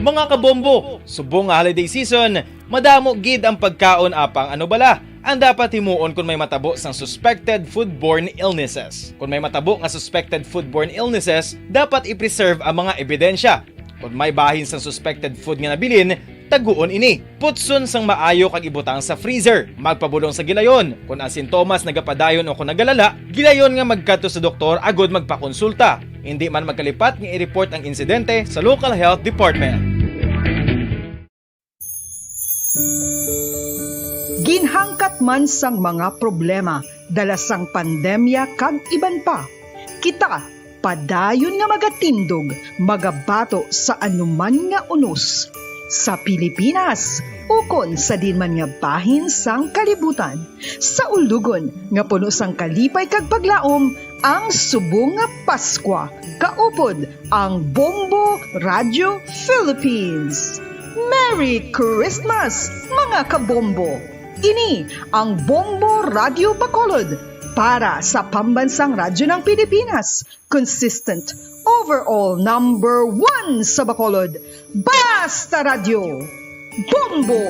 Mga kabombo, subong nga holiday season, madamo gid ang pagkaon apang ano bala ang dapat himuon kung may matabo sang suspected foodborne illnesses. Kung may matabo nga suspected foodborne illnesses, dapat i-preserve ang mga ebidensya. Kung may bahin sang suspected food nga nabilin, taguon ini. Putson sang maayo kag ibutang sa freezer. Magpabulong sa gilayon. Kung ang sintomas nagapadayon o kung nagalala, gilayon nga magkadto sa doktor agud magpakonsulta. Hindi man magkalipat nga i-report ang insidente sa local health department.
Ginhangkat man sang mga problema dala sang pandemya kag iban pa. Kita padayon nga magatindog, magabato sa anuman nga unos sa Pilipinas ukon sa dinman nga bahin sang kalibutan. Sa ulugon nga puno sang kalipay kag paglaom ang subong nga Paskwa, kaupod ang Bombo Radio Philippines. Merry Christmas mga kabombo! Ini ang Bombo Radio Bacolod para sa pambansang radyo ng Pilipinas. Consistent, overall number 1 sa Bacolod. Basta Radio! Bombo!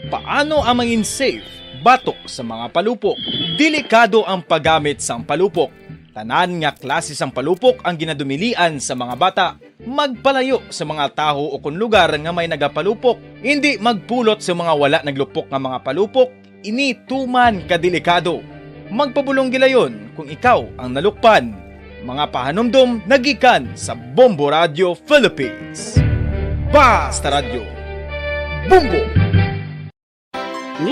Paano ang mangin safe batok sa mga palupok? Delikado ang paggamit sang palupok. Tanan nga klase sang palupok ang ginadumilian sa mga bata. Magpalayo sa mga taho o kung lugar nga may nagapalupok. Hindi magpulot sa mga wala naglupok nga mga palupok. Ini tuman kadelikado. Magpabulong gilayon kung ikaw ang nalukpan. Mga pahanumdum nagikan sa Bombo Radio Philippines. Basta Radio. Bombo!
1,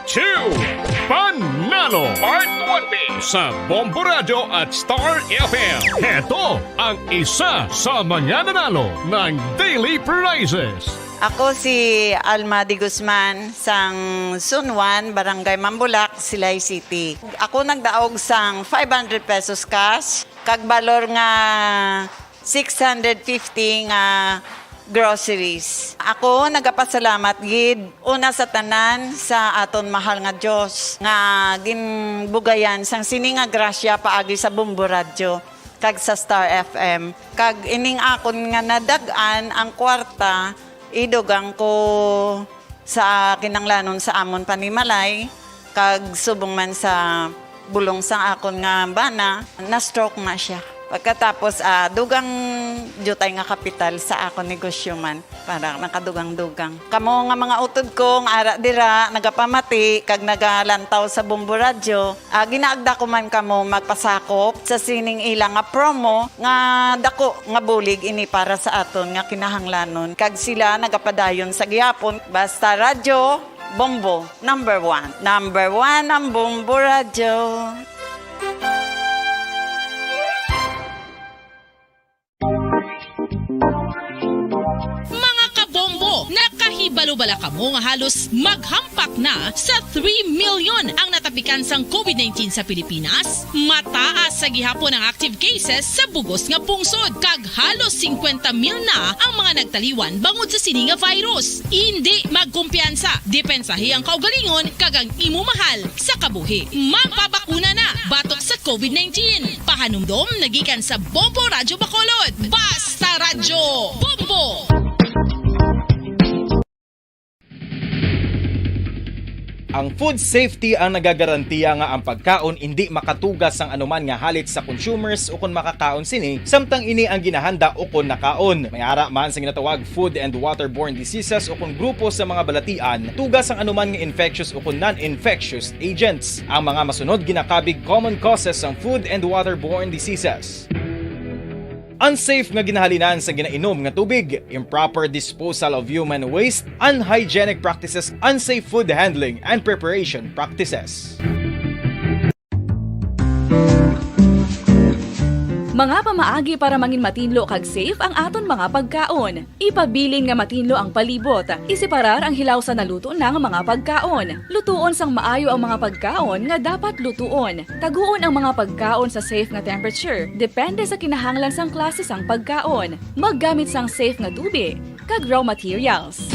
2, Panalo Part 1B sa Bombo Radio at Star FM. Ito ang isa sa mananalo ng daily prizes.
Ako si Alma de Guzman sang Sunwan, Barangay Mambulak, Silay City. Ako nagdaog sang 500 pesos cash, kag balor nga 650 nga groceries. Ako nagapasalamat gid una sa tanan sa aton mahal nga Dios nga ginbugayan sang sini nga grasya paagi sa Bombo Radio kag sa Star FM. Kag ining akon nga nadag-an ang kwarta idugang ko sa kinanglanon sa amon panimalay kag subong man sa bulong sang akon nga bana na stroke na siya. Pagkatapos, dugang jutay nga kapital sa ako negosyo man. Para nakadugang-dugang. Kamo nga mga utod ko, nga ara dira, nagapamati, kag nagalantaw sa Bombo Radyo, ginaagda ko man kamo magpasakop sa sining ilang nga promo, nga dako nga bulig ini para sa aton nga kinahanglanon. Kag sila nagapadayon sa gihapon, basta radyo, Bombo, number 1. Number 1 ang Bombo Radyo.
Nakahibalo-bala kamo nga halos maghampak na sa 3 million ang natapikan sang COVID-19 sa Pilipinas. Mataas sa gihapon ang active cases sa bugos nga pungsod. Kag halos 50,000 na ang mga nagtaliwan bangod sa sini nga virus. Hindi magkumpiyansa. Depensahi ang kaugalingon kag ang imo mahal sa kabuhi. Magpabakuna na batok sa COVID-19. Pahanumdom nagikan sa Bombo Radyo Bacolod. Basta Radyo Bombo!
Ang food safety ang nagagarantiya nga ang pagkaon hindi makatugas ang anuman nga halit sa consumers o kung makakaon sini, samtang ini ang ginahanda o kung nakaon. May ara man sa ginatawag food and waterborne diseases o kung grupo sa mga balatian, tugas ang anuman nga infectious o kung non-infectious agents. Ang mga masunod ginakabig common causes ng food and waterborne diseases. Unsafe nga ginahalinan sa ginainom nga tubig, improper disposal of human waste, unhygienic practices, unsafe food handling, and preparation practices.
Mga pamaagi para mangin matinlo kag safe ang aton mga pagkaon. Ipabilin nga matinlo ang palibot. Isiparar ang hilaw sa naluto na nga mga pagkaon. Lutuon sang maayo ang mga pagkaon nga dapat lutuon. Taguon ang mga pagkaon sa safe nga temperature. Depende sa kinahanglan sang klase sang pagkaon. Maggamit sang safe nga tubig kag raw materials.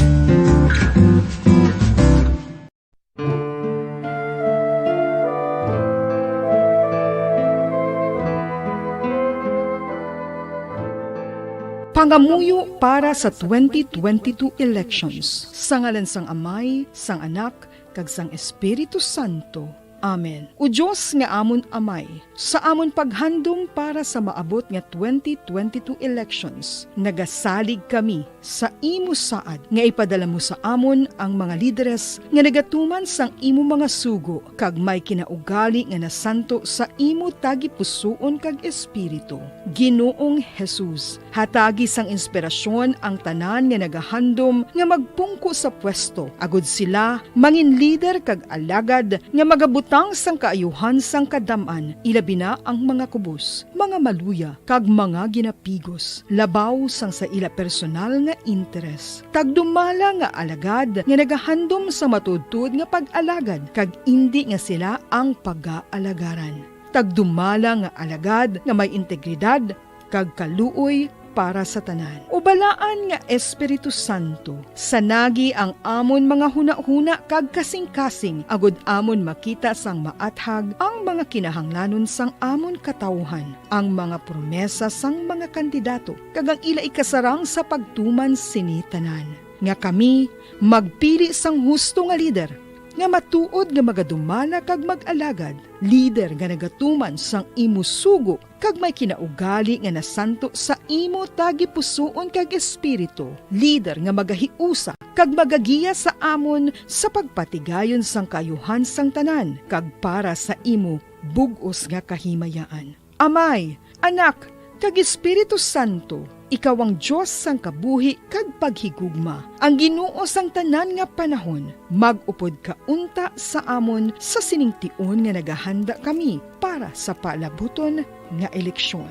Pangamuyo para sa 2022 elections. Sa ngalan sang Amay, sang Anak, kag sang Espiritu Santo. Amen. O Diyos nga amon Amay, sa amon paghandom para sa maabot nga 2022 elections, nagasalig kami sa imo saad nga ipadala mo sa amon ang mga lideres nga nagatuman sang imo mga sugo kag may kinaugali nga nasanto sa imo tagi pusoon kag espiritu. Ginoong Jesus, hatagi sang inspirasyon ang tanan nga nagahandom nga magpungko sa pwesto. Agud sila mangin leader kag alagad nga magabutang sang kaayuhan sang kadaman, ilabi na ang mga kubos, mga maluya kag mga ginapigos, labaw sang sa ila personal nga interes. Tagdumala nga alagad nga nagahandom sa matudtud nga pag-alagad kag indi nga sila ang pag-aalagaran. Tagdumala nga alagad nga may integridad kag kaluoy para sa tanan. Ubalaan nga Espiritu Santo, sanagi ang amon mga huna-huna kag kasing-kasing, agud amon makita sang maathag ang mga kinahanglanon sang amon katawhan, ang mga promesa sang mga kandidato, kag ang ila ikasarang sa pagtuman sini tanan. Nga kami magpili sang husto nga lider, nga matuod nga magadumala kag mag-alagad, lider nga nagatuman sang imo sugo kag may kinaugali nga nasanto sa imo tagi pusoon kag espiritu, lider nga magahiusa kag magagiya sa amon sa pagpatigayon sang kayuhan sang tanan kag para sa imo bug-os nga kahimayaan. Amay, Anak, kag Espiritu Santo, ikaw ang Diyos sang kabuhi kag paghigugma. Ang Ginoo sang tanan nga panahon, mag-upod ka unta sa amon sa siningtion nga nagahanda kami para sa palabuton nga eleksyon.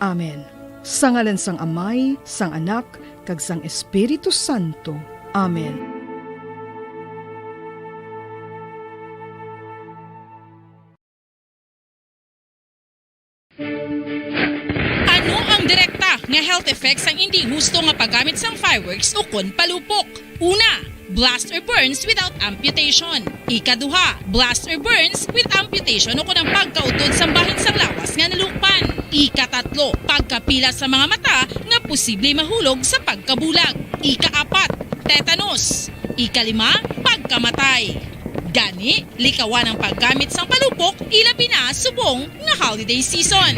Amen. Sa ngalan sang Amay, sang Anak, kag sang Espiritu Santo. Amen.
Direkta nga health effects ang hindi husto nga paggamit sang fireworks o kon palupok. Una, blast or burns without amputation. Ikaduha, blast or burns with amputation o kon ang pagkautod sa bahin sang lawas nga nalukpan. Ikatatlo, pagkapila sa mga mata nga posible mahulog sa pagkabulag. Ikaapat, tetanus. Ikalima, pagkamatay. Gani, likawan ang paggamit sang palupok ilabi na subong nga holiday season.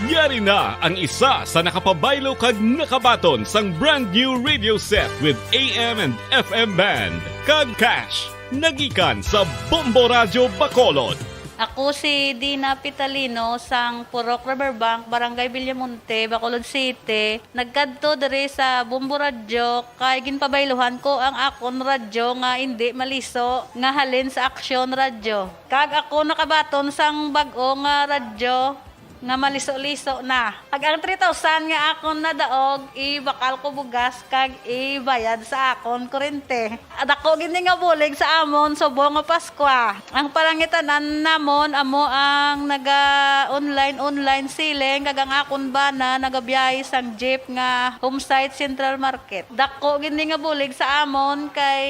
Yari na ang isa sa nakapabaylo kag nakabaton sang brand new radio set with AM and FM band kag cash nagikan sa Bombo Radio Bacolod.
Ako si Dina Pitalino sang Purok Riverbank, Barangay Villamonte, Bacolod City. Nagkadto diri sa Bombo Radio kay ginpabayluhan ko ang akon radyo nga hindi maliso nga halin sa Aksyon Radio. Kag ako nakabaton sang bag-o nga radyo nga maliso-liso na. Pag ang 3,000 nga akon nadaog, ibakal ko bugas kag ibayad sa akon kurente. At ako gini nga bulig sa amon subong nga Paskwa. Ang parangitanan namon amo ang naga-online siling kag ang akon bana nagabiyahe sang jeep nga Homesite Central Market. Dako gini nga bulig sa amon kay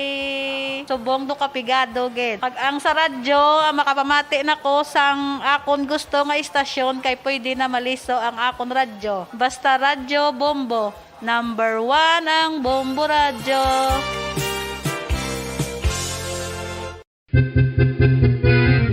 subong do kapigado gid. Pag ang sa radyo makapamati nako sang akon gusto nga istasyon kay pwede na maliso ang akon radyo. Basta Radyo Bombo. Number 1 ang Bombo Radyo.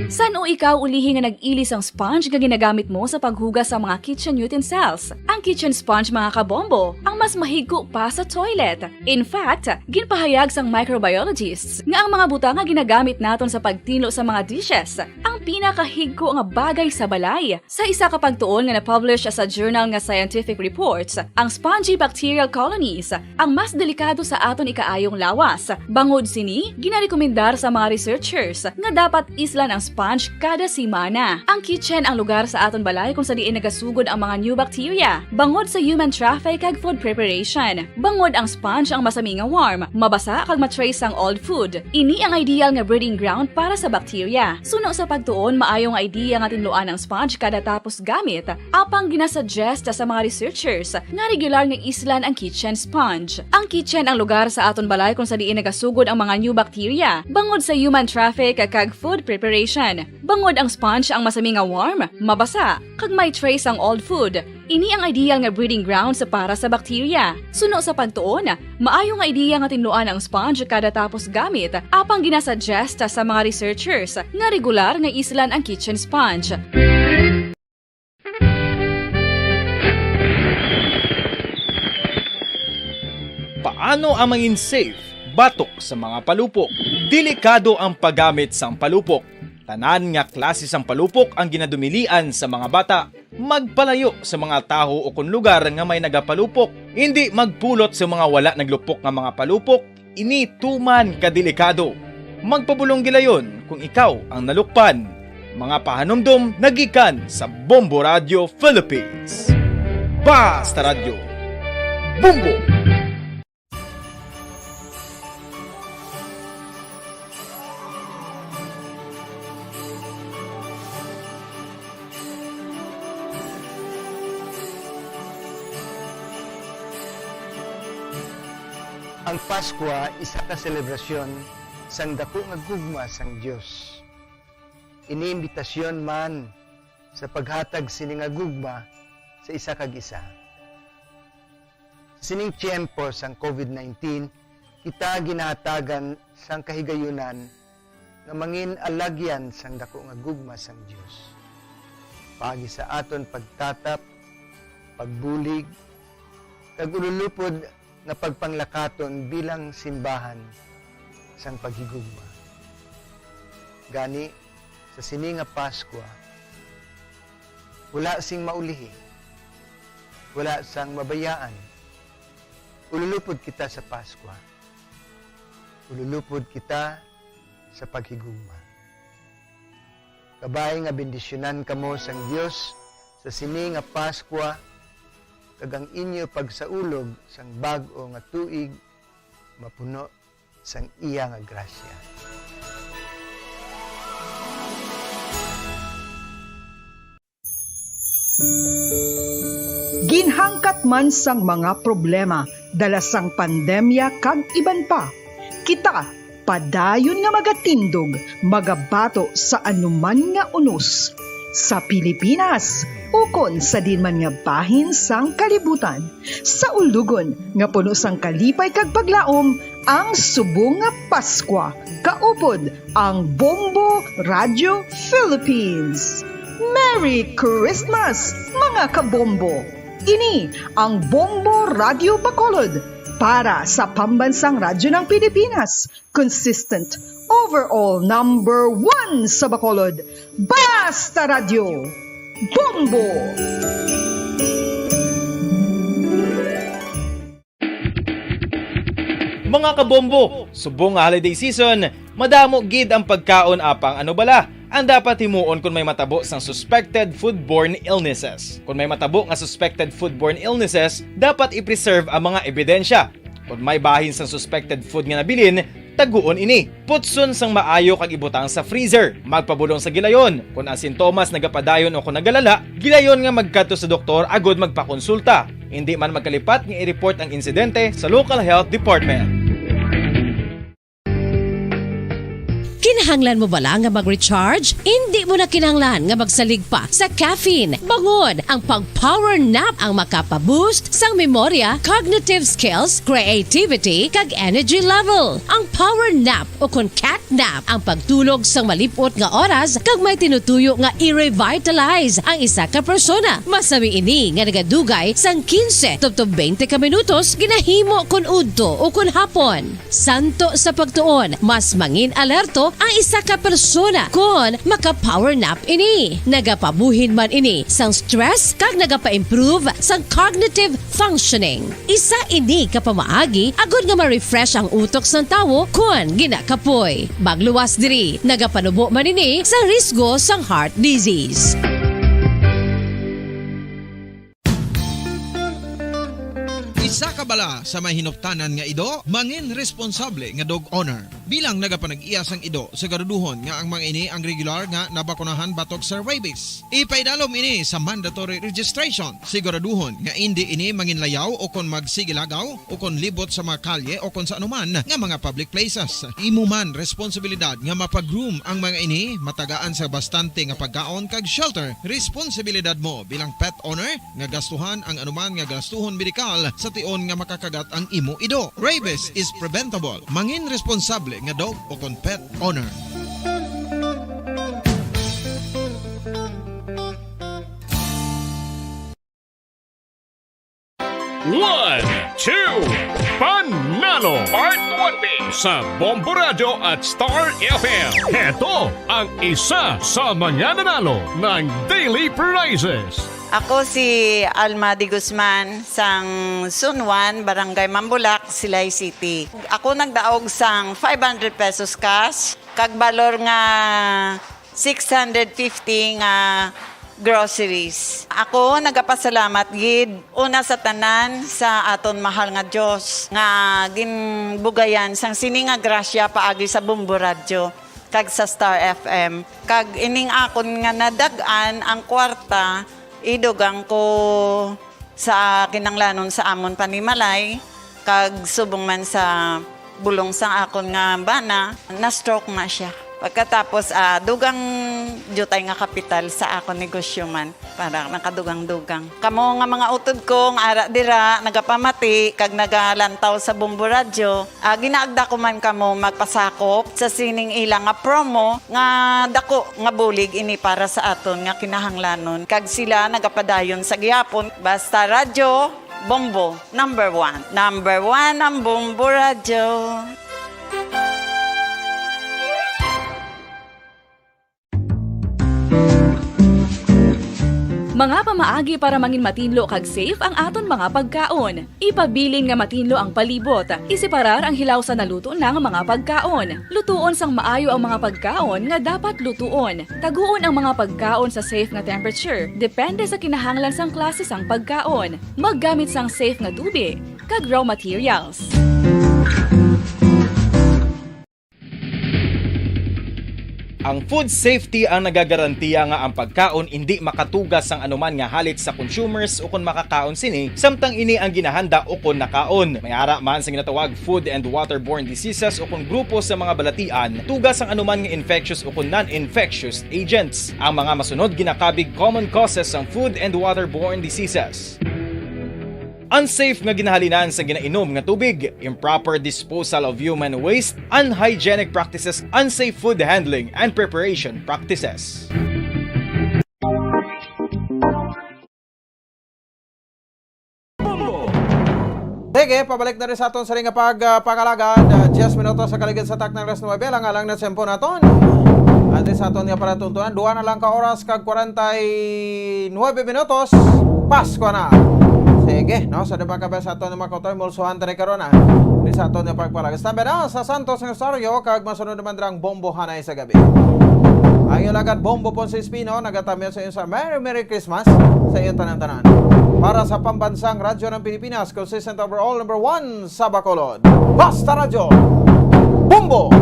San o ikaw ulihi nga nag-ilis ang sponge nga ginagamit mo sa paghugas sa mga kitchen utensils? Ang kitchen sponge mga kabombo, ang mas mahigko pa sa toilet. In fact, ginpahayag sang microbiologists nga ang mga butang nga ginagamit naton sa pagtino sa mga dishes ang pinakahigko nga bagay sa balay. Sa isa ka pagtuon nga na-publish sa journal nga Scientific Reports, ang spongy bacterial colonies ang mas delikado sa aton ikaayong lawas. Bangod sini, ginarekomendar sa mga researchers nga dapat islan ang sponge kada simana. Ang kitchen ang lugar sa aton balay kung sa diin nagasugod ang mga new bacteria. Bangod sa human traffic kag food preparation. Bangod ang sponge ang masami nga warm, mabasa kag matrace ang old food. Ini ang ideal nga breeding ground para sa bacteria. Suno sa pagtuon, maayong idea nga tinluan ang sponge kada tapos gamit. Apang ginasuggest sa mga researchers nga regular nga islan ang kitchen sponge. Ang kitchen ang lugar sa aton balay kung sa diin nagasugod ang mga new bacteria. Bangod sa human traffic kag food preparation. Bangod ang sponge ang masami nga warm, mabasa, kag may trace ang old food. Ini ang ideal nga breeding ground sa para sa bacteria. Suno sa pagtuon, maayo nga idea nga tinluan ang sponge kada tapos gamit, apang ginasuggest sa mga researchers nga regular nga islan ang kitchen sponge.
Paano ang mangin safe batok sa mga palupok? Delikado ang paggamit sang palupok. Tanan nga klase sang palupok ang ginadumilian sa mga bata. Magpalayo sa mga taho o kun lugar nga may nagapalupok. Hindi magpulot sa mga wala naglupok nga mga palupok. Ini tuman kadelikado. Magpabulong gilayon kung ikaw ang nalukpan. Mga pahanumdum nagikan sa Bombo Radio Philippines. Basta Radio Bombo!
Ang Paskwa isa ka selebrasyon sang dako nga gugma sang Dios. Iniimbitasyon man sa paghatag sini nga gugma sa isa kag isa. Sa sining tiyempo sang COVID-19, kita ginahatagan sang kahigayunan na mangin alagyan sang dako nga gugma sang Dios. Pagi sa aton pagtatap, pagbulig, kag ululupod na pagpanglakaton bilang simbahan sang paghigugma. Gani, sa sini nga Paskwa, wala sing maulihi, wala sang mabayaan. Ululupod kita sa Paskwa. Ululupod kita sa paghigugma. Kabay nga bendisyonan kamo sang Dios sa sini nga Paskwa, kag ang inyo pagsaulog sang bag-o nga tuig mapuno sang iya nga grasya.
Ginhangkat man sang mga problema dala sang pandemya kag iban pa. Kita padayon nga magatindog, magabato sa anuman nga unos sa Pilipinas, ukon sa dinman nga bahin sang kalibutan. Sa ulugon nga puno sang kalipay kag paglaom, ang subong nga Paskwa, kaupod ang Bombo Radio Philippines. Merry Christmas, mga kabombo! Ini ang Bombo Radio Bacolod para sa pambansang radyo ng Pilipinas. Consistent, overall number 1 sa Bacolod. Basta Radio! Bombo!
Mga kabombo, subong nga holiday season, madamo gid ang pagkaon apang ano bala ang dapat himuon kung may matabo sang suspected foodborne illnesses. Kung may matabo nga suspected foodborne illnesses, dapat i-preserve ang mga ebidensya. Kung may bahin sang suspected food nga nabilin, taguon ini. Putson sang maayo kag ibutang sa freezer. Magpabulong sa gilayon. Kung ang sintomas nagapadayon o kung nagalala, gilayon nga magkadto sa doktor agud magpakonsulta. Hindi man magkalipat nga i-report ang insidente sa local health department.
Kinahanglan mo bala nga mag-recharge? Hindi mo na kinahanglan nga magsalig pa sa caffeine. Bangod ang pag-power nap ang makapaboost sang memorya, cognitive skills, creativity, kag energy level. Ang power nap o kon cat nap ang pagtulog sang malipot nga oras kag may tinutuyo nga i-revitalize ang isa ka persona. Masami ini nga nagadugay sang 15 to 20 ka minutos ginahimo kun udto o kun hapon. Santo sa pagtuon, mas mangin alerto ang isa ka persona kung maka-power nap ini. Nagapabuhin man ini sang stress kag nagapa-improve sang cognitive functioning. Isa ini kapamaagi agud nga ma-refresh ang utok sang tawo kung ginakapoy. Bagluwas diri, nagapanubo man ini sa risgo sang heart disease.
Isa ka bala sa may hinuptanan nga ido, mangin responsable nga dog owner. Bilang nagapanag-iyas ang ido, siguraduhon nga ang mga ini ang regular nga nabakunahan batok sa rabies. Ipaidalom ini sa mandatory registration. Siguraduhon nga hindi ini manginlayaw o kon magsigilagaw o kon libot sa mga kalye o kon sa anuman nga mga public places. Imo man responsibilidad nga mapag-groom ang mga ini, matagaan sa bastante nga pagkaon kag shelter. Responsibilidad mo bilang pet owner nga gastuhan ang anuman nga gastuhon medikal sa tion nga makakagat ang imo ido. Rabies is preventable. Mangin responsable nga dog o kon pet owner.
One, two, Panalo Part 1B sa Bombo Radio at Star FM. Heto ang isa sa mga nanalo ng daily prizes.
Ako si Alma de Guzman sang Sunwan, Barangay Mambulak, Silay City. Ako nagdaog sang 500 pesos cash, kag balor nga 650 nga groceries. Ako nagapasalamat gid una sa tanan sa aton mahal nga Dios nga ginbugayan sang sini nga grasya paagi sa Bombo Radio kag sa Star FM. Kag ining akon nga nadagan ang kwarta idugang ko sa kinanglanon sa amon panimalay kag subong man sa bulong sang akon nga bana na-stroke na siya. Pagkatapos dugang jutay nga kapital sa akon negosyo man para nakadugang-dugang. Kamo nga mga utod ko nga ara dira nagapamati kag nagalantaw sa Bombo Radio, ginaagda ko man kamo magpasakop sa sining ilang nga promo nga dako nga bulig ini para sa aton nga kinahanglanon. Kag sila nagapadayon sa gihapon. Basta Radio Bombo number 1. Number 1 ang Bombo Radio.
Mga pamaagi para mangin matinlo kag safe ang aton mga pagkaon. Ipabilin nga matinlo ang palibot. Isiparar ang hilaw sa naluto ng mga pagkaon. Lutuon sang maayo ang mga pagkaon nga dapat lutuon. Taguon ang mga pagkaon sa safe nga temperature. Depende sa kinahanglan sang klase sang pagkaon. Maggamit sang safe nga tubig kag raw materials.
Ang food safety ang nagagarantiya nga ang pagkaon hindi makatugas sang anuman nga halit sa consumers o kung makakaon sini, samtang ini ang ginahanda o kung nakaon. May ara man sa ginatawag food and waterborne diseases o kung grupo sa mga balatian, tugas ang anuman nga infectious o kung non-infectious agents. Ang mga masunod ginakabig common causes ng food and waterborne diseases. Unsafe nga ginahalinan sa ginainom nga tubig, improper disposal of human waste, unhygienic practices, unsafe food handling and preparation practices.
Sige, pabalik na rin sa aton sa ring pagpakalagad. 10 minutos sa kaligid sa tak ng Las 9 lang alang na tempo naton. At sa aton nga para tuntunan, 2 na lang ka oras kag 49 minutos. Pasko na. Sige, no? Sa diba ka ba sa aton nga makotoy mulsuhan tani karon ah. Di sa aton nga pagpakalagad. Stambe na sa Santos ng Rosario kag masunod naman drang bombo hanay sa gabi. Ang iyong lagat Bombo Ponce Espino, nagatamyo sa iyo sa Merry Christmas sa iyong tanan-tanan. Para sa pambansang radyo ng Pilipinas, consistent overall number 1 sa Bacolod. Basta Radyo, Bombo!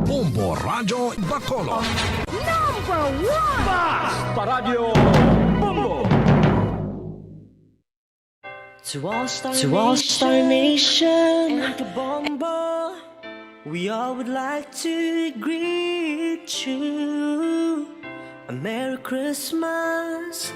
Bombo Radyo Bacolod.
Number 1!
Basta Radyo Bombo!
To all Star Nation and to Bombo, we all would like to greet you. A Merry Christmas,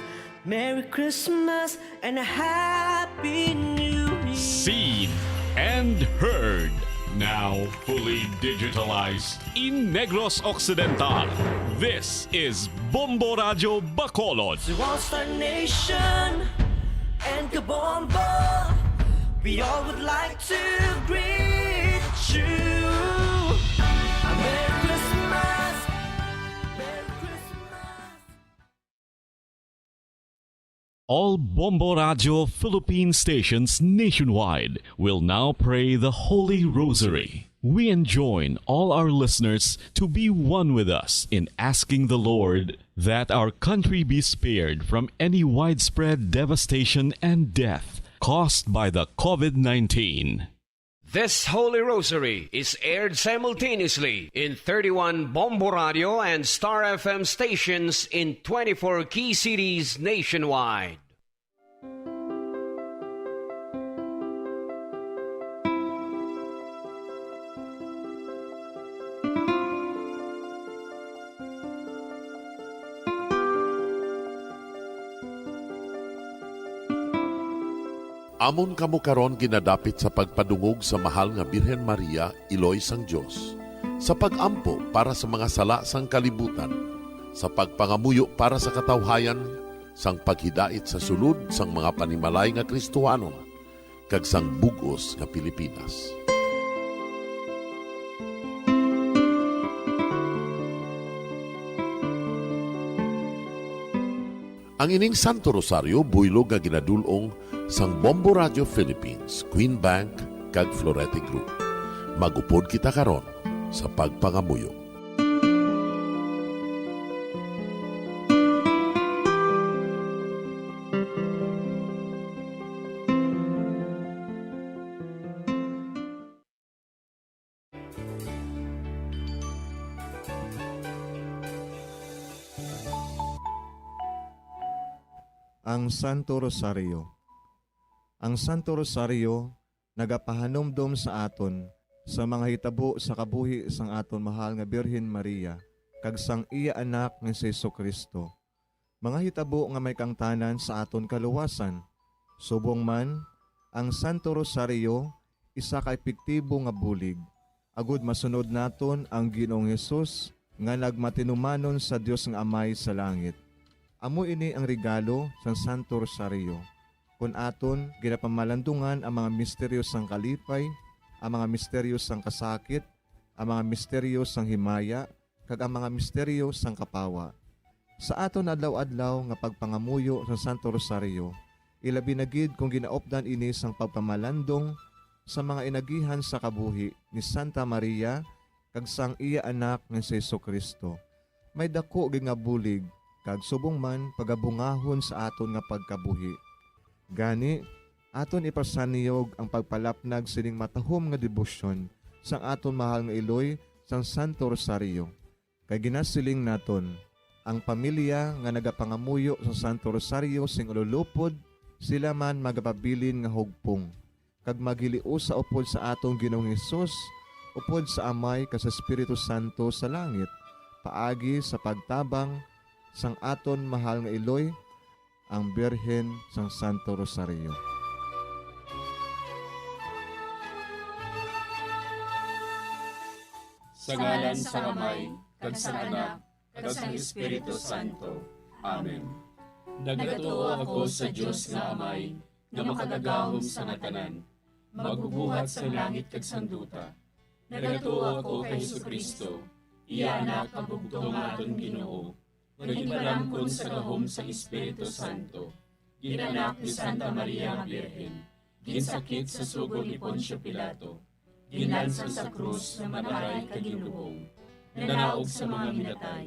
and a Happy New Year.
Seen and heard. Now fully digitalized in Negros Occidental. This is Bombo Radio Bacolod.
To all Star Nation and Kabombo, we all would like to greet you. A Merry Christmas, Merry Christmas.
All Bombo Radio Philippine stations nationwide will now pray the Holy Rosary. We enjoin all our listeners to be one with us in asking the Lord that our country be spared from any widespread devastation and death caused by the COVID-19.
This Holy Rosary is aired simultaneously in 31 Bombo Radio and Star FM stations in 24 key cities nationwide.
Amon kamo karon ginadapit sa pagpadungog sa mahal nga Birhen Maria, Iloy sang Dios, sa pagampo para sa mga sala sang kalibutan, sa pagpangamuyo para sa katawhayan, sang paghidait sa sulod sang mga panimalay nga Kristohanon, kag sang bugos nga Pilipinas. Ang ining Santo Rosario buylog nga ginadulong sang Bombo Radio Philippines, Queen Bank, kag Florete Group. Magupod kita karon sa pagpangamuyo.
Ang Santo Rosario. Ang Santo Rosario nagapahanomdom sa aton sa mga hitabo sa kabuhi sang aton mahal nga Birhen Maria kag sang iya anak nga si Jesucristo. Mga hitabo nga may kangtanan sa aton kaluwasan. Subong man, ang Santo Rosario isa ka epektibo nga bulig. Agud masunod naton ang Ginoong Hesus nga nagmatinumanon sa Dios nga Amay sa langit. Amo ini ang regalo sa Santo Rosario. Kung aton ginapamalandungan ang mga misteryo sang kalipay, ang mga misteryo sang kasakit, ang mga misteryo sang himaya, kag ang mga misteryo sang kapawa. Sa aton adlaw-adlaw nga pagpangamuyo sa Santo Rosario, ilabi na gid kung ginaopdan ini sang pagpamalandong sa mga inagihan sa kabuhi ni Santa Maria kag sang iya anak nga si Jesucristo. May dako gid nga bulig kag subong man pagabungahon sa aton nga pagkabuhi. Gani, aton ipasaniyog ang pagpalapnag sining matahom nga debosyon sang aton mahal nga Iloy sang Santo Rosario. Kay ginasiling naton, ang pamilya nga nagapangamuyo sa Santo Rosario sing ululupod, sila man magapabilin nga hugpong. Kag magiliu sa upod sa atong Ginoong Hesus, upod sa Amay kas Espiritu Santo sa langit, paagi sa pagtabang sang aton mahal nga Iloy, ang Birhen sang Santo Rosario.
Sa ngalan sa Amay, kag sa Anak, kag sa Espiritu Santo. Amen. Nagatuo ako sa Dios nga Amay, nga makagagahom sa ngatanan, magbubuhat sa langit kag sanduta. Nagatuo ako kay Jesucristo, iya anak ang bugtong aton Ginoo, nga ginpalamkon sa gahom sa Espiritu Santo, ginanak ni Santa Maria nga Birhen, ginsakit sa sugod ni Poncio Pilato, ginlansang sa krus na matay kag ginlubong, nanaog sa mga minatay.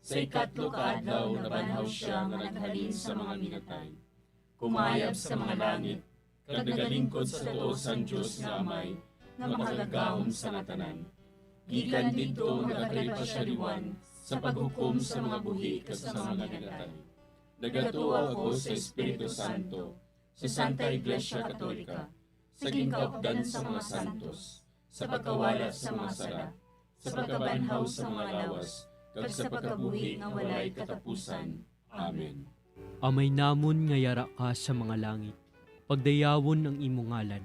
Sa ikatlo ka adlaw nabanhaw siya nga naghalin sa mga minatay. Kumayab sa mga langit, kag nagalingkod sa tuo sang Dios nga Amay, nga makagagahom sa ngatanan. Gikan didto nagakalipa siya liwan sa paghukom sa mga buhi kag sa mga minatay. Nagatuo ako sa Espiritu Santo, sa Santa Iglesia Katolika, sa gingkaupdan sa mga santos, sa pagkawala sa mga sala, sa pagkabanhaw sa mga lawas, kag sa pagkabuhi nga walay katapusan. Amen.
Amay namon nga yara ka sa mga langit, pagdayawon ang imo ngalan,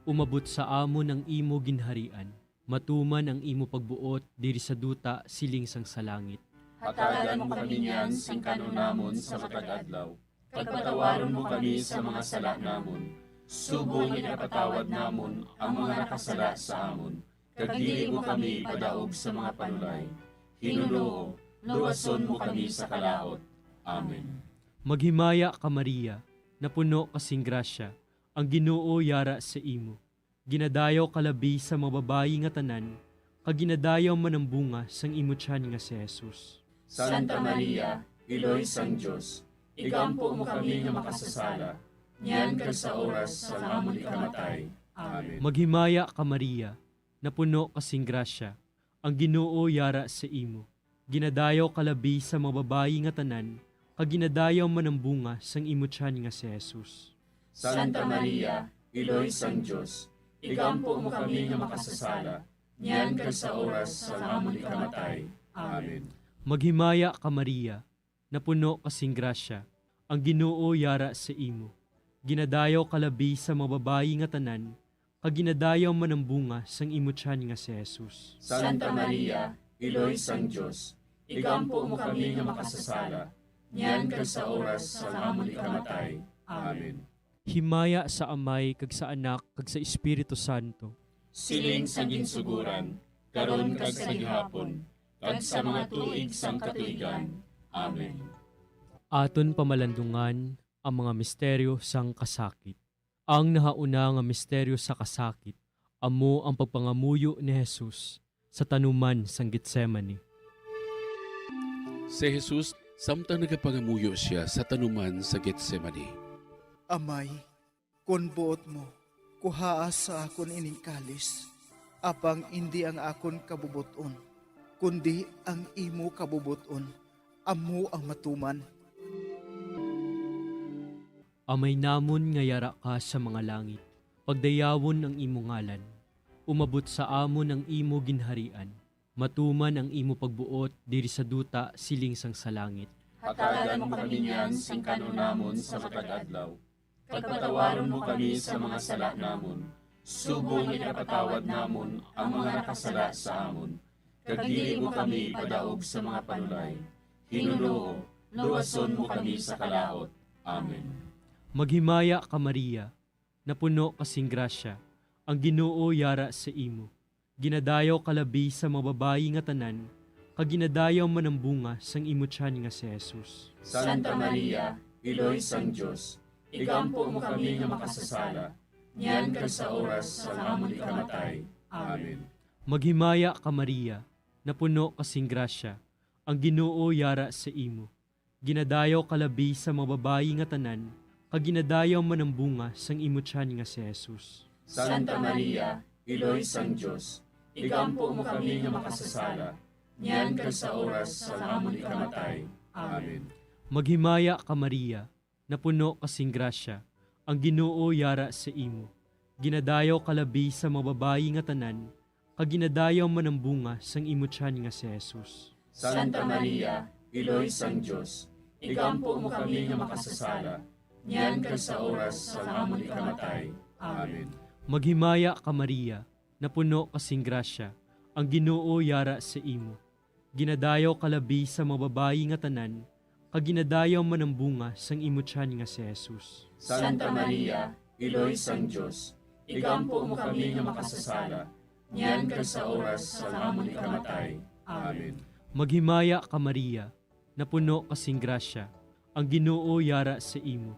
umabot sa amon ang imo ginharian, matuman ang imo pagbuot diri sa duta siling sang sa langit.
Hatagan mo kami niyan sing kanunamon sa matag adlaw, pagpatawaron mo kami sa mga sala namon, subong inapatawad namon ang mga nakasala sa amon, kag dili mo kami padaog sa mga panulay. Hinunoo, luwason mo kami sa kalaot. Amen.
Maghimaya ka Maria, napuno kasing grasya, ang Ginoo yara sa imo. Ginadayaw kalabi sa mga babayi nga tanan, kag ginadayaw man ang bunga sang imo tiyan nga si Jesus.
Santa Maria, Iloy sang Diyos, igampo mo kami nga makasasala, niyan kag sa oras sa amon ikamatay. Amen.
Maghimaya ka Maria, napuno kasing grasya, ang Ginoo yara sa imo. Ginadayaw kalabi sa mga babayi nga tanan, kag ginadayaw man ang bunga sang imo tiyan nga si Jesus.
Santa Maria, Iloy sang Diyos, igampo mo kami nga makasasala, niyan kag sa oras sa amon ikamatay. Amen.
Maghimaya ka Maria, napuno kasing grasya, ang Ginoo yara sa imo. Ginadayaw kalabi sa mga babayi nga tanan, kag ginadayaw man ang bunga sang imo tiyan nga si Jesus.
Santa Maria, Iloy sang Diyos, igampo mo kami nga makasasala, niyan kag sa oras sa amon ikamatay. Amen.
Himaya sa Amay kag sa Anak kag sa Espiritu Santo.
Siling sa ginsuguran, karon kag sa gihapon, kag sa mga tuig sang katuigan. Amen.
Aton pamalandungan ang mga misteryo sang kasakit. Ang nahauna nga misteryo sa kasakit, amo ang pagpangamuyo ni Jesus sa tanuman sang Getsemani.
Si Jesus, samtang nagapangamuyo siya sa tanuman sa Getsemani.
Amay, kun buot mo, kuhaas sa akon ining kalis, apang hindi ang akon kabubuton, kundi ang imo kabubuton, amo ang matuman.
Amay namon nga yara ka sa mga langit, pagdayawon ang imo ngalan, umabot sa amon ang imo ginharian, matuman ang imo pagbuot diri sa duta siling sang sa langit.
Hatagan mo kami niyan sing kanunamon sa matag adlaw, pagpatawaron mo kami sa mga sala namon, subong inapatawad namon ang mga nakasala sa amon, kag dili mo kami padaog sa mga panulay. Hinunoo, luwason mo kami sa kalaot. Amen.
Maghimaya ka Maria, napuno kasing grasya, ang Ginoo yara sa imo. Ginadayaw kalabi sa mga babayi nga tanan, kag ginadayaw man ang bunga sang imo tiyan nga si Jesus.
Santa Maria, Iloy sang Diyos, igampo mo kami nga makasasala, niyan kag sa oras sa amon ikamatay. Amen.
Maghimaya ka Maria, napuno kasing grasya, ang Ginoo yara sa imo. Ginadayaw kalabi sa mga babayi nga tanan, kag ginadayaw man ang bunga sang imo tiyan nga si Jesus.
Santa Maria, Iloy sang Diyos, igampo mo kami nga makasasala, niyan kag sa oras sa amon ikamatay. Amen.
Maghimaya ka Maria, napuno kasing grasya, ang Ginoo yara sa imo. Ginadayaw kalabi sa mga babayi nga tanan, kag ginadayaw man ang bunga sang imo tiyan nga si Jesus.
Santa Maria, Iloy sang Diyos, igampo mo kami nga makasasala, niyan kag sa oras sa amon ikamatay. Amen.
Maghimaya ka Maria, napuno kasing grasya, ang Ginoo yara sa imo. Ginadayaw kalabi sa mga babayi nga tanan, kaginadayaw man ang bunga sang imutyan nga si Jesus.
Santa Maria, Iloy sang Diyos, igampo mo kami nga makasasala, niyan kag sa oras sa amon ikamatay. Amen.
Maghimaya ka Maria, napuno kasing grasya, ang Ginoo yara sa imo.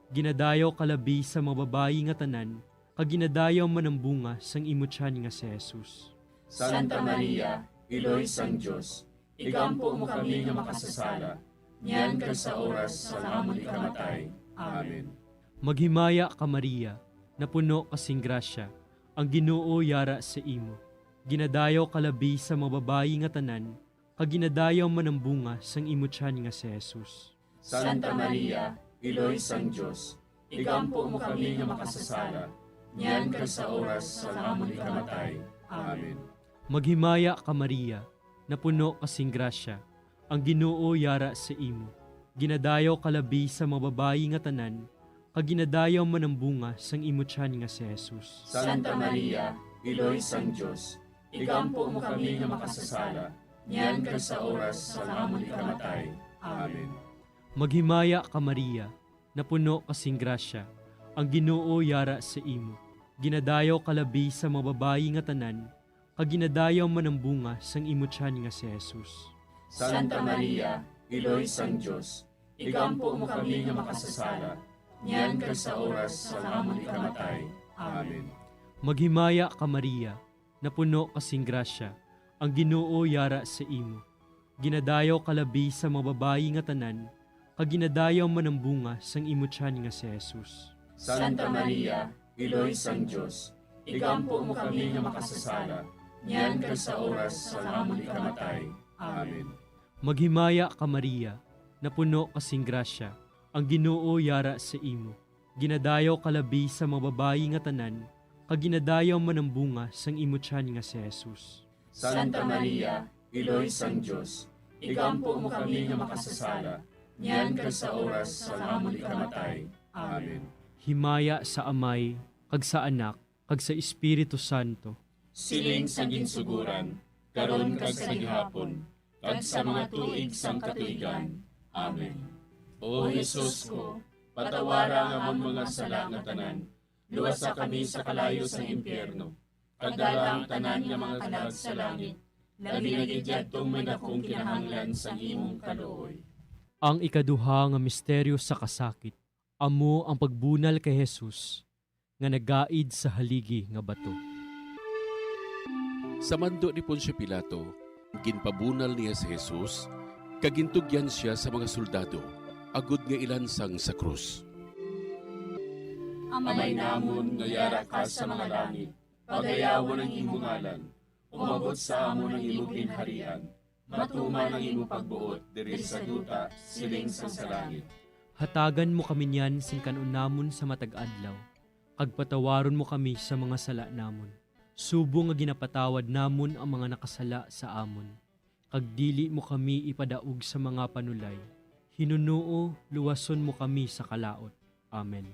Ginadayaw kalabi sa mga babayi nga tanan, kaginadayaw man ang bunga sang imutyan nga si Jesus.
Santa Maria, Iloy sang Diyos, igampo mo kami nga makasasala, niyan kag sa oras sa amon ikamatay. Amen.
Maghimaya ka Maria, napuno kasing grasya, ang Ginoo yara sa imo. Ginadayaw kalabi sa mga babayi nga tanan, kaginadayaw man ang bunga sang imutyan nga si Jesus.
Santa Maria, Iloy sang Diyos, igampo mo kami nga makasasala, niyan kag sa oras sa amon ikamatay. Amen.
Maghimaya ka Maria, napuno kasing grasya, ang Ginoo yara sa imo. Ginadayaw kalabi sa mga babayi nga tanan, kaginadayaw man ang bunga sang imutyan nga si Jesus.
Santa Maria, Iloy sang Diyos, igampo mo kami nga makasasala, niyan kag sa oras sa amon ikamatay. Amen.
Maghimaya ka Maria, napuno kasing grasya, ang Ginoo yara sa imo. Ginadayaw kalabi sa mga babayi nga tanan, kaginadayaw man ang bunga sang imutyan nga si Jesus.
Santa Maria, Iloy sang Diyos, igampo mo kami nga makasasala, niyan kag sa oras sa amon ikamatay. Amen.
Maghimaya ka Maria, napuno kasing grasya, ang Ginoo yara sa imo. Ginadayaw kalabi sa mga babayi nga tanan, kaginadayaw man ang bunga sang imutyan nga si Jesus.
Santa Maria, Iloy sang Diyos, igampo mo kami nga makasasala, niyan kag sa oras sa amon ikamatay. Amen.
Maghimaya ka Maria, napuno kasing grasya, ang Ginoo yara sa imo. Ginadayaw kalabi sa mga babayi nga tanan, kaginadayaw man ang bunga sang imutyan nga si Jesus.
Santa Maria, Iloy sang Diyos, igampo mo kami nga makasasala, niyan kag sa oras sa amon ikamatay. Amen.
Himaya sa Amay, kag sa Anak, kag sa Espiritu Santo.
Siling sa ginsuguran, karon kag sa gihapon, kag sa mga tuig sang katuigan. Amen. O Jesus ko, patawara nga amon mga sala nga tanan, luwasa kami sa kalayo sa impyerno, kag dala ang tanan nga mga kalag sa langit, labi na gidyadtong may dakong kinahanglan sa imong kaluoy.
Ang ikaduha nga misteryo sa kasakit, amo ang pagbunal kay Jesus, nga nagaid sa haligi nga bato.
Sa mando ni Poncio Pilato, ginpabunal niya si Jesus, kagintugyan siya sa mga soldado, agud nga ilansang sa krus.
Amay namon nga yara ka sa mga langit, pagayawan ang imong ngalan, umabot sa amon ang imong ginharian, matuman ang imong pagbuot diri sa duta siling sa langit.
Hatagan mo kami niyan sin kanunamon sa matag adlaw, kag patawaron mo kami sa mga sala namon. Subo nga ginapatawad namon ang mga nakasala sa amon, kag dili mo kami ipadaog sa mga panulay. Hinunuo, luwason mo kami sa kalaot. Amen.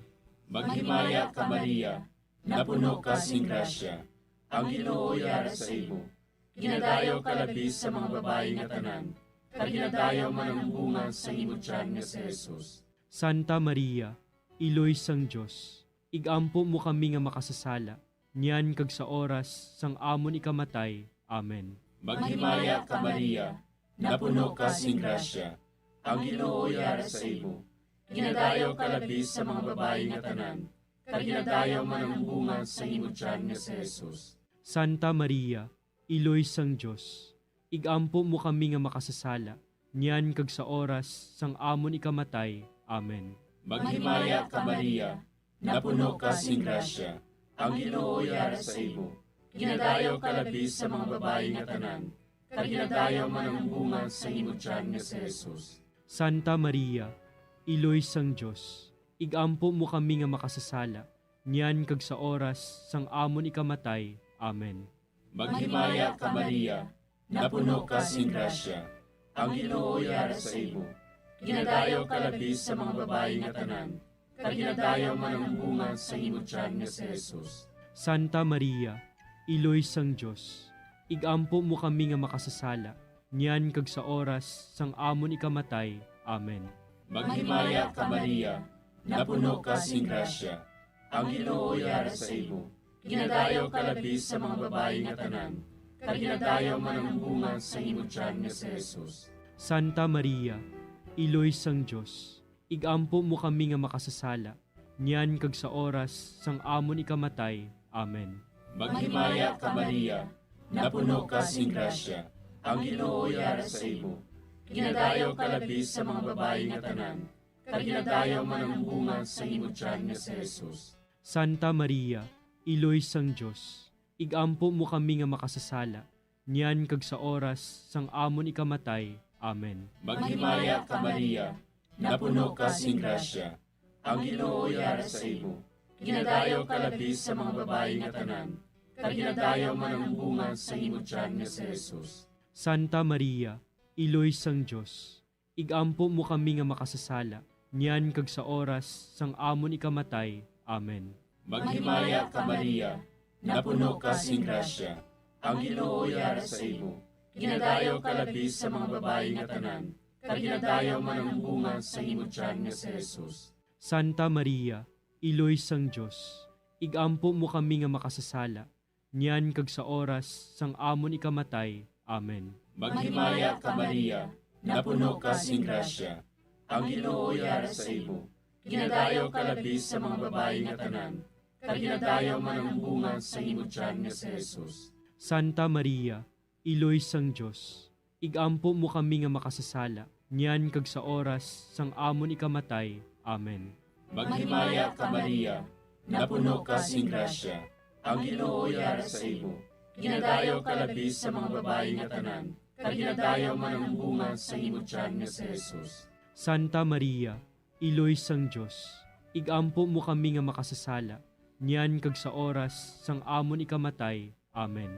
Maghimaya ka Maria, napuno ka sing grasya, ang Ginoo yara sa imo. Ginadayaw ka labi sa mga babayi nga tanan, kag ginadayaw man ang bunga sa imong tiyan nga si Jesus.
Santa Maria, Iloy sang Diyos, igampo mo kami nga makasasala, niyan kag sa oras sang amon ikamatay. Amen.
Maghimaya ka Maria, napuno ka sing grasya, ang Ginoo yara sa imo. Ginadayaw ka labi sa mga babayi nga tanan, kag ginadayaw man ang bunga sa imong tiyan nga si Jesus.
Santa Maria, Iloy sang Diyos, igampo mo kami nga makasasala, niyan kag sa oras sang amon ikamatay. Amen.
Maghimaya ka Maria, napuno ka sing grasya, ang Ginoo yara sa imo. Ginadayaw ka labi sa mga babayi nga tanan, kag ginadayaw man ang bunga sa imong tiyan nga si Jesus.
Santa Maria, Iloy sang Diyos, igampo mo kami nga makasasala, niyan kag sa oras sang amon ikamatay. Amen.
Maghimaya ka Maria, napuno ka sing grasya, ang Ginoo yara sa imo. Ginadayaw ka labi sa mga babayi nga tanan, kag ginadayaw man ang bunga sa imong tiyan nga si Jesus.
Santa Maria, Iloy sang Diyos, igampo mo kami nga makasasala, niyan kag sa oras sang amon ikamatay. Amen.
Maghimaya ka Maria, napuno ka sing grasya, ang Ginoo yara sa imo. Ginadayaw ka labis sa mga babae nga tanan, kag ginadayaw man ang bunga sa imong tiyan nga si Jesus.
Santa Maria, Iloy sang Diyos, igampo mo kami nga makasasala, niyan kag sa oras sang amon ikamatay. Amen.
Maghimaya ka Maria, napuno ka sing grasya, ang Ginoo yara sa imo. Ginadayaw ka labis sa mga babae nga tanan, kag ginadayaw man ang bunga sa imong tiyan nga si Jesus.
Santa Maria, Iloy sang Diyos, igampo mo kami nga makasasala, niyan kag sa oras sang amon ikamatay. Amen.
Maghimaya ka Maria, napuno ka sing grasya, ang Ginoo yara sa imo. Ginadayaw ka labis sa mga babae nga tanan, kag ginadayaw man ang bunga sa imong tiyan nga si Jesus.
Santa Maria, Iloy sang Diyos, igampo mo kami nga makasasala, niyan kag sa oras sang amon ikamatay. Amen.
Maghimaya ka Maria, napuno ka sing grasya, ang Ginoo yara sa imo. Ginadayaw ka labis sa mga babae nga tanan, kag ginadayaw man ang bunga sa imong tiyan nga si Jesus.
Santa Maria, Iloy sang Diyos, igampo mo kami nga makasasala, niyan kag sa oras sang amon ikamatay. Amen.
Maghimaya ka Maria, napuno ka sing grasya, ang Ginoo yara sa imo. Ginadayaw ka labis sa mga babae nga tanan, kag ginadayaw man ang bunga sa imong tiyan nga si Jesus.
Santa Maria, Iloy sang Diyos, igampo mo kami nga makasasala, niyan kag sa oras sang amon ikamatay. Amen.
Maghimaya ka Maria, napuno ka sing grasya, ang Ginoo yara sa imo. Ginadayaw ka labis sa mga babae nga tanan, kag ginadayaw man ang bunga sa imong tiyan nga si Jesus.
Santa Maria, Iloy sang Diyos, igampo mo kami nga makasasala, niyan kag sa oras sang amon ikamatay. Amen.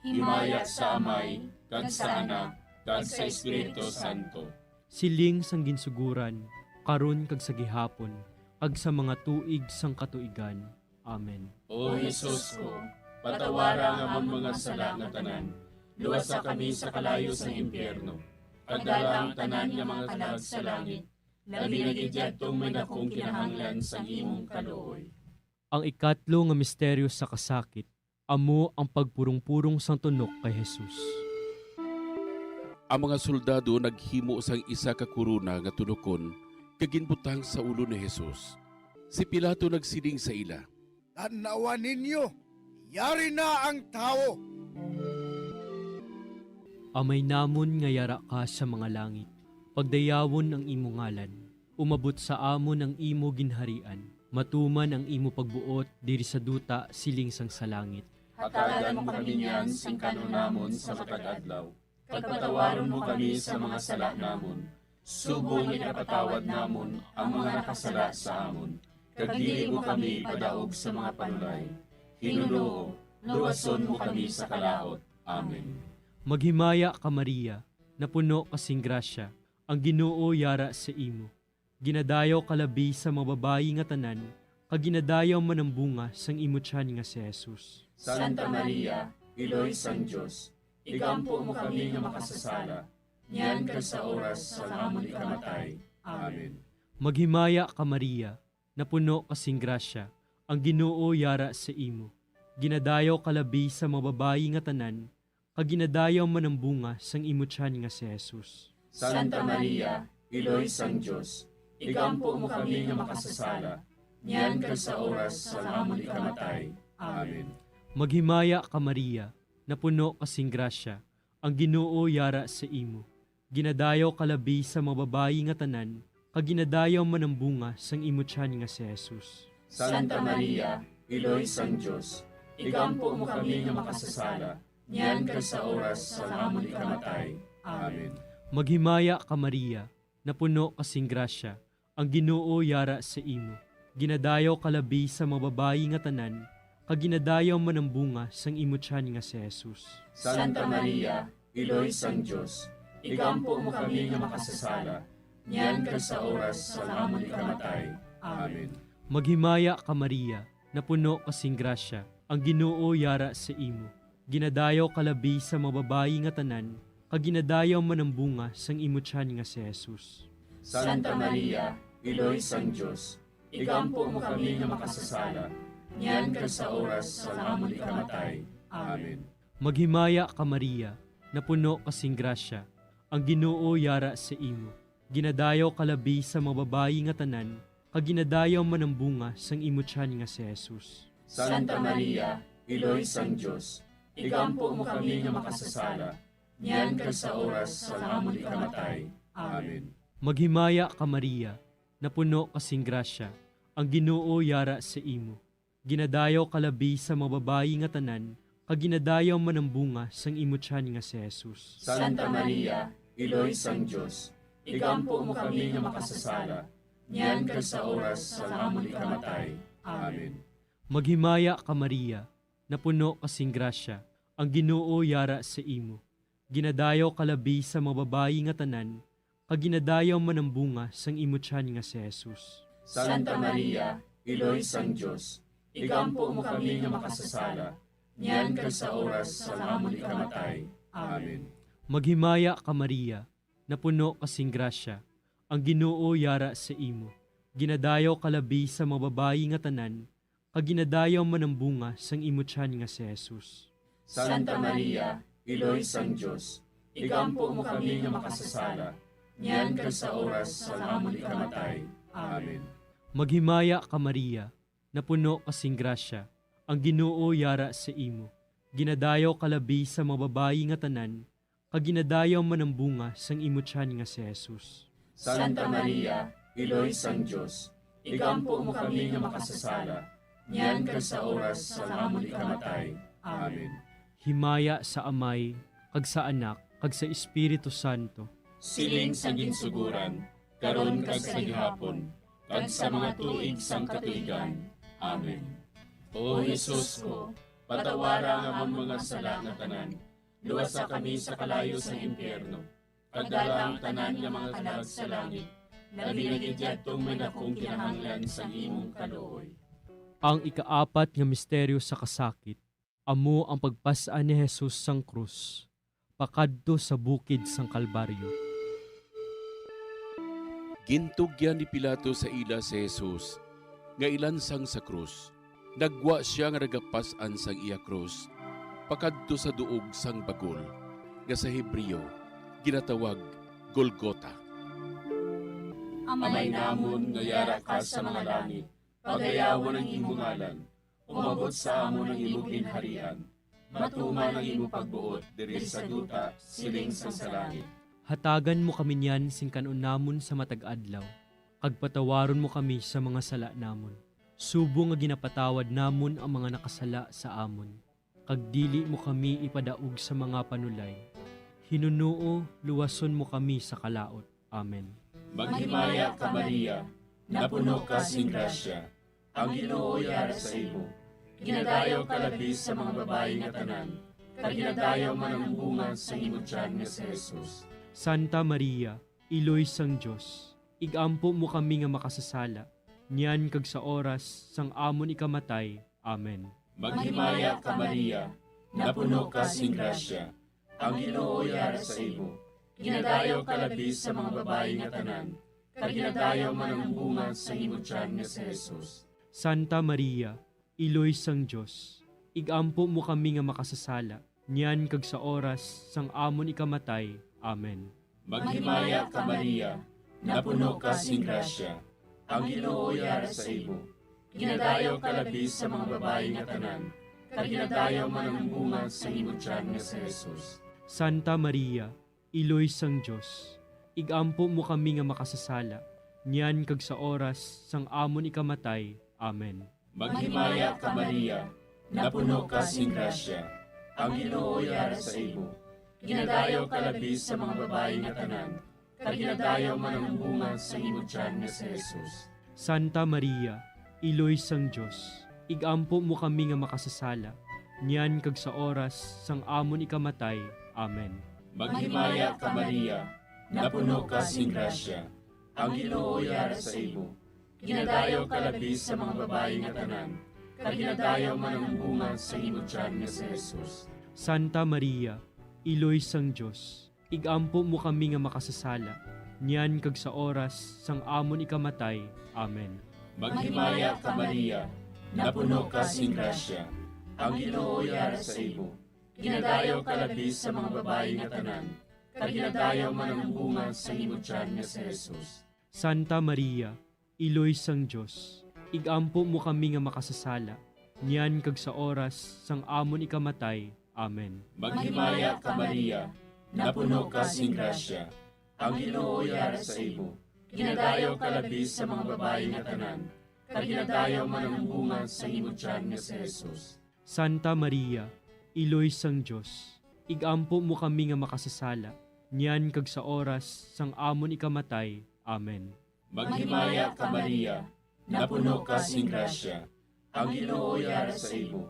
Himaya sa Amay, kag sa Anak, kag sa Espiritu Santo.
Siling sang ginsuguran, karon kag sa gihapon, kag sa mga tuig sang katuigan. Amen.
O Jesus ko, patawara nga among mga sala nga tanan, luwasa kami sa kalayo sa impyerno, pagdala ang tanan nga mga kalag sa langit, labi na gidyadtong may dakong kinahanglan sa imong kaluoy.
Ang ikatlo nga misteryo sa kasakit, amo ang pagpurong-purong sang tunok kay Jesus.
Ang mga soldado naghimo sang isa ka kuruna nga tunokon kaginbutang sa ulo ni Jesus. Si Pilato nagsiling sa ila,
Tanawan ninyo, yari na ang tao.
Amay namon nga yara ka sa mga langit, pagdayawon ang imo ngalan, umabot sa amon ang imo ginharian, matuman ang imo pagbuot diri sa duta siling sang sa langit.
Hatagan mo kami niyan sing kanon namon sa matag adlaw, pagpatawaron mo kami sa mga sala namon, subong ipatawad namon ang mga nakasala sa amon, kag dili mo kami padaog sa mga panulay. Hinunoo, luwason mo kami sa kalaot. Amen.
Maghimaya ka Maria, napuno kasing grasya, ang Ginoo yara sa imo. Ginadayaw kalabi sa mga babayi nga tanan, kag ginadayaw man ang bunga sang imo tiyan nga si Jesus.
Santa Maria, Iloy sang Diyos, igampo mo kami nga makasasala, niyan kag sa oras sa amon ikamatay. Amen.
Maghimaya ka Maria, napuno kasing grasya, ang Ginoo yara sa imo. Ginadayaw kalabi sa mga babayi nga tanan, kag ginadayaw man ang bunga sang imo tiyan nga si Jesus.
Santa Maria, Iloy sang Diyos, igampo mo kami nga makasasala, niyan kag sa oras sa amon ikamatay. Amen.
Maghimaya ka Maria, napuno kasing grasya, ang Ginoo yara sa imo. Ginadayaw kalabi sa mga babayi nga tanan, kag ginadayaw man ang bunga sang imo tiyan nga si Jesus.
Santa Maria, Iloy sang Diyos, igampo mo kami nga makasasala, niyan kag sa oras sa amon ikamatay. Amen.
Maghimaya ka Maria, napuno kasing grasya, ang Ginoo yara sa imo. Ginadayaw kalabi sa mga babayi nga tanan, kag ginadayaw man ang bunga sang imo tiyan nga si Jesus.
Santa Maria, Iloy sang Diyos, igampo mo kami nga makasasala, niyan kag sa oras sa amon ikamatay. Amen.
Maghimaya ka Maria, napuno kasing grasya, ang Ginoo yara sa imo. Ginadayaw kalabi sa mga babayi nga tanan, kag ginadayaw man ang bunga sang imo tiyan nga si Jesus.
Santa Maria, Iloy sang Diyos, igampo mo kami nga makasasala, niyan ka sa oras sa amon ikamatay. Amen.
Maghimaya ka Maria, napuno kasing grasya, ang Ginoo yara sa imo. Ginadayaw kalabi sa mga babayi nga tanan, kag ginadayaw manambunga sang imo tiyan nga si Jesus.
Santa Maria, Iloy sang Diyos, igampo mo kami nga makasasala, niyan ka sa oras sa amon ikamatay. Amen.
Maghimaya ka Maria, napuno kasing grasya, ang Ginoo yara sa imo. Ginadayaw kalabi sa mga babayi nga tanan, kag ginadayaw manambunga sang imo tiyan nga si Jesus.
Santa Maria, Iloy sang Diyos, igampo mo kami nga makasasala, niyan ka sa oras sa amon ikamatay. Amen.
Maghimaya ka Maria, napuno kasing grasya, ang Ginoo yara sa imo. Ginadayaw kalabi sa mga babayi nga tanan, kag ginadayaw manambunga sang imo tiyan nga si Jesus.
Santa Maria, Iloy sang Diyos, igampo mo kami nga makasasala, niyan ka sa oras sa amon ikamatay. Amen.
Maghimaya ka Maria, napuno kasing grasya, ang Ginoo yara sa imo. Ginadayaw kalabi sa mga babayi nga tanan, kag ginadayaw manambunga sang imo tiyan nga si Jesus.
Santa Maria, Iloy sang Diyos, igampo mo kami nga makasasala, niyan ka sa oras sa amon ikamatay. Amen.
Maghimaya ka Maria, napuno kasing grasya, ang Ginoo yara sa imo. Ginadayaw kalabi sa mga babayi nga tanan, kag ginadayaw manambunga sang imo tiyan nga si Jesus.
Santa Maria, Iloy sang Diyos, igampo mo kami nga makasasala, niyan ka sa oras sa amon ikamatay. Amen.
Himaya sa Amay, kag sa Anak, kag sa Espiritu Santo.
Siling sa ginsuguran, karon kag sa gihapon, kag sa mga tuig sang katuigan. Amen. O Jesus ko, patawara nga among mga sala nga tanan, luwasa kami sa kalayo sa impyerno, kag dala ang tanan nga mga kalag sa langit, labi na gidyadtong may dakong kinahanglan sa imong kaluoy.
Ang ikaapat nga misteryo sa kasakit, amo ang pagpasaan ni Jesus sang krus, pakadto sa bukid sang Kalbaryo.
Gintugyan ni Pilato sa ila si Jesus, nga ilansang sa krus. Nagwa siya nga nagapasan sang iya krus, pakadto sa duog sang bagol, nga sa Hebreo, ginatawag Golgota.
Amay namon nga yara ka sa mga langit, pagayawan ang imong ngalan, umabot sa amon ang imong ginharian, matuman ang imong pagbuot diri sa duta, siling sa langit.
Hatagan mo kami niyan sing kanon namon sa matag adlaw, kag patawaron mo kami sa mga sala namon. Subo nga ginapatawad namon ang mga nakasala sa amon, kag dili mo kami ipadaog sa mga panulay. Hinunuo, luwason mo kami sa kalaot. Amen.
Maghimaya ka Maria, napuno ka sing grasya, ang Ginoo yara sa imo. Ginadayaw ka labi sa mga babayi nga tanan, kag ginadayaw man ang bunga sa imong tiyan nga si Jesus.
Santa Maria, Iloy sang Diyos, igampo mo kami nga makasasala, niyan kag sa oras sang amon ikamatay. Amen.
Maghimaya ka Maria, napuno ka sing grasya, ang Ginoo yara sa imo. Ginadayaw ka labi sa mga babayi nga tanan, kag ginadayaw man ang bunga sa imong tiyan nga si Jesus.
Santa Maria, Iloy sang Diyos, igampo mo kami nga makasasala, niyan kag sa oras sang amon ikamatay. Amen.
Maghimaya ka Maria, napuno ka sing grasya, ang Ginoo yara sa imo. Ginadayaw ka labi sa mga babayi nga tanan, kag ginadayaw man ang bunga sa imong tiyan nga si Jesus.
Santa Maria, Iloy sang Diyos, igampo mo kami nga makasasala, niyan kag sa oras sang amon ikamatay. Amen.
Maghimaya ka Maria, napuno ka sing grasya, ang Ginoo yara sa imo. Ginadayaw ka labi sa mga babayi nga tanan, kag ginadayaw man ang bunga sa imong tiyan nga si Jesus.
Santa Maria, Iloy sang Diyos, igampo mo kami nga makasasala, niyan kag sa oras sang amon ikamatay. Amen.
Maghimaya ka Maria, napuno ka sing grasya, ang Ginoo yara sa imo. Ginadayaw ka labi sa mga babayi nga tanan, kag ginadayaw man ang bunga sa imong tiyan nga si Jesus.
Santa Maria, Iloy sang Diyos, igampo mo kami nga makasasala, niyan kag sa oras sang amon ikamatay. Amen.
Maghimaya ka Maria, napuno ka sing grasya, ang Ginoo yara sa imo. Ginadayaw ka labis sa mga babae nga tanan, kag ginadayaw man ang bunga sa imo tiyan nga si Jesus.
Santa Maria, Iloy sang Dios, igampo mo kami nga makasasala, niyan kag sa oras sang amon ikamatay. Amen.
Maghimaya ka Maria, napuno ka sing grasya, ang Ginoo yara sa imo. Ginadayaw ka labis sa mga babae nga tanan, kag ginadayaw man ang bunga sa imo tiyan nga si Jesus.
Santa Maria, Iloy sang Dios, igampo mo kami nga makasasala, niyan kag sa oras sang amon ikamatay. Amen.
Maghimaya ka Maria, napuno ka sing grasya, ang Ginoo yara sa imo.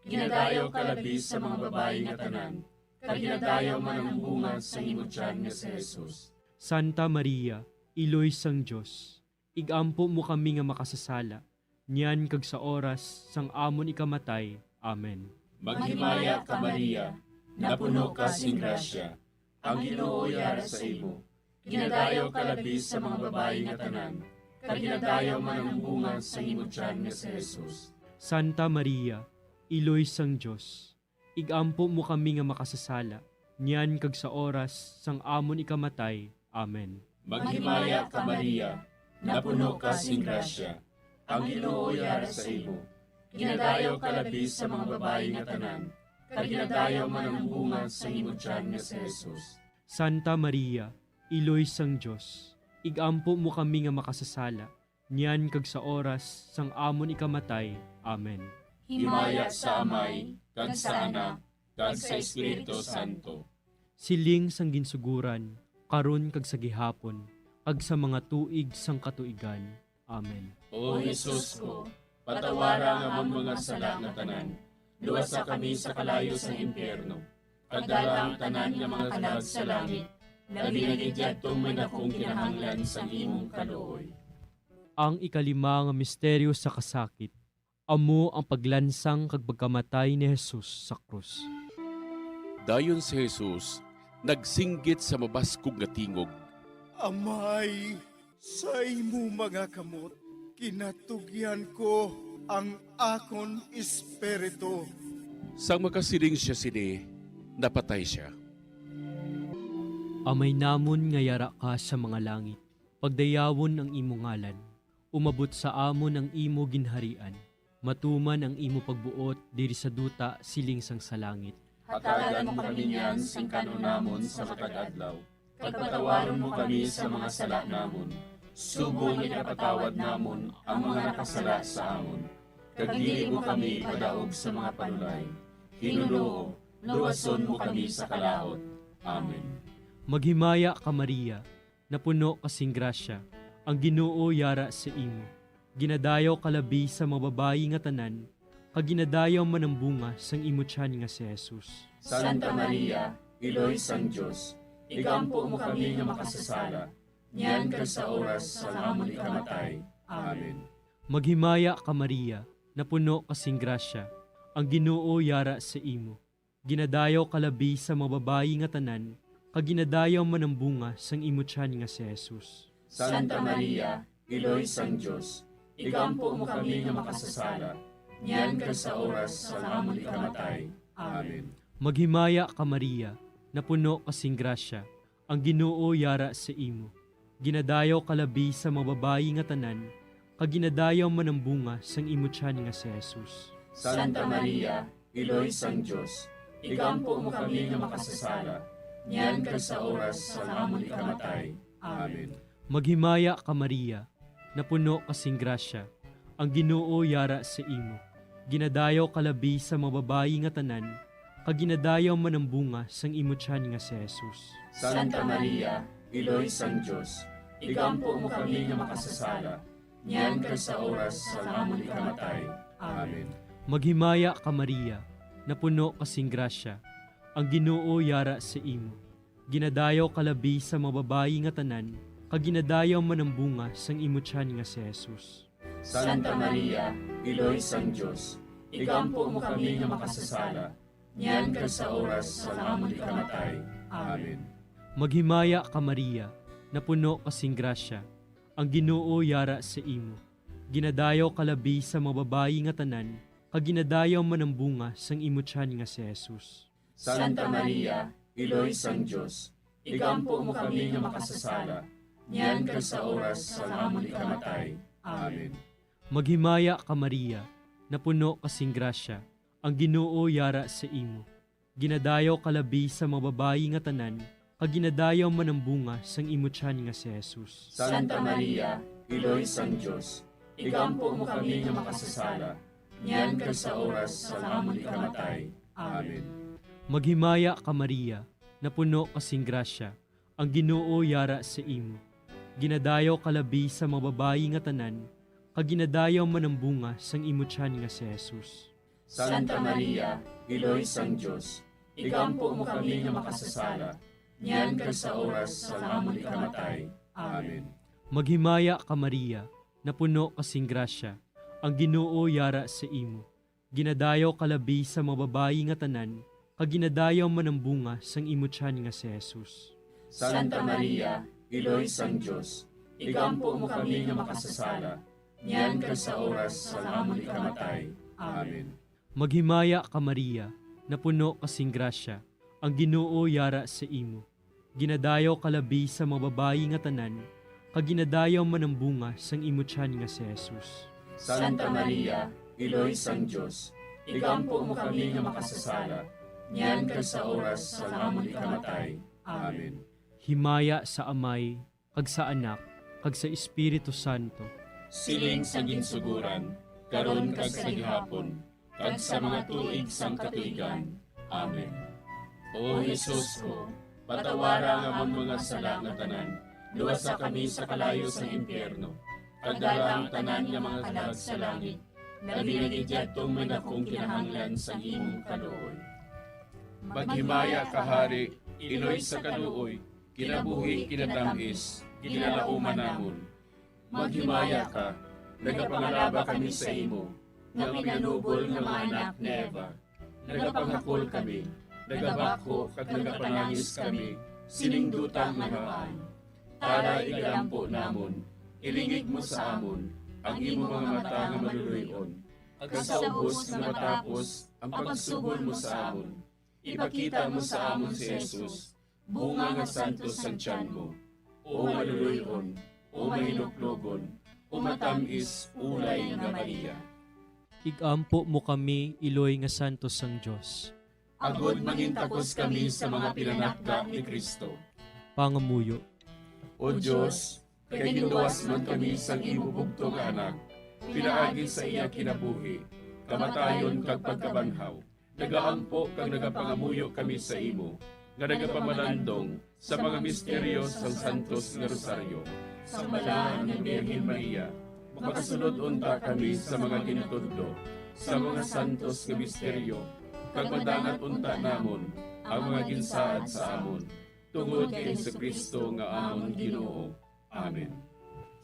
Ginadayaw ka labis sa mga babae nga tanan, kag ginadayaw man ang bunga sa imo tiyan nga si Jesus.
Santa Maria, Iloy sang Dios, igampo mo kami nga makasasala, niyan kag sa oras sang amon ikamatay. Amen.
Maghimaya ka Maria, napuno ka sing grasya, ang Ginoo yara sa imo. Ginadayaw ka labis sa mga babae nga tanan, kag ginadayaw man ang bunga sa imo tiyan nga si Jesus.
Santa Maria, Iloy sang Dios, igampo mo kami nga makasasala, niyan kag sa oras sang amon ikamatay. Amen.
Maghimaya ka Maria, napuno ka sing grasya, ang Ginoo yara sa imo. Ginadayaw ka labis sa mga babae nga tanan, kag ginadayaw man ang bunga sa imo tiyan nga si Jesus.
Santa Maria, Iloy sang Dios, igampo mo kami nga makasasala, niyan kag sa oras sang amon ikamatay. Amen.
Himaya sa Amay, kag sa Anak, kag sa Espiritu Santo.
Siling sang ginsuguran, karon kag sa gihapon, ag sa mga tuig sang katuigan. Amen.
O Jesus ko, patawara nga mong mga sala nga tanan, luwasa kami sa kalayo sa impyerno, kadala ang tanan nga mga kalag sa langit, labi na gidyadtong may nakong kinahanglan sa imong kaluoy.
Ang ikalima nga misteryo sa kasakit, amo ang paglansang kag pagkamatay ni Jesus sa krus.
Dayon si Jesus, nagsinggit sa mabaskog nga tingog.
Amay, sa imo mga kamot, kinatugyan ko ang akon espiritu.
Sang makasiling siya sini, napatay siya.
Amay namon nga yara ka sa mga langit, pagdayawon ang imo ngalan, umabot sa amon ang imo ginharian, matuman ang imo pagbuot diri sa duta siling sang sa langit.
Hatagan mo kami niyan sing kanunamon sa matag-adlaw, pagpatawaron mo kami sa mga sala namon, subong ipatawad namon ang mga nakasala sa amon. Kag dili mo kami padaog sa mga panulay, hinunoo, luwason mo kami sa kalahot. Amen.
Maghimaya ka Maria, napuno kasing grasya, ang Ginoo yara sa imo. Ginadayaw kalabi sa mga babayi nga tanan, kag ginadayaw man ang bunga sang imo tiyan nga si Jesus.
Santa Maria, Iloy sang Dios, igampo mo kami nga makasasala, niyan kag sa oras sa amon ikamatay. Amen.
Maghimaya ka Maria, napuno kasing grasya, ang Ginoo yara sa imo. Ginadayaw kalabi sa mga babayi nga tanan, kag ginadayaw man ang bunga sang imo tiyan nga si Jesus.
Santa Maria, Iloy sang Dios, igampo mo kami nga makasasala, niyan kag sa oras sa amon ikamatay. Amen.
Maghimaya ka Maria, napuno kasing grasya, ang Ginoo yara sa imo. Ginadayaw kalabi sa mga babayi nga tanan, kag ginadayaw man ang bunga sang imo tiyan nga si Jesus.
Santa Maria, Iloy sang Dios, igampo mo kami nga makasasala, niyan kag sa oras sa amon ikamatay. Amen.
Maghimaya ka Maria, napuno kasing grasya, ang Ginoo yara sa imo. Ginadayaw kalabi sa mga babayi nga tanan, kag ginadayaw man ang bunga sang imo tiyan nga si Jesus.
Santa Maria, Iloy sang Dios, igampo mo kami nga makasasala, niyan kag sa oras sa amon ikamatay. Amen.
Maghimaya ka Maria, napuno kasing grasya, ang Ginoo yara sa imo. Ginadayaw kalabi sa mga babayi nga tanan, kag ginadayaw man ang bunga sang imo tiyan nga si Jesus.
Santa Maria, Iloy sang Dios, igampo mo kami nga makasasala, niyan kag sa oras sa amon ikamatay. Amen.
Maghimaya ka Maria, na puno kasing grasya, ang Ginoo yara sa imo. Ginadayaw kalabi sa mga babayi nga tanan, kag ginadayaw man ang bunga sang imo tiyan nga si Jesus.
Santa Maria, Iloy sang Diyos, igampo mo kami nga makasasala, niyan kag sa oras sa amon ikamatay. Amen.
Maghimaya ka Maria, na puno kasing grasya, ang Ginoo yara sa imo. Ginadayaw kalabi sa mga babayi nga tanan, kag ginadayaw man ang bunga sang imo tiyan nga si Jesus.
Santa Maria, Iloy sang Diyos, igampo mo kami nga makasasala, niyan kag sa oras sa amon ikamatay. Amen.
Maghimaya ka Maria, na puno kasing grasya, ang Ginoo yara sa imo. Ginadayaw kalabi sa mga babayi nga tanan, kag ginadayaw man ang bunga sang imo tiyan nga si Jesus.
Santa Maria, Iloy sang Diyos, igampo mo kami nga makasasala, niyan kag sa oras sa amon ikamatay. Amen.
Maghimaya ka Maria, na puno kasing grasya, ang Ginoo yara sa imo. Ginadayaw kalabi sa mga babayi nga tanan, kag ginadayaw man ang bunga sang imo tiyan nga si Jesus.
Santa Maria, Iloy sang Diyos, igampo mo kami nga makasasala, niyan kag sa oras sa amon ikamatay. Amen.
Maghimaya ka Maria, na puno kasing grasya, ang Ginoo yara sa imo. Ginadayaw kalabi sa mga babayi nga tanan, kag ginadayaw man ang bunga sang imo tiyan nga si Jesus.
Santa Maria, Iloy sang Diyos, igampo mo kami nga makasasala, niyan kag sa oras sa amon ikamatay. Amen.
Himaya sa Amay, kag sa Anak, kag sa Espiritu Santo.
Siling sa ginsuguran, karon kag sa gihapon, kag sa mga tuig sang katuigan. Amen. O Jesus ko, patawara nga among mga sala nga tanan, luwasa kami sa kalayo sa impyerno, kag dala ang tanan nga mga kalag sa langit, nabilig idyatong may dakong kinahanglan sa imong kaluoy. Maghimaya ka Hari, Iloy sa kaluoy, kinabuhi kinatamis, ginalauman namon. Maghimaya ka, nagapangalaba kami sa imo, nga pinanubol nga mga anak ni Eva. Nagapangakol kami, nagabako kag nagapanangis kami, siningdutang nagaan. Para igalampo namon, ilingig mo sa amon, ang imo mga mata nga maluluyon, kag sa ubos nga matapos ang pagsugod mo sa amon. Ipakita mo sa amon si Jesus, bunga nga santos sang tiyan mo, o maluluyon, o mahiluklogon, o matamis ulay nga Maria.
Igampo mo kami, Iloy nga santos sang Dios.
Agod mangintakos kami sa mga pinanakda ni Kristo.
Pangamuyo.
O Diyos, kay ginuwas man kami sang imo bugtong nga anak, pinaagi sa iya kinabuhi, kamatayon kag pagkabanhaw. Nagaampo kag nagapangamuyo kami sa imo, nga nagapamalandong sa mga misteryo sang Santos nga Rosaryo. Sa balaan ni Birhen Maria, makasunod unta kami sa mga ginatudlo, sa mga santos nga misteryo, kag madangat unta namon ang mga ginsaad sa amon, tungod kay Jesucristo nga amon Ginoo. Amen.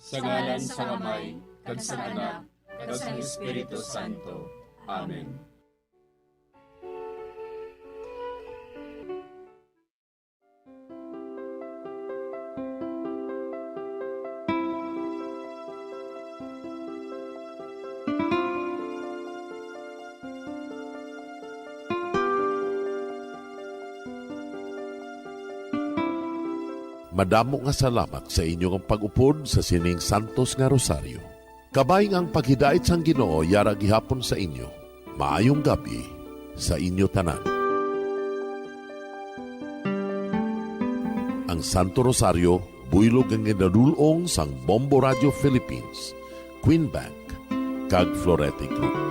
Sa ngalan sa Amay, kag sa Anak, kag sa Espiritu Santo. Amen.
Madamo nga salamat sa inyong pag-upod sa sining Santos nga Rosaryo. Kabayng ang paghidait sang Ginoo yara gihapon sa inyo. Maayong gabi sa inyo tanan. Ang Santo Rosario buylog ang ginadulong sang Bombo Radio Philippines, Queen Bank, kag Florete Group.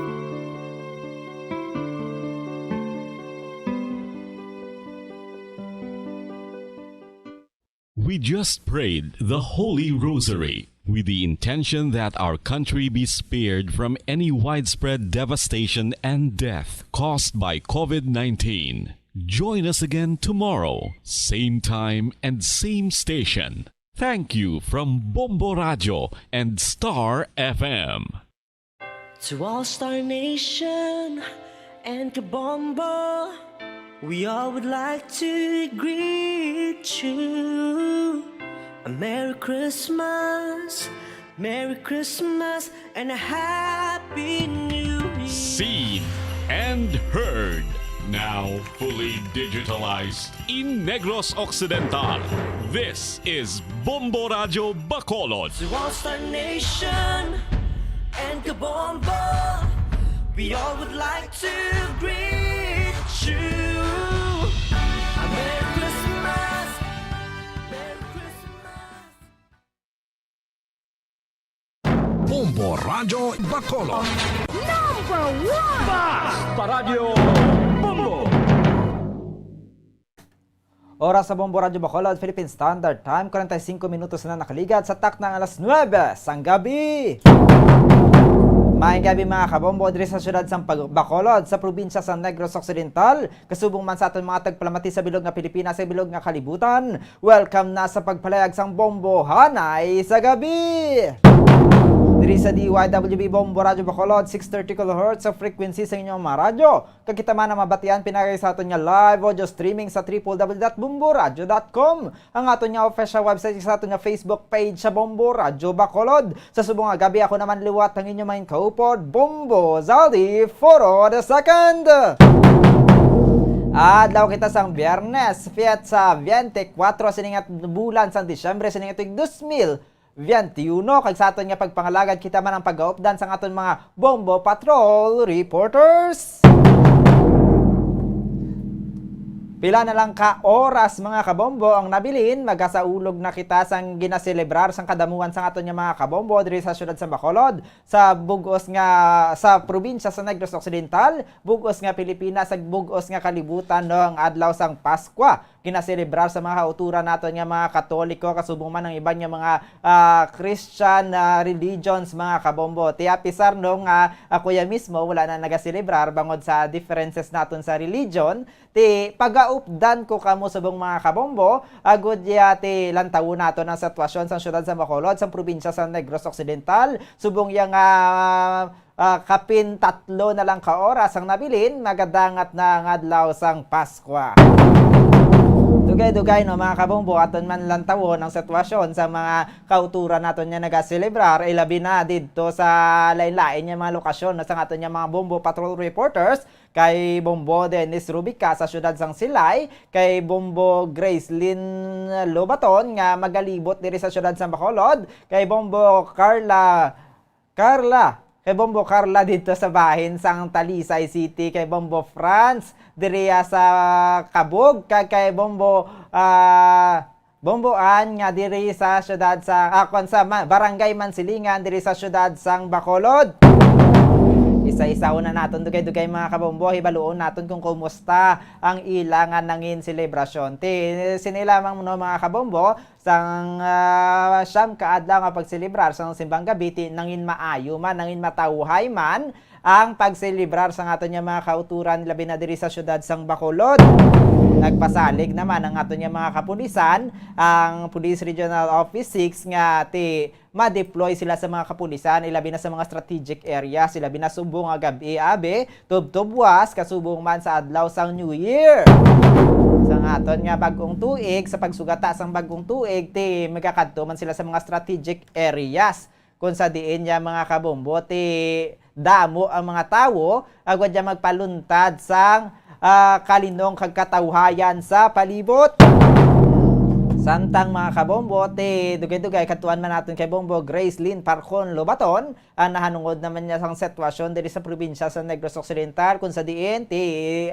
We just prayed the Holy Rosary with the intention that our country be spared from any widespread devastation and death caused by COVID-19. Join us again tomorrow, same time and same station. Thank you from Bombo Radio and Star FM.
To all Star Nation and Kabombo, we all would like to greet you. A Merry Christmas, Merry Christmas, and a Happy New Year.
Seen and heard. Now fully digitalized in Negros Occidental. This is Bombo Radio Bacolod.
To All-Star Nation and Kabombo, we all would like to greet you. A Merry Christmas, Merry Christmas.
Bombo Radio Bacolod.
Number 1!
Basta Radio Bombo!
Oras sa Bombo Radio Bacolod, Philippine Standard Time, 45 minutos na nakaligat sa tak ng alas 9 sang gabi. Maayong gabi mga kabombo, diri sa syudad sang Bacolod, sa probinsya sa Negros Occidental, kasubong man sa aton mga tagpalamati sa bilog nga Pilipinas, sa bilog nga kalibutan. Welcome na sa pagpalayag sang Bombo Hanay sa gabi. Diri sa DYWB Bombo Radio Bacolod, 630 kHz sa frequency sa inyong mga radyo. Kagita man na mabatian, pinagay sa aton nga live audio streaming sa www.bomboradio.com. Ang aton nga official website sa aton nga Facebook page sa Bombo Radio Bacolod. Sa subong nga gabi, ako naman liwat ang inyong main kaupod, Bombo Zaldi Foro II. Adlaw kita sang Biyernes, fiat sa 24 siningat bulan sang Disyembre siningat 2021, kag sa aton nga pagpangalagad kita man ang pag-updan sa aton mga Bombo Patrol reporters. Pila na lang ka oras mga kabombo ang nabilin, magasaulog na kita sang ginaselebrar sang kadamuhan sang aton nga mga kabombo diri sa syudad sa Bacolod, sa bugos nga sa probinsya sa Negros Occidental, bugos nga Pilipinas, ag bugos nga kalibutan no ang adlaw sang Pasko. Ginaselebrar sa mga kauturan naton nga mga Katoliko, kasubong man ang iban nga mga Christian religions mga kabombo. Tiya pisar no nga ako ya mismo wala na nagaselebrar bangod sa differences naton sa religion, ti pagaupdan ko kamo subong mga kabombo, agud ya ti lantaw naton ang sitwasyon sa syudad sa Bacolod, sa probinsya sa Negros Occidental, subong yang kapin 3 na lang ka oras ang nabilin, magadangat na ang adlaw sang Pasko. Dugay-dugay no mga kabombo, aton man lantawon ang sitwasyon sa mga kauturan naton nga nagaselebrar, ilabi na didto sa lain-lain nga mga lokasyon sa aton nga mga Bombo Patrol reporters, kay Bombo Dennis Rubica sa syudad sang Silay, kay Bombo Gracelyn Lobaton nga magalibot diri sa syudad sang Bacolod, kay Bombo kay Bombo Carla dito sa bahin sang Talisay City, kay Bombo France diriya sa Kabug, kay Bombo Bomboan nga diri sa syudad sa Barangay Mansilingan diri sa syudad sang Bacolod. Isa-isa na naton dugay-dugay mga kabombo, hibaluon naton kung kumusta ang ilangan nangin selebrasyon. Sinilamang no mga kabombo sang siyam kaadlaw nga pagselebrar sang simbang gabi, nangin maayo man, nangin matawhay man ang pagselebrar sa aton nga mga kauturan labi na diri sa syudad sang Bacolod. Nagpasalig naman ang aton nga mga kapulisan, ang Police Regional Office 6 nga ma-deploy sila sa mga kapulisan, ilabi na sa mga strategic area, ilabi na subong nga gabi abe, tubtubwas kasubong man sa adlaw sang New Year. Sa aton nga bagong tuig, sa pagsugata sang bagong tuig, magakadto man sila sa mga strategic areas. Kung sa diin niya mga kabombo, damo ang mga tawo, agad niya magpaluntad sang kalinong kagkatawhayan sa palibot. Santang mga kabombo, dugay-dugay katuan man natin kay Bombo Gracelyn Parcon Lobaton, nahanungod naman niya sang sitwasyon diri sa probinsya sa Negros Occidental, kung sa diin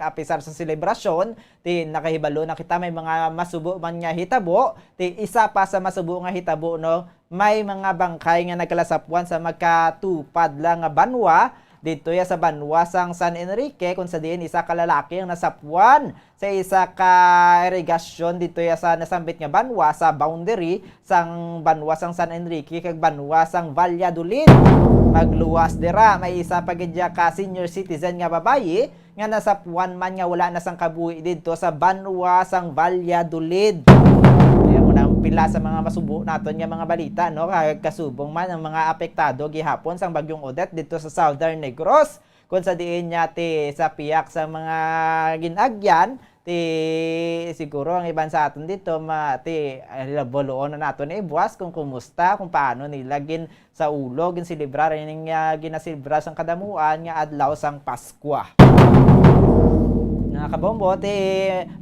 apisar sa selebrasyon, nakahibalo na kita may mga masubo man nga hitabo, isa pa sa masubo nga hitabo no, may mga bangkay nga nagkalasapwan sa magkatupad lang nga banwa dito ya sa banwa sang San Enrique, kung sa diin isa ka lalaki ang nasapwan sa isa ka irigasyon dito ya sa nasambit nga banwa sa boundary sang banwa sang San Enrique kag banwa sang Valladolid. Magluwas dira, may isa pagidya ka senior citizen nga babayi nga nasapwan man nga wala na sang kabuhi dito sa banwa sang Valladolid. Pila sa mga masubo naton nga mga balita no, kasubong man ang mga apektado gihapon sang bagyong Odette dito sa Southern Negros, kung sa diin niya sa piyak sa mga ginagyan ti siguro ang iban sa aton dito boluon na nato na ibuwas kung kumusta, kung paano nila sa ulo silibrar ning ginasilibra sang kadamuan nga adlaw sang Paskwa. Nga kabombo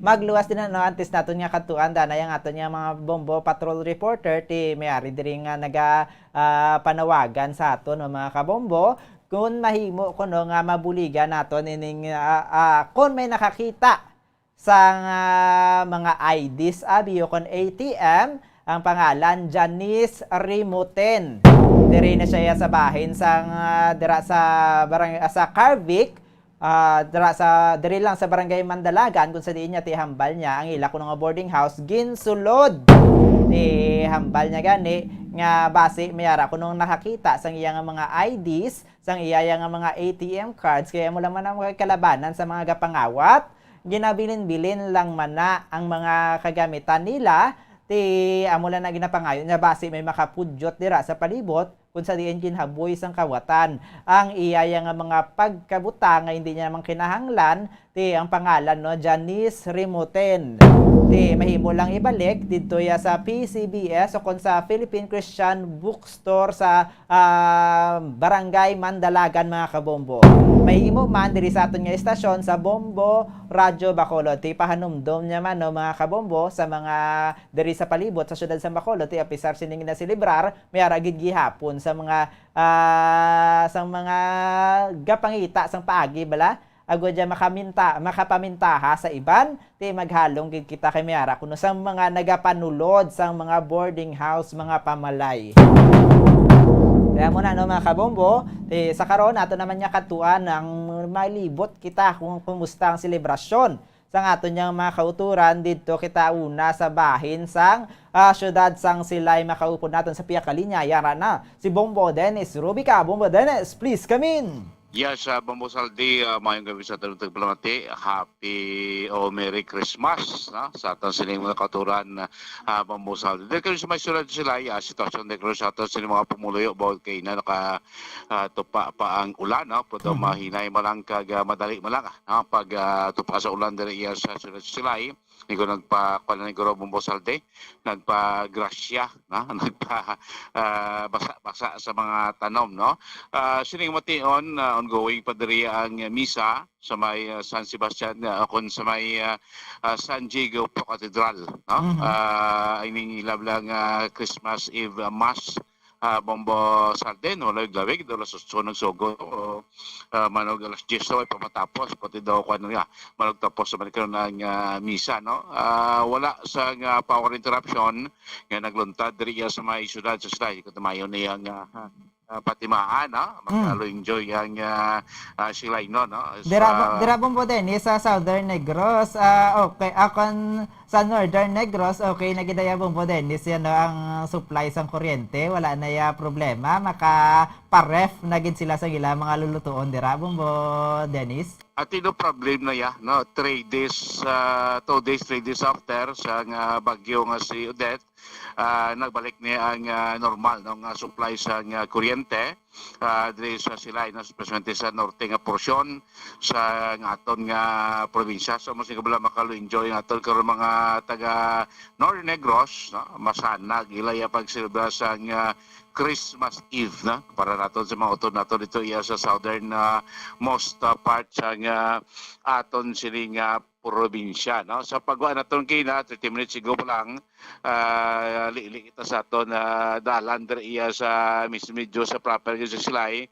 magluwas din antes naton nga katuan danay ang aton nga mga bombo patrol reporter mayari diri nga panawagan sa aton mga kabombo kung mahimo kuno nga mabuligan naton ining kung may nakakita sa mga IDs abiyo kon ATM ang pangalan Janice Rimoten. Diri na siya sa bahin sang dira sa sa Carvic. Diri lang sa barangay Mandalagan kung sa diin niya hambal niya ang ila kuno nga boarding house ginsulod. Hambal niya gani nga base mayara kuno nakakita sang iya nga mga IDs, sang iya nga mga ATM cards kaya mo laman ang kalabanan sa mga gapangawat. Ginabilin-bilin lang mana ang mga kagamitan nila amo lang na ginapangayon na base may makapudyot dira sa palibot kung sa diin ginhaboy sang kawatan ang iyaya nga mga pagkabuta nga hindi niya naman kinahanglan ang pangalan Janice Rimoten. Mahimo lang ibalik dito ya sa PCBS o kung sa Philippine Christian Bookstore sa Barangay Mandalagan mga kabombo. Mahimo man diri sa aton nga estasyon sa Bombo Radyo Bacolod. Pahanumdom niya man mga kabombo sa mga diri sa palibot sa syudad sa Bacolod apisar sining na silibrar mayara gid gihapon sa mga gapangita sang paagi bala agod dyan makapamintaha sa iban, maghalong kita kay mayara kuno sa mga nagapanulod sa mga boarding house, mga pamalay. Kaya muna mga kabombo, sa karon ato naman niya katuan ang malibot kita kung kumusta ang selebrasyon sang aton niyang mga kauturan dito kita una sa bahin sang syudad sang Silay makaupod naton sa piya kalinya yara na si Bombo Dennis Rubica. Bombo Dennis, please come in.
Yes, Bombo Saldi, mayong gabi sa tanong tagpalamati. Happy o Merry Christmas sa ating sining mga kauturan Bombo Saldi. Dahil kayo sa may sulat sila, sitwasyon dahil sa ating sining mga pumuluyo bawal kayo na nakatupa pa ang ulan. Pero mahinay malang madali malang pag tupa sa ulan dahil sa sulat sila. Hindi ko nagpa-kuala ni Goro Bombo Saldi, nagpa-grasya, basa sa mga tanom. Sining mation, ongoing pa diri ang misa sa may San Sebastian kon sa may San Diego Cathedral ining ilablang Christmas Eve Mass Bombo Salden wala gawig daw sa sunog sogo manog alas 10 ay pamatapos pati daw kuan nga manog tapos sa manikaron ng misa wala sa power interruption nga nagluntad diri sa may syudad sa Silay katumayon niyang patimaan maka-enjoy ang Silay
Dira Bombo Dennis sa Southern Negros okay akon sa Northern Negros okay nagidaya Bombo Dennis yan ang supply sang kuryente wala na ya problema maka-paref na gid sila sa gila mga lulutuon dira Bombo Dennis.
At no problem na ya 3 days 2 days 3 days after sa bagyo nga si Odette nagbalik niya ang normal ng supply sa kuryente diri sa Silay especially sa norte nga porsyon sa aton nga probinsya so mas gabala makalo-enjoy aton karon mga taga Northern Negros masanag ilaya pagselebra sa Christmas Eve para naton sa mga utod naton dito sa southern most part sa aton sining probinsya sa pagwa naton kina 30 minutes ago pa lang liili kita sa aton dalan diri sa medyo sa proper sa Silay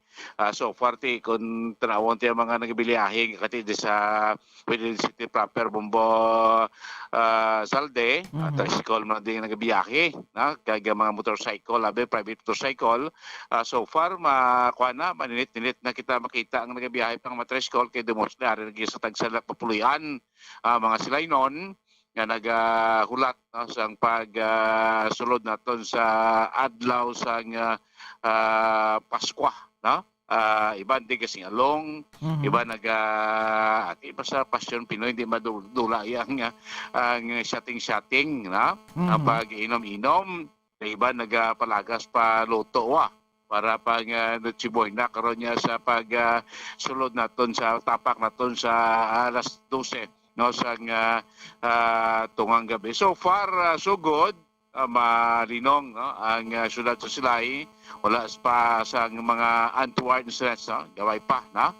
so far kung tanawon ti mga nagbiliyahe kati sa within city proper Bombo Salde tricycle man din nagabiyahe kag mga motorcycle private motorcycle so far makuana maninit-ninit na kita makita ang nagabiyahe pang motorcycle kay demos na rin sa tagsalak papuluyan mga Silaynon nga nagahulat sa pagsulod naton sa adlaw sa Paskwa iba di kasing along iba iba sa Pasyon Pinoy hindi madula ang shutting pag inom-inom iba nagapalagas pa luto para pag natsiboy na karon niya sa pag sulod naton sa tapak naton sa alas 12 no sa tungang gabi. So far so good. Malinong no ang syudad sa Silay, wala pa sa mga untoward incidents, no? Gaway pa na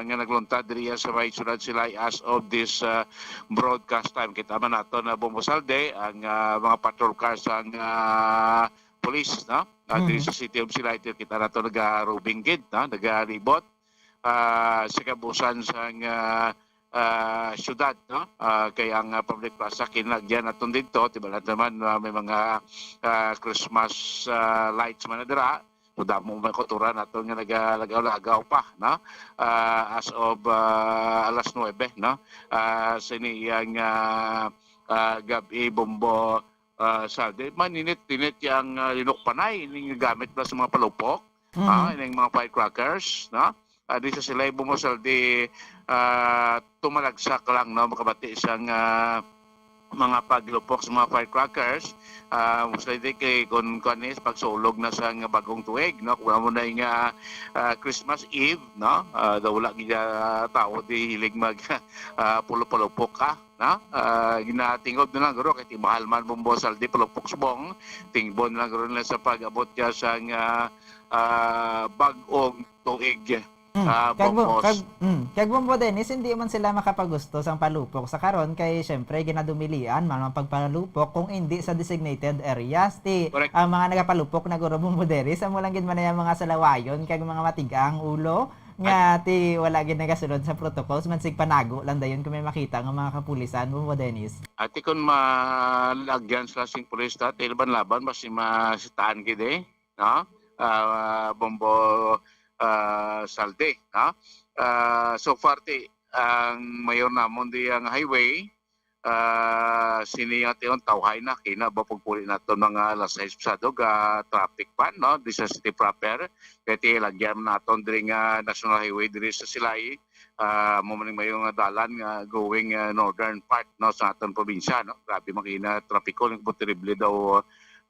nga nagluntad diriya sa may syudad Silay as of this broadcast time. Kita man nato na bumusalde ang mga patrol cars ang police, no? Diri sa City of Silay kita nato naga-rubinggid, no? Nagalibot sa kabusan sa syudad, no? Kaya ang public plaza kinagyan naton dito, tiba naman may mga Christmas lights man na dira. So damo may kultura naton nga nagagaw pa, no? As of alas 9, no? Sa niyang gabi bombo salde maninit-tinit yang linok panay ning gamit pa sa mga palupok, ning mga firecrackers, no? Di sa sila bumusal di tumalagsak lang, no, makabati isang mga paglupok sa mga firecrackers. Musla di kay kung kanis pagsulog na sa bagong tuig, no, kung mo na yung Christmas Eve, no, wala gina tao di hilig mag pulo-palupok ka, no. Ginatingod na lang guro kay mahal man bumbosal di palupok subong tingbon lang guro na sa pag-abot ka sa bagong tuig.
Kag Bombo Dennis, hindi man sila makapagusto sang palupok sa karon kay syempre ginadumilian man ang pagpalupok kung hindi sa designated areas. Ang mga nagapalupok na guro Bombo Dennis, amo lang gid man yung mga salawayon kag mga matigang ulo nga wala gid nagasunod sa protocols man sig panago lang dayon kung may makita nga mga kapulisan Bombo Dennis.
Ati kun malagyan sa sing pulis ta laban basi masitaan gid no? Bombo salde, ha? So far ang mayor namon di ang highway sini ation tawhay na kina bapagpuli nato mga alas 6 pasado traffic ban, no, di sa city proper kaya lagyan naton diri nga national highway diri sa Silay mo maning mayong dalan nga going northern part, no, sa aton probinsya, no. Grabe makina trapiko ning terrible daw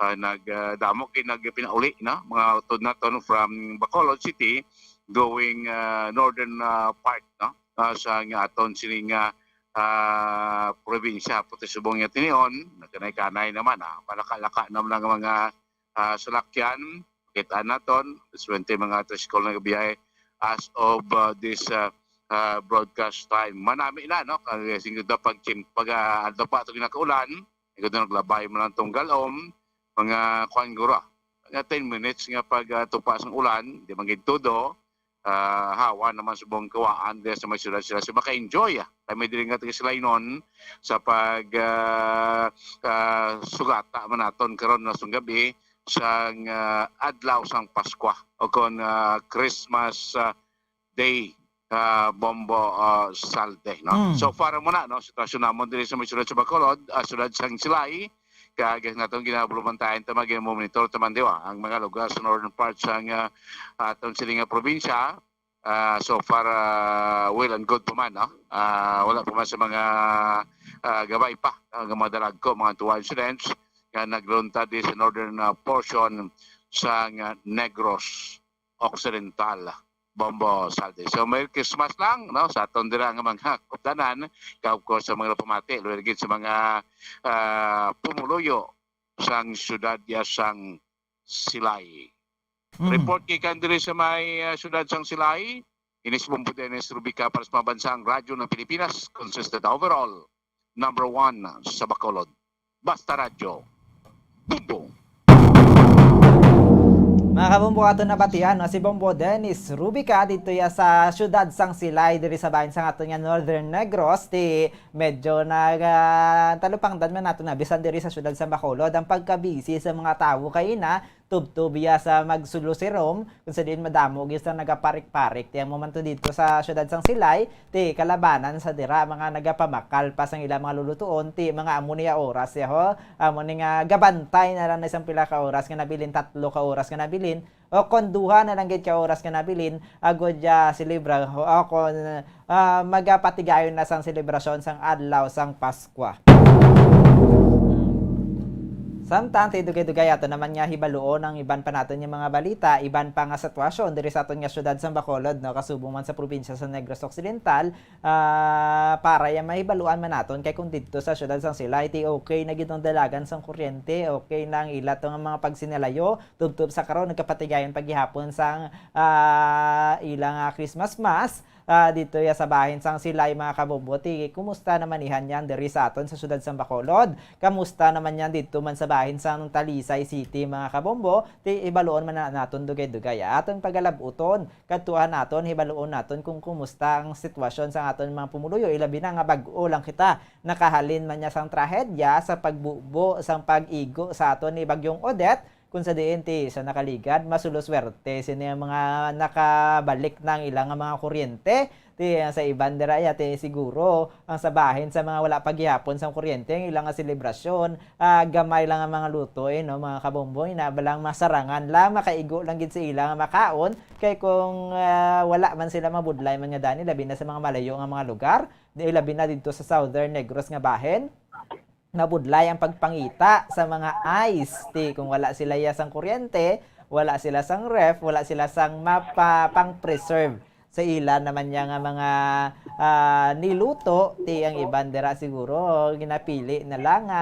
nagdamo kay nagpinauli, na mga utod naton from Bacolod City going northern part, no, sa nga aton sining probinsya puti subong nga tinion nagkanay-kanay naman malaka-laka naman ang mga salakyan kita naton 20 mga tricycle na biyahe as of this broadcast time. Manami na, no, kasi pag aldo pa ito ginakaulan ikaw na naglabay mo lang itong galom mga kuangura. Nga 10 minutes nga pag tupas ng ulan, di maging todo, hawa naman sa buong kawaan dahil sa may sila so maka-enjoy. Kami din nga sila nun sa pag sugata man naton karon na sung gabi sa adlaw sang Paskwa o kon Christmas Day bombo salde, no. So far mo na, no, sitwasyon namon diri sa may sulod sa Bacolod, sulod sang Silay. Kaya natong ginabulumantahin ta mag-monitor taman diwa ang mga lugar sa northern parts ng atong silinga probinsya. So far well and good pa man, no? Wala pa man sa mga gabay pa ang mga dalag ko, mga tuwa incidents nga nagluntad sa northern portion sa Negros Occidental bombo salde. So Merry Christmas lang, no, sa aton dira nga mga kupdanan, of course sa mga pamati luwigid sa mga pumuluyo sang syudad ya sang Silay. Report kay kandiri sa may syudad sang Silay, inis Bombo Dennis Rubica para sa mga bansang radyo ng Pilipinas, consistent overall number 1 sa Bacolod. Basta Radyo. Bombo.
Mga kabumbo ato na batian, no? Si Bombo Dennis Rubica dito ya sa syudad sang Silay diri sa bahin sang ato nga Northern Negros medyo talupangdan man nato na bisan diri sa syudad sa Bacolod ang pagkabisi sa mga tawo kay na tubtub ya sa magsulo si Rome kung sa din madamo gis na nagaparik-parik tiyang momento dito sa syudad sang Silay kalabanan sa dira mga nagapamakal pa sang ilang mga lulutuon mga amo niya oras ya ho amo ni nga gabantay na lang na isang pila ka oras nga nabilin 3 ka oras nga nabilin o kon duha na lang gid ka oras nga nabilin agod ya silibra o kon magapatigayon na sang selebrasyon sang adlaw sang Paskwa. Samtang dugay-dugay ato naman nga hibaluon ang iban pa naton yung mga balita, iban pa nga sitwasyon diri sa aton nga syudad sa Bacolod, no, kasubong man sa probinsya sa Negros Occidental, para ya mahibaluan man naton kay kung dito sa syudad sang Silay ti okay na gid ang dalagan sang kuryente, okay na ang ila tong mga pagsinalayo tubtob sa karon nagkapatigayon paghihapon sang ilang Christmas mass. Dito ya sa bahin sang Silay mga kabobote, kumusta naman ihan yan diri sa aton sa syudad sa Bacolod? Kamusta naman yan dito man sa bahin sang Talisay City mga kabombo? Ti ibaluon man naton dugay-dugay aton pagalabuton, kadtuan naton hibaluon naton kung kumusta ang sitwasyon sa aton mga pumuluyo, ilabi na nga bag-o lang kita nakahalin man niya sang trahedya sa pagbubo sang pag-igo sa aton ni Bagyong Odette, kung sa DNT sa nakaligad masuloswerte sino yung mga nakabalik ng ilang mga kuryente ti sa iban deraya ti siguro ang sabahin sa mga wala paghihapon sa kuryente ang ilang selebrasyon, gamay lang ang mga luto no mga kabombo, inabalang masarangan lang makaigo lang gid sa ilang makaon kay kung wala man sila mabudlay man nga dani labi na sa mga malayo nga mga lugar, labi na dito sa Southern Negros nga bahin nabudlay ang pagpangita sa mga ice ti kung wala sila sang kuryente, wala sila sang ref, wala sila sang pang-preserve sa ilan naman niya nga mga niluto ti ang ibandera siguro ginapili na lang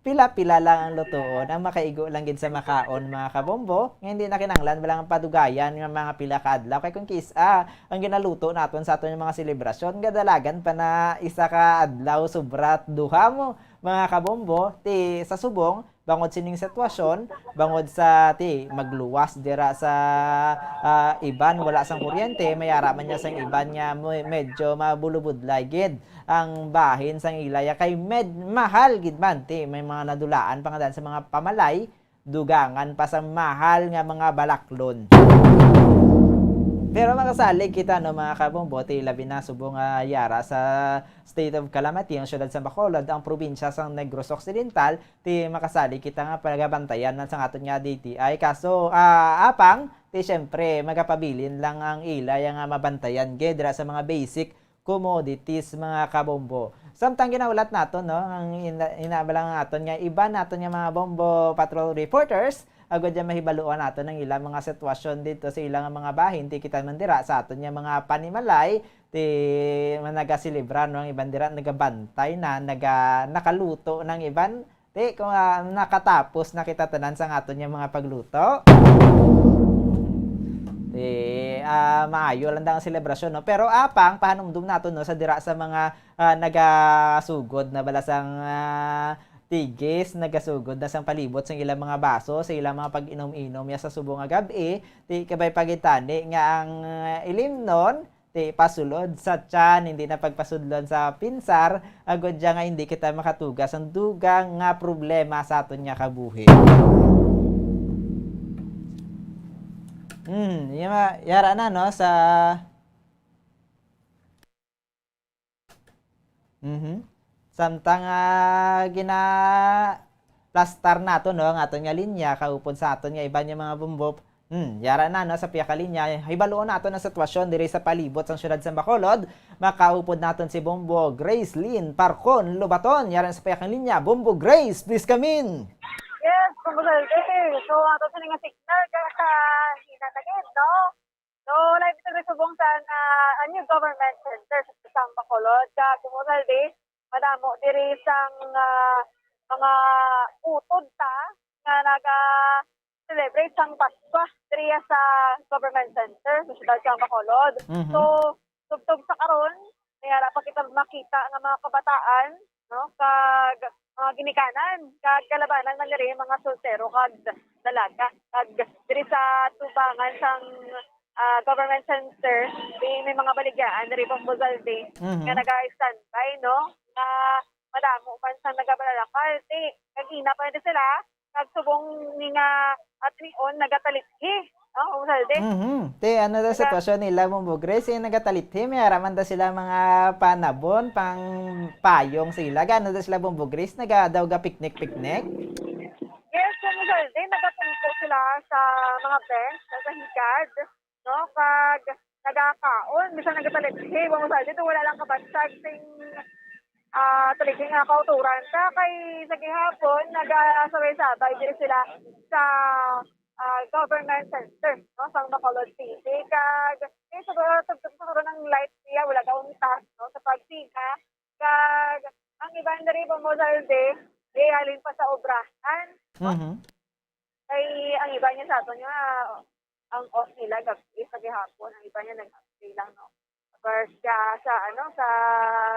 pila-pila lang ang lutoon ang makaigo lang gid sa makaon mga kabombo, nga hindi na kinanglan walang padugayan ng mga pila ka adlaw kay kung kisa ang ginaluto naton sa aton mga selebrasyon gadalagan pa na isa ka adlaw sobrat duha mo mga kabombo ti sa subong bangod sining sitwasyon, bangod sa ti magluwas dira sa iban wala sang kuryente, mayara man niya sang iban nga medyo mabulubudlay gid ang bahin sang ilaya kay mahal gid man ti may mga nadulaan pa nga sa mga pamalay, dugangan pa sa mahal nga mga balaklon. Pero makasalig kita no mga kabombo, ti labi na subong yara sa state of calamity ang syudad sa Bacolod, ang probinsya sa Negros Occidental, ti makasalig kita nga pagabantayan na sa aton nga DTI. Kaso apang ti syempre magapabilin lang ang ilay nga mabantayan gedra sa mga basic commodities mga kabombo. Samtang ginaulat naton no ang inabalang naton nga iba naton nga mga bombo patrol reporters agad dyan mahibaluan nato ng ilang mga sitwasyon dito sa ilang mga bahin ti kita mandira sa aton nga mga panimalay ti nagasilibra no ang iban dira nagabantay na nakaluto ng iban ti kung nakatapos na kita tanan sa aton nga mga pagluto maayo lang ang selebrasyon no, pero apang pahanumdum nato no sa dira sa mga nagasugod na balasang tigis nagasugod na sang palibot sa ilang mga baso sa ilang mga pag-inom-inom ya sa subong nga gabi ti kabay pagitani nga ang ilim non ti pasulod sa tiyan, hindi na pagpasudlon sa pinsar agod dya nga hindi kita makatugas ang dugang nga problema sa aton nga kabuhi. Yara na no sa samtang plastar nato no ang aton nga linya kaupod sa aton nga iba nga mga bombo. Yara na no sa piya ka linya hibaluon nato ang sitwasyon diri sa palibot sang syudad sa Bacolod, makaupod naton si Bombo Grace Lynn Parcon Lobaton. Yara sa piya ka linya Bombo Grace, please come in.
Yes, kumbaga, so ato sa nga signal sa hinatagid, no? So, live ito rin subong sa new government center sa Bacolod. Kumbaga, madamo diri sang mga utod ta nga naga-celebrate sang Pasko diri sa government center sa Bacolod. So, tugtog sa karon, kaya pa kita makita nga mga kabataan, no? Kag mga ginikanan, kag kalabanan man diri mga soltero kag dalaga. Kag diri sa tubangan sang government center, may mga baligyan diri pang Bozalde nga naga-standby, no? Na madamo man sa nagabalalakal, kagina pa rin sila, nagsubong nga at niyon nagatalithi, no? Bozalde.
Ano daw sitwasyon nila Bombo Grace, nagatalithi, may araman daw sila mga panabon, pang payong sila, gano'n daw sila Bombo Grace, nagadaw ga picnic-picnic?
Yes, Bozalde, nagapunto sila sa mga bench, sa higad, no? Kag nagakaon, bisa nagatalithi, Bozalde, wala lang kabansag tuloy nga kauturan ka kay sa gihapon nagasabay-sabay diri sila sa government center no sa Bacolod City kag siguro ng light niya wala ka untas no sa pagsiga kag ang iban diri Bombosalde halin pa sa obrahan kay ang iba niya sa ato niya ang off nila gabi sa gihapon ang iba niya nag-stay lang no first sa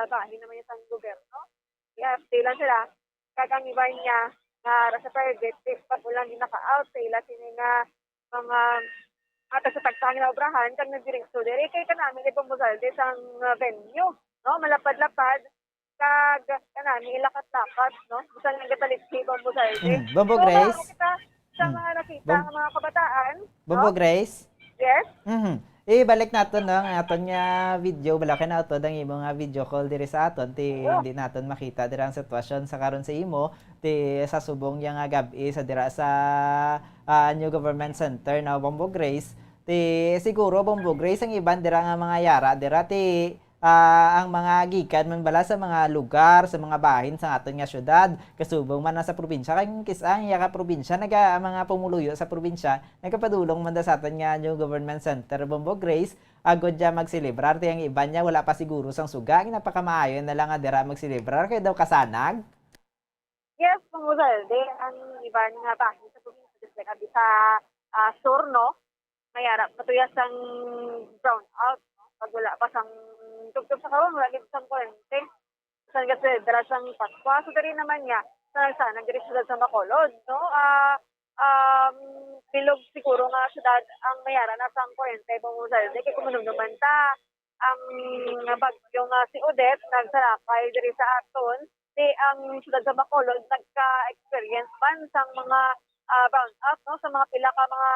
bahay naman yung sa gobyerno. Stay lang sila. Kagang iba niya nga sa private, pa po lang din naka-out. Sila sini nga mga sa tagtangin na obrahan, kag nag-direkto diri kay kanami ni Bombosalde sang venue. No? Malapad-lapad. Kag kanami ilakat-lakat. No? Busan nga gatalit si Bombosalde.
Bombo Grace?
Sa mga nakita ng mga kabataan.
Bombo Grace?
Yes?
Balik natin no, ang aton nga video, balakin na ito ang imo nga video call diri sa aton, hindi natin makita diri ang sitwasyon sa karon sa imo, sa subong yang nga gabi sa dira sa New Government Center na Bombo Grace, siguro Bombo Grace ang iban dira nga mga yara, dira ang mga gikan man bala sa mga lugar, sa mga bahin sa aton nga syudad, kasubong man sa probinsya, kay kisang iya ka probinsya, mga pumuluyo sa probinsya, nagapadulong man sa aton nga New Government Center, Bombo Grace, agod dya magselebrar, ang iba niya wala pa siguro sang suga, napakamaayo na lang nga dira magselebrar, kaya daw kasanag?
Yes, Bombosalde, ang iba nga bahin sa probinsya, just like sa sur, no? Mayarap, matuyas ang brown out, no? Pag wala pa sang tugtog sa karon wala gid sang kurente. San kasi dala sang Paskwa so diri naman niya sana diri sa Bacolod no bilog siguro nga syudad ang mayara na sang kurente Bombosalde kay kumunong naman ta ang bagyo nga si Odette nagsalakay diri sa aton ang syudad sa Bacolod nagka-experience man sang mga bounce up no sa mga pila ka mga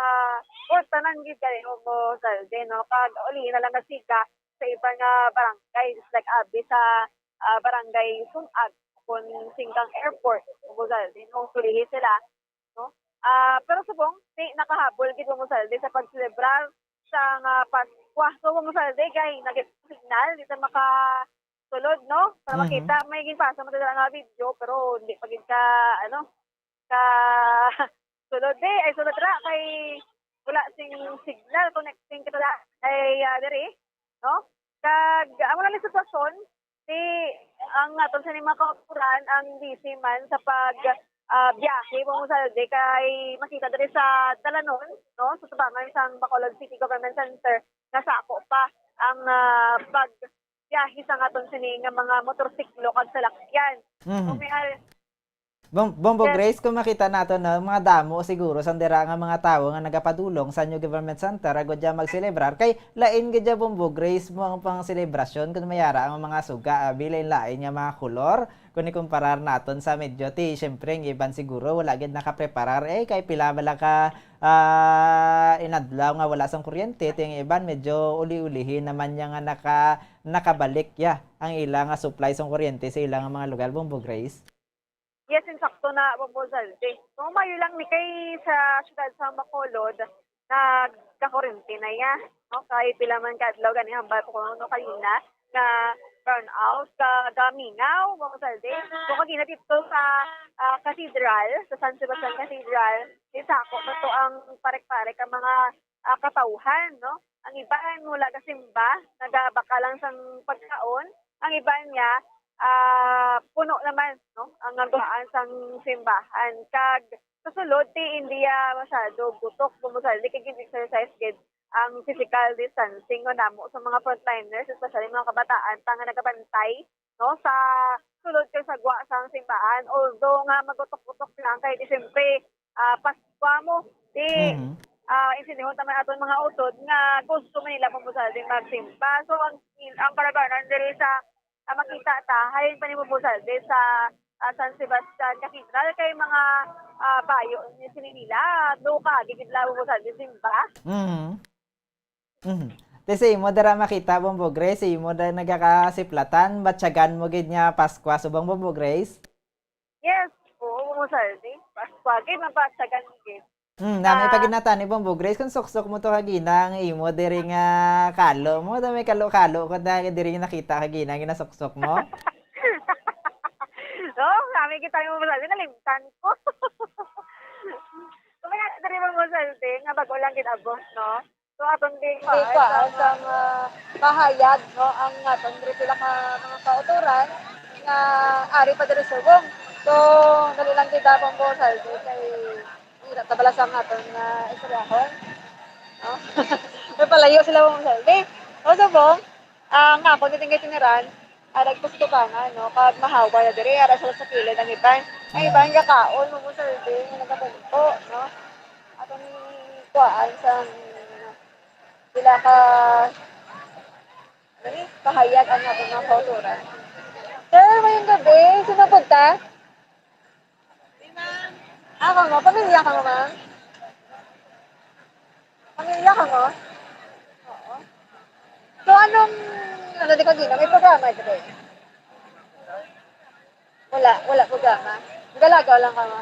tanan gid kay Bombosalde no kag uli na lang nasiga sa iba nga barangay, just like Abi sa barangay Sumag, kung Singkang Airport, Bombosalde, nung sulihi sila. No? Pero subong, nakahabol gid Bombosalde sa pagselebrar sa Paskwa. So Bombosalde, kay nag-signal, di sa makasulod, no? Para makita, may ginpasa mo nga video, pero hindi pa gid ka sulod ay sulod ra, kay wala sing signal, connecting kita ay diri. No? Kag ang mga sitwasyon ang aton sa mga kauturan ang busy man sa pag biyahe Bombosalde kay makita diri sa Dalanon no sa tabangan sang Bacolod City Government Center nasako pa ang pag biyahe sa aton sini nga mga motorsiklo kag salakyan.
Bombo Grace, kung makita nato na mga damo siguro sa dira nga mga tawo nga nagapadulong sa New Government Center agod dya magselebrar kay lain gid Bombo Grace mo ang pang selebrasyon kun mayara ang mga suga bilain lain nga mga kolor kun ikumparar naton sa medyo syempre ang iban siguro wala gid nakapreparar kay pila bala ka inadlaw nga wala sang kuryente ang iban medyo uli-ulihin naman nya nga nakabalik ang ilang nga supply sang kuryente sa ilang mga lugar Bombo Grace.
Yes, insakto na Bombosalde. So, mayo lang ni kay sa syudad sa Bacolod, nagkakurente na no? Kahit pila man kadlaw, gani hambal po kung ano kanina, na burn out, gamingaw, Bombosalde. So, kagina dito sa cathedral, sa San Sebastian Cathedral, isako na to ang parek-parek ang mga katauhan, no? Ang iba mula kasimba, nagabaka lang sang pagkaon. Ang iba niya, puno naman no ang nagahaan sang simbahan kag susulod India masyado gutok Bombosalde kay exercise gid ang physical distancing no namo sa mga frontliners especially mga kabataan nga nagabantay no sa sulod kay sagwa sang simbahan although nga magutok-utok lang kay siyempre Paskwa mo insinihon naman aton mga utod nga gusto man nila Bombosalde magsimba so ang karaganan diri sa makita ta halin pa ni Bombosalde sa San Sebastian Cathedral kay mga bayo ni sinila do ka gigid la Bombosalde simba.
Kasi mo dara makita Bombo Grace, mo dara nagakasiplatan batyagan mo gid nya Paskwa subong Bombo Grace.
Yes, Bombosalde. Paskwa gid mapatyagan gid.
Nami paginatan ni Bombo Grace kung suksok mo to kagina ang imo diri nga kalo mo dami kalo-kalo kun diri nakita kagina ginasuksok mo.
kami kita yung masaldi, nalimtan ko. Kumaya na rin mo masaldi, nga bago lang kinabos, no? So, atong din ko, ang kahayag, no? Ang atong rin sila mga kauturan, nga ari pa dito subong. So, nalilang kita pang masaldi, kay tabala sa atong isyahon. No? May palayo sila mong masaldi. O, subong, nga ako nitingay tiniran, nagpusto ka nga, no? Kag mahawa na diri, ara sila sa kilid ng iban. Ang iban nga kaon, mo sa rin, nagapunto, no? At ang kuhaan sa sila kahayag ang ating mga kultura. Sir, ngayong gabi, sinapunta? Ako mo, pamilya ka mo, ma'am? Pamilya ka mo? Oo. So, di ko gina? May programa ito ba? Wala programa. Galagaw lang ka ma.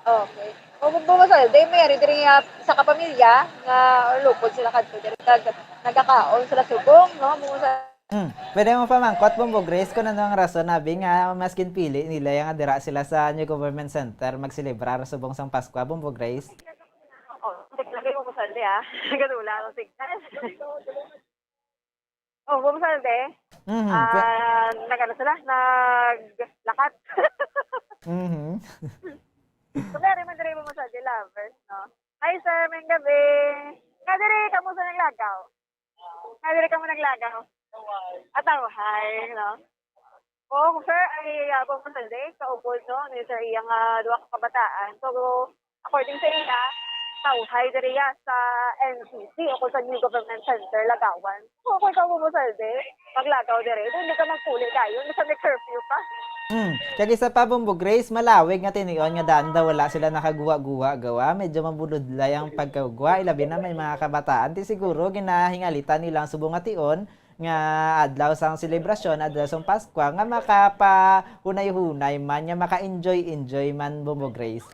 Okay. Kung bumasal, day may ari diri sa kapamilya nga lupod sila kadto diri nagakaon sila subong, no? Bumasal.
Pwede mo pamangkot, Bombo Grace, kung ano ang rason nabi nga maskin pili nila yung dira sila sa New Government Center magsilibrar subong sang Pasko, Bombo Grace?
Lagi mo masaldi Gadula ang signal. Bumasaldi. Nagano sila, naglakat. So, kaya rin madari mo masaldi lovers, no? Hi sir, may gabi. Kadiri ka mo sa naglagaw. Kadiri ka mo naglagaw. Hi, no? Sir, ay bumasaldi, kaupod, no? Ni sir iyang duwa ka kabataan. So, according sa iya, tawhay diri sa NCC o kung sa New Government Center, Lagawan. Kung ikaw bumasaldi, maglagaw diri, hindi ka magpuli kayo, nasa may curfew pa.
Kaya isa pa, Bombo Grace, malawig nga tiniyon nga daan daw wala sila nakaguwa-guwa gawa. Medyo mabulodlay ang pagkagwa. Ilabi na may mga kabataan. Ti siguro, ginahingalitan nilang subong ation nga adlaw sang selebrasyon, adlaw sang Pasko, nga makapahunay-hunay man, nga maka-enjoy man, Bombo Grace.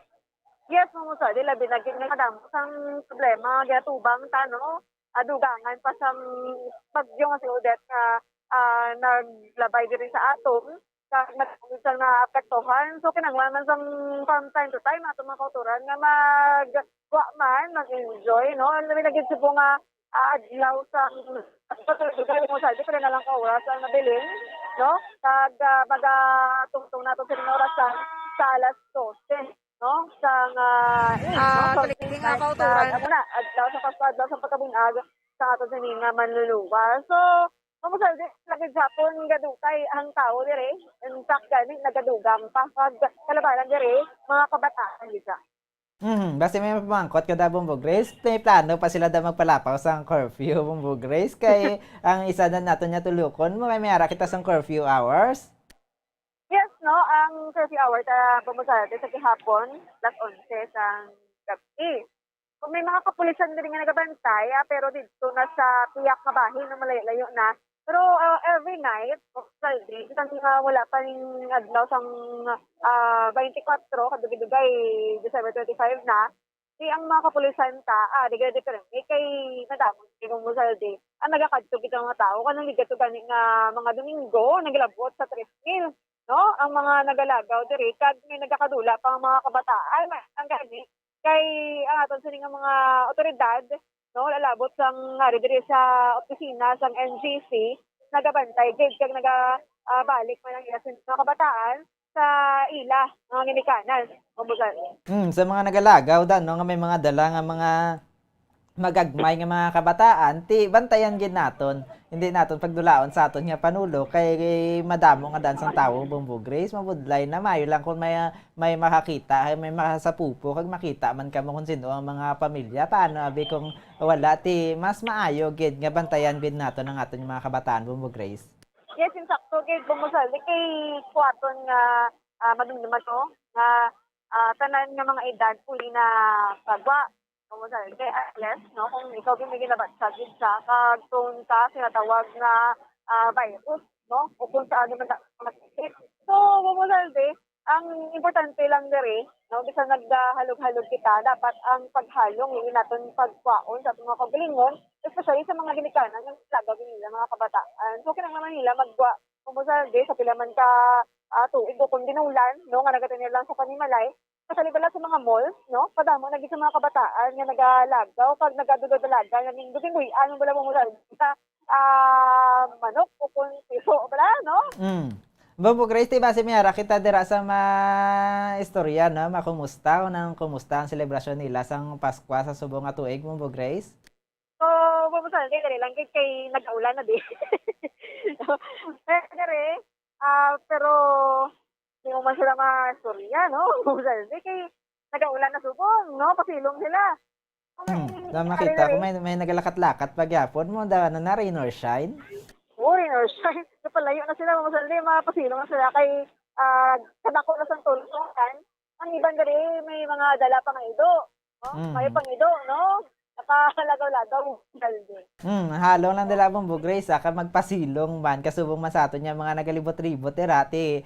Yes, mamusa, di labi naging nakadamo sang problema, ginatubang tano, adugangan pa sang bagyo nga si Odette nga naglabay diri sa atom. Sa naapektuhan. So, kinanglaman from time to time ato mga kauturan nga mag-wa man, mag-enjoy, no? Naging sipo nga adlaw sa pagkakagay mo sa di pa na lang kauras ang nabiling, no? Kag magatungtong nato sa orasan sa alas 12, no? Sang kaling nga kauturan. Adlaw sa Pasko, adlaw sa pagkabunag sa ato sa nga manluluwa. So, mamusal di, lagi Japon gadukay ang tao dire. In fact, gani, nagadugang pa. Pag kalabalan dire, mga kabataan dito.
Basta may pamangkot ka da, Bombo Grace. May plano pa sila da magpalapaw sa curfew, Bombo Grace. Kay ang isa na nato niya tulukon, may ara kita sa curfew hours.
Yes, no? Ang curfew hour pumusal di sa gihapon, plus 11 sa gabi. Kung may mga kapulisan din nga nagabantay, pero dito na sa tiyak na bahay na malayo na. Pero every night, isang wala pa rin adlaw sang 24, kadugay-dugay, December 25 na, ang mga kapulisan digay-digay ka rin, kay nadamon, kung musaldi, ang nagakadtog itong mga tao, kanang ligato gani nga mga Domingo, naglabot sa 3,000, no? Ang mga nagalagaw, diri, kag may nagakadula pang mga kabataan, ang gani, kay ang aton sa mga otoridad, no, lalabot sang diri sa opisina sang NGC, nagabantay gid kag nagabalik man ang ilasin mga kabataan sa ila mga ginikanan kumbaga.
Sa mga nagalagaw dan no nga may mga dala nga mga magagmay nga mga kabataan, ti bantayan gid naton. Hindi naton pagdulaon sa aton nga panulo kay madamo nga dan sang tawo, Bombo Grace, mabudlay na mayo lang kung may makakita, may makasapupo kag makita man kamo kung sino ang mga pamilya. Paano abi kung wala ti mas maayo gid nga bantayan gid naton ang aton mga kabataan, Bombo Grace.
Yes, in fact, gid bumusal kay kuwaton nga madumduman to nga tanan nga mga edad puli na pagwa. Yes, no? Kung ikaw ginaginabat sa gitsa, kag kung ka sinatawag na virus, no? O kung saan naman matikit. So, bumusaldi, ang importante lang diri, no? Bisa naghalog-halog kita, dapat ang paghalong, yung natin pagkwaon sa mga kagalingon, especially sa mga ginikanan, ng lagaw nila, mga kabataan. So, kinanglaman nila magwa, bumusaldi, sa pilaman ka tuig o kung dinaulan, no, nga nagatinir lang sa Panimalay, kasalibala sa mga malls, no, padamo naging sa mga kabataan nga nagalagaw, pag nagadulod-dalaga, naging duging-guyan, wala mo mula sa manok o kung piso, wala, no?
Bombo Grace, diba si Miara, kita dira sa istorya, no? Makumusta o nang kumusta ang selebrasyon nila sang Pasko sa subong nga tuig, Bombo Grace?
So, mabusan, dali lang kay nag-aulan na di. Pero, hindi mo man sila ma-storya, no? Mabusan, kay nag-aulan na subong, no? Pasilong sila.
Makita ko may nagalakat-lakat pagyapon mo, na rain or shine?
Rain or shine. Napalayo na sila, mabusan, mapasilong na sila kay kadako na sang tulungan. Ang ibang gari, may mga dala pang ido. No? May pang ido, no? Nakalagaw-lagaw.
Halo lang dala Bombo Grace, ka magpasilong man kasubong man sa aton niya mga nagalibot-ribot rati.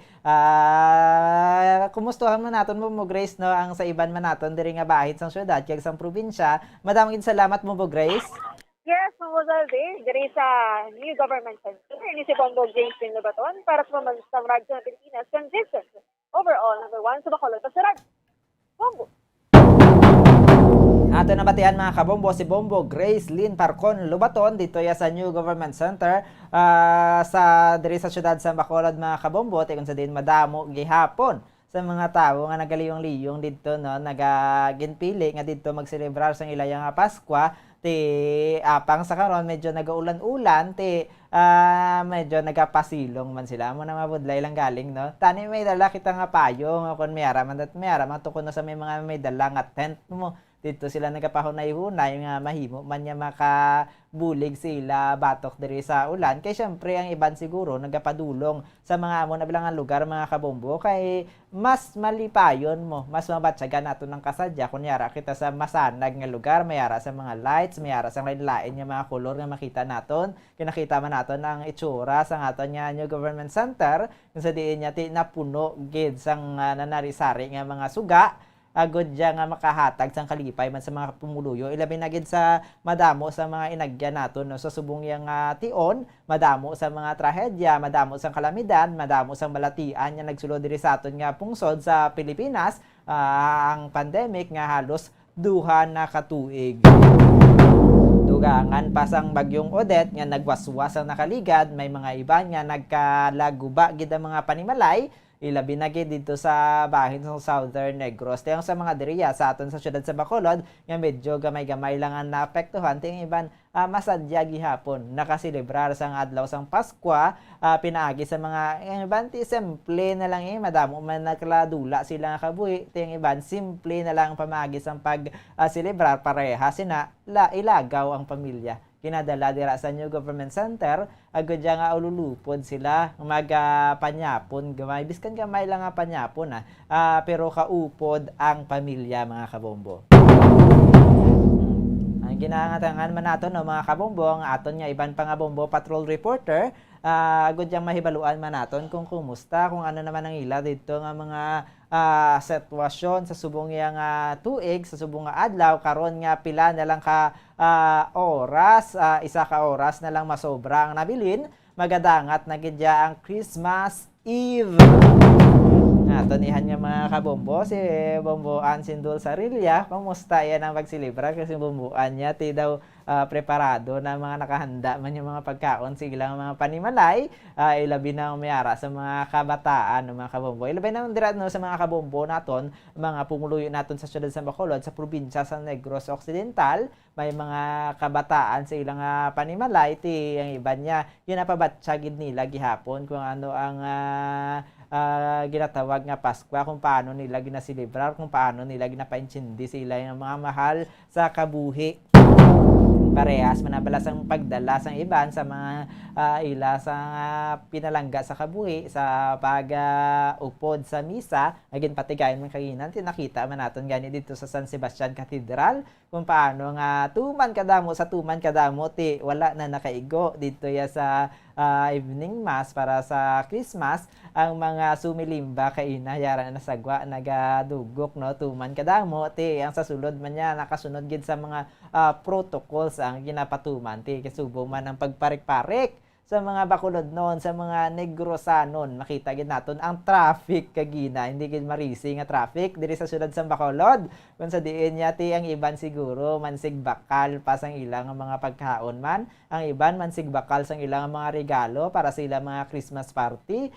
Kumustahan man naton Bombo Grace, no, ang sa iban man naton diri nga bahit sang syudad kag sang probinsya. Madaming salamat Bombo Grace.
Yes, Mamusalde, diri sa New Government Center ni si Bongo James Pinabaton para sa Mamansang Radyo ng Pilipinas consistent overall number 1 sa Bacolod sa Radyo. Bongo.
Ato na batian mga kabombo si Bombo Grace Lynn Parcon Lubaton dito ya sa New Government Center sa diri sa syudad sa Bacolod mga kabombo kung sa din madamo gihapon sa mga tawo nga nagaliyong-liyong dito no nagaginpili nga dito magselebrar sang ilayang Pasko ti apang sa karon medyo nagaulan-ulan ti medyo nagapasilong man sila mo na mabudlay lang galing no tani may dala kita nga payo kon mayara man tukon na sa may dala nga tent mo dito sila nagapahunay-hunay nga mahimo man niya makabulig sila batok diri sa ulan kay syempre ang iban siguro nagapadulong sa mga amo na bilangan lugar mga kabombo kay mas malipayon mo mas mabatsagan nato ng kasadya kunyara kita sa masanag nga lugar mayara sa mga lights mayara sa lain-lain nga mga kolor nga makita naton kinakita man naton ang itsura sa aton nga New Government Center kung sa diin niya ti napuno gid sang nanarisari nga mga suga agod diya nga makahatag sang kalipay man sa mga pumuluyo ilabi na gid sa madamo sa mga inagya naton no sa subong yang tion madamo sa mga trahedya madamo sang kalamidad madamo sang balatian nga nagsulod diri sa aton nga pungsod sa Pilipinas ang pandemic nga halos duha na katuig dugangan pa sang bagyong Odette nga nagwaswas ang nakaligad may mga iban nga nagkalaguba gid ang mga panimalay ilabi na gid dito sa bahin sa Southern Negros. Tayong sa mga diriya sa aton sa syudad sa Bacolod nga medyo gamay-gamay lang ang naapektuhan ting iban masadya gihapon nakaselebrar sang adlaw sang Pasko pinaagi sa mga iban ti simple na lang madamo man nagladula sila nga kabuhi ting iban simple na lang pamaagi sang pag celebrar pareha sina ilagaw ang pamilya kinadala dira sa New Government Center agad diya nga ululupod sila magpanyapon gamay biskan gamay lang nga panyapon pero kaupod ang pamilya mga kabombo. Ang ginangatangan man nato no mga kabombo ang aton nga iban pa nga bombo patrol reporter agad diyang mahibaluan man naton kung kumusta kung ano naman ang ila dito nga mga sitwasyon sa subong yang tuig sa subong nga adlaw karon nga pila na lang ka oras isa ka oras na lang masobra ang nabilin magadangat na gidya ang Christmas Eve tonihan nga mga kabombo si Bomboan Sindul Sarilla kumusta yan ang pagsilibra kasi bomboan niya ti daw preparado na mga nakahanda man yung mga pagkaon silang mga panimalay ilabi na mayara sa mga kabataan mga kabombo ilabi na dira no sa mga kabombo naton mga pumuluyo naton sa syudad sa Bacolod sa probinsya sa Negros Occidental may mga kabataan sa ilang panimalay ti ang iban niya ginapabatsyagid nila gihapon kung ano ang ginatawag nga Pasko kung paano nila ginaselebrar kung paano nila ginapaintindi sila yung mga mahal sa kabuhi parehas manabalas ang pagdala sang iban sa mga ila sa pinalangga sa kabuhi sa pag-upod sa misa agin patigayon man kaginan tinakita man naton gani dito sa San Sebastian Cathedral kung paano nga tuman kadamo ti wala na nakaigo dito ya sa evening mass para sa Christmas ang mga sumilimba kay inayara na sagwa nagadugok no tuman kadamo ti ang sa sulod man niya nakasunod gid sa mga protocols ang ginapatuman ti kasubo man ang pagparik-parik sa mga Bacolod noon, sa mga Negrosanon, makita gid naton ang traffic kagina, hindi gid marisi nga traffic diri sa syudad sa Bacolod. Kung sa diin niya ti ang iban siguro mansig bakal pa sang ilang mga pagkaon man, ang iban mansig bakal sang ilang mga regalo para sa ilang mga Christmas party,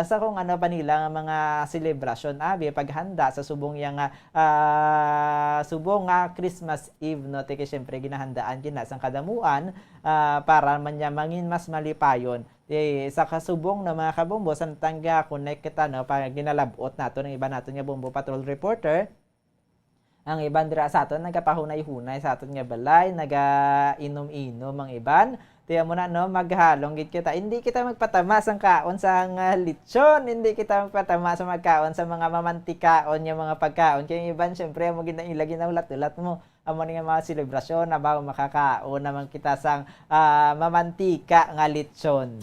sa kung ano pa nila mga celebration abi paghanda sa subong yang subong nga Christmas Eve no, ti syempre ginahandaan kina sang kadamuan para man niya mangin mas malipayon. Sa kasubong na mga kabombo, samtang connect kita no, pag ginalabot nato ng iba nato nga bombo patrol reporter, ang iban dira sa aton nagapahunay-hunay sa aton nga balay, naga-inom-inom ang iban. Tiyan mo na no, maghalong gid kita. Hindi kita magpatama sang kaon sa lechon, hindi kita magpatama sa magkaon sa mga mamantikaon nga mga pagkaon. Kaya iban syempre mo ginilagay na ulat-ulat mo. Amo nga mga selebrasyon na bago makakaon naman kita sang mamantika nga lechon.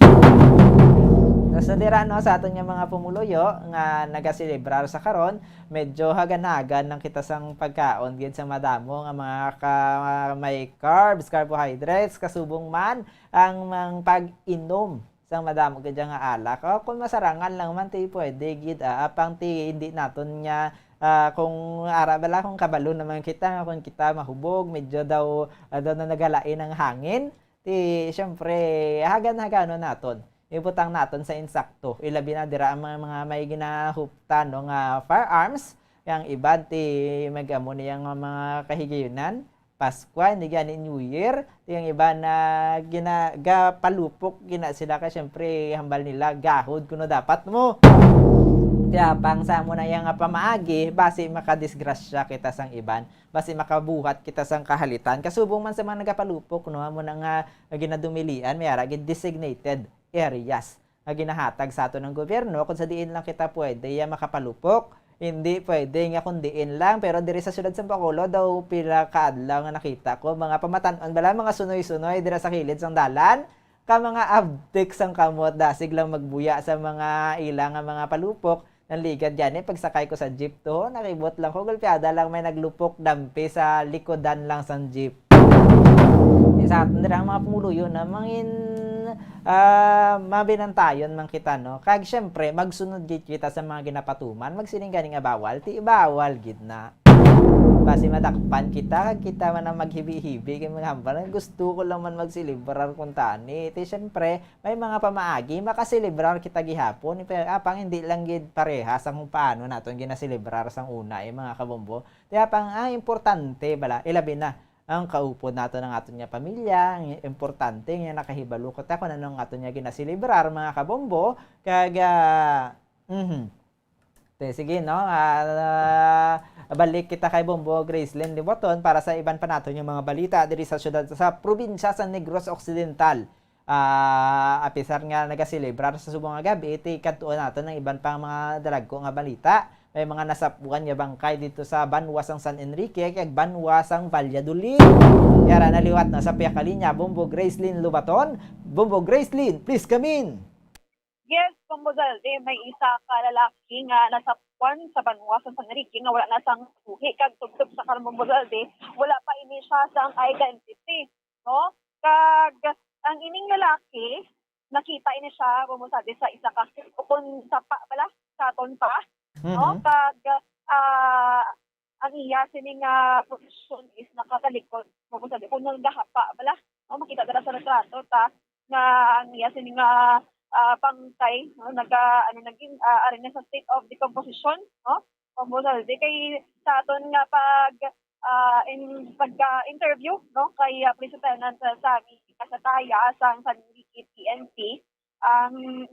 So dira no sa aton nga mga pumuluyo nga nagaselebrar sa karon, medyo hagan-hagan nang kita sang pagkaon gid sa madamo nga mga may carbs, carbohydrates, kasubong man ang pag-inom sang madamo gid nga alak. Kung masarangan lang man ti pwede gid apang ti hindi naton nga kung arabala kung kabalo naman kita nga kung kita mahubog medyo daw na nagalain ang hangin ti syempre hagan-hagano naton ibutang naton sa insakto ilabi na dira ang mga may ginahuptan no nga firearms yang iban ti magamo niyang mga kahigayunan Pasko, hindi gani New Year, yung iba na ginagapalupok gina sila ka syempre hambal nila gahod kuno dapat mo. Kaya pang sa mo na yung pamaagi, basi makadisgrasya kita sang iban, basi makabuhat kita sang kahalitan. Kasubong man sa mga nagapalupok, no, mo na nga ginadumilian, may aragin designated areas na ginahatag sa ato ng gobyerno, kung sa diin lang kita pwede makapalupok, hindi pwede nga kundiin lang. Pero diri sa syudad sa Bacolod daw pila kaadlaw nga nakita ko, mga pamatan-on bala, mga sunoy-sunoy dira sa kilid sang dalan, ka mga abdik sang kamot, dasig lang magbuya sa mga ilang nga mga palupok. Nanligad yan pagsakay ko sa jeep to, nakibot lang ko, gulpiada lang may naglupok dampi sa likodan lang sang jeep. Sa atin dira mga pumuluyo na mangin mabinantayon man kita no. Kag syempre magsunod gid kita sa mga ginapatuman, magsining gani nga bawal, ti bawal gid na. Basi madakpan kita, kag kita man ang maghibi-hibi kay mga hambal. Gusto ko lang man magselebrar kung tani. Iti syempre, may mga pamaagi, makaselebrar kita gihapon. Apang hindi lang gid parehas ang kung paano naton ginaselebrar sang una mga kabombo. Kaya pang importante bala, ilabi na ang kaupod nato ng aton nga pamilya, ang importante nga nakahibalo ko ta kung ano ang aton nga ginaselebrar mga kabombo. Kag sige no, balik kita kay Bombo Gracelyn Liboton para sa iban pa naton yung mga balita diri sa syudad sa probinsya sa Negros Occidental. Apisar nga nagaselebrar sa subong nga gabi, iti kadtuon naton ng iban pang mga dalagko nga balita. May mga nasapuan nga bangkay dito sa Banwasang San Enrique kag Banwasang Valladolid. Yara naliwat na sa piyakalinya Bombo Gracelyn Liboton. Bombo Gracelyn, please come in.
Yes, Pambodalde, may isa ka lalaki nga nasa kwan sa Banwasan San Enrique nga wala na sang suhi kag tugtog sa Pambodalde, wala pa ini siya sang identity, no? Kag ang ining lalaki nakita ini siya Pambodalde sa isa ka ukon sa pa pala sa aton pa, no? Kag ang iya sining position is nakatalikod Pambodalde kun nagahapa pala, no? Makita dala sa retrato ta nga ang iya sining pangkay, no? Naging arena sa state of decomposition, no? Pambodalde kay sa aton nga pagka-interview, no? Kay Police Lieutenant Sammy Kasataya sa San Enrique PNP,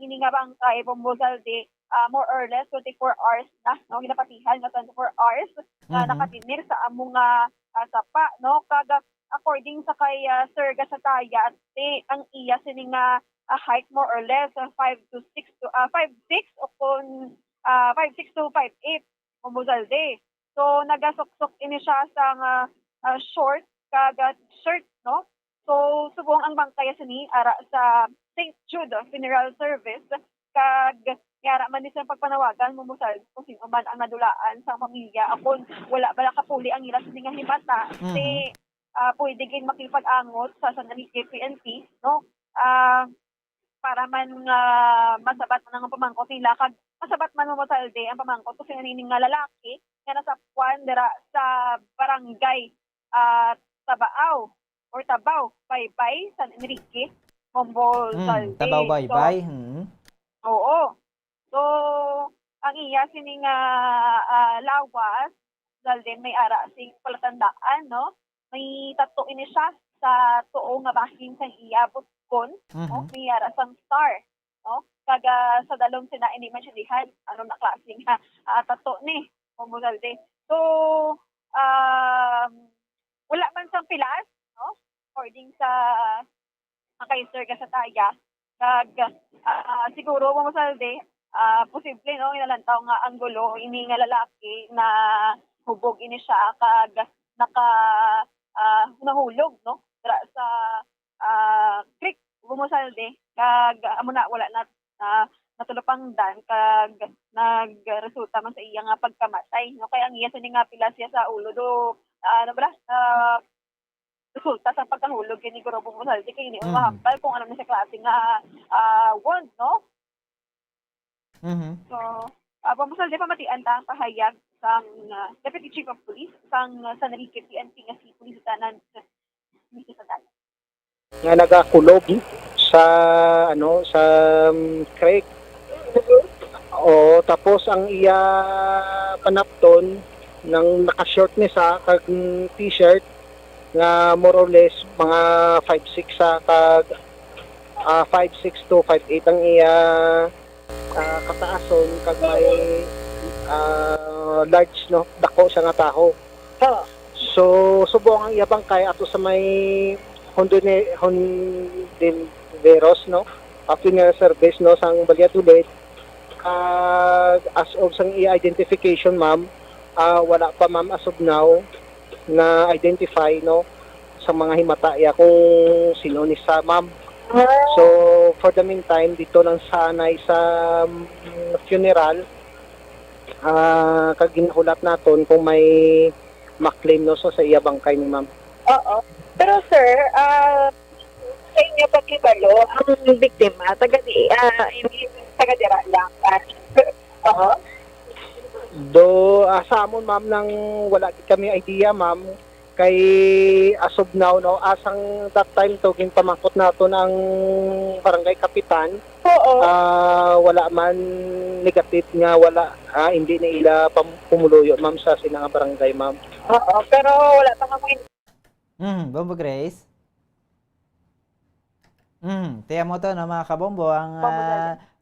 ini nga bangkay Pambodalde more or less 24 hours na, no? Ginapatihan na 24 hours na nakatinir sa among sapa, no? Kag according sa kay Sir Kasataya, ang iya sining height more or less 5'6" to 5'8" Pambodalde. So nagasok-sok ini siya sa short kag shirt, no? So subong ang bangkay sini ara sa St. Jude Funeral Service kag yara man ni sa pagpanawagan Pambodalde kung sino man ang nadulaan sa pamilya akon wala bala kapuli ang ila sini nga himata si pwede gid makipag-angot sa San Enrique PNP, no? para man masabat man ang pamangkot nila kag masabat man mo salde ang pamangkot kasi nining nga lalaki nga nasa puan dira sa barangay Tabao or Tabaw Baybay San Enrique Bombol salde.
Tabaw Baybay.
Oo. So ang iya sining lawas salde may ara sing palatandaan no. May tato ini siya sa tuo nga bahin sang iya butkon no may ara sang star no kaga sa dalong sina ini man siya dihan ano na klaseng tato ni Momosalde. So wala man sang pilas no according sa kay Sir Gasataya kag siguro Momosalde posible no inalantaw nga ang gulo ini nga lalaki na hubog ini siya kag nahulog no dira sa creek Bumosalde kag amo na wala na natulupangdan kag nagresulta man sa iya nga pagkamatay no kaya ang iya sa nga pila siya sa ulo do resulta sa pagkahulog kini Guro Bumosalde kay ini mahampal kung ano ni sa klase nga wound no. So Bumosalde pamatian ta pahayag sang Deputy Chief of Police sang San Enrique PNP nga si Police Lieutenant Mr. Satan.
Nga nagakulog sa sa creek. O tapos ang iya panapton nang naka-short ni sa kag t-shirt nga more or less mga 5'6" sa kag 5'6" to 5'8" ang iya kataason kag may large no dako sa nga taho. So subong ang iya bangkay ato sa may Hondiveros no funeral service no sang Valladolid. As of sang i-identification ma'am wala pa ma'am as of now na identify no sa mga himata ya kung sino ni sa ma'am. So for the meantime dito lang sanay sa funeral kag ginahulat naton kung may maklaim no so sa iya bangkay ni ma'am.
Oo. Pero sir, sa inyo pagkibalo, ang biktima taga dira lang. Oo.
Do sa amon ma'am nang wala kami idea ma'am kay as of now no asang that time to ginpamangkot naton ang barangay kapitan.
Oo.
Wala man negative nga wala hindi na ila pumuluyo ma'am sa sinang barangay ma'am.
Oo, pero wala pa nga
Bombo Grace. Tiyan mo to no mga kabombo ang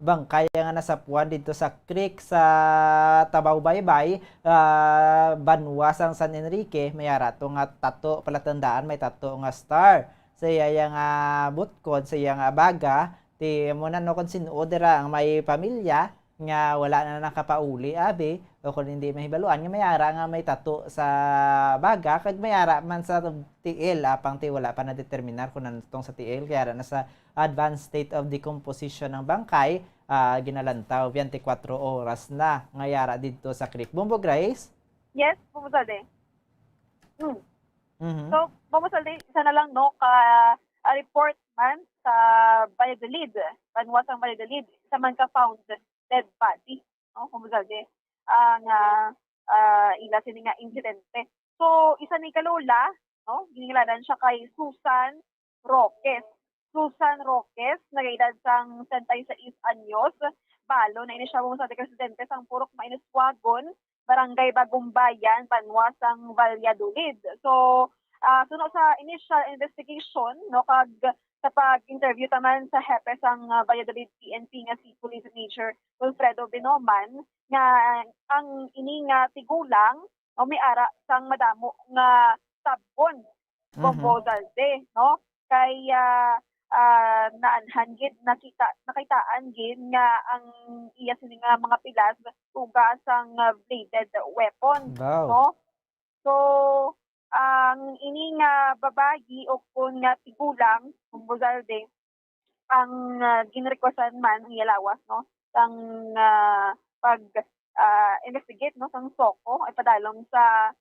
bangkay nga nasa puwan dito sa creek sa Tabaw Baybay, Banwas ang San Enrique, may ara to nga tato palatandaan may tato nga star. Sa iya nga butkod, sa iya nga baga, ti mo na no kon sinudera ang may pamilya nga wala na nakapauli abi o kung hindi mahibaluan nga may ara nga may tato sa baga kag may ara man sa tiil apang ti wala pa na determinar kung ano tong sa tiil kaya na sa advanced state of decomposition ng bangkay ginalantaw 24 oras na nga yara dito sa creek. Bombo Grace?
Yes, Bumosalde. So, Bumosalde, isa na lang no ka report man sa Valladolid, Banwasang Valladolid, isa man ka found dead body, no, Bumosalde, ang ila sini nga insidente. So, isa ni kalola, no, giningalanan siya kay Susan Roques. Susan Roques, nag-edad sang 66 anyos, balo na ini siya Bumosalde presidente sang Purok Mainiswagon, Barangay Bagong Bayan, Banwasang Valladolid. So, sunod sa initial investigation, no, kag sa pag-interview taman sa hepe sang Valladolid PNP nga si Police Major Wilfredo Binoman nga ang ini nga tigulang o may ara sang madamo nga sabon Bumosalde, no, kay naanhan gid nakitaan gid nga ang iya sini nga mga pilas ugas ang bladed weapon.
Wow.
No, so ang ini nga babayi o kung nga tigulang Bumosalde ang ginrequestan man ang yalawas no sang pag investigate no sang SOCO ay padalong sa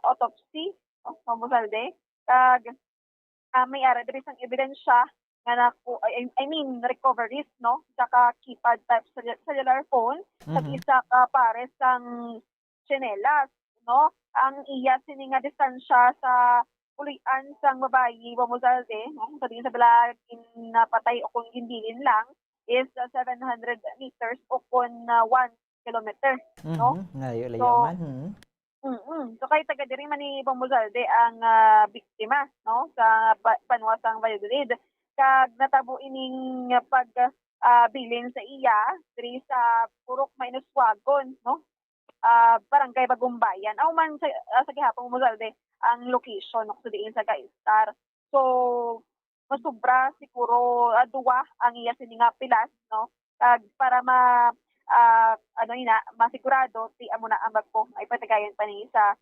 autopsy no Bumosalde kag may ara diri sang ebidensya recoveries, no? Saka keypad type cellular phone, sa isa ka pares sang tsinelas, no? Ang iya sini nga distansya sa pulian sang babayi Bomozalde, no? Sabihin sa bala napatay o kung gindilin lang is 700 meters o kung 1 kilometer, no?
Layo man.
So kahit taga diri man ni Bomozalde ang biktima, no, sa panwasang Valladolid, kag natabo ining pag bilin sa iya diri sa Purok Mainuswagon, no, barangay Bagumbayan aw man sa gihapon Bomozalde ang location no, so diin sa Gaistar. So masubra siguro duwa ang iya sininga pilas, no, kag para masigurado ti amo na ambag po ay patagayan pa ni sa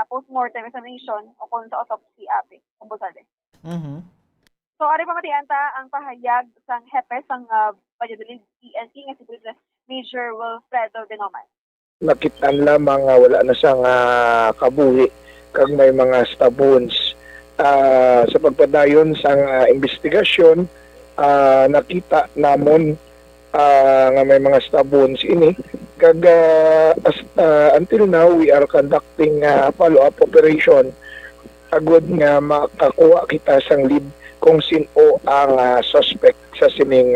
post-mortem examination o kung sa autopsy api Bomozalde. So ari pa matianta ang pahayag sang hepe sang Valladolid PNP nga si Major Wilfredo Denoman.
Nakitaan lamang wala na sang kabuhi kag may mga stab wounds. Sa pagpadayon sang investigasyon, nakita namon nga may mga stab wounds ini kag until now we are conducting follow-up operation agud nga makakuha kita sang lead kung sino ang suspect sa sining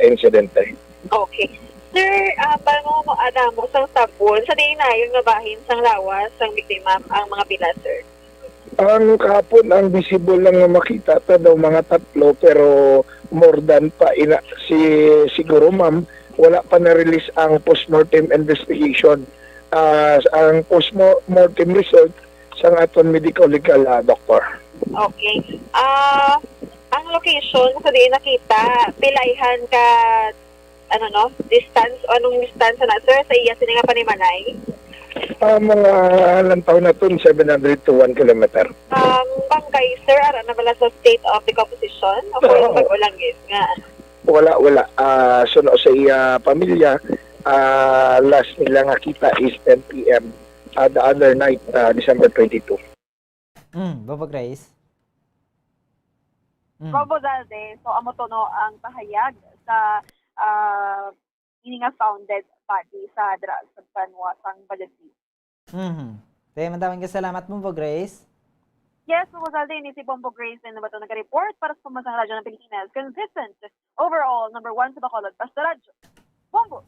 insidente.
Okay. Sir, paano mo mo sang stab wounds sa diin na yung nabahin sang lawas sang biktima ang mga pila, sir?
Ang kahapon ang visible lang na makita ta daw mga 3 pero more than pa siguro ma'am wala pa na-release ang postmortem investigation. Ang postmortem result sa aton medical legal doctor.
Okay. Ang location sa diin nakita pilayhan ka distance o anong distance na sir sa iya sininga Panimalay?
Mga lantaw na ito, 700 to 1 kilometer.
Bangkay, sir, ara na bala sa state of decomposition? O kung pag-ulang is nga?
Wala. Suno sa iya pamilya, last nila nga kita is 10 p.m. The other night, December 22.
Bobo Grace?
Bomozalde, so amo to no ang pahayag sa ini nga founded body sa panwasang Valladolid.
Kaya maraming salamat Bombo Grace.
Yes, Bomozalde, ini si Bombo Grace na ba ito nag-report para sa Pamansang Radyo ng Pilipinas. Consistent, overall, number 1 sa Bacolod, Basta Radyo. Bombo!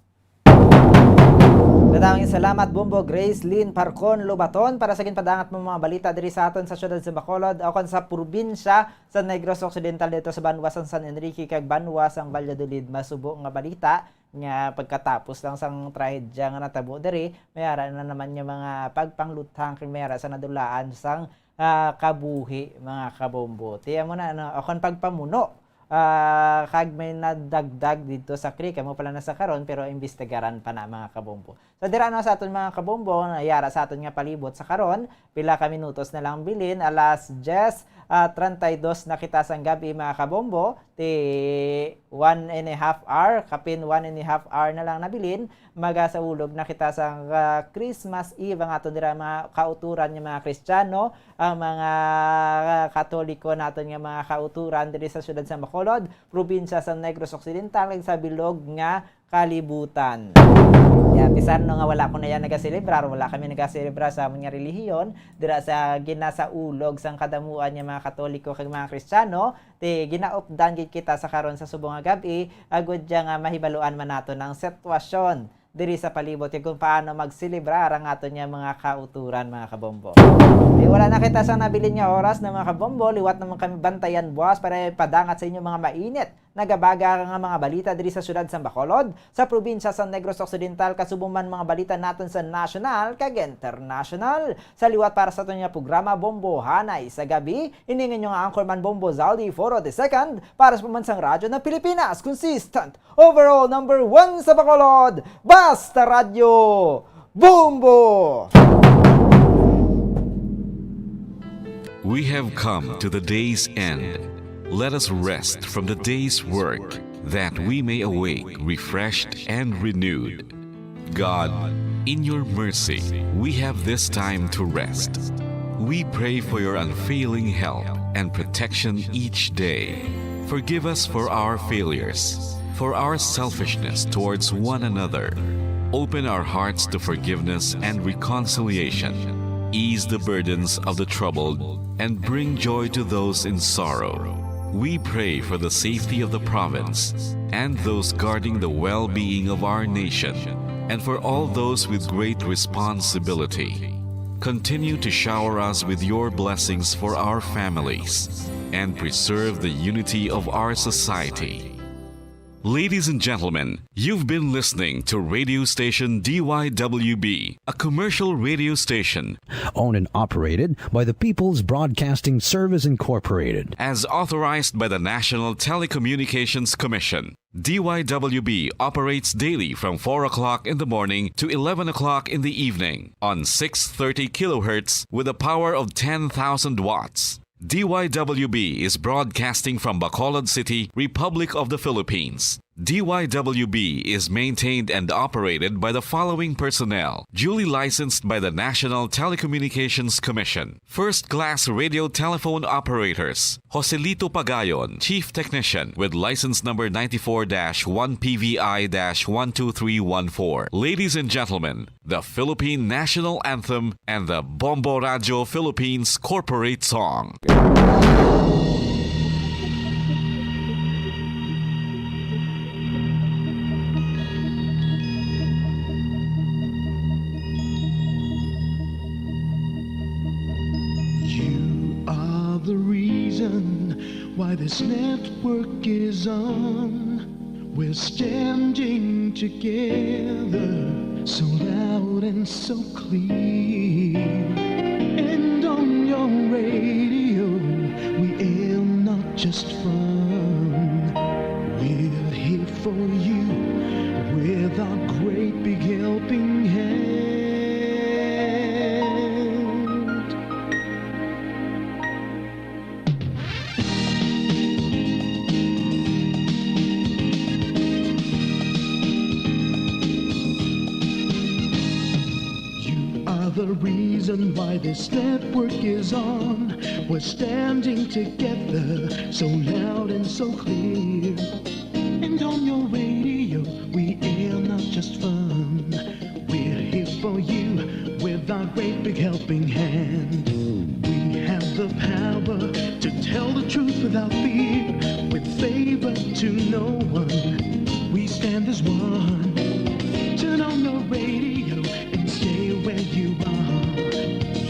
Maraming salamat Bombo Grace Lynn Parcon Lobaton para sa ginpadangat mo mga balita diri sa aton sa syudad sa Bacolod o kan sa probinsya sa Negros Occidental dito sa Banwas San Enrique kag Banwas ang Valladolid. Masubo nga balita nga pagkatapos lang sang trahedya nga natabo diri mayara na naman yung mga pagpanglutang kay mayara sa nadulaan sang kabuhi mga kabombo. Tiya mo na o kan pagpamuno kag may nadagdag dito sa creek mo pala na sa karon pero imbestigaran pa na mga kabombo. So dira na sa aton mga kabombo nayara sa aton nga palibot sa karon pila ka minutos na lang bilin alas 10:32 na kita sang gabi mga kabombo ti 1.5 hour kapin 1.5 hour na lang nabilin magasaulog na kita sang Christmas Eve ang aton dira mga kauturan nga mga Kristiyano ang mga Katoliko naton nga mga kauturan diri sa syudad sa Bacolod, probinsya sa Negros Occidental ug sa bilog nga kalibutan. Ya bisan no nga wala ko na yan nagaselebrar, wala kami nagaselebrar sa among relihiyon dira sa ginasaulog sang kadamuan nga mga Katoliko kag mga Kristiyano, ti ginaupdan gid kita sa karon sa subong nga gabi agud nga mahibaluan man nato ng sitwasyon diri sa palibot kung paano magselebrar ang aton nga mga kauturan mga kabombo. Wala na kita sa nabilin nga oras na mga kabombo, liwat naman kami bantayan buwas para padangat sa inyo mga mainit nagabaga nga mga balita diri sa syudad sa Bacolod, sa probinsya sa Negros Occidental kasubong man mga balita naton sa national kag international. Sa liwat para sa aton nga programa Bombo Hanay sa gabi, iningin nyo nga anchorman Bombo Zaldi Foro the second para sa Pamansang Radyo ng Pilipinas, consistent overall number 1 sa Bacolod, Basta Radyo Bombo!
We have come to the day's end. Let us rest from the day's work, that we may awake refreshed and renewed. God, in your mercy, we have this time to rest. We pray for your unfailing help
and protection each day. Forgive us for our failures, for our selfishness towards one another. Open our hearts to forgiveness and reconciliation. Ease the burdens of the troubled and bring joy to those in sorrow. We pray for the safety of the province and those guarding the well-being of our nation, and for all those with great responsibility. Continue to shower us with your blessings for our families and preserve the unity of our society. Ladies and gentlemen, you've been listening to radio station DYWB, a commercial radio station
Owned and operated by the People's Broadcasting Service Incorporated.
as authorized by the National Telecommunications Commission. DYWB operates daily from 4 o'clock in the morning to 11 o'clock in the evening on 630 kilohertz with a power of 10,000 watts. DYWB is broadcasting from Bacolod City, Republic of the Philippines. DYWB is maintained and operated by the following personnel, duly licensed by the National Telecommunications Commission. First-class radio telephone operators, Joselito Pagayon, Chief Technician with license number 94-1PVI-12314. Ladies and gentlemen, the Philippine National Anthem and the Bombo Radio Philippines Corporate Song.
The reason why this network is on. We're standing together so loud and so clear. And on your radio, we aim not just fun. We're here for you with our great big helping hand. The reason why this network is on. We're standing together so loud and so clear. And on your radio, we air not just fun. We're here for you with our great big helping hand. We have the power to tell the truth without fear, with favor to no one. We stand as one. Turn on your radio and stay where you are.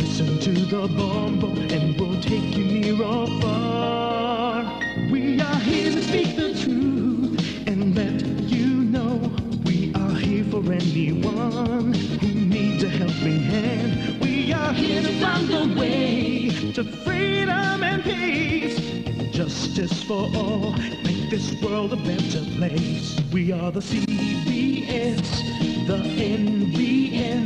Listen to the Bombo and we'll take you near or far. We are here to speak the truth and let you know. We are here for anyone who needs a helping hand. We are here to find the way to freedom and peace, and justice for all. Make this world a better place. We are the CBS, the NBN,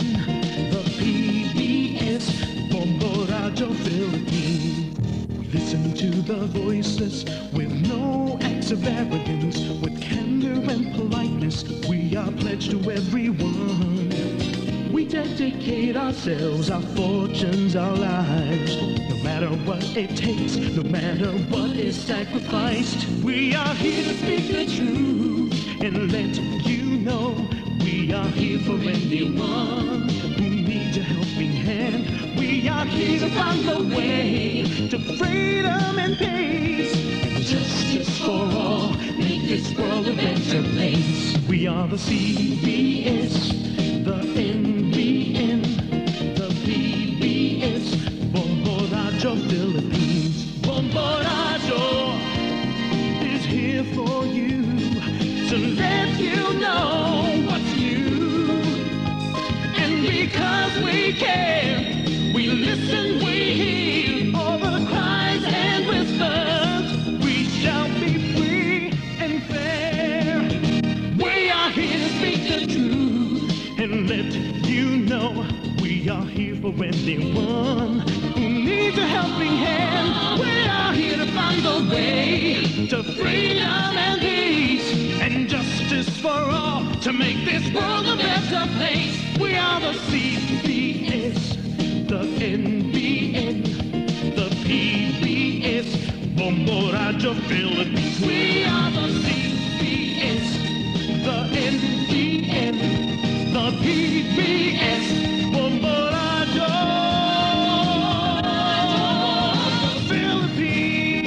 the PBS, Bombo Radio Philippines. We listen to the voiceless with no acts of arrogance, with candor and politeness. We are pledged to everyone. We dedicate ourselves, our fortunes, our lives. No matter what it takes, no matter what is sacrificed. We are here to speak the truth and let you know. We are here for anyone who needs a helping hand. We are here to find the way to freedom and peace, and justice for all. Make this world a better place. We are the CBS, the NBN, the PBS, Bombo Radio Philippines. Bombo Radio is here for you to let you know what's new. And because we care, we listen, we hear all the cries and whispers. We shall be free and fair. We are here to speak the truth and let you know. We are here for anyone who needs a helping hand. We are here to find the way to freedom and peace, and justice for all, to make this world a better place. We are the CBS, the NBN, the PBS, Bombo Radio Philippines. We are the CBS, the NTN, the PBS, Bombo Radio Philippines.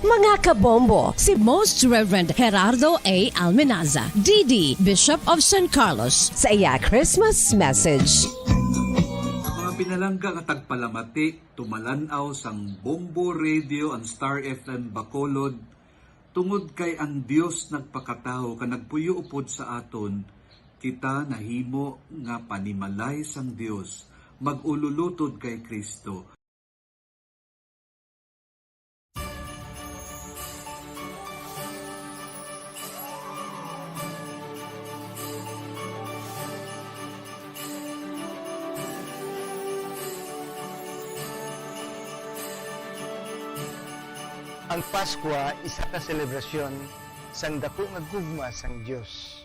Mga kabombo, si Most Reverend Gerardo A. Almenaza, DD, Bishop of San Carlos, sa iya Christmas message.
Mga pinalangga nga tagpalamati, tumalanaw sang Bombo Radio and Star FM Bacolod, tungod kay ang Dios nagpakataho ka nagpuyo upod sa aton, kita nahimo nga panimalay sang Dios, magululutod kay Kristo.
Ang Pasko isa ka selebrasyon sang dako nga gugma sang Dios.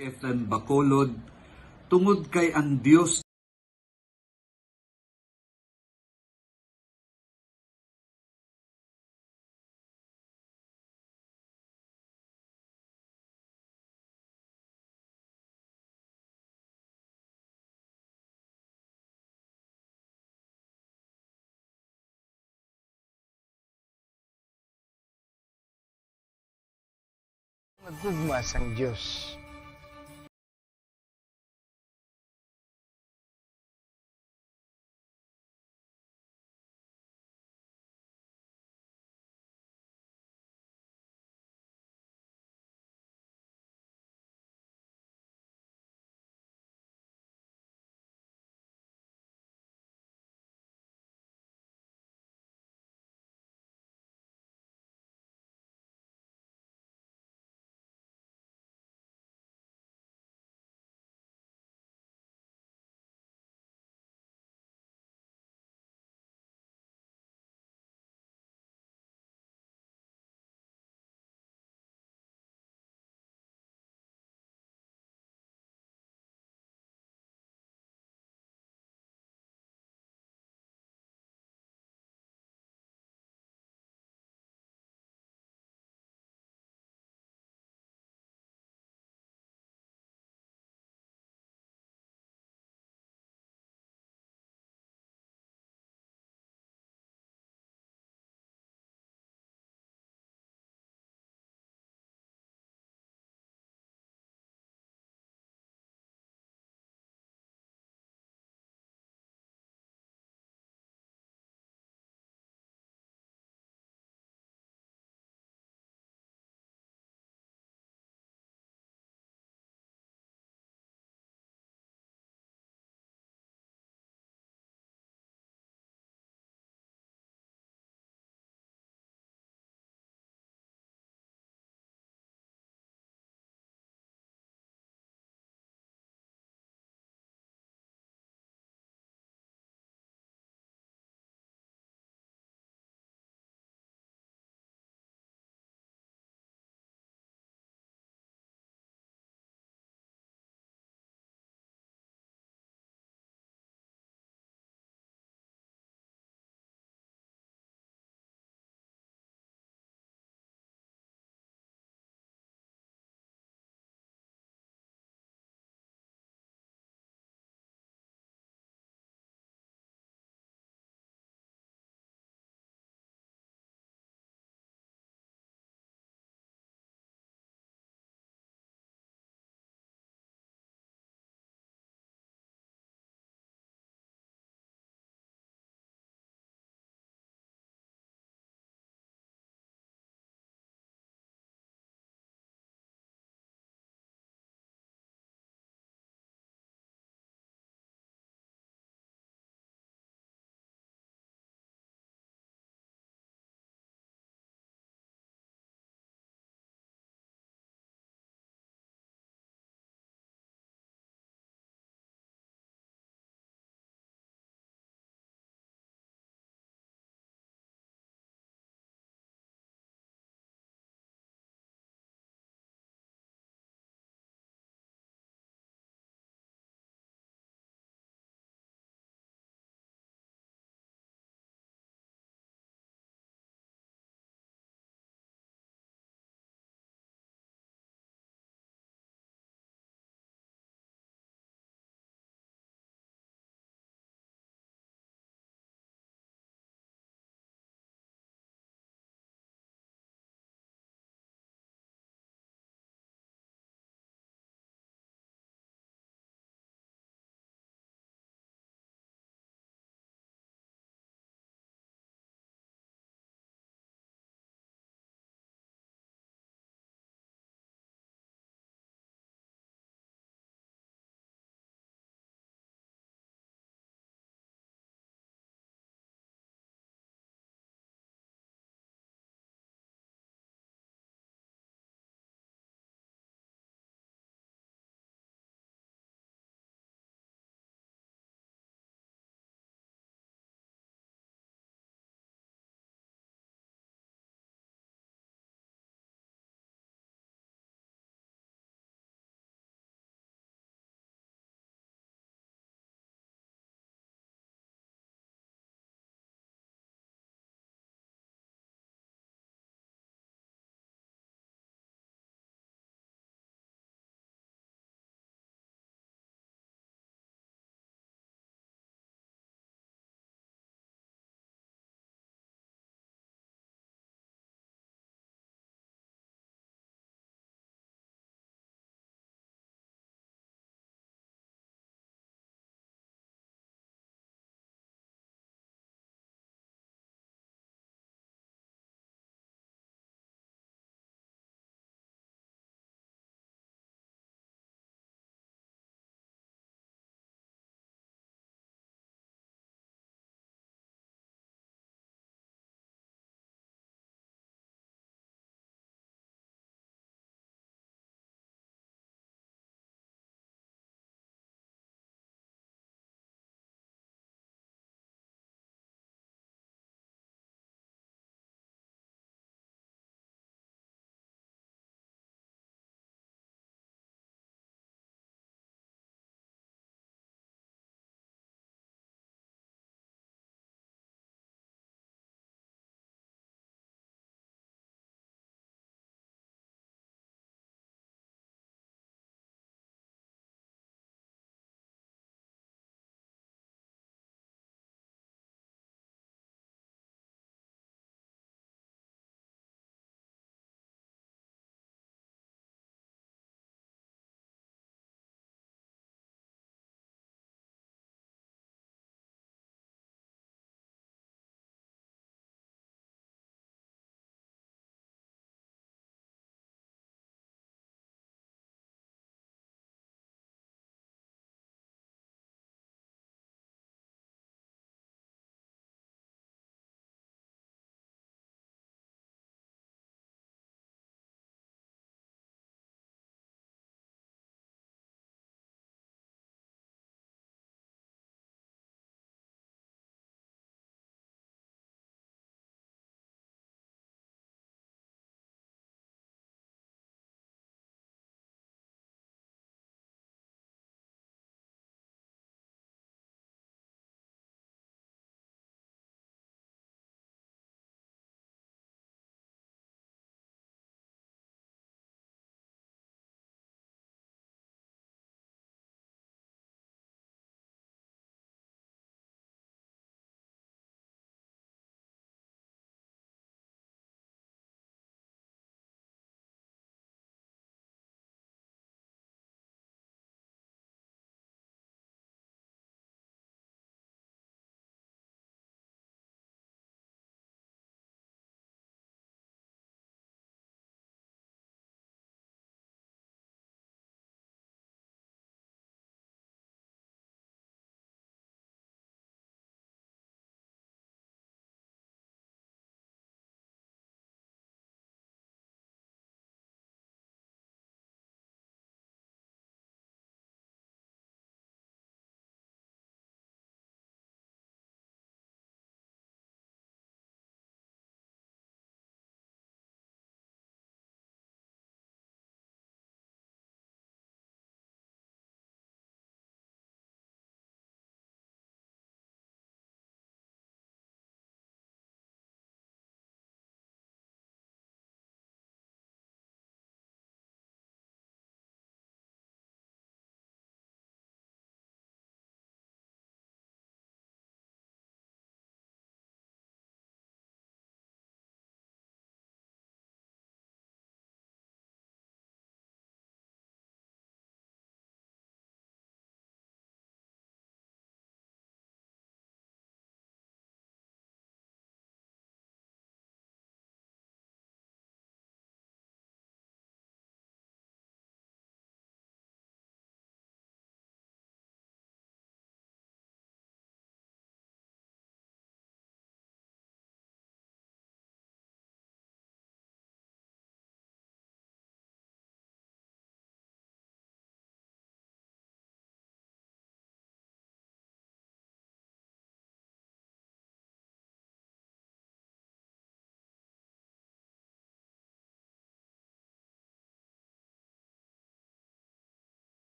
FM Bacolod, tungod kay ang Dios
Nagugma sang Diyos.